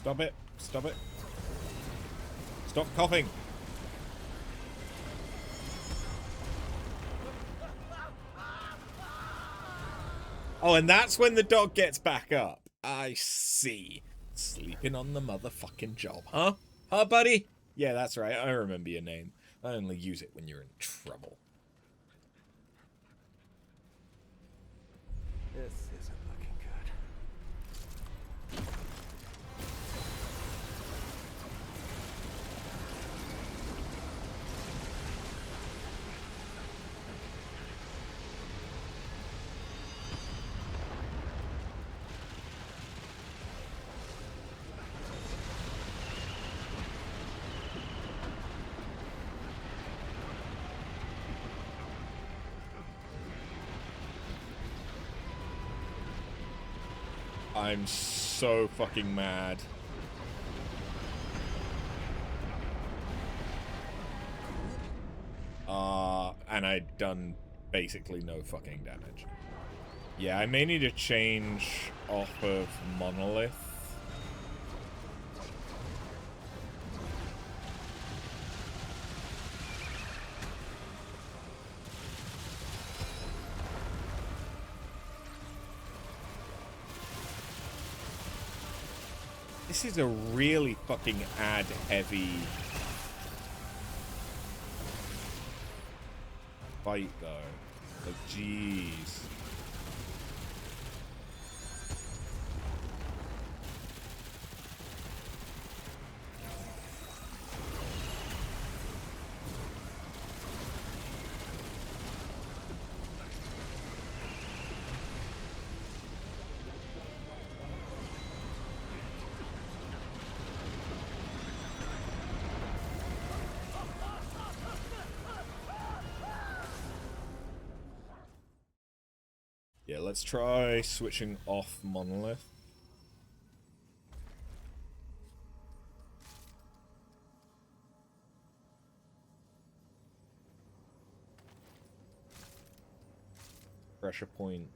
Stop it. Stop it. Stop coughing. Oh, and that's when the dog gets back up. I see. Sleeping on the motherfucking job, huh? Huh, buddy? Yeah, that's right. I remember your name. I only use it when you're in trouble. This isn't looking good. I'm so fucking mad. and I'd done basically no fucking damage. Yeah, I may need to change off of Monolith. This is a really fucking ad-heavy fight, though. Like, jeez. Yeah, let's try switching off Monolith. Pressure point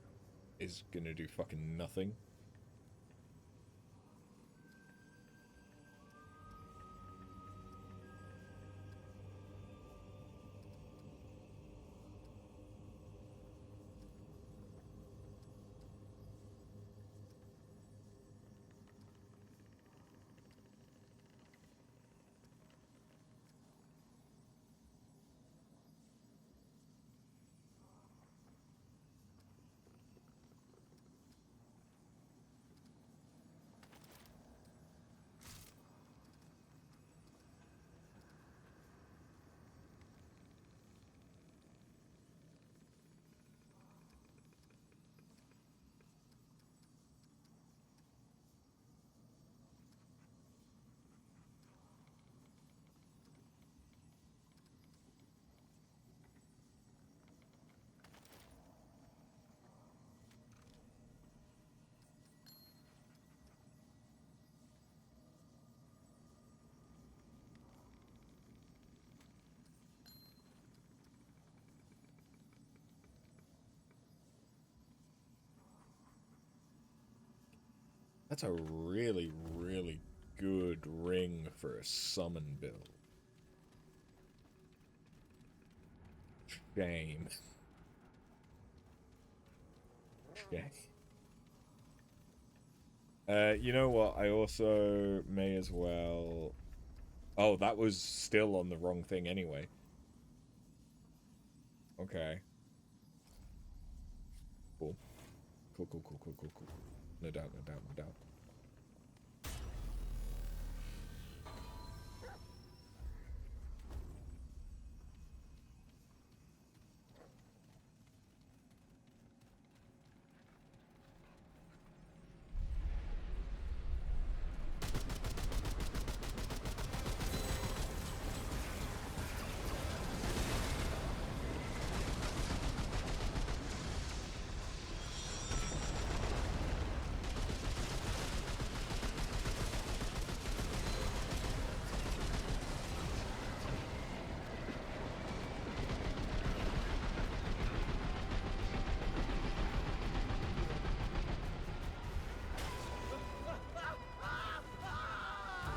is gonna do fucking nothing. That's a really, really good ring for a summon build. Shame. Shame. You know what? I also may as well... Oh, that was still on the wrong thing anyway. Okay. Cool. Cool, cool, cool, cool, cool, cool. No doubt, no doubt, no doubt.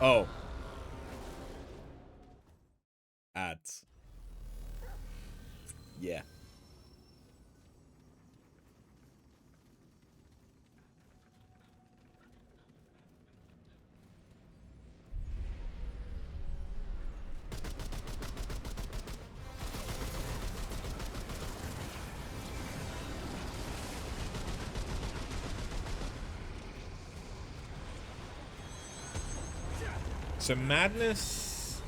Oh. Ads. Yeah. So Madness...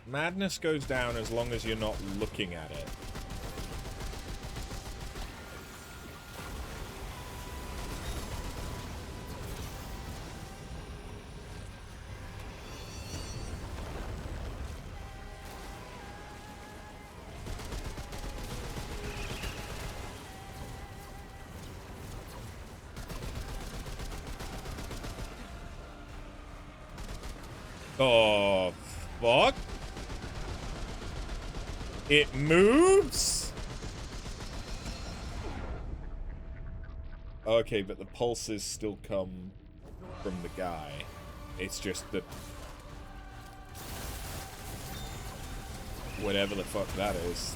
Madness goes down as long as you're not looking at it. Oh, fuck. It moves? Okay, but the pulses still come from the guy. It's just that... whatever the fuck that is.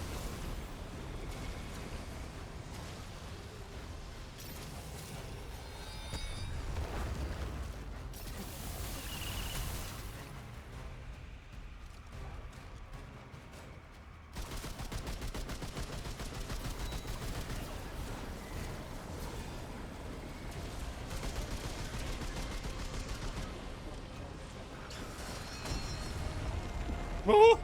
Oh!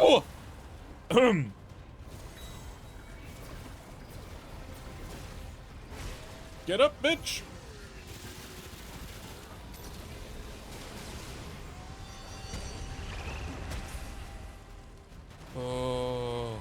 Oh! Get up, bitch! Oh.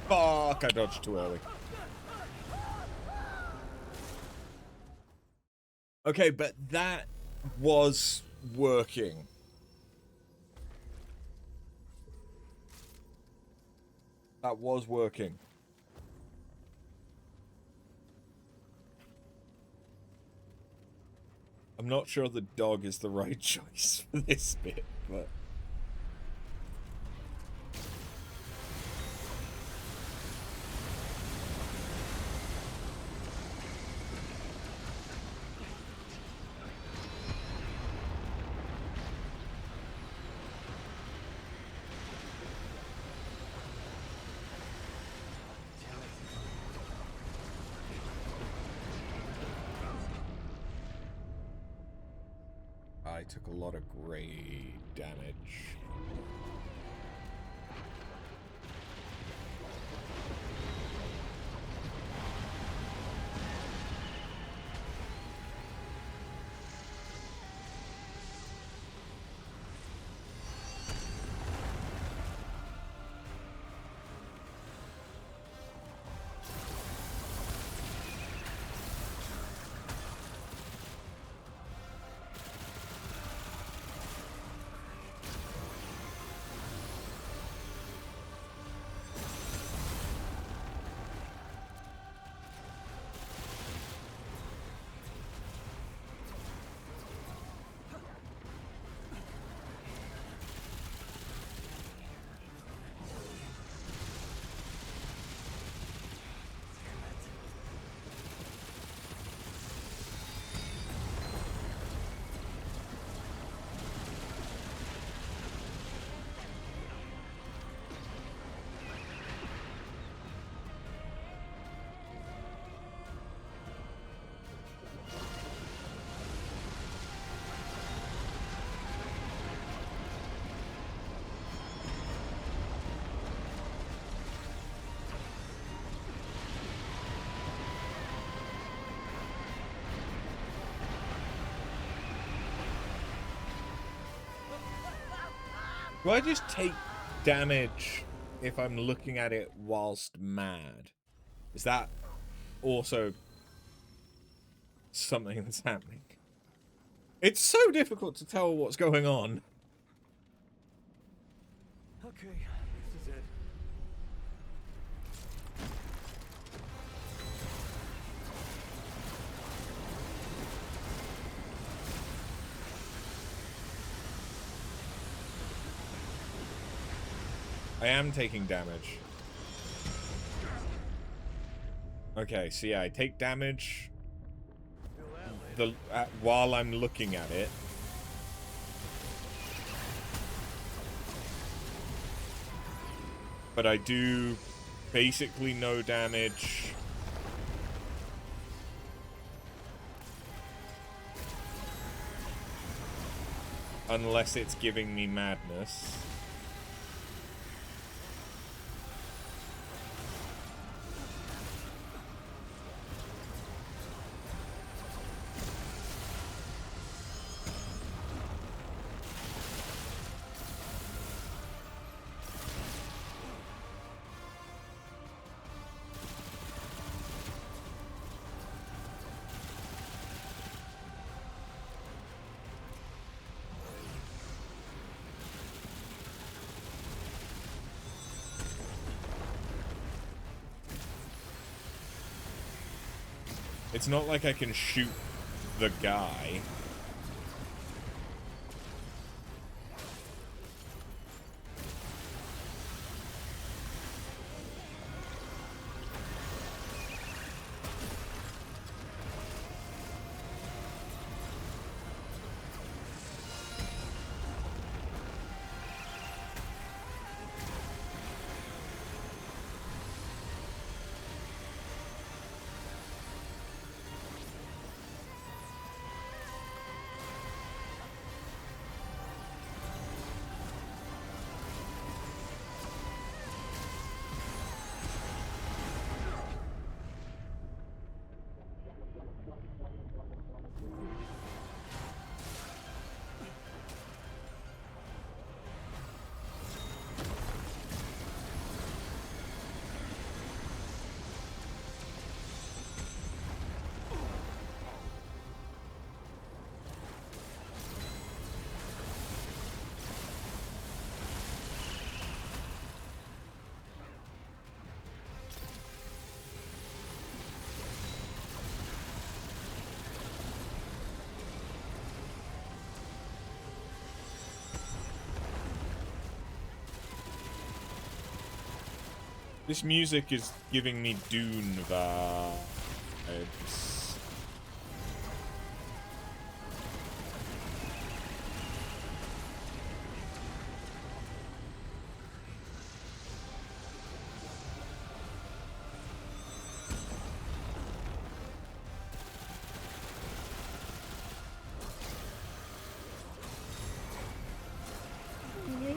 Fuck, I dodged too early. Okay, but that was working. That was working. I'm not sure the dog is the right choice for this bit, but... I took a lot of gray damage. Do I just take damage if I'm looking at it whilst mad? Is that also something that's happening? It's so difficult to tell what's going on. Okay, this is it. I am taking damage. Okay, so yeah, I take damage while I'm looking at it. But I do basically no damage unless it's giving me madness. It's not like I can shoot the guy. This music is giving me Dune vibes.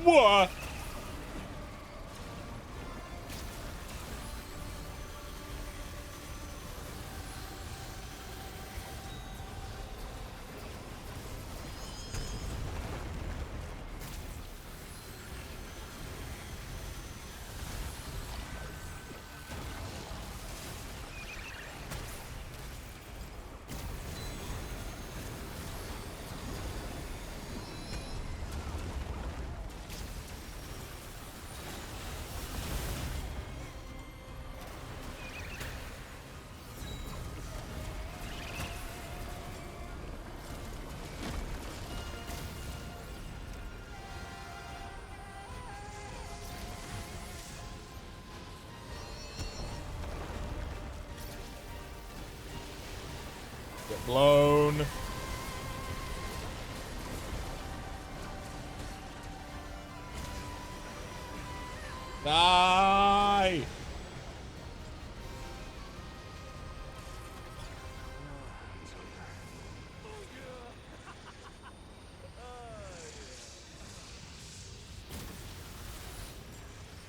What? Get blown. Die!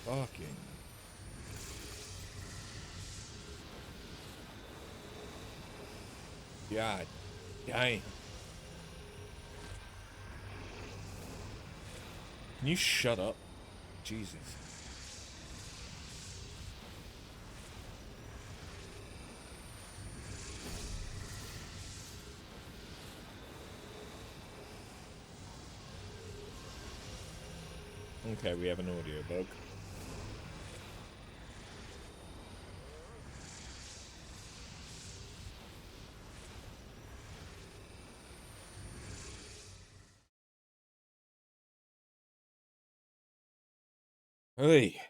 Fucking. God damn. Can you shut up? Jesus. Okay, we have an audio bug. Hey.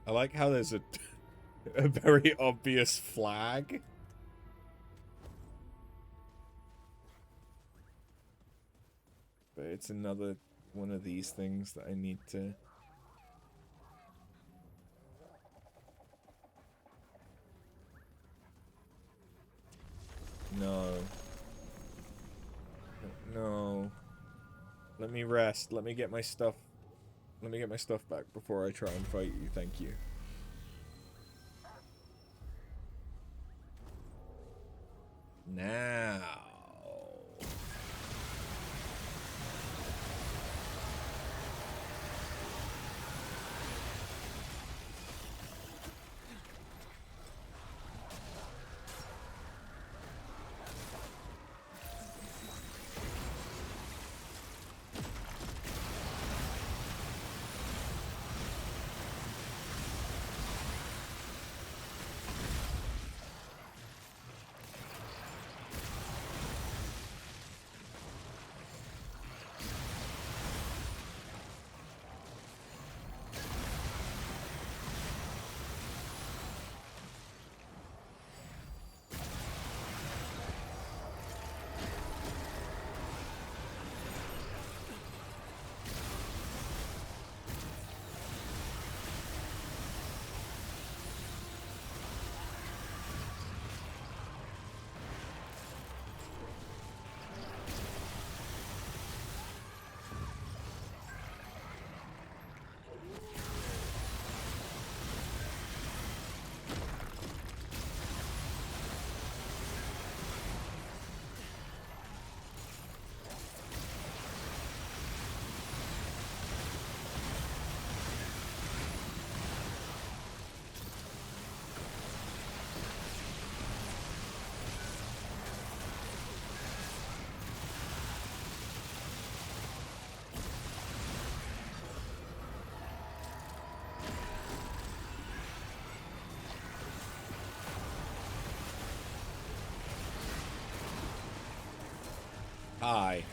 I like how there's a very obvious flag. But it's another one of these things that I need to... No. No. Let me rest. Let me get my stuff. Let me get my stuff back before I try and fight you. Thank you. Now. Hi.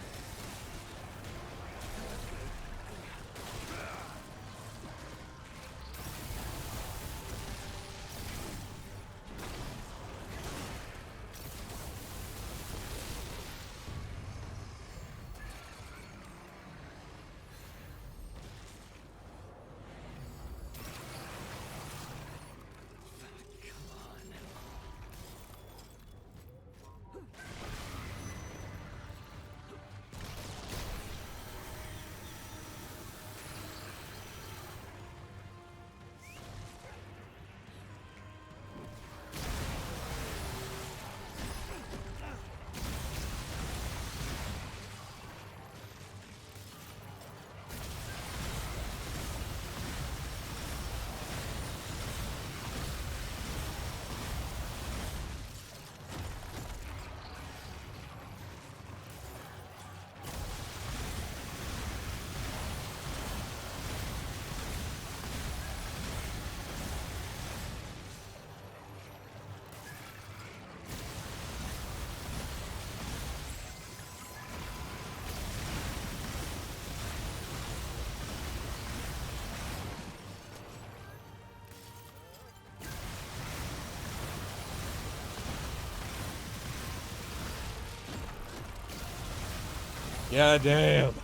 Yeah, damn.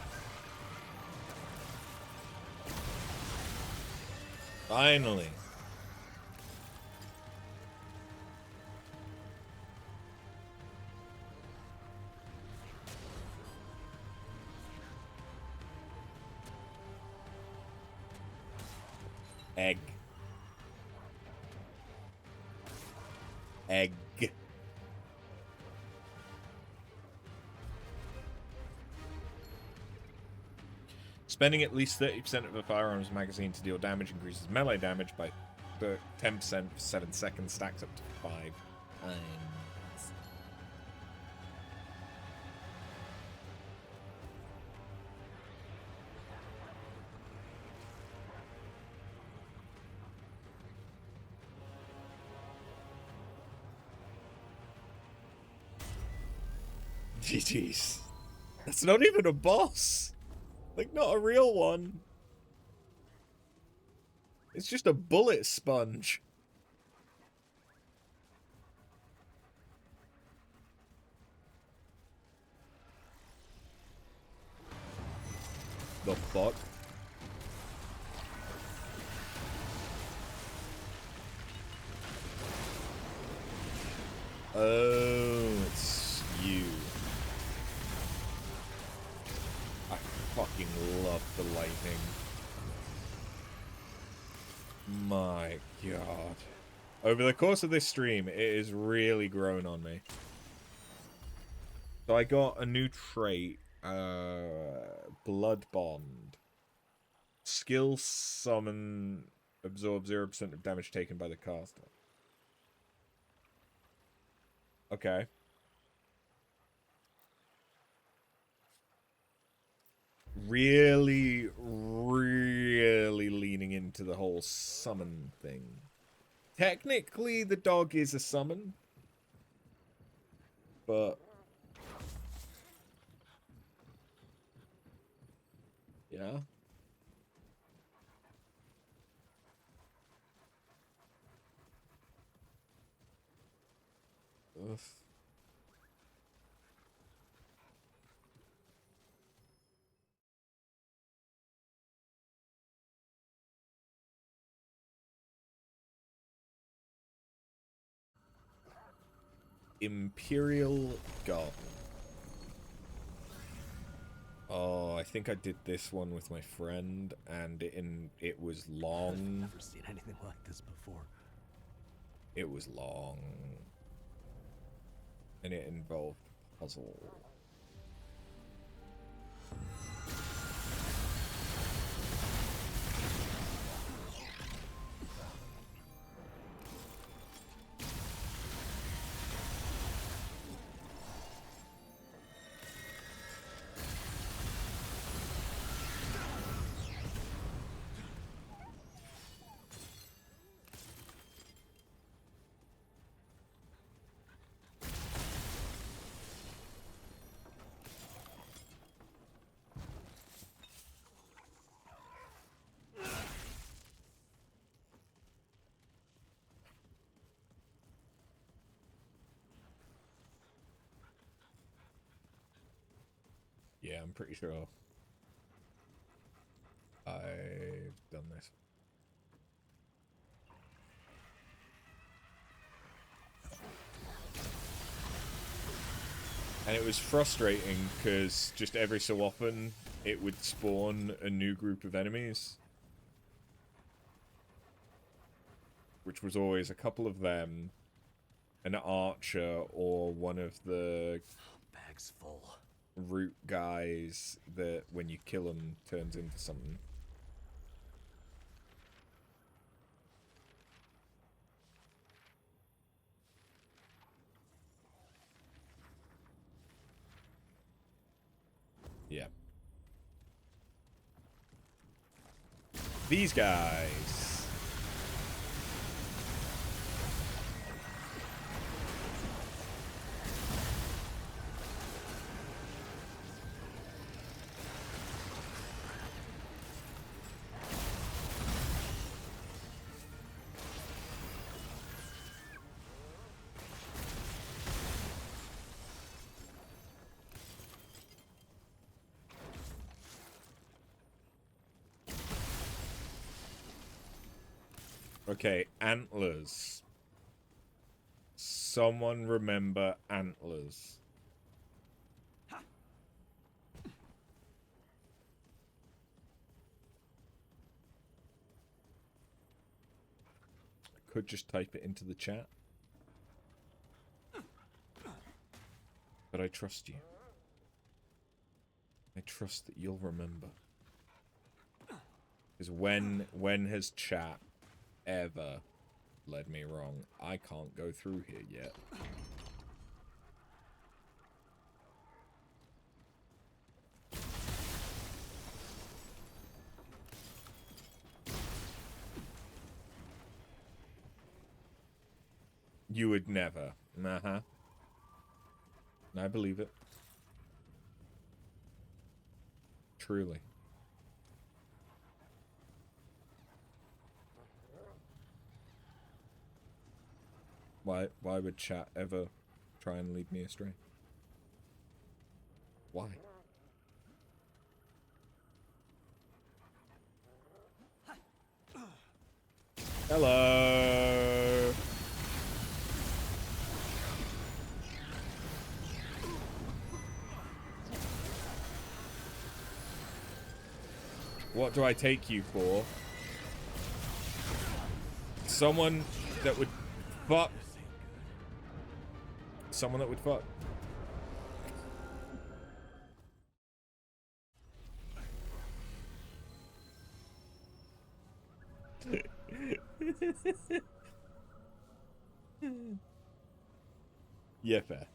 Finally. Egg. Egg. Spending at least 30% of a firearm's magazine to deal damage increases melee damage by 10% for 7 seconds, stacks up to 5 times. GG's. That's not even a boss. Like, not a real one. It's just a bullet sponge. The fuck? Oh, it's you. I fucking love the lightning. My god. Over the course of this stream, it has really grown on me. So I got a new trait, Blood Bond. Skill summon, absorb 0% of damage taken by the caster. Okay. Really, really leaning into the whole summon thing. Technically, the dog is a summon. But... yeah. Ugh. Imperial Garden. Oh, I think I did this one with my friend, and it was long. I've never seen anything like this before. It was long. And it involved puzzle. Yeah, I'm pretty sure I've done this. And it was frustrating because just every so often it would spawn a new group of enemies. Which was always a couple of them, an archer, or one of the Bag's full. root guys that when you kill him turns into something. Yeah. These guys. Okay, antlers. Someone remember antlers. I could just type it into the chat. But I trust you. I trust that you'll remember. Because when has chat ever led me wrong? I can't go through here yet. You would never. Uh-huh. I believe it. Truly. Why would chat ever try and lead me astray? Why? Hello. What do I take you for? Someone that would fuck. Someone that would fuck. Yeah, fair.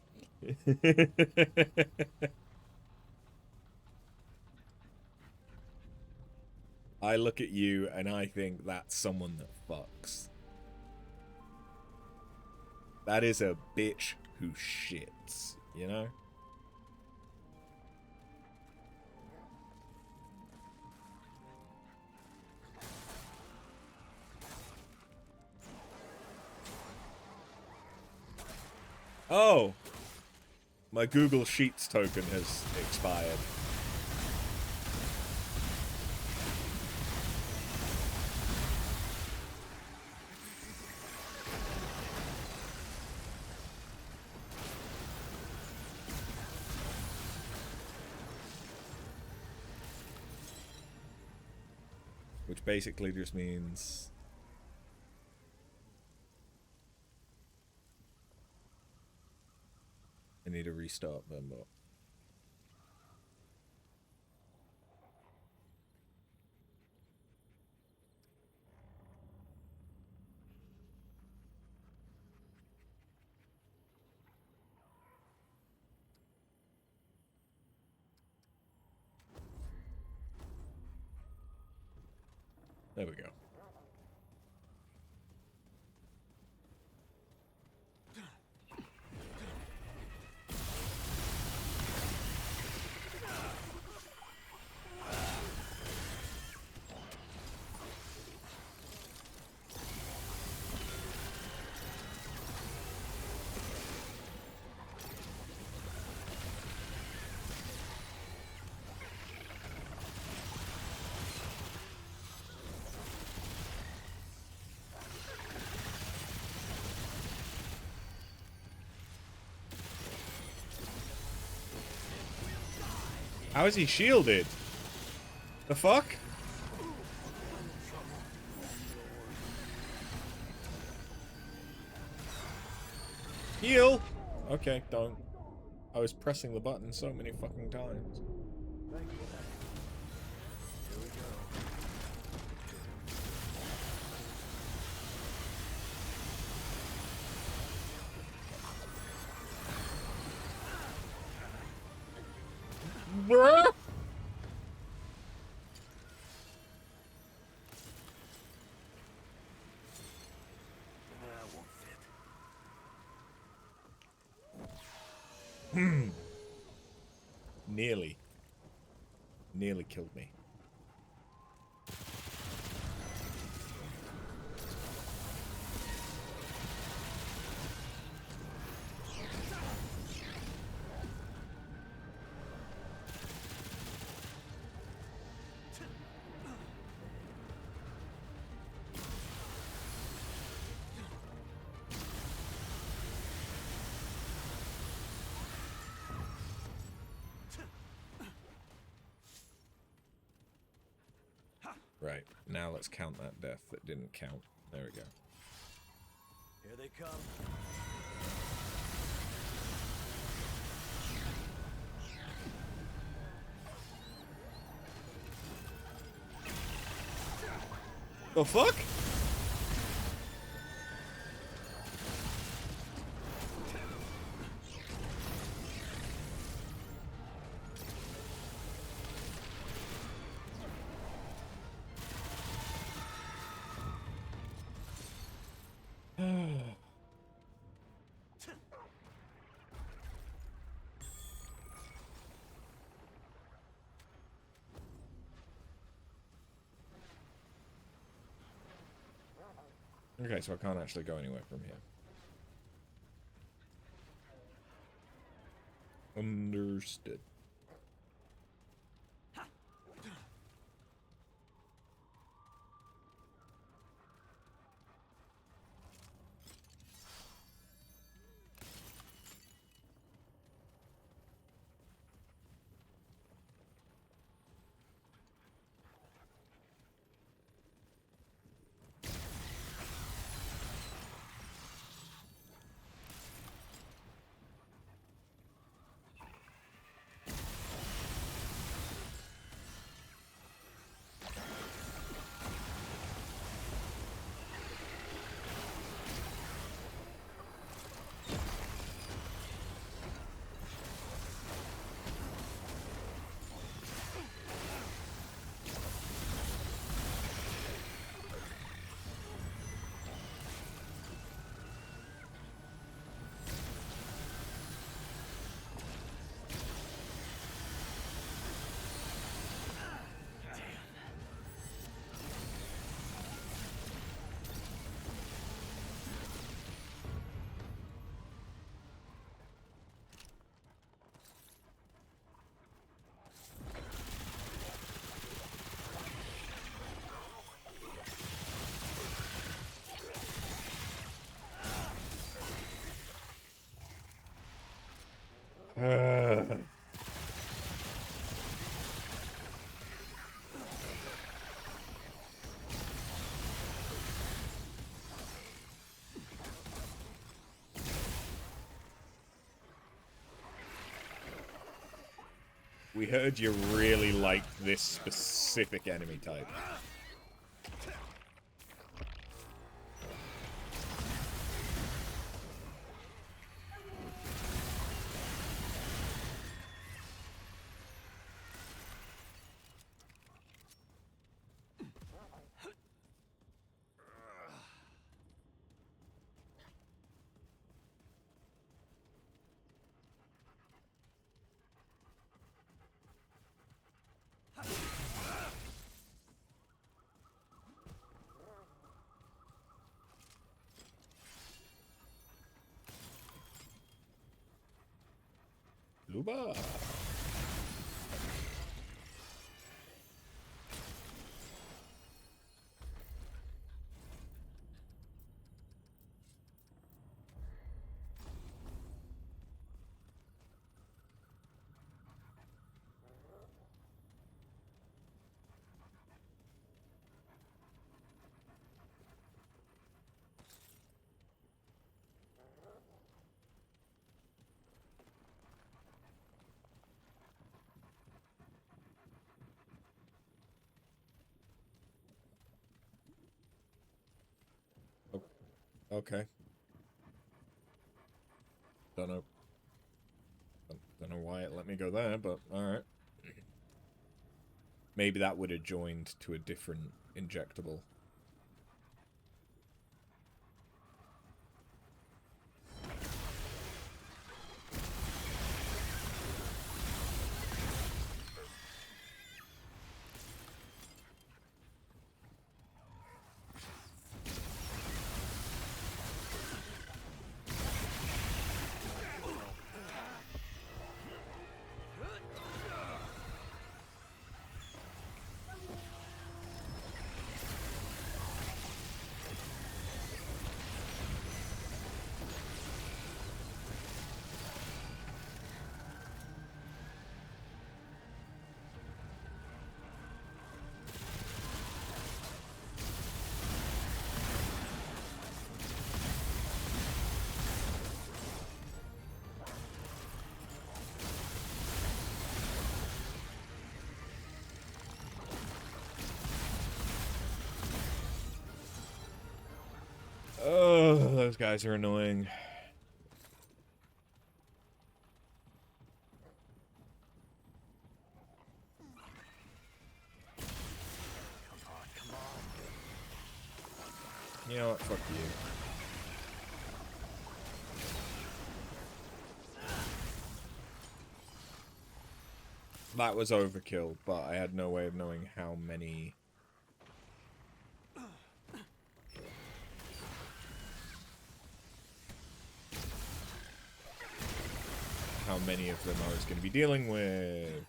I look at you and I think that's someone that fucks. That is a bitch who shits, you know? Oh! My Google Sheets token has expired. Which basically just means... I need to restart them, but... There we go. How is he shielded? The fuck? Heal! Okay, don't. I was pressing the button so many fucking times. Bruh! Nearly. Nearly killed me. Right, now let's count that death that didn't count. There we go. Here they come. The fuck? Okay, so I can't actually go anywhere from here. Understood. We heard you really like this specific enemy type. Luba. Okay. Don't know. Don't know why it let me go there, but alright. Maybe that would have joined to a different injectable. those guys are annoying. Come on. You know what? Fuck you. That was overkill, but I had no way of knowing how many... how many of them I was going to be dealing with.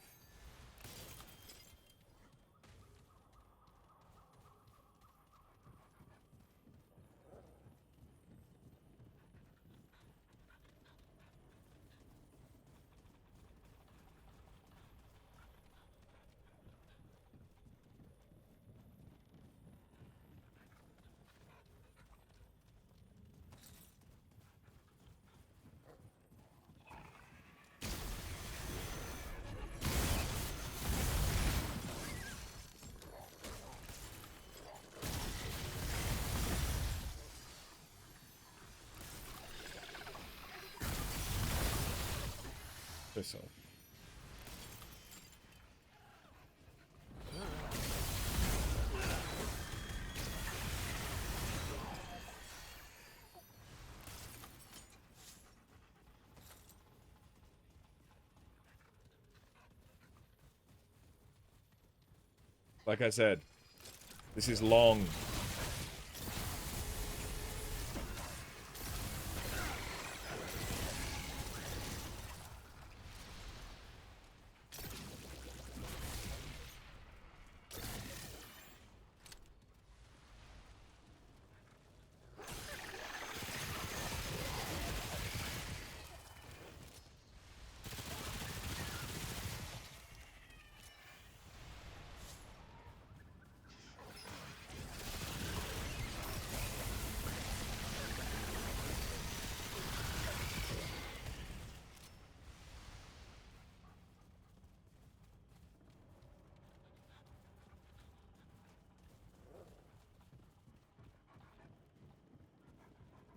Piss off. Like I said, this is long.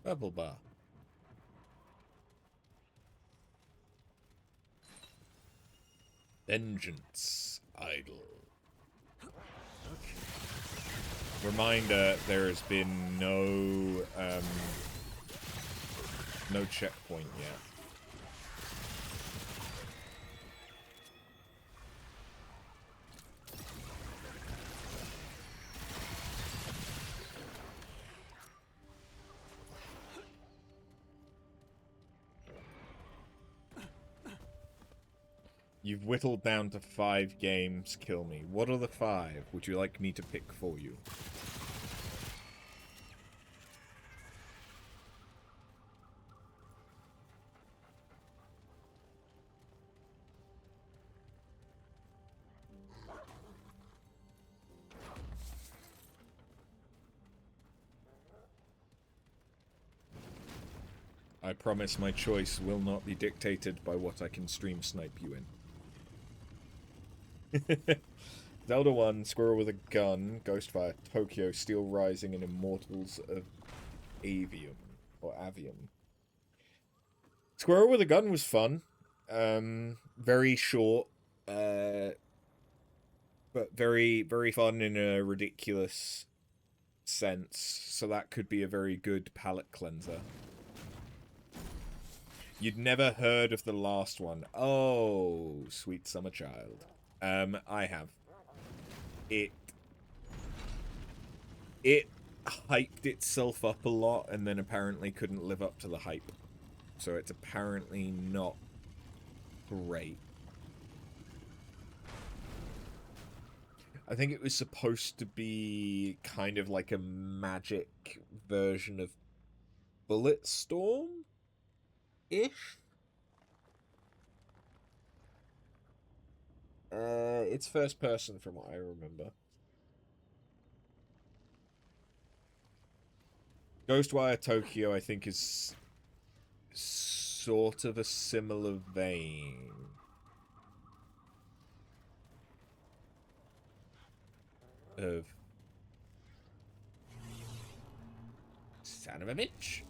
Purple bar. Vengeance idol. Reminder: there has been no checkpoint yet. You've whittled down to 5 games, kill me. What are the 5 would you like me to pick for you? I promise my choice will not be dictated by what I can stream snipe you in. Zelda 1, Squirrel with a Gun, Ghostfire, Tokyo, Steel Rising, and Immortals of Avium. Or Avium. Squirrel with a Gun was fun. Very short. But very, very fun in a ridiculous sense. So that could be a very good palate cleanser. You'd never heard of the last one. Oh, sweet summer child. I have. It hyped itself up a lot and then apparently couldn't live up to the hype. So it's apparently not great. I think it was supposed to be kind of like a magic version of Bulletstorm-ish? It's first person from what I remember. Ghostwire Tokyo, I think, is sort of a similar vein. Of... Son of a bitch.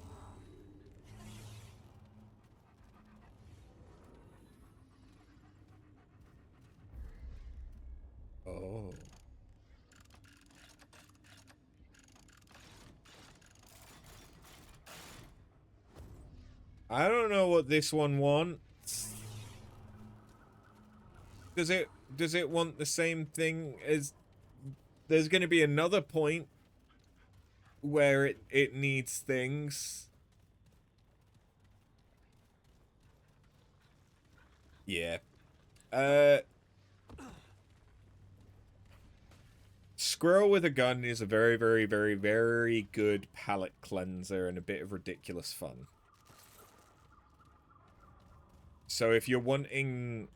I don't know what this one wants. Does it want the same thing as... There's going to be another point where it needs things. Yeah. Squirrel with a gun is a very, very, very, very good palate cleanser and a bit of ridiculous fun. So if you're wanting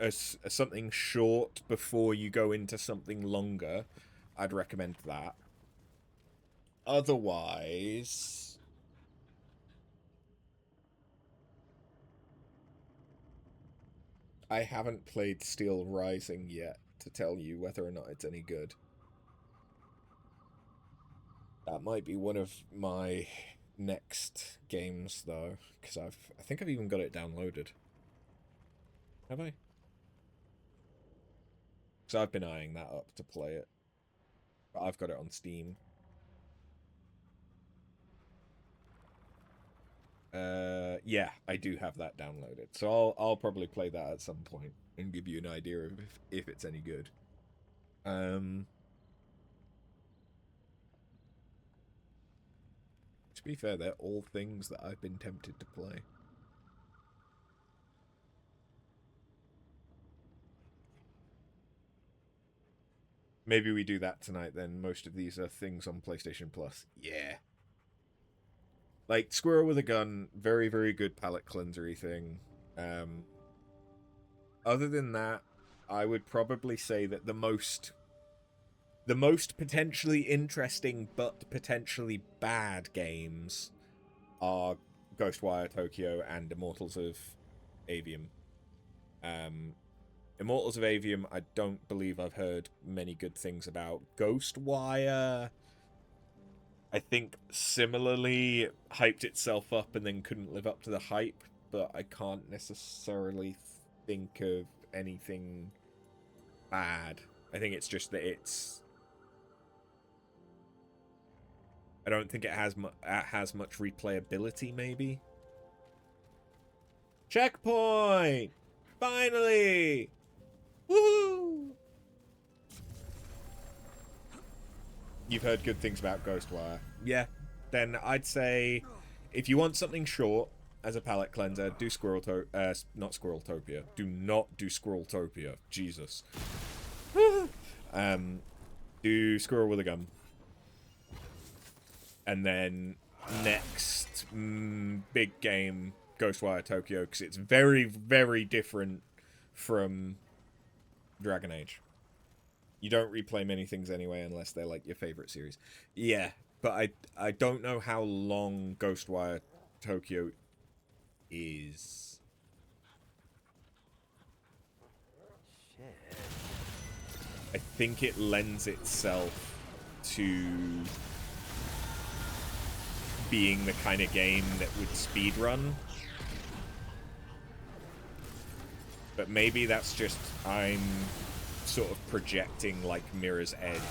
something short before you go into something longer, I'd recommend that. Otherwise... I haven't played Steel Rising yet to tell you whether or not it's any good. That might be one of my next games, though, because I think I've even got it downloaded. Have I? Because I've been eyeing that up to play it. But I've got it on Steam. Yeah, I do have that downloaded. So I'll probably play that at some point and give you an idea of if it's any good. To be fair, they're all things that I've been tempted to play. Maybe we do that tonight then. Most of these are things on PlayStation Plus. Yeah. Like, Squirrel with a Gun, very, very good palate cleanser-y thing. Other than that, I would probably say that the most potentially interesting but potentially bad games are Ghostwire Tokyo and Immortals of Avium. Immortals of Avium, I don't believe I've heard many good things about. Ghostwire, I think similarly hyped itself up and then couldn't live up to the hype, but I can't necessarily think of anything bad. I think it's just that I don't think it has much replayability, maybe. Checkpoint! Finally! Woohoo! You've heard good things about Ghostwire. Yeah, then I'd say if you want something short as a palate cleanser, do not Squirreltopia. Do not do Squirreltopia. Jesus. Do Squirrel with a Gun. And then next big game, Ghostwire Tokyo, because it's very, very different from Dragon Age. You don't replay many things anyway unless they're like your favorite series. Yeah, but I don't know how long Ghostwire Tokyo is. Shit. I think it lends itself to being the kind of game that would speedrun. But maybe that's just I'm sort of projecting like Mirror's Edge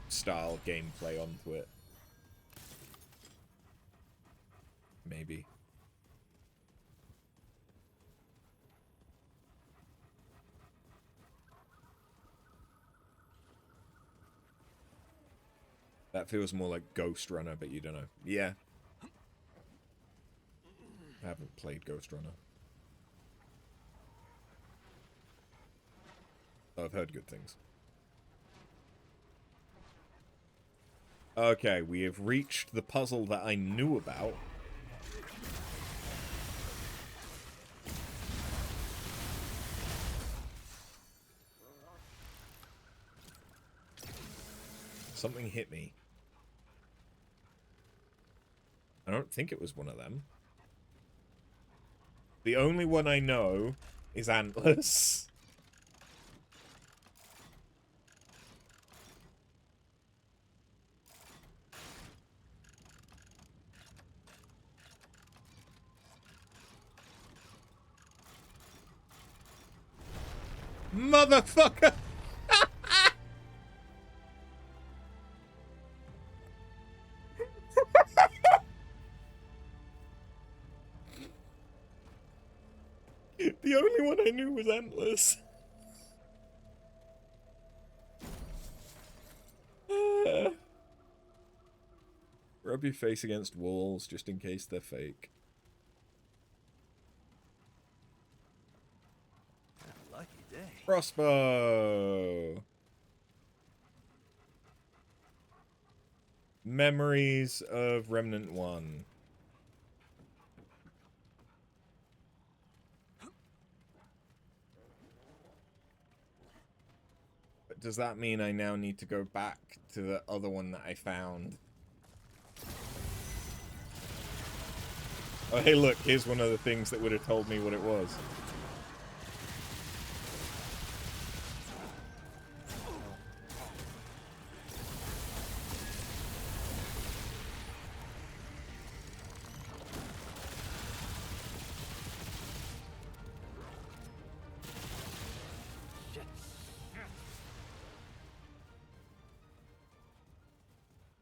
style gameplay onto it. Maybe. That feels more like Ghost Runner, but you don't know. Yeah. I haven't played Ghost Runner. I've heard good things. Okay, we have reached the puzzle that I knew about. Something hit me. I don't think it was one of them. The only one I know is Antlers. Motherfucker! The only one I knew was Antlers. Rub your face against walls just in case they're fake. Lucky day. Crossbow! Memories of Remnant 1. But does that mean I now need to go back to the other one that I found? Oh, hey, look, here's one of the things that would have told me what it was.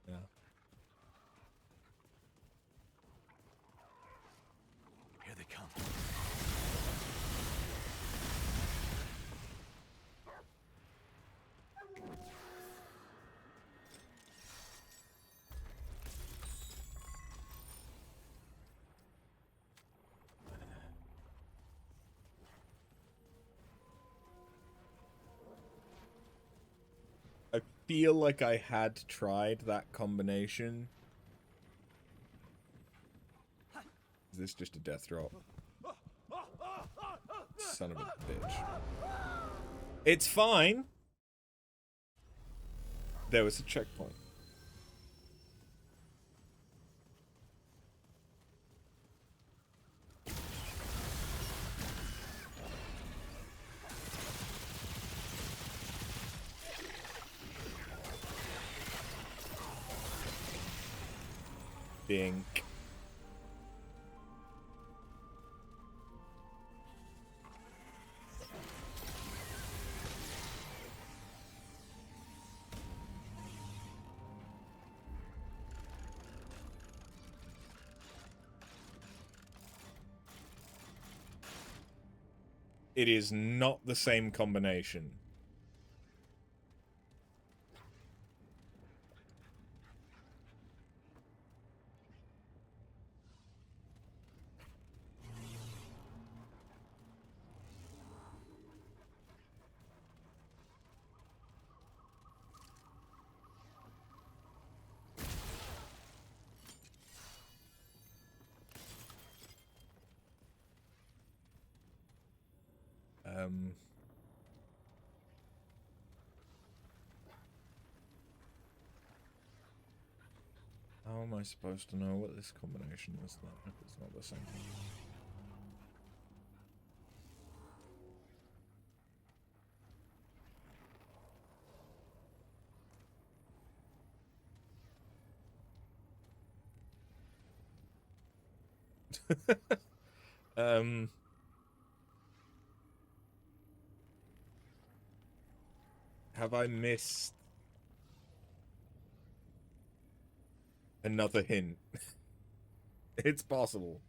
Yeah. Here they come. I feel like I had tried that combination. Is this just a death drop? Son of a bitch. It's fine. There was a checkpoint. Dink. It is not the same combination. How am I supposed to know what this combination is then if it's not the same? Have I missed another hint? It's possible.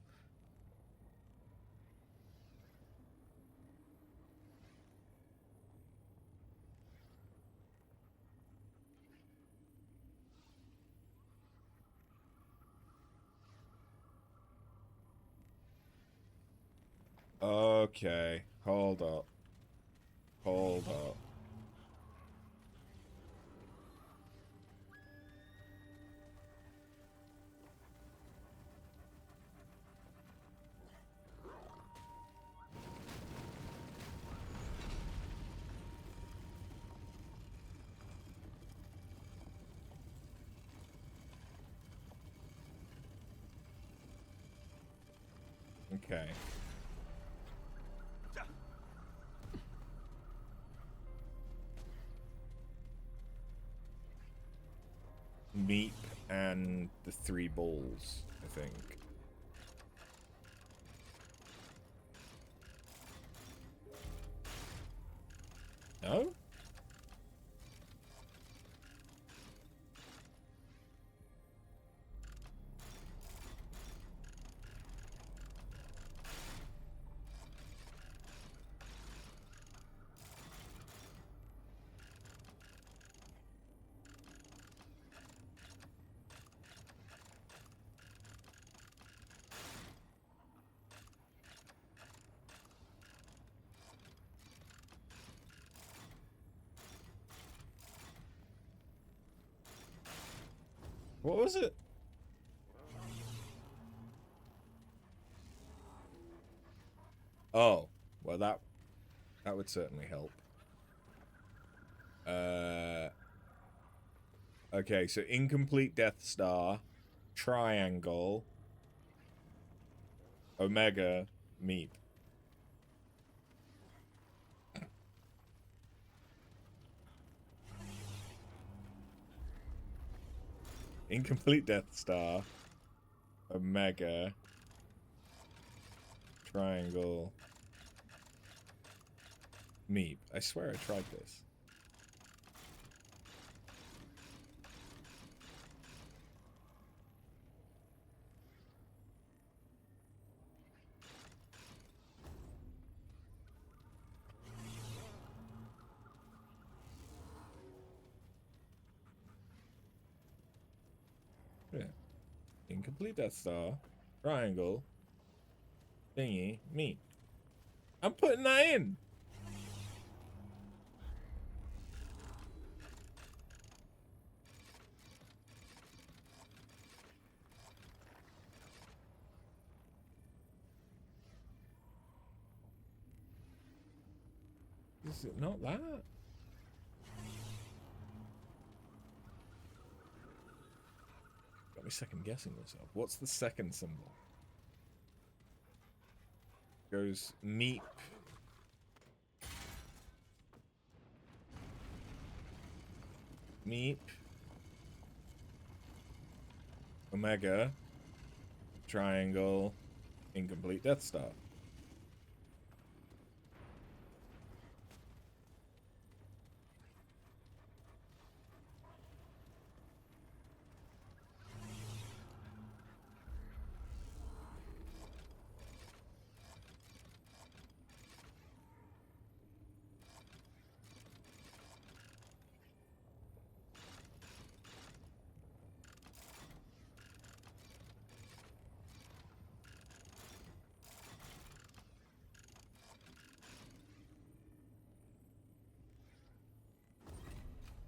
Okay, hold up. Hold up. Okay. Meep and the 3 balls, I think. No? What was it? Oh, well that would certainly help. Okay, so incomplete Death Star, triangle, Omega, Meep. Incomplete Death Star, Omega, triangle, Meep. I swear I tried this. Yeah. Incomplete Death Star, triangle, thingy, Meep. I'm putting that in. Is it not that? Got me second guessing myself. What's the second symbol? Goes Meep. Meep. Omega. Triangle. Incomplete Death Star.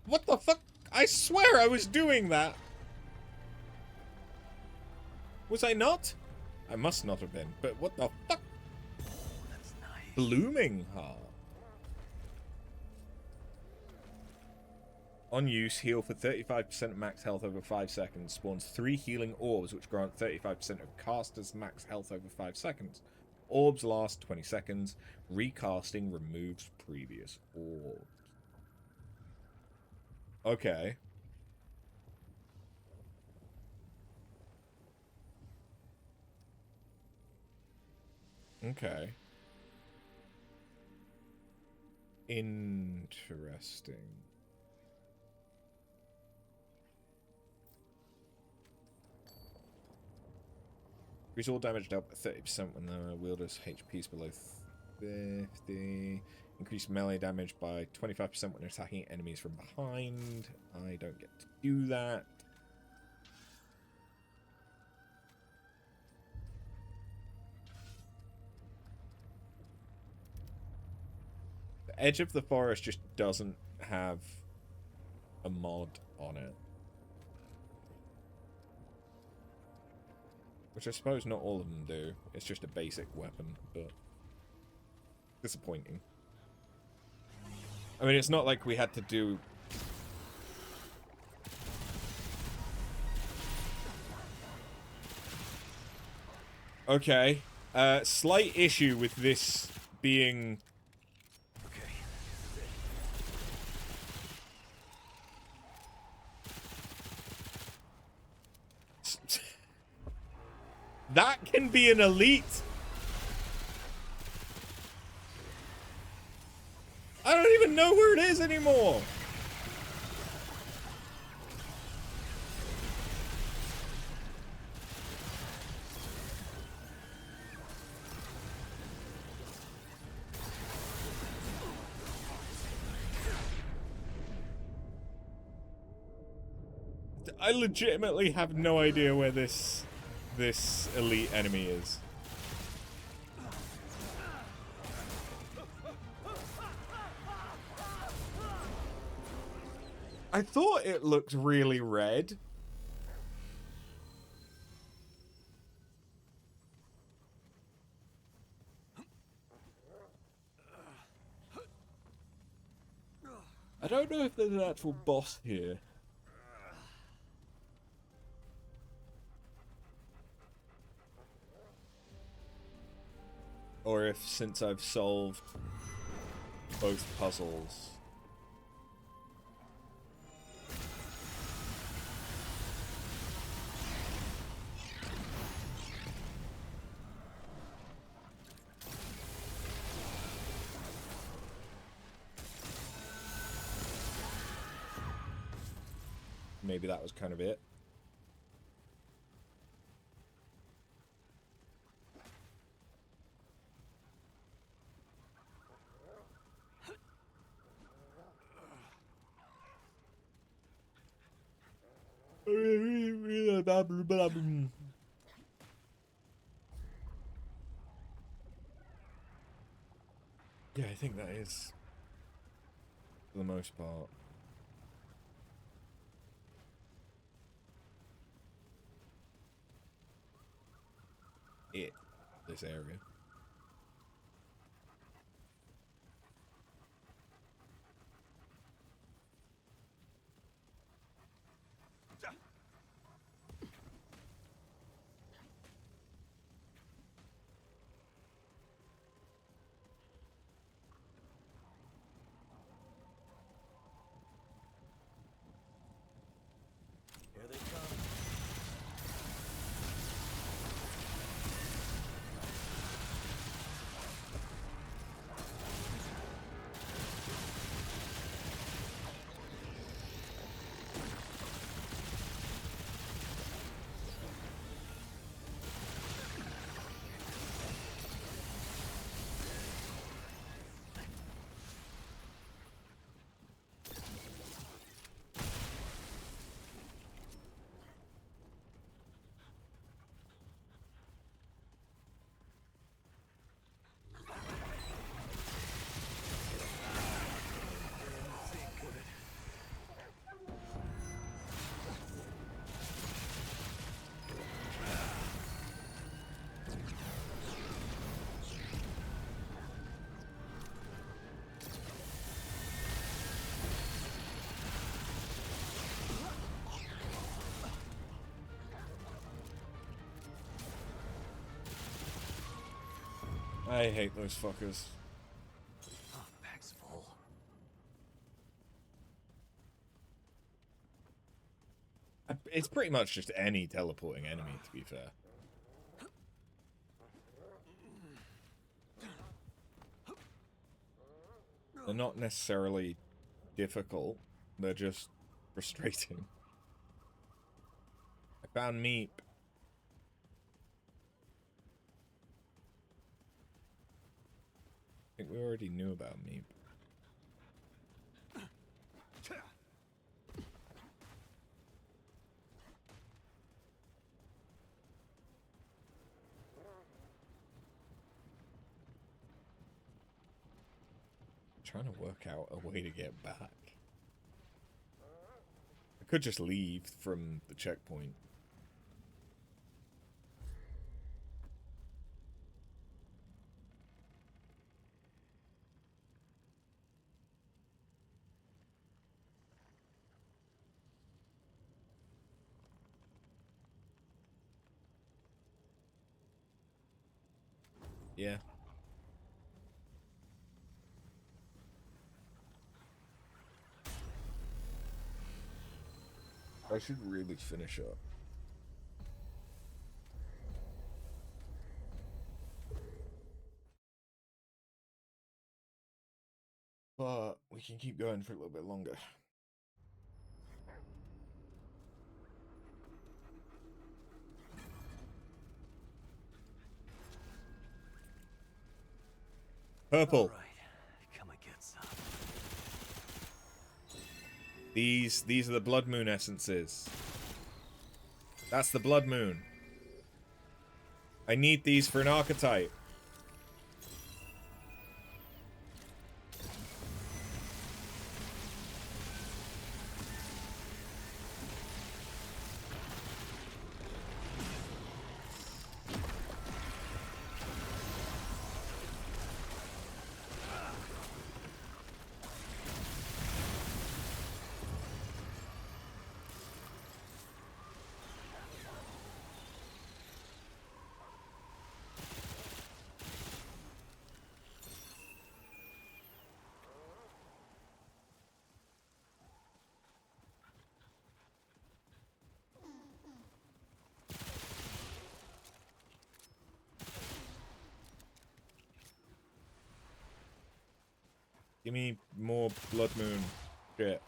What the fuck? I swear I was doing that. Was I not? I must not have been. But what the fuck? Oh, that's nice. Blooming Heart. On use, heal for 35% max health over 5 seconds. Spawns 3 healing orbs, which grant 35% of caster's max health over 5 seconds. Orbs last 20 seconds. Recasting removes previous orbs. Okay. Okay. Interesting. Increase all damage dealt by 30% when the wielder's HP is below 50. Increase melee damage by 25% when attacking enemies from behind. I don't get to do that. The Edge of the Forest just doesn't have a mod on it. Which I suppose not all of them do. It's just a basic weapon, but disappointing. I mean, it's not like we had to do... Okay. Slight issue with this being... Okay. That can be an elite. I don't even know where it is anymore. I legitimately have no idea where this elite enemy is. I thought it looked really red. don't know if there's an actual boss here. Or if, since I've solved both puzzles... maybe that was kind of it. Yeah, I think that is, for the most part. This area. Here they come. I hate those fuckers. Oh, bag's full. It's pretty much just any teleporting enemy, to be fair. They're not necessarily difficult, they're just frustrating. I found Meep. I think we already knew about Meep. Trying to work out a way to get back. I could just leave from the checkpoint. Yeah. I should really finish up. But we can keep going for a little bit longer. Purple. All right. Come and get some. These are the Blood Moon essences. That's the Blood Moon. I need these for an archetype. Give me more Blood Moon shit.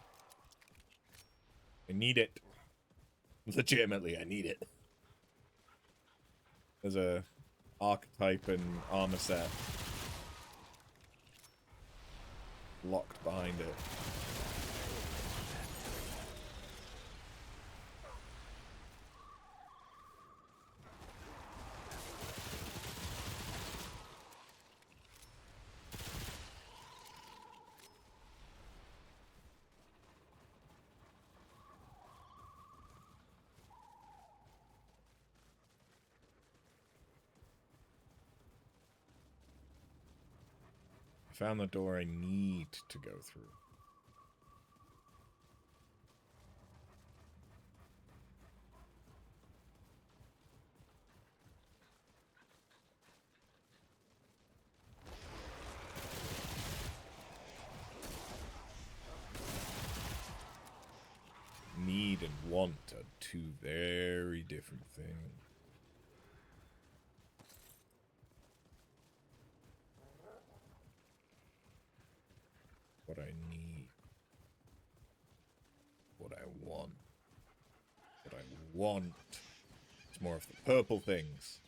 I need it. Legitimately, I need it. There's a archetype and armor set locked behind it. I found the door I need to go through. Need and want are two very different things. What I need. What I want. What I want. It's more of the purple things.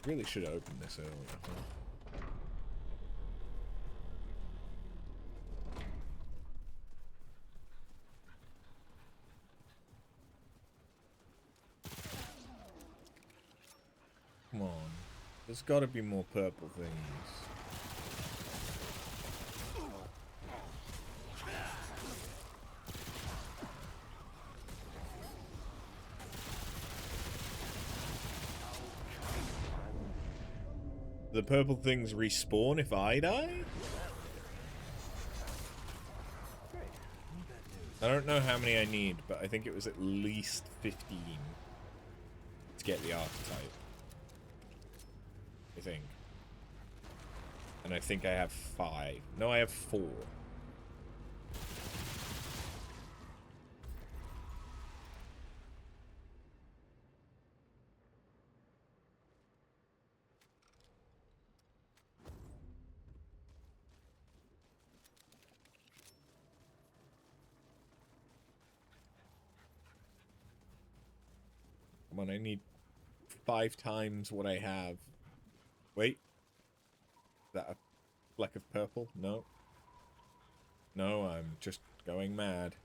Really should have opened this earlier. Come on. There's got to be more purple things. The purple things respawn if I die? I don't know how many I need, but I think it was at least 15 to get the archetype. I think. And I think I have 5. No, I have 4. Come on, I need 5 times what I have. Wait. Is that a fleck of purple? No. No, I'm just going mad.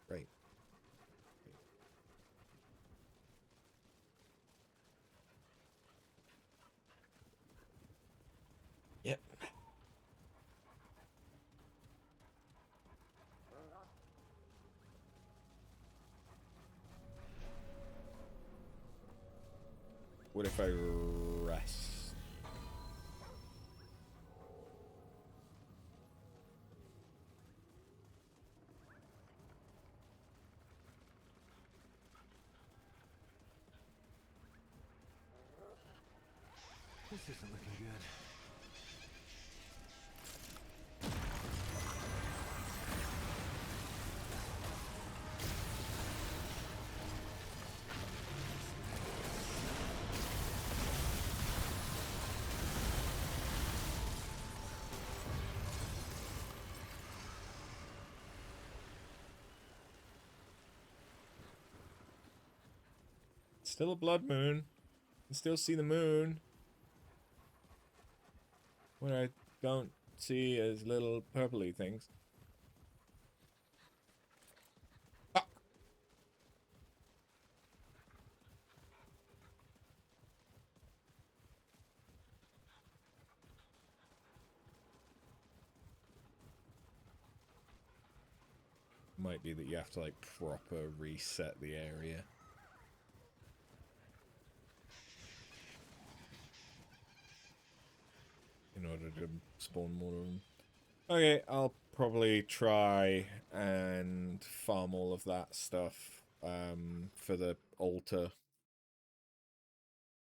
Great. Yep. What if I rest? This isn't looking good. Still a blood moon. You can still see the moon. What I don't see is little purpley things. Fuck. Might be that you have to like proper reset the area. in order to spawn more of them. Okay, I'll probably try and farm all of that stuff for the altar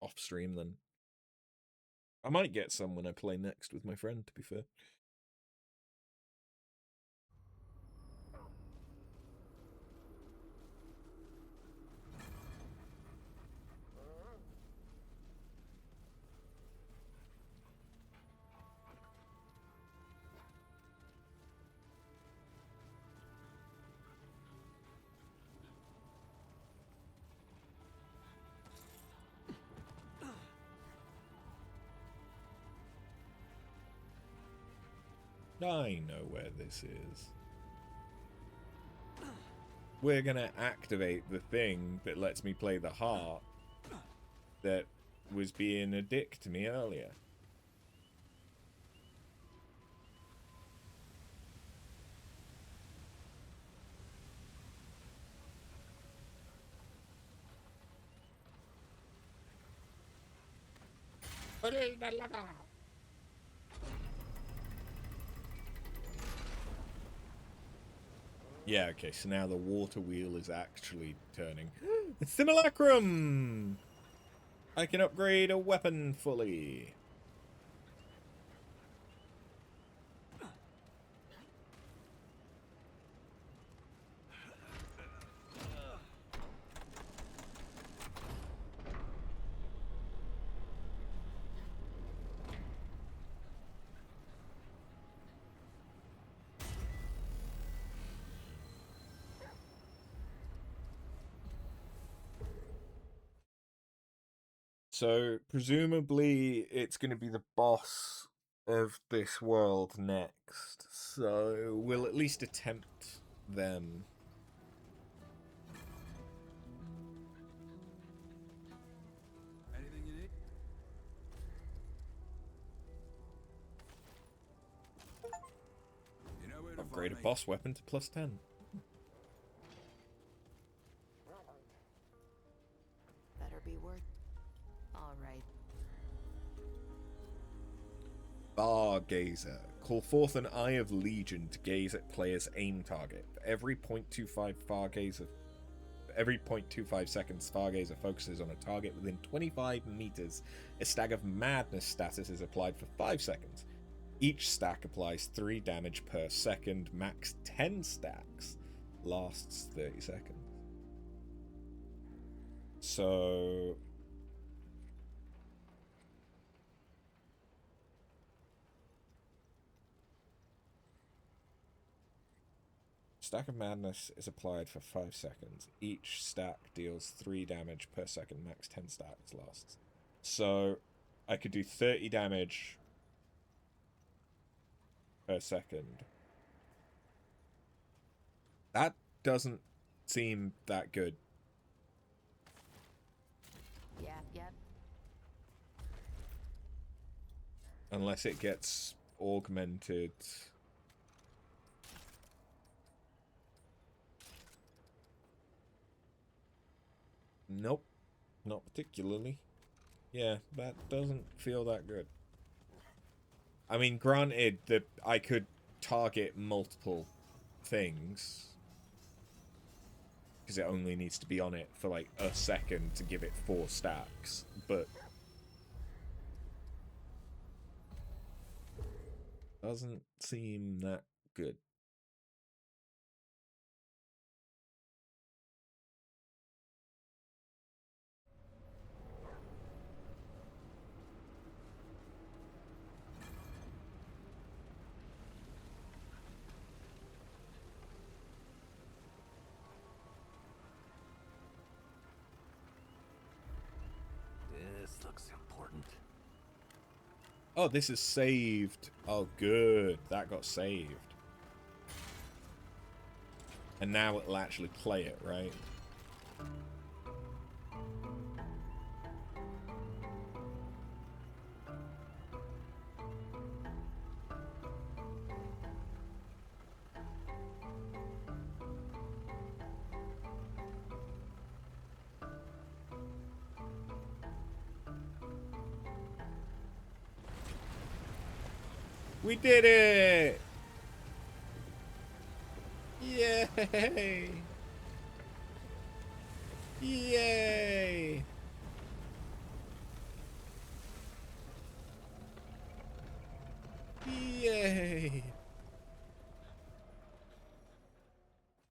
off stream then. I might get some when I play next with my friend, to be fair. I know where this is. We're gonna activate the thing that lets me play the harp that was being a dick to me earlier. Yeah, okay, so now the water wheel is actually turning. Simulacrum! I can upgrade a weapon fully. So, presumably, it's going to be the boss of this world next. So, we'll at least attempt them. Anything you need? You know where to Upgrade a find me. boss weapon to +10. Better be worth. All right. Bar Gazer. Call forth an Eye of Legion to gaze at player's aim target. For every 0.25 seconds, Fargazer focuses on a target within 25 meters. A Stag of Madness status is applied for 5 seconds. Each stack applies 3 damage per second. Max 10 stacks. Lasts 30 seconds. So... Stack of Madness is applied for 5 seconds. Each stack deals 3 damage per second. Max 10 stacks lasts. So I could do 30 damage per second. That doesn't seem that good. Yep. Unless it gets augmented. Nope. Not particularly. Yeah, that doesn't feel that good. I mean, granted that I could target multiple things. Because it only needs to be on it for like a second to give it 4 stacks. But... doesn't seem that good. This looks important. Oh, this is saved. Oh, good. That got saved. And now it'll actually play it, right? We did it! Yay! Yay! Yay!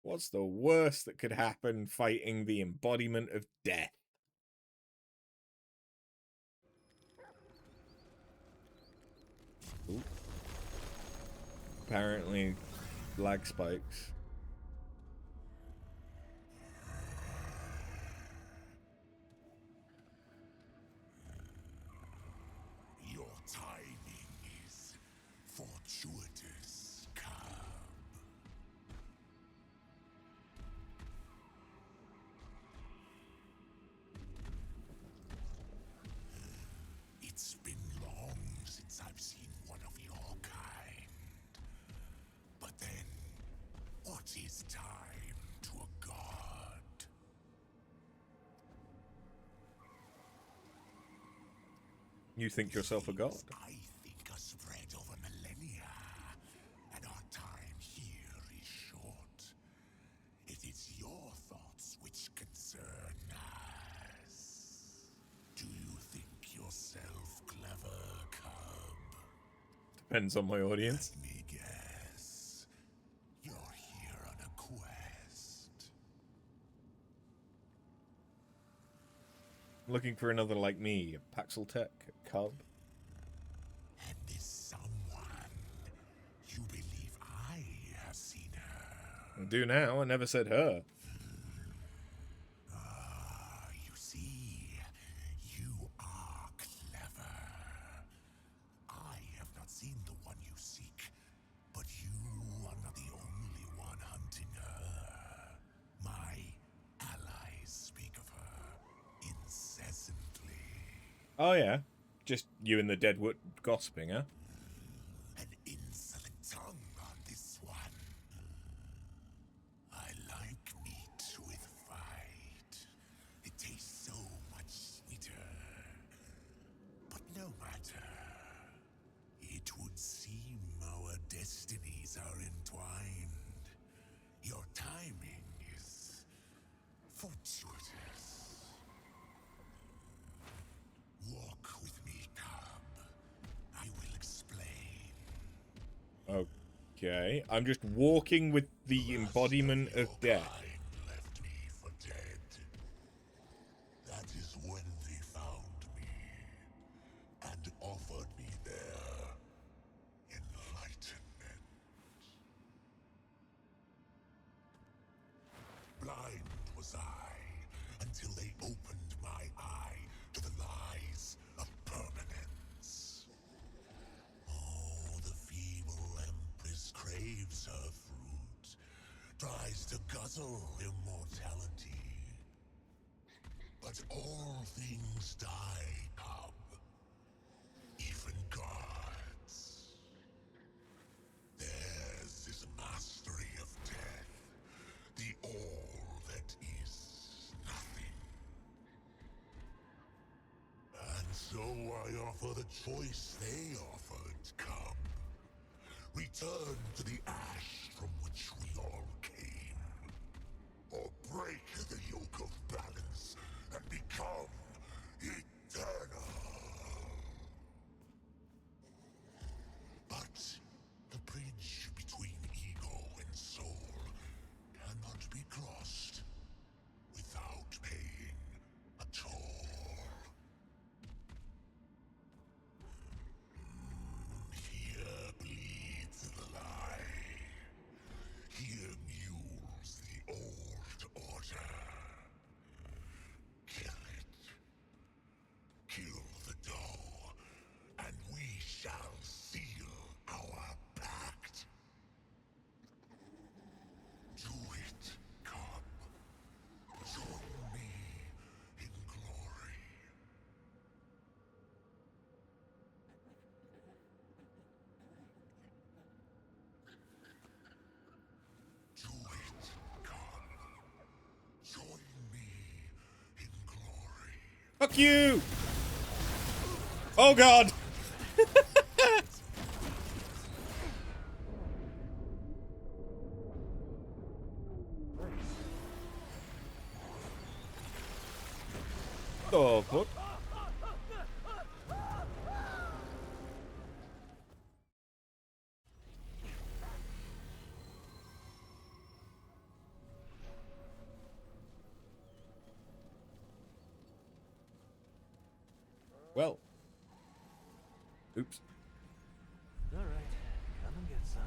What's the worst that could happen fighting the embodiment of death? Ooh. Apparently, lag spikes. Your timing is fortuitous, cub. It's been long since I've seen one of your kind. But then, what is time to a god? You think yourself a god? I think are spread over millennia, and our time here is short. It is your thoughts which concern us. Do you think yourself clever, cub? Depends on my audience. Let me guess. You're here on a quest. Looking for another like me, a Paxel Tech, a cub. And this someone, you believe I have seen her? I do now, I never said her. You see, you are clever. I have not seen the one you seek, but you are not the only one hunting her. My allies speak of her incessantly. Oh yeah, just you and the Deadwood gossiping, huh? An insolent tongue on this one. I like meat with fight. It tastes so much sweeter. But no matter. It would seem our destinies are entwined. Your timing is fortuitous. Walk with me, cub. I will explain. Okay, I'm just walking with the embodiment of death. Kind left me for dead. That is when they found me and offered me their enlightenment. Blind was I until they opened my eye to the lies of permanence. Oh, the feeble empress craves her fruit, tries to guzzle immortality. But all things die, cub. Even gods. Theirs is mastery of death, the all that is nothing. And so I offer the choice they offered, cub. Return to the ash from which we all came. Or break the yoke of balance and become eternal. But the bridge between ego and soul cannot be crossed without paying a toll. Here bleeds the lie. Here mules the old order. Kill it. Kill the dough, and we shall seal our pact. Do it, cub. Join me in glory. Do it, cub. Join me in glory. Fuck you! Oh god! the fuck? Well. Oops. All right, come and get some.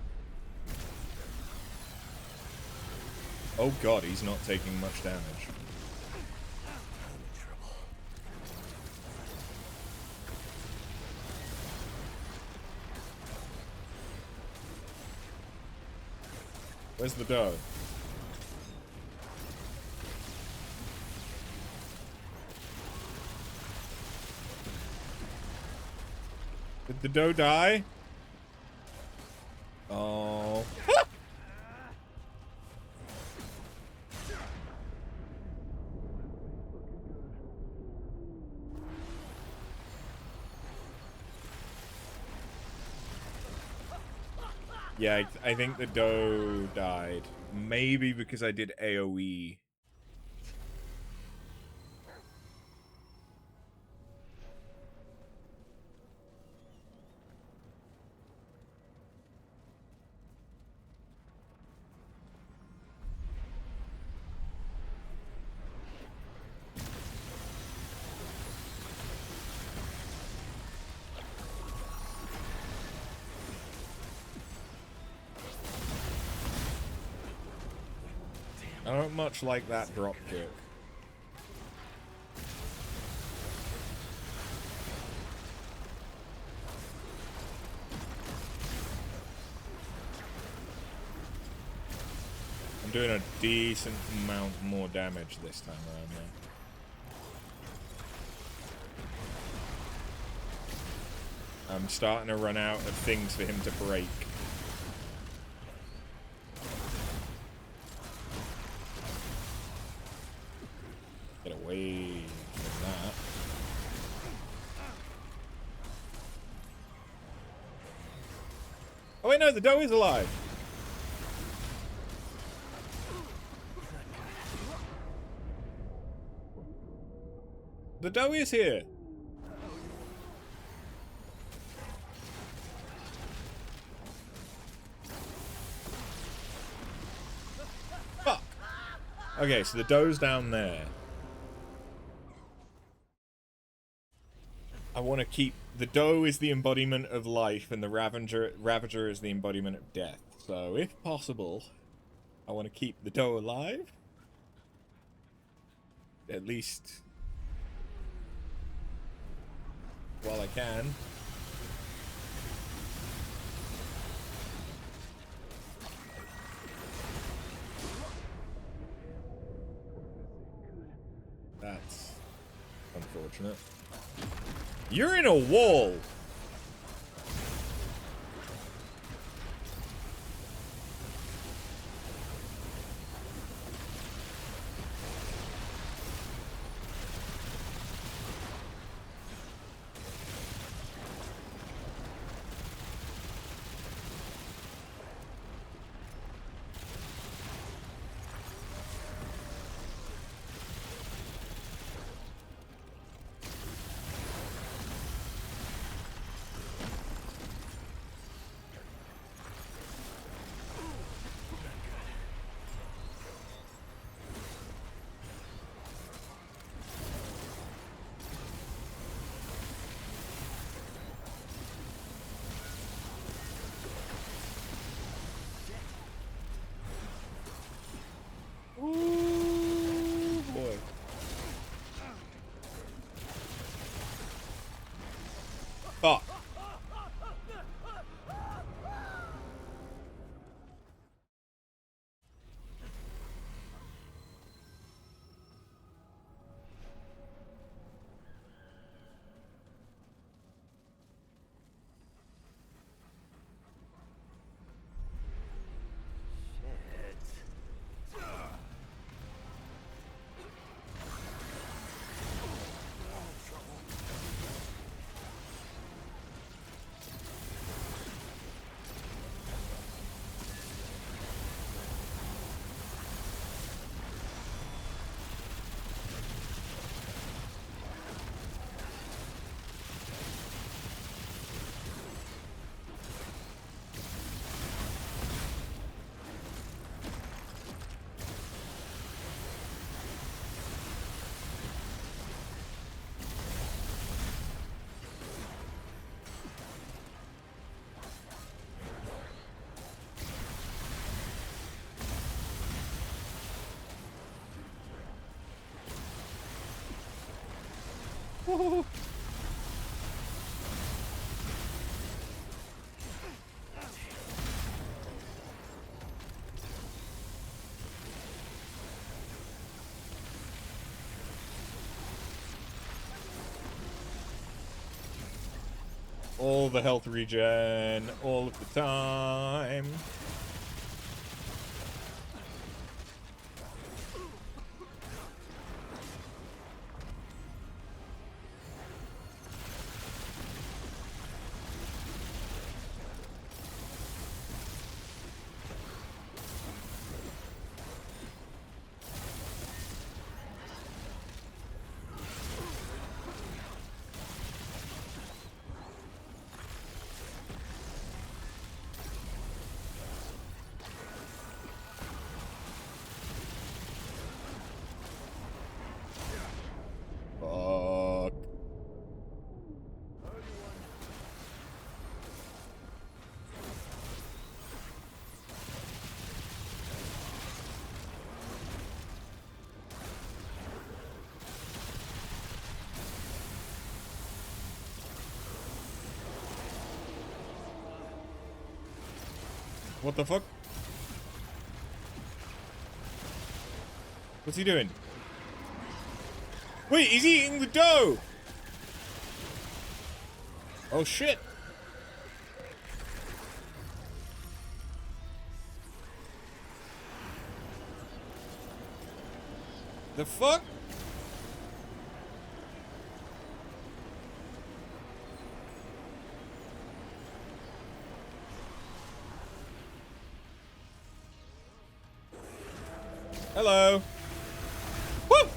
Oh god, he's not taking much damage. I'm in trouble. Where's the dough? Did the dough die? Oh. Yeah, I think the dough died. Maybe because I did AoE. I don't much like that drop kick. I'm doing a decent amount more damage this time around now. I'm starting to run out of things for him to break. Get away from that. Oh wait, no, the dough is alive. The dough is here. Fuck. Okay, so the dough's down there. I want to keep... The dough is the embodiment of life, and the Ravager is the embodiment of death. So, if possible, I want to keep the dough alive. At least... while I can. That's unfortunate. You're in a wall! All the health regen, all of the time. Fuck. What the fuck? What's he doing? Wait, he's eating the dough! Oh shit! The fuck? Hello. Woo!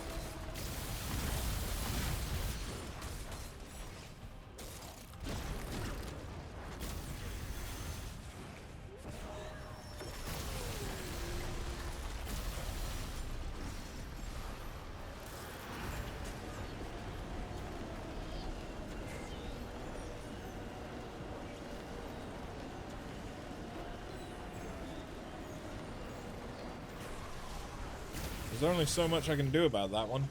There's only so much I can do about that one.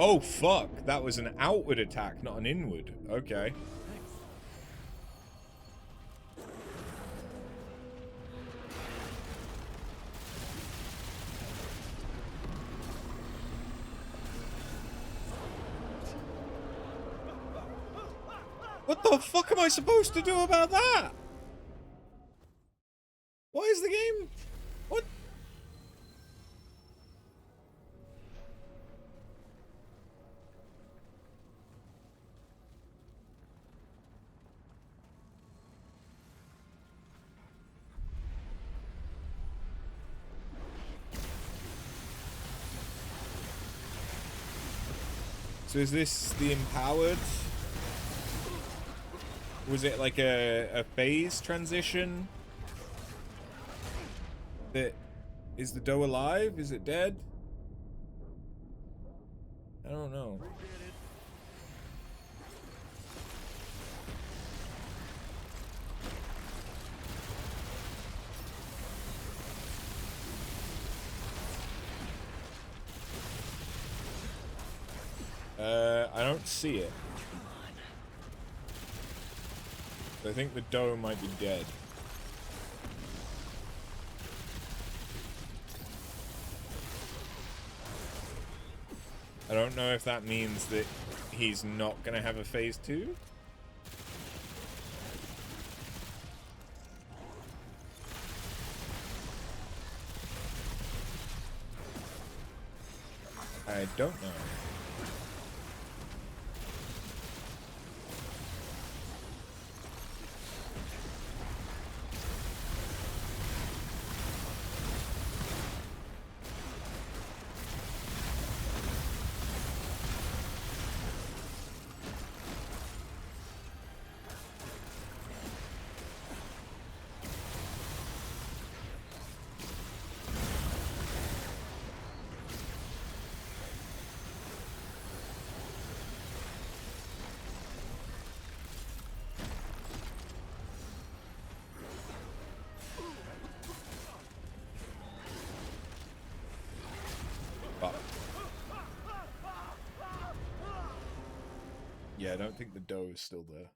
Oh, fuck. That was an outward attack, not an inward. Okay. What the fuck am I supposed to do about that? Why is the game... What? So is this the empowered? Was it like a phase transition? That is the doe alive? Is it dead? I don't know. I don't see it. I think the doe might be dead. I don't know if that means that he's not gonna have a phase 2. I don't know. Yeah, I don't think the doe is still there.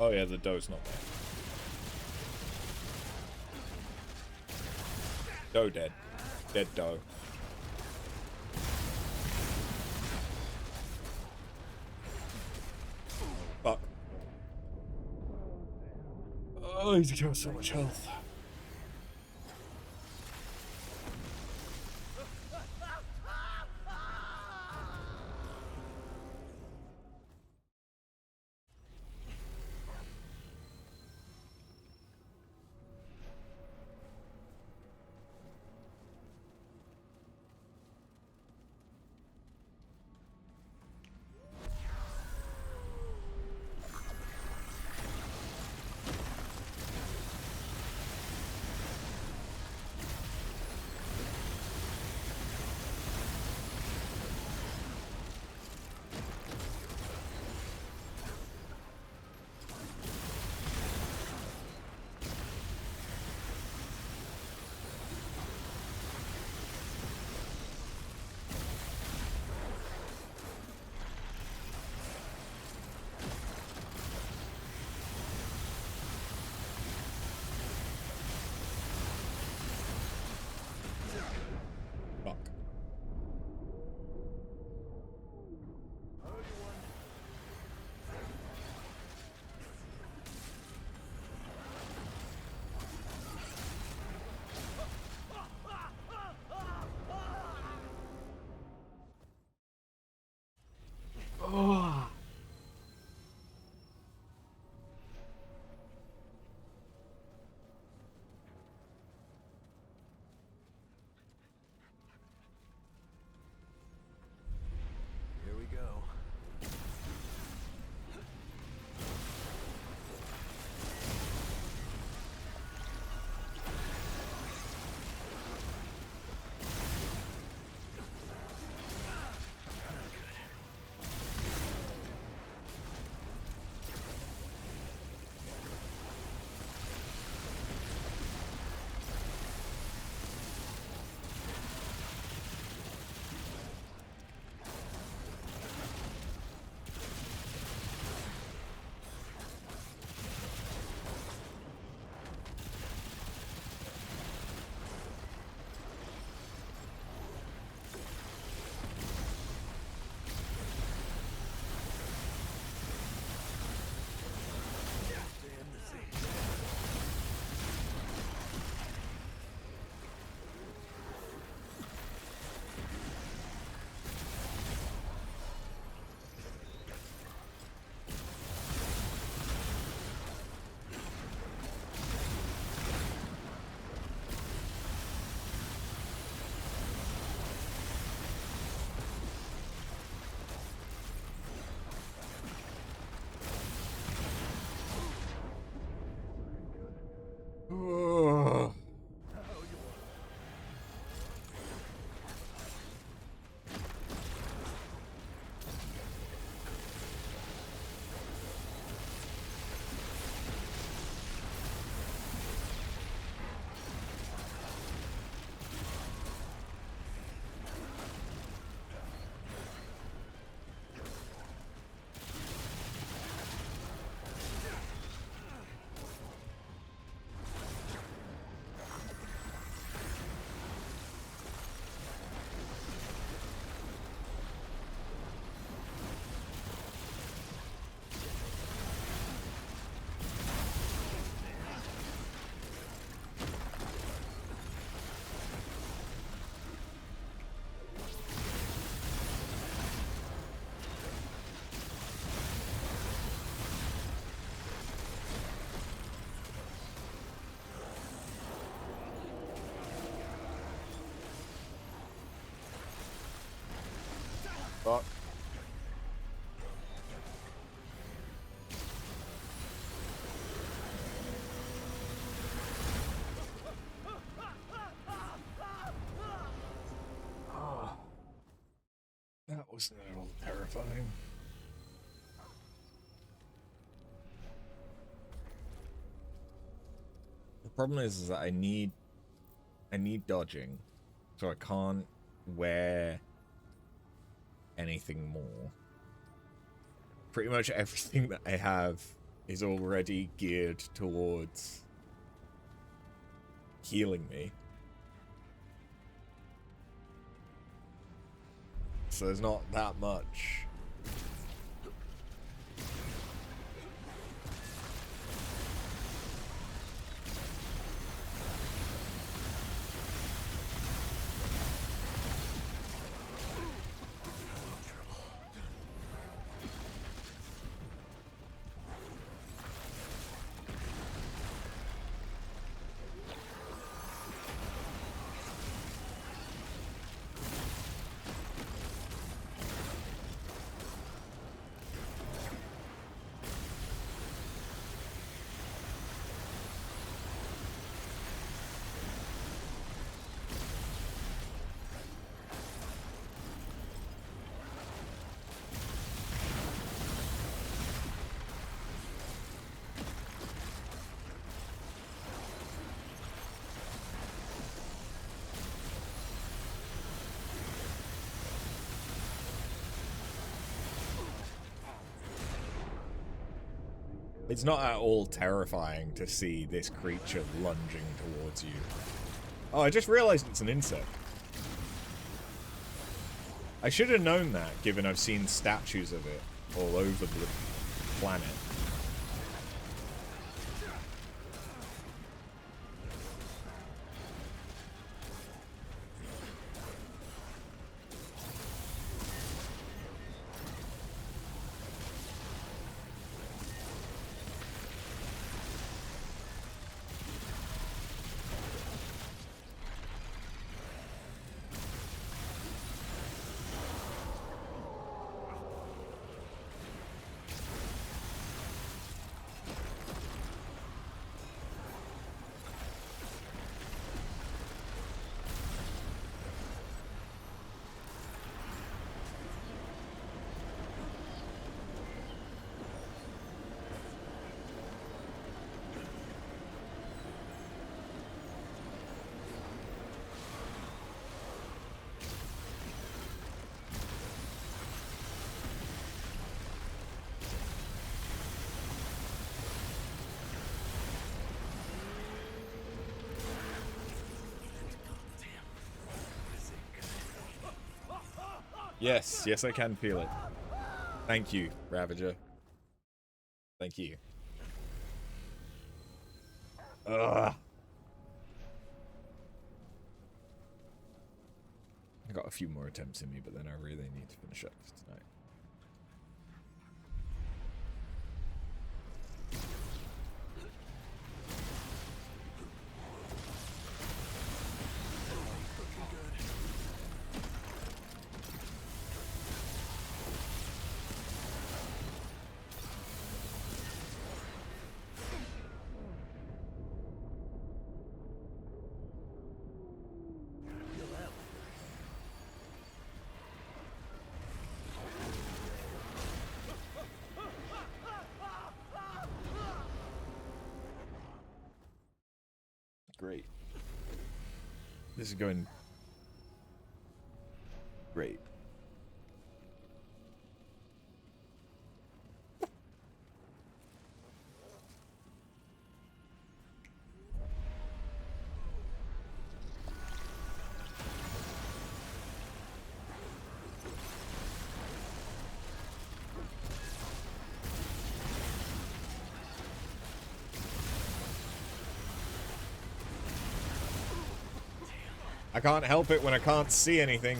Oh yeah, the doe's not there. Doe dead. Dead doe. Fuck. Oh, he's got so much health. wasn't at all terrifying. The problem is that I need dodging, so I can't wear anything more. Pretty much everything that I have is already geared towards healing me. So there's not that much. It's not at all terrifying to see this creature lunging towards you. Oh, I just realized it's an insect. I should have known that, given I've seen statues of it all over the planet. Yes, yes, I can feel it. Thank you, Ravager. Thank you. Ugh. I got a few more attempts in me, but then I really need to finish up tonight. Great. This is going great. I can't help it when I can't see anything.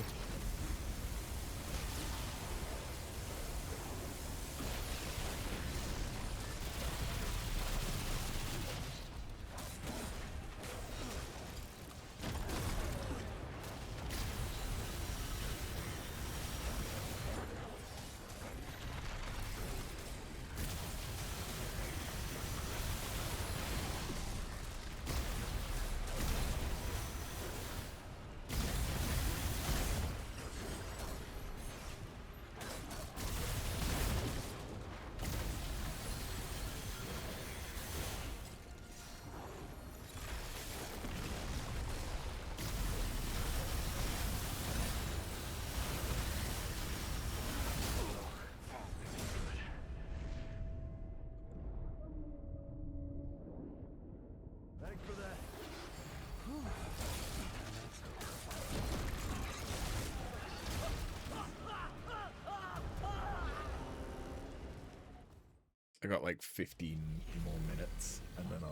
got like 15 more minutes, and then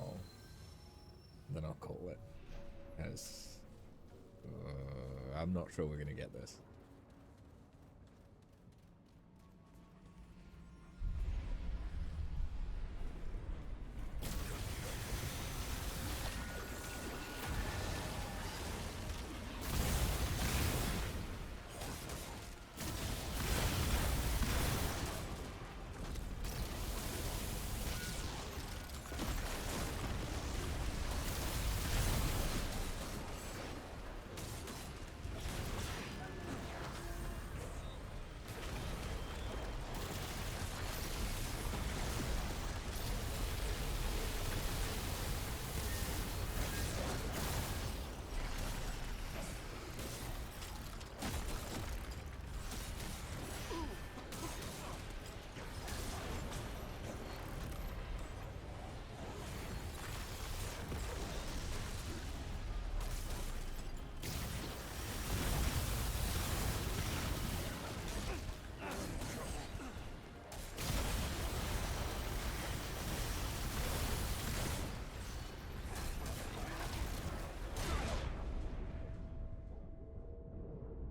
I'll call it. As I'm not sure we're gonna get this.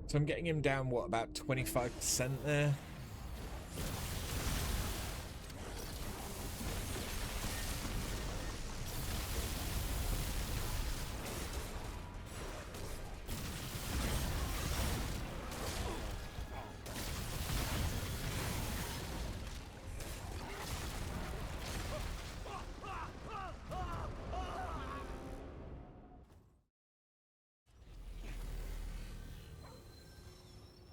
So I'm getting him down, what, about 25% there?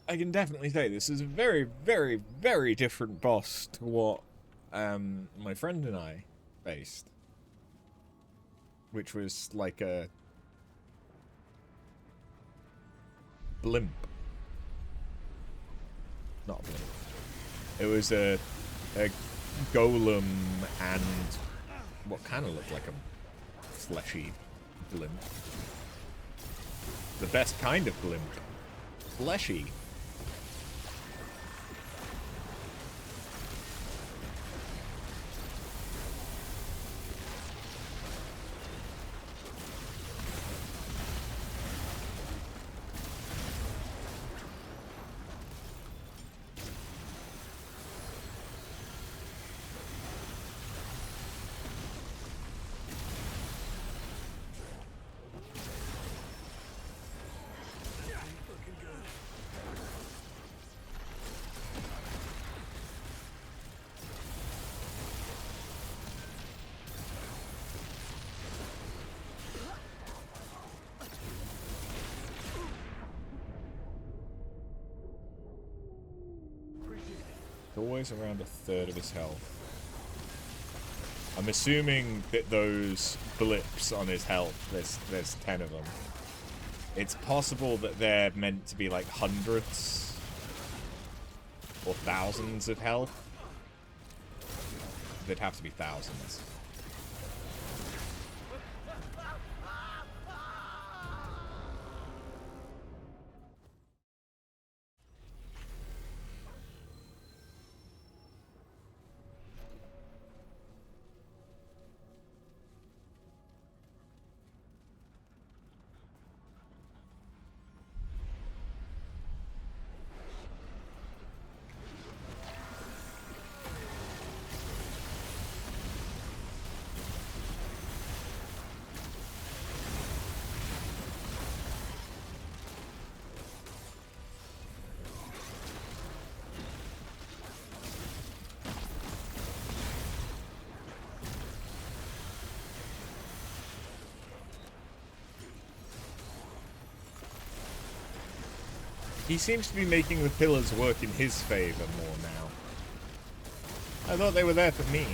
I can definitely say this is a very, very, very different boss to what my friend and I faced. Which was like a blimp. Not a blimp. It was a golem and what kind of looked like a fleshy blimp. The best kind of blimp. Fleshy. Always around a third of his health. I'm assuming that those blips on his health, there's 10 of them. It's possible that they're meant to be like hundreds or thousands of health. They'd have to be thousands. He seems to be making the pillars work in his favor more now. I thought they were there for me.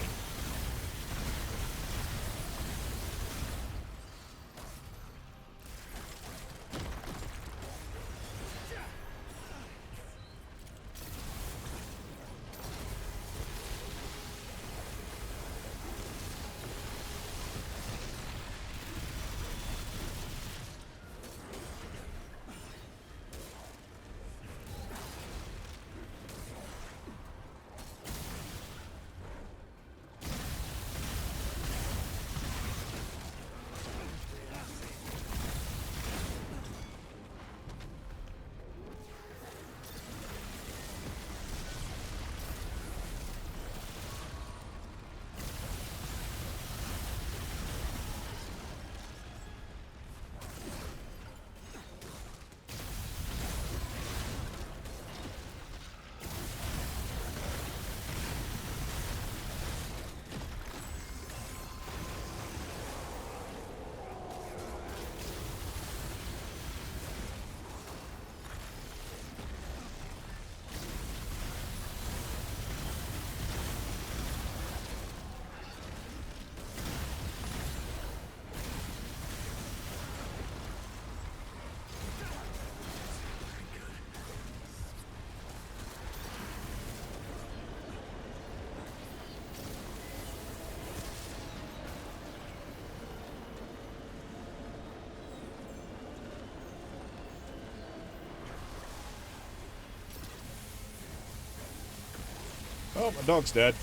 Oh, my dog's dead.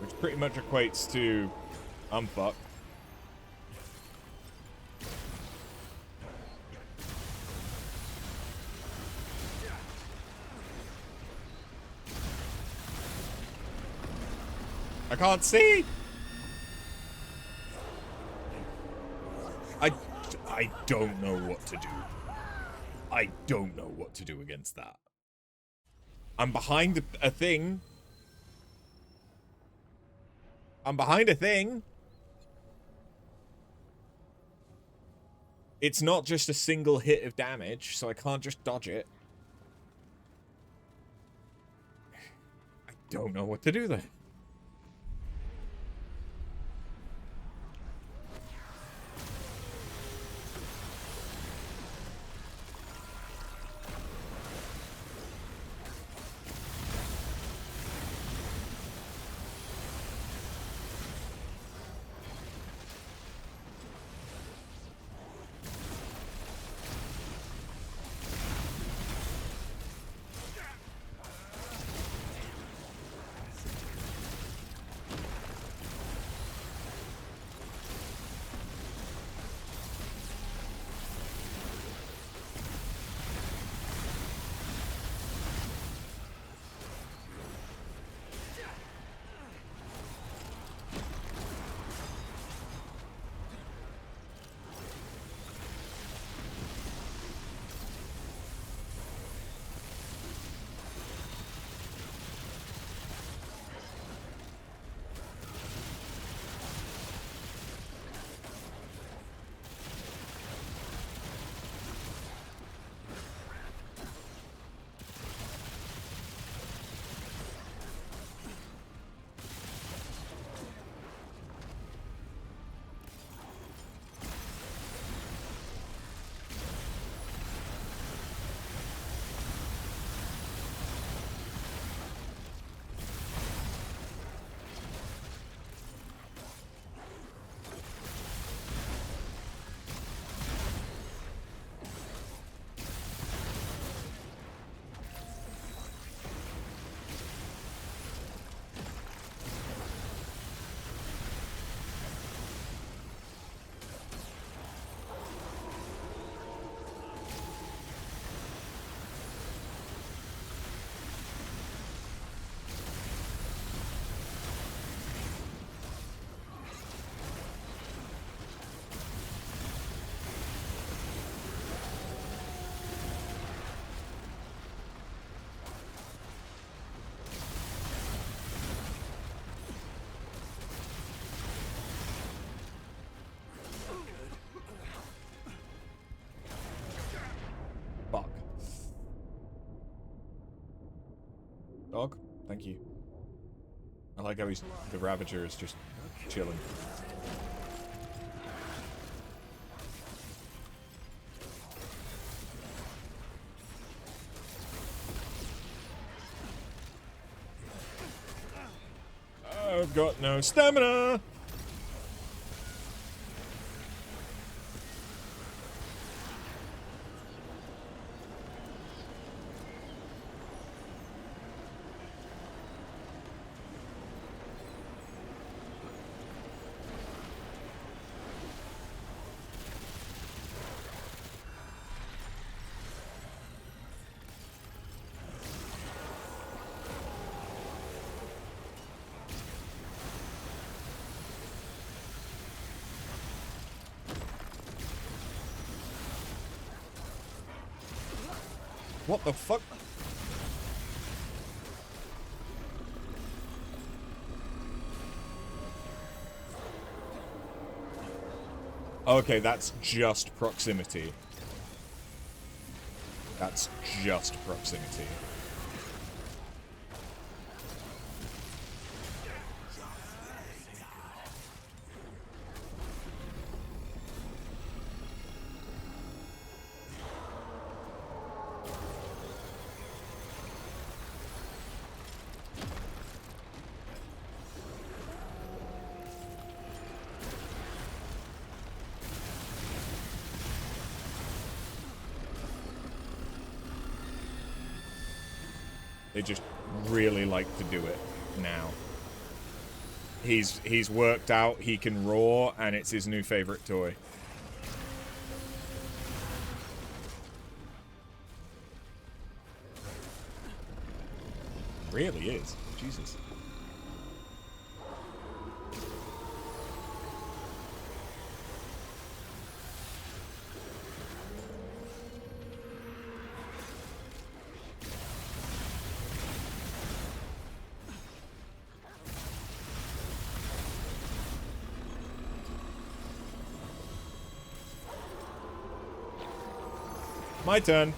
Which pretty much equates to I'm fucked. I can't see! I don't know what to do. I don't know what to do against that. I'm behind a thing. I'm behind a thing. It's not just a single hit of damage, so I can't just dodge it. I don't know what to do there. Fuck. Dog, thank you. I like how the Ravager is just chilling. I've got no stamina! What the fuck? Okay, that's just proximity. That's just proximity. They just really like to do it now. He's worked out he can roar, and it's his new favorite toy. Really is. Jesus. My turn.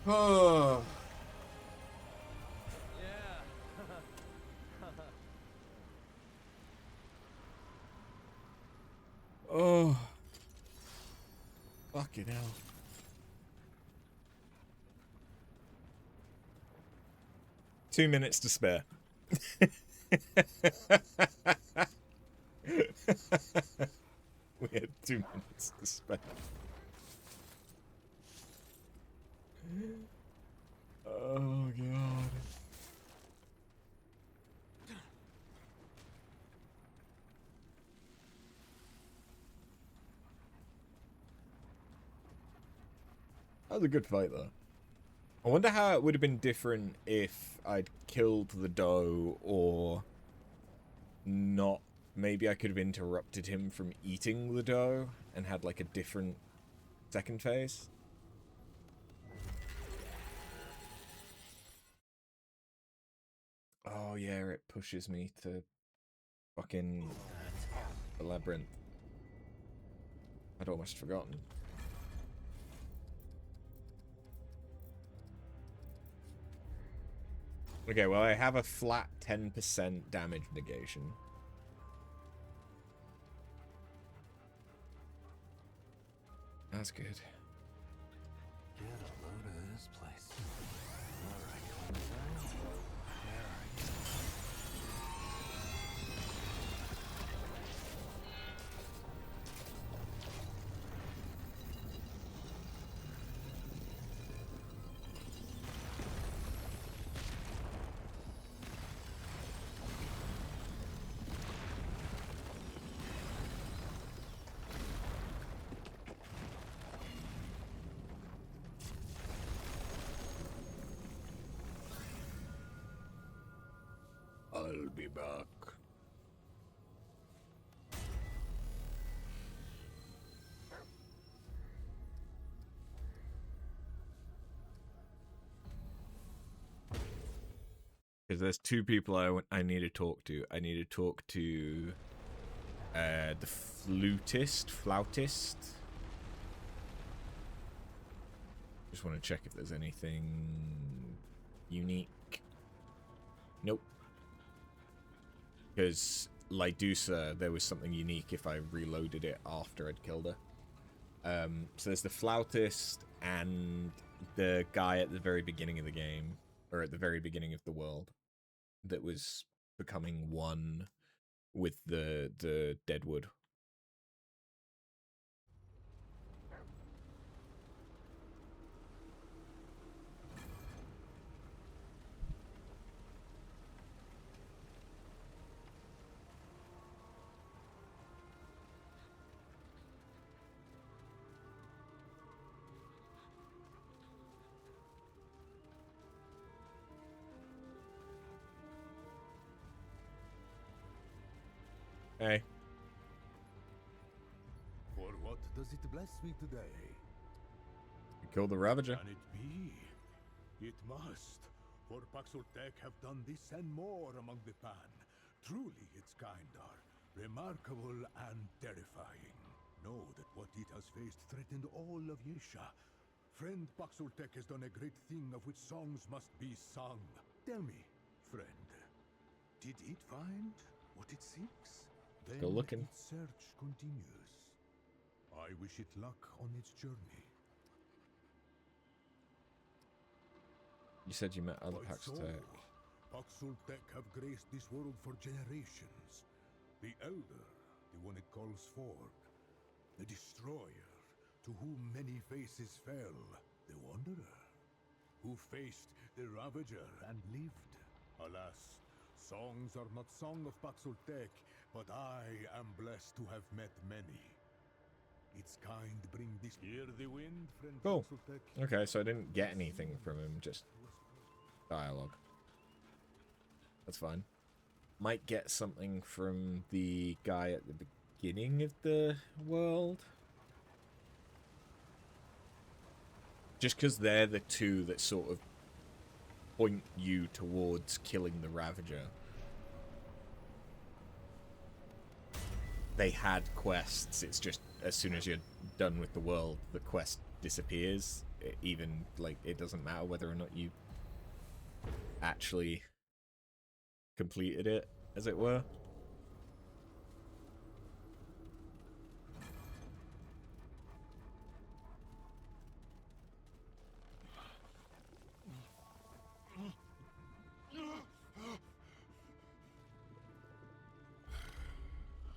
Oh. Oh. Fucking hell. Two minutes to spare. We had 2 minutes to spare. Oh, God. That was a good fight, though. I wonder how it would have been different if I'd killed the doe or not. Maybe I could have interrupted him from eating the doe and had like a different second phase. Oh yeah, it pushes me to fucking the labyrinth. I'd almost forgotten. Okay, well I have a flat 10% damage negation. That's good. Get a load of this place. Alright, where are you? I'll be back. Because there's two people I need to talk to. I need to talk to the flautist. Just want to check if there's anything unique. Nope. Because Lydusa, there was something unique if I reloaded it after I'd killed her. So there's the flautist and the guy at the very beginning of the game, or at the very beginning of the world, that was becoming one with the Deadwood. Hey. For what does it bless me today? You killed the Ravager. Can it be? It must. For Paxultek have done this and more among the Pan. Truly its kind are remarkable and terrifying. Know that what it has faced threatened all of Yesha. Friend Paxultek has done a great thing of which songs must be sung. Tell me, friend, did it find what it seeks? Still looking. Its search continues. I wish it luck on its journey. You said you met other Quite so. Paxultek. Paxultek have graced this world for generations. The Elder, the one it calls forth. The Destroyer, to whom many faces fell. The Wanderer, who faced the Ravager and lived. Alas, songs are not song of Paxultek, but I am blessed to have met many. Its kind bring this. Hear the wind, friend Cool. Paxultek. Okay, so I didn't get anything from him, just dialogue. That's fine. Might get something from the guy at the beginning of the world. Just because they're the two that sort of point you towards killing the Ravager. They had quests, it's just as soon as you're done with the world, the quest disappears. Even, like, it doesn't matter whether or not you actually completed it, as it were.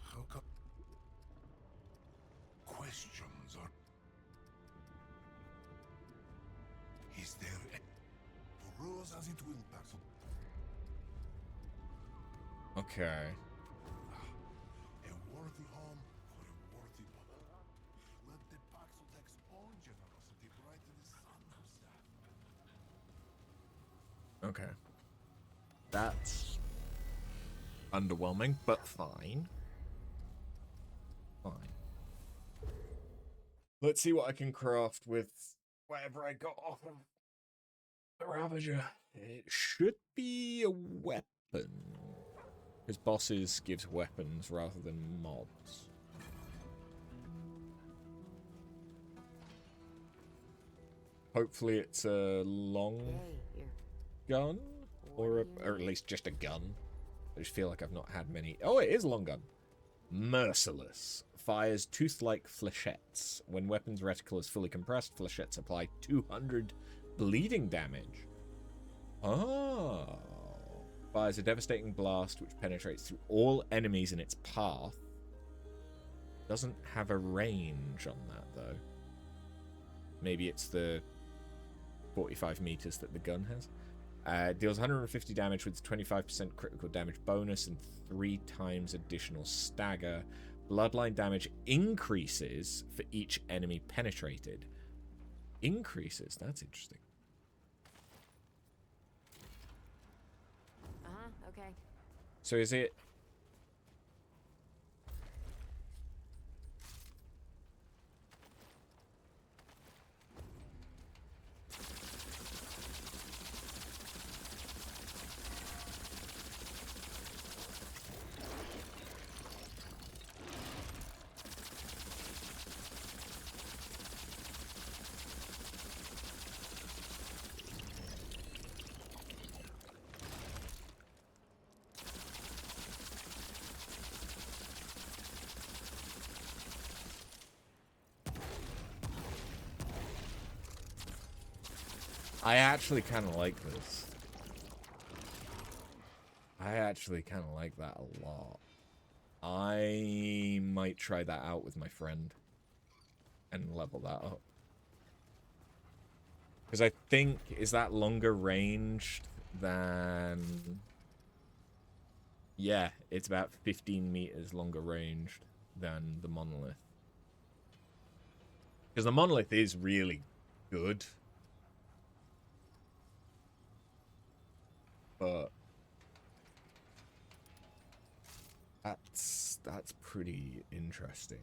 How come questions are... Is there a... Rose as it will, Paxel. Okay. A worthy home for a worthy mother. Let the Paxultek's own generosity brighten the sun of that. Okay. That's underwhelming, but fine. Fine. Let's see what I can craft with whatever I got off of the Ravager. It should be a weapon. Because bosses gives weapons rather than mobs. Hopefully it's a long gun, or at least just a gun. I just feel like I've not had many. Oh, it is a long gun. Merciless. Fires tooth-like flechettes. When weapon's reticle is fully compressed, flechettes apply 200 bleeding damage. Oh. Fires a devastating blast which penetrates through all enemies in its path. Doesn't have a range on that, though. Maybe it's the 45 meters that the gun has. Deals 150 damage with 25% critical damage bonus and 3 times additional stagger. Bloodline damage increases for each enemy penetrated. Increases? That's interesting. Okay. So is it... I actually kind of like this. I actually kind of like that a lot. I might try that out with my friend and level that up. Because I think, is that longer ranged than... Yeah, it's about 15 meters longer ranged than the Monolith. Because the Monolith is really good. But that's pretty interesting.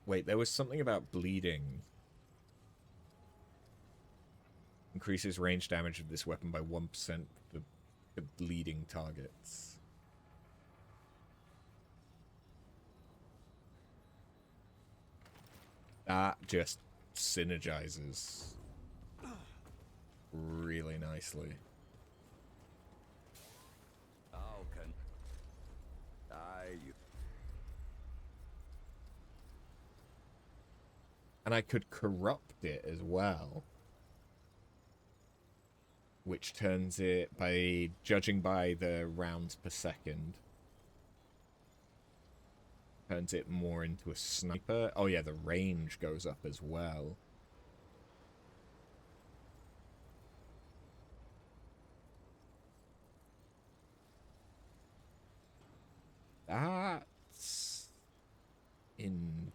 Wait, there was something about bleeding. Increases range damage of this weapon by 1% for the bleeding targets. That just synergizes really nicely. How can I And I could corrupt it as well. Which turns it, by judging by the rounds per second, turns it more into a sniper. Oh yeah, the range goes up as well. That's interesting.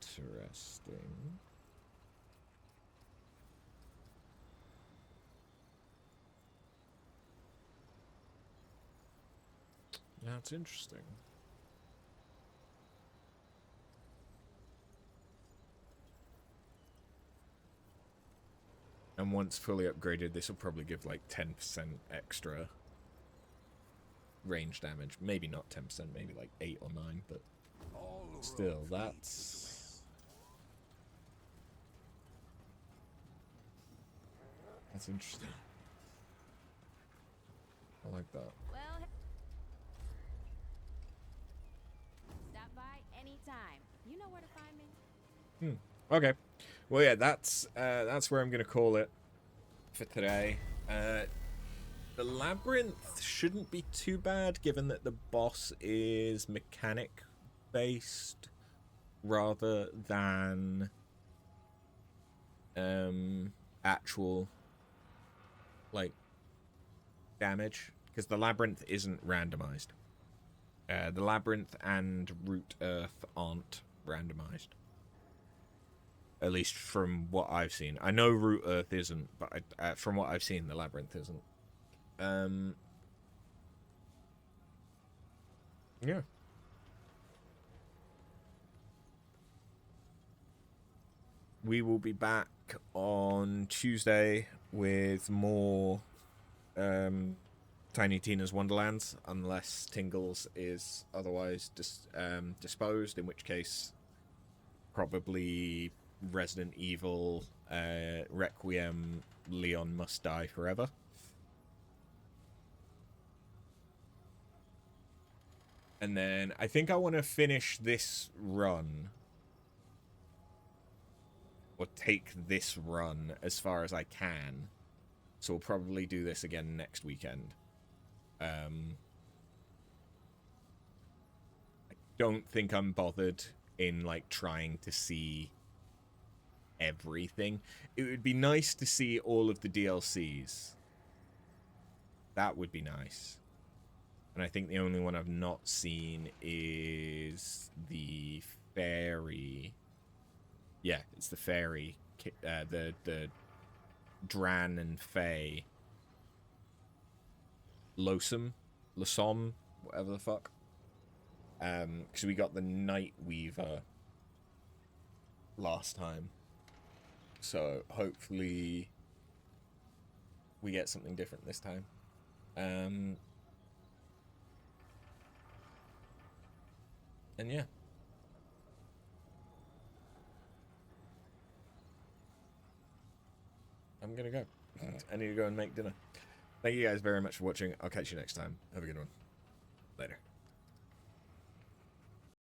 That's interesting. And once fully upgraded, this will probably give like 10% extra range damage. Maybe not 10%, maybe like 8 or 9, but still, that's interesting. I like that. Well, stop by anytime. You know where to find me. Okay. Well, yeah, that's where I'm gonna call it for today. The labyrinth shouldn't be too bad, given that the boss is mechanic based rather than actual like damage, because the labyrinth isn't randomized. The labyrinth and root earth aren't randomized. At least from what I've seen. I know root earth isn't, but from what I've seen, the labyrinth isn't. Yeah. We will be back on Tuesday with more Tiny Tina's Wonderlands, unless Tingles is otherwise disposed, in which case probably Resident Evil Requiem Leon Must Die Forever. And then I think I want to finish this run, or take this run as far as I can. So we'll probably do this again next weekend. I don't think I'm bothered in like trying to see everything. It would be nice to see all of the DLCs. That would be nice. And I think the only one I've not seen is the fairy. Yeah, it's the fairy. The Dran and Fae. Losom, whatever the fuck. Because we got the Night Weaver last time. So hopefully we get something different this time. And yeah. I'm gonna go. I need to go and make dinner. Thank you guys very much for watching. I'll catch you next time. Have a good one. Later.